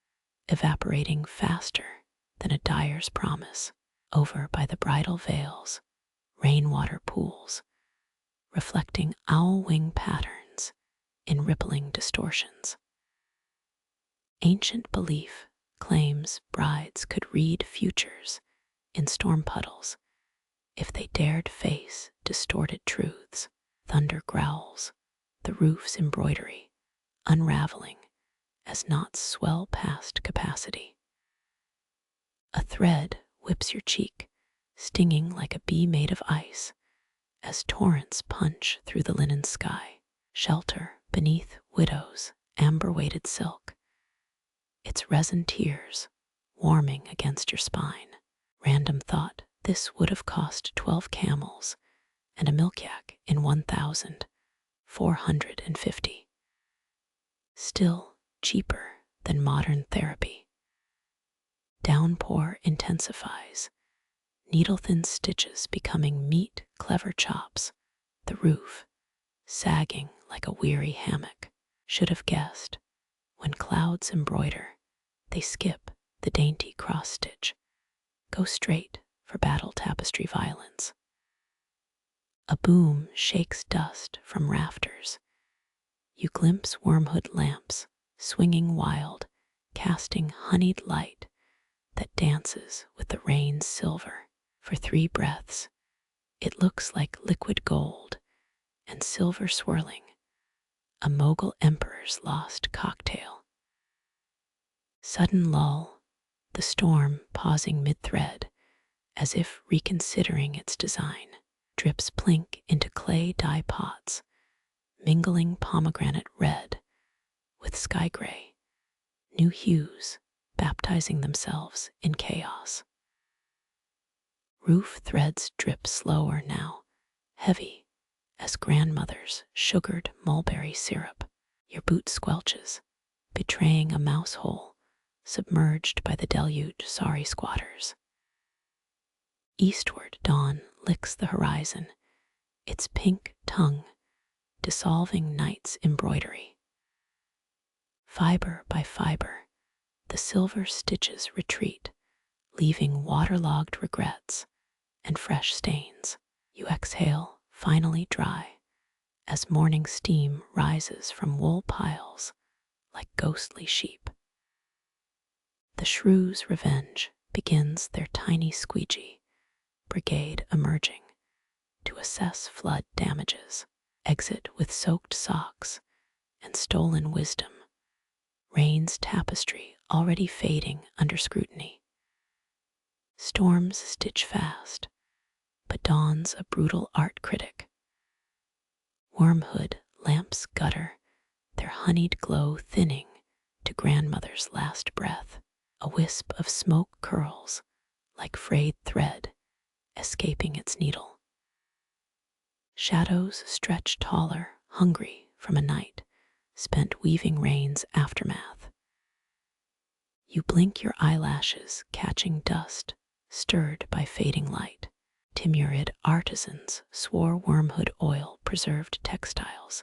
evaporating faster than a dyer's promise. Over by the bridal veils, rainwater pools, reflecting owl wing patterns in rippling distortions. Ancient belief claims brides could read futures in storm puddles if they dared face distorted truths. Thunder growls, the roof's embroidery unraveling as knots swell past capacity. A thread whips your cheek, stinging like a bee made of ice as torrents punch through the linen sky. Shelter beneath widows' amber-weighted silk, its resin tears warming against your spine. Random thought: this would have cost 12 camels and a milk yak in 1,450. Still cheaper than modern therapy. Downpour intensifies, needle-thin stitches becoming meat clever chops, the roof sagging like a weary hammock. Should have guessed. When clouds embroider, they skip the dainty cross-stitch, go straight for battle tapestry violence. A boom shakes dust from rafters. You glimpse wormhood lamps swinging wild, casting honeyed light that dances with the rain's silver. For 3 breaths, it looks like liquid gold and silver swirling, a Mughal emperor's lost cocktail. Sudden lull, the storm pausing mid-thread, as if reconsidering its design. Drips plink into clay dye pots, mingling pomegranate red with sky gray, new hues baptizing themselves in chaos. Roof threads drip slower now, heavy as grandmother's sugared mulberry syrup. Your boot squelches, betraying a mouse hole submerged by the deluged sari squatters. Eastward dawn licks the horizon, its pink tongue dissolving night's embroidery. Fiber by fiber, the silver stitches retreat, leaving waterlogged regrets and fresh stains. You exhale, finally dry, as morning steam rises from wool piles like ghostly sheep. The shrew's revenge begins their tiny squeegee brigade emerging to assess flood damages. Exit with soaked socks and stolen wisdom. Rain's tapestry already fading under scrutiny. Storms stitch fast, but dawn's a brutal art critic. Wormhood lamps gutter, their honeyed glow thinning to grandmother's last breath. A wisp of smoke curls like frayed thread escaping its needle. Shadows stretch taller, hungry from a night spent weaving rain's aftermath. You blink your eyelashes, catching dust stirred by fading light. Timurid artisans swore wormwood oil preserved textiles,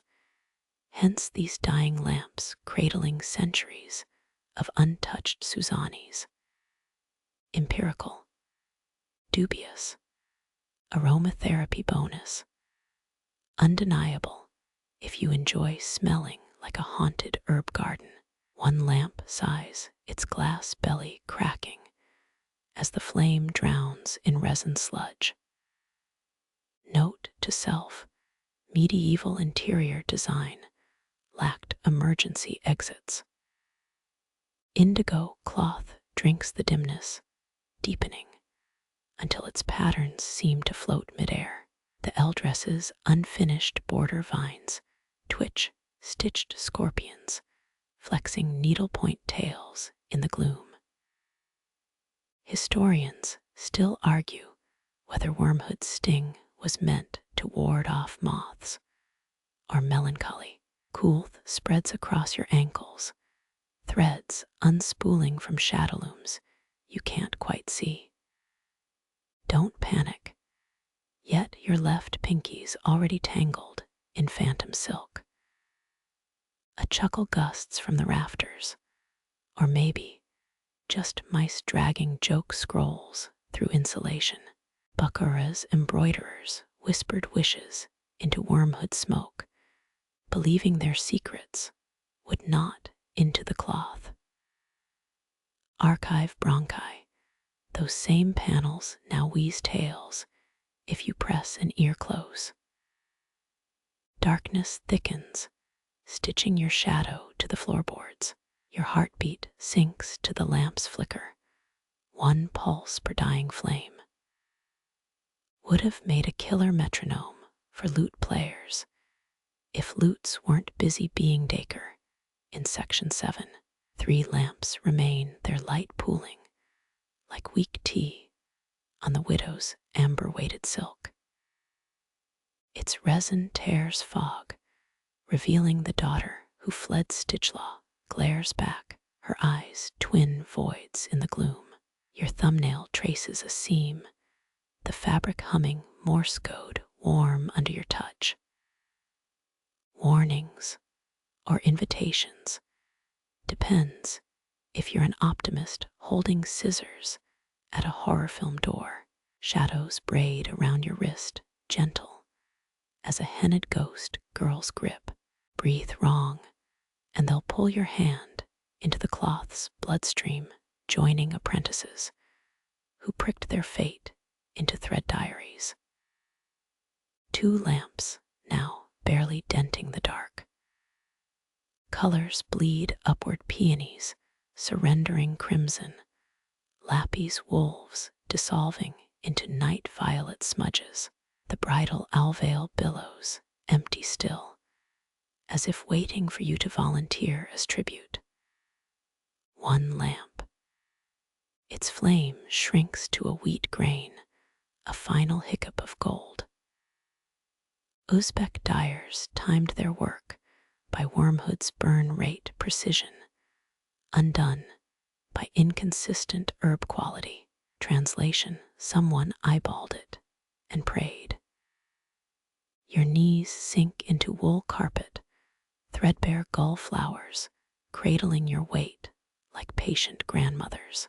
hence these dying lamps cradling centuries of untouched Suzanis. Empirical, dubious, aromatherapy bonus, undeniable if you enjoy smelling like a haunted herb garden. One lamp sighs, its glass belly cracking as the flame drowns in resin sludge. Note to self, medieval interior design lacked emergency exits. Indigo cloth drinks the dimness, deepening until its patterns seem to float midair. The L-dress's unfinished border vines twitch stitched scorpions, flexing needlepoint tails in the gloom. Historians still argue whether wormwood's sting was meant to ward off moths or melancholy. Coolth spreads across your ankles, threads unspooling from shadow looms you can't quite see. Don't panic, yet your left pinky's already tangled in phantom silk. A chuckle gusts from the rafters, or maybe just mice dragging joke scrolls through insulation. Uzbek embroiderers whispered wishes into wormwood smoke, believing their secrets would knot into the cloth. Archive bronchi, those same panels now wheeze tales if you press an ear close. Darkness thickens, stitching your shadow to the floorboards. Your heartbeat sinks to the lamp's flicker, one pulse per dying flame. Would have made a killer metronome for lute players if lutes weren't busy being Daker. In section 7, 3 lamps remain, their light pooling like weak tea on the widow's amber-weighted silk. Its resin tears fog, revealing the daughter who fled Stitchlaw glares back, her eyes twin voids in the gloom. Your thumbnail traces a seam, the fabric humming Morse code warm under your touch. Warnings or invitations depends if you're an optimist holding scissors at a horror film door. Shadows braid around your wrist, gentle as a henna'd ghost girl's grip. Breathe wrong, and they'll pull your hand into the cloth's bloodstream, joining apprentices who pricked their fate into thread diaries. 2 lamps now barely denting the dark. Colors bleed upward, peonies surrendering crimson, lapis wolves dissolving into night violet smudges. The bridal alveole billows, empty still, as if waiting for you to volunteer as tribute. 1 lamp. Its flame shrinks to a wheat grain, a final hiccup of gold. Uzbek dyers timed their work by wormwood's burn rate precision, undone by inconsistent herb quality. Translation: someone eyeballed it and prayed. Your knees sink into wool carpet, threadbare gull flowers cradling your weight like patient grandmothers.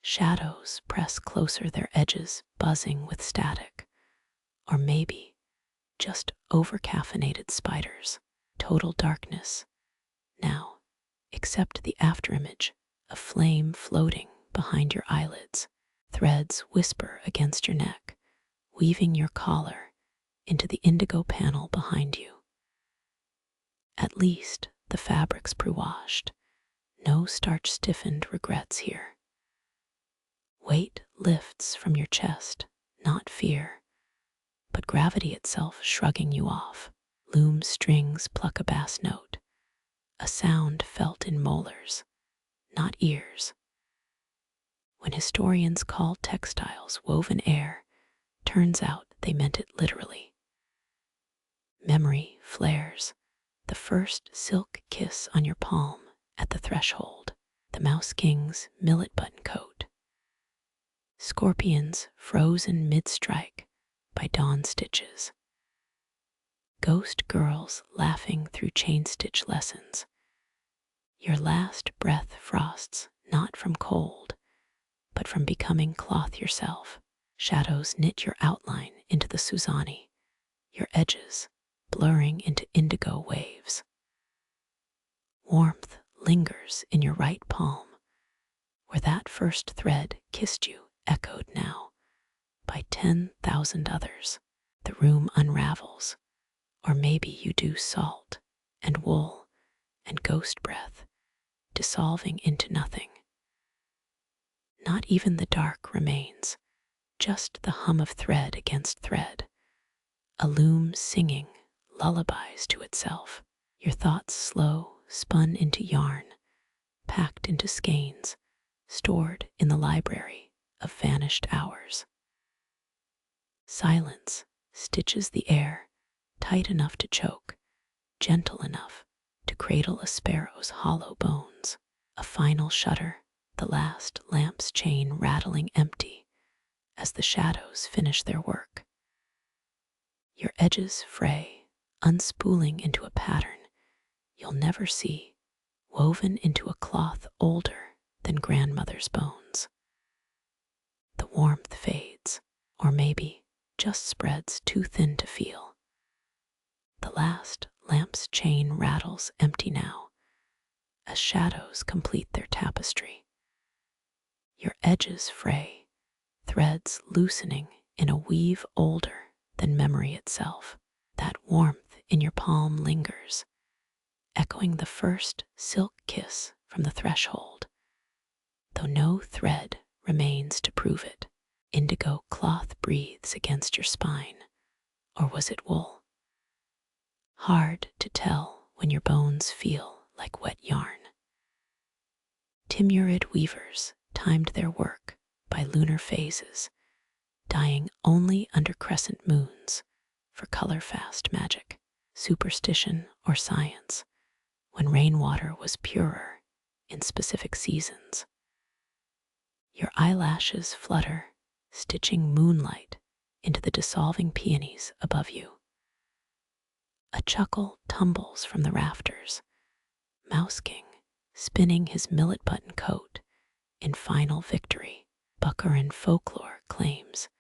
Shadows press closer, their edges buzzing with static, or maybe just over-caffeinated spiders. Total darkness now, except the afterimage of flame floating behind your eyelids. Threads whisper against your neck, weaving your collar into the indigo panel behind you. At least the fabric's pre-washed, no starch-stiffened regrets here. Weight lifts from your chest, not fear, but gravity itself shrugging you off. Loom strings pluck a bass note, a sound felt in molars, not ears. When historians call textiles woven air, turns out they meant it literally. Memory flares, the first silk kiss on your palm at the threshold, the Mouse King's millet button coat. Scorpions frozen mid-strike by dawn stitches. Ghost girls laughing through chain stitch lessons. Your last breath frosts not from cold, but from becoming cloth yourself. Shadows knit your outline into the Suzani, your edges blurring into indigo waves. Warmth lingers in your right palm, where that first thread kissed you, echoed now by 10,000 others. The room unravels, or maybe you do, salt and wool and ghost breath dissolving into nothing. Not even the dark remains, just the hum of thread against thread, a loom singing lullabies to itself. Your thoughts slow, spun into yarn, packed into skeins, stored in the library of vanished hours. Silence stitches the air, tight enough to choke, gentle enough to cradle a sparrow's hollow bones. A final shudder, the last lamp's chain rattling empty as the shadows finish their work. Your edges fray, unspooling into a pattern you'll never see, woven into a cloth older than grandmother's bones. The warmth fades, or maybe just spreads too thin to feel. The last lamp's chain rattles empty now, as shadows complete their tapestry. Your edges fray, threads loosening in a weave older than memory itself. That warmth in your palm lingers, echoing the first silk kiss from the threshold, though no thread remains to prove it. Indigo cloth breathes against your spine, or was it wool? Hard to tell when your bones feel like wet yarn. Timurid weavers timed their work by lunar phases, dyeing only under crescent moons for color-fast magic, superstition, or science, when rainwater was purer in specific seasons. Your eyelashes flutter, stitching moonlight into the dissolving peonies above you. A chuckle tumbles from the rafters, Mouse King spinning his millet button coat in final victory. Bukharan folklore claims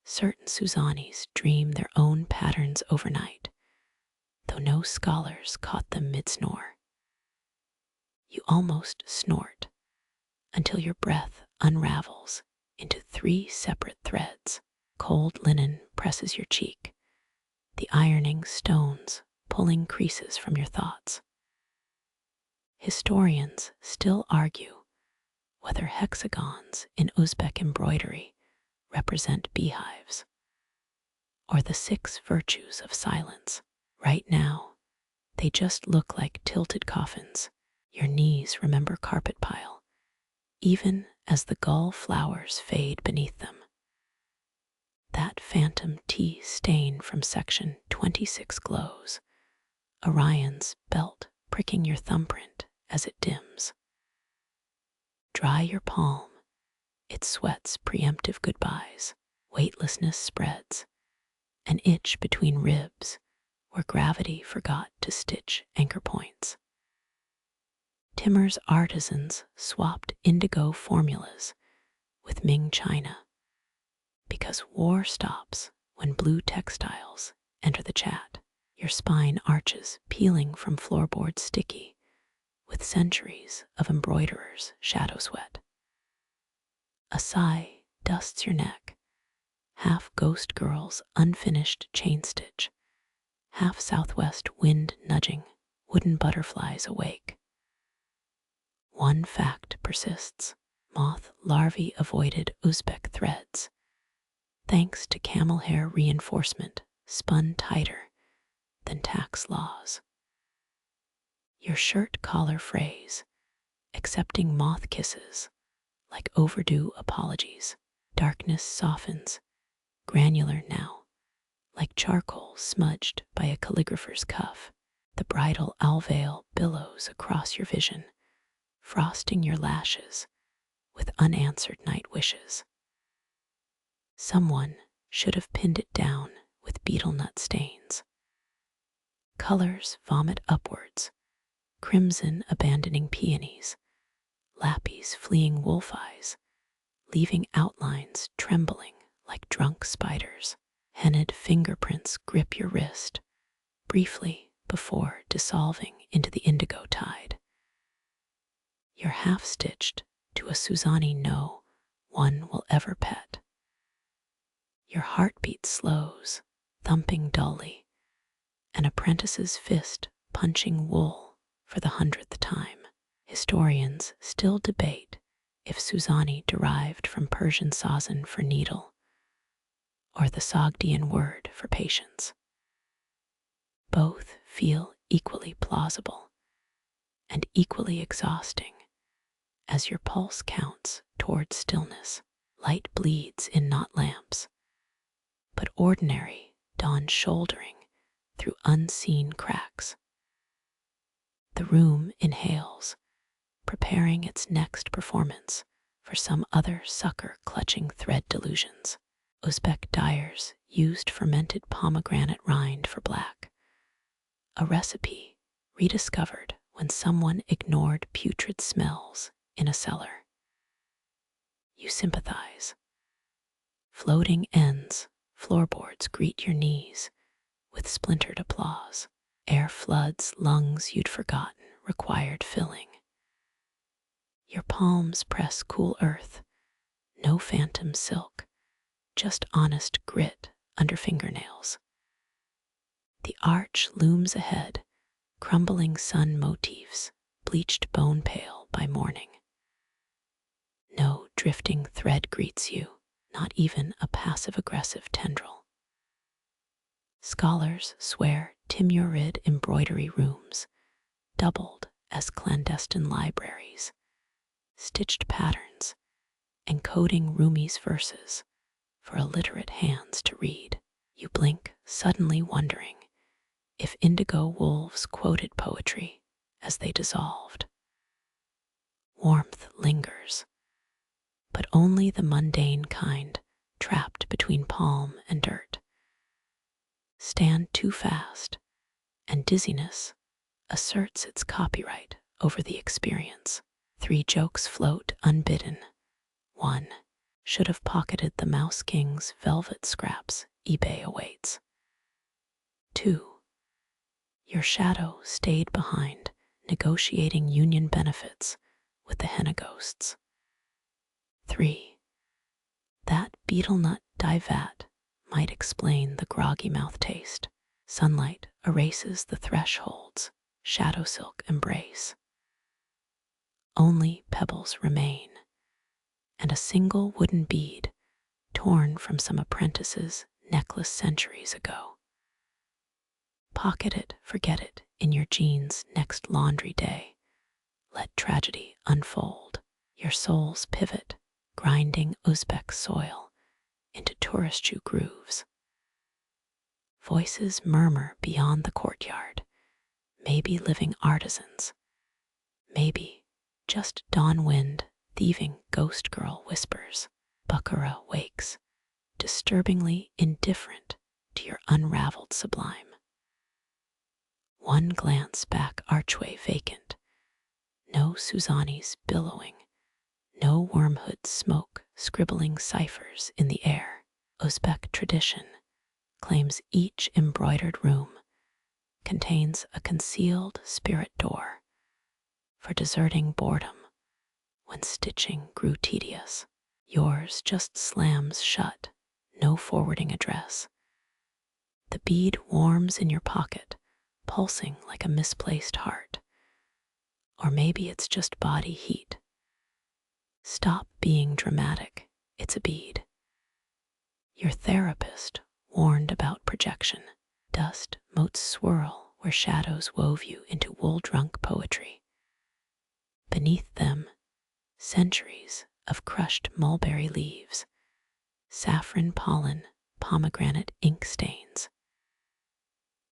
certain Suzanis dream their own patterns overnight, though no scholars caught them mid-snore. You almost snort until your breath unravels into 3 separate threads. Cold linen presses your cheek, the ironing stones pulling creases from your thoughts. Historians still argue whether hexagons in Uzbek embroidery represent beehives or the 6 virtues of silence. Right now, they just look like tilted coffins. Your knees remember carpet pile, even as the gull flowers fade beneath them. That phantom tea stain from section 26 glows, Orion's belt pricking your thumbprint as it dims. Dry your palm, it sweats preemptive goodbyes. Weightlessness spreads, an itch between ribs where gravity forgot to stitch anchor points. Timur's artisans swapped indigo formulas with Ming china, because war stops when blue textiles enter the chat. Your spine arches, peeling from floorboards sticky with centuries of embroiderers' shadow sweat. A sigh dusts your neck, half ghost girl's unfinished chain stitch, half southwest wind nudging wooden butterflies awake. One fact persists: moth larvae avoided Uzbek threads, thanks to camel hair reinforcement spun tighter than tax laws. Your shirt collar frays, accepting moth kisses like overdue apologies. Darkness softens, granular now, like charcoal smudged by a calligrapher's cuff. The bridal alveol billows across your vision, frosting your lashes with unanswered night wishes. Someone should have pinned it down with betel nut stains. Colors vomit upwards, crimson abandoning peonies, lapis fleeing wolf eyes, leaving outlines trembling like drunk spiders. Henna'd fingerprints grip your wrist, briefly before dissolving into the indigo tide. You're half-stitched to a Suzani no one will ever pet. Your heartbeat slows, thumping dully, an apprentice's fist punching wool for the 100th time. Historians still debate if Suzani derived from Persian sazan for needle or the Sogdian word for patience. Both feel equally plausible and equally exhausting as your pulse counts toward stillness. Light bleeds in not lamps, but ordinary dawn shouldering through unseen cracks. The room inhales, preparing its next performance for some other sucker-clutching thread delusions. Uzbek dyers used fermented pomegranate rind for black, a recipe rediscovered when someone ignored putrid smells in a cellar. You sympathize. Floating ends, floorboards greet your knees with splintered applause. Air floods lungs you'd forgotten required filling. Your palms press cool earth, no phantom silk, just honest grit under fingernails. The arch looms ahead, crumbling sun motifs, bleached bone pale by morning. No drifting thread greets you, not even a passive-aggressive tendril. Scholars swear Timurid embroidery rooms doubled as clandestine libraries, stitched patterns, encoding Rumi's verses for illiterate hands to read. You blink, suddenly wondering if indigo wolves quoted poetry as they dissolved. Warmth lingers, but only the mundane kind trapped between palm and dirt. Stand too fast, and dizziness asserts its copyright over the experience. 3 jokes float unbidden. 1. Should have pocketed the Mouse King's velvet scraps eBay awaits. 2. Your shadow stayed behind, negotiating union benefits with the henna ghosts. 3. That betel nut dye vat might explain the groggy mouth taste. Sunlight erases the threshold's shadow silk embrace. Only pebbles remain, and a single wooden bead torn from some apprentice's necklace centuries ago. Pocket it, forget it in your jeans next laundry day. Let tragedy unfold. Your soul's pivot, grinding Uzbek soil into tourist shoe grooves. Voices murmur beyond the courtyard, maybe living artisans, maybe just dawn wind thieving ghost girl whispers. Baccarat wakes, disturbingly indifferent to your unraveled sublime. One glance back, archway vacant, no Suzani's billowing, no wormhood smoke scribbling ciphers in the air. Uzbek tradition claims each embroidered room contains a concealed spirit door for deserting boredom when stitching grew tedious. Yours just slams shut, no forwarding address. The bead warms in your pocket, pulsing like a misplaced heart. Or maybe it's just body heat. Stop being dramatic, it's a bead. Your therapist warned about projection. Dust motes swirl where shadows wove you into wool-drunk poetry. Beneath them, centuries of crushed mulberry leaves, saffron pollen, pomegranate ink stains.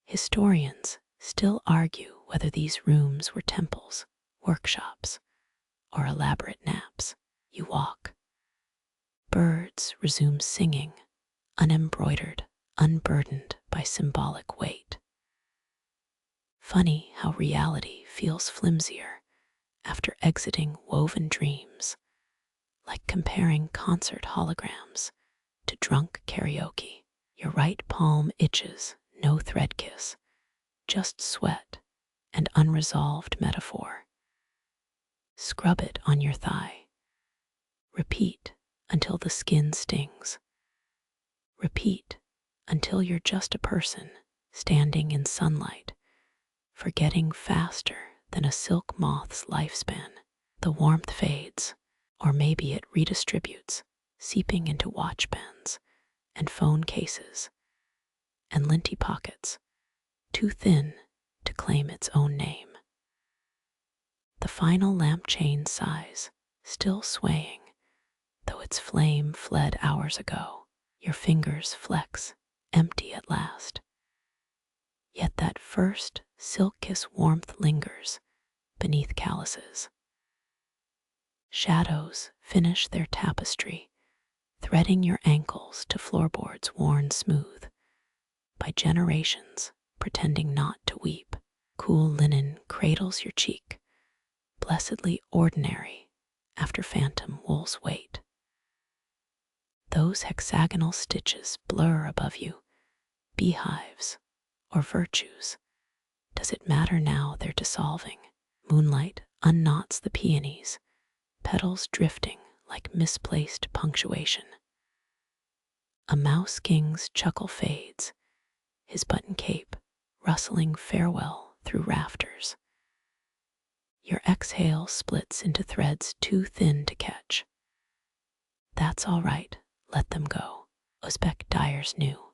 Historians still argue whether these rooms were temples, workshops, or elaborate naps. You walk, Birds resume singing, unembroidered, unburdened by symbolic weight. Funny how reality feels flimsier after exiting woven dreams, like comparing concert holograms to drunk karaoke. Your right palm itches, no thread kiss, just sweat and unresolved metaphor. Scrub it on your thigh. Repeat until the skin stings. Repeat until you're just a person standing in sunlight, forgetting faster than a silk moth's lifespan. The warmth fades, or maybe it redistributes, seeping into watch bands and phone cases and linty pockets, too thin to claim its own name. The final lamp chain sighs, still swaying, though its flame fled hours ago. Your fingers flex, empty at last. Yet that first silk kiss warmth lingers beneath calluses. Shadows finish their tapestry, threading your ankles to floorboards worn smooth by generations pretending not to weep. Cool linen cradles your cheek, blessedly ordinary after phantom wool's weight. Those hexagonal stitches blur above you, beehives or virtues. Does it matter now they're dissolving? Moonlight unknots the peonies, petals drifting like misplaced punctuation. A mouse king's chuckle fades, his button cape rustling farewell through rafters. Your exhale splits into threads too thin to catch. That's all right, let them go. Uzbek dyers knew.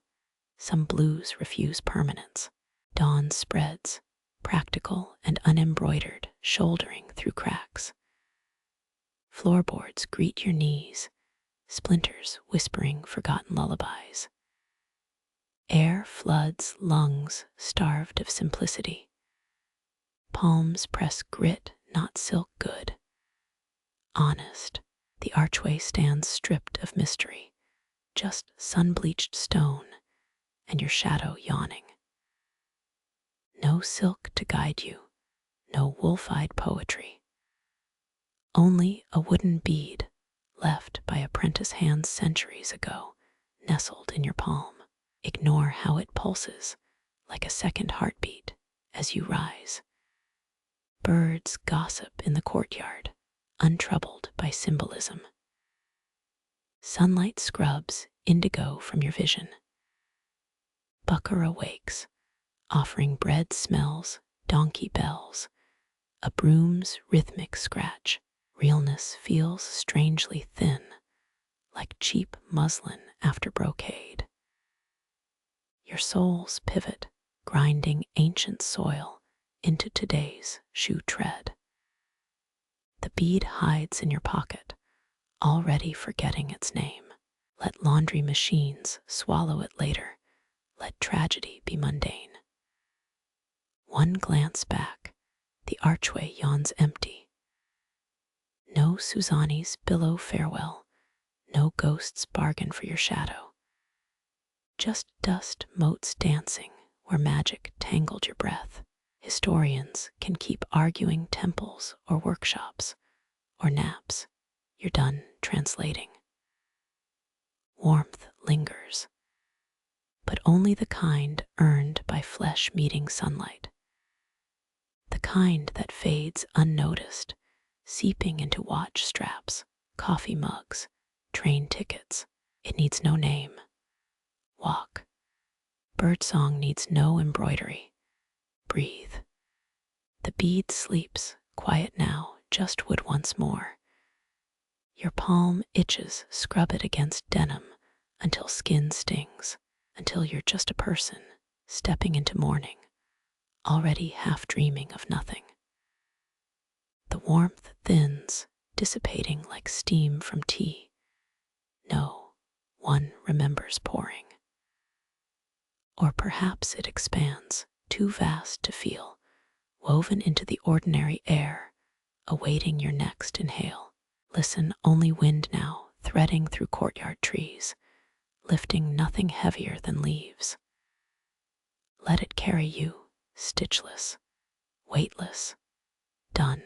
Some blues refuse permanence. Dawn spreads, practical and unembroidered, shouldering through cracks. Floorboards greet your knees, splinters whispering forgotten lullabies. Air floods lungs starved of simplicity. Palms press grit, not silk good. Honest, the archway stands stripped of mystery, just sun-bleached stone and your shadow yawning. No silk to guide you, no wolf-eyed poetry. Only a wooden bead left by apprentice hands centuries ago, nestled in your palm. Ignore how it pulses like a second heartbeat as you rise. Birds gossip in the courtyard, untroubled by symbolism. Sunlight scrubs indigo from your vision. Bucker awakes, offering bread smells, donkey bells, a broom's rhythmic scratch. Realness feels strangely thin, like cheap muslin after brocade. Your soles pivot, grinding ancient soil into today's shoe tread. The bead hides in your pocket, already forgetting its name. Let laundry machines swallow it later. Let tragedy be mundane. One glance back, the archway yawns empty. No Suzanni's billow farewell, no ghost's bargain for your shadow. Just dust motes dancing where magic tangled your breath. Historians can keep arguing temples or workshops or naps. You're done translating. Warmth lingers, but only the kind earned by flesh meeting sunlight. The kind that fades unnoticed, seeping into watch straps, coffee mugs, train tickets. It needs no name. Walk. Birdsong needs no embroidery. Breathe. The bead sleeps, quiet now, just would once more. Your palm itches, scrub it against denim until skin stings, until you're just a person stepping into morning, already half dreaming of nothing. The warmth thins, dissipating like steam from tea. No, one remembers pouring. Or perhaps it expands, too vast to feel, woven into the ordinary air, awaiting your next inhale. Listen, only wind now, threading through courtyard trees, lifting nothing heavier than leaves. Let it carry you, stitchless, weightless, done.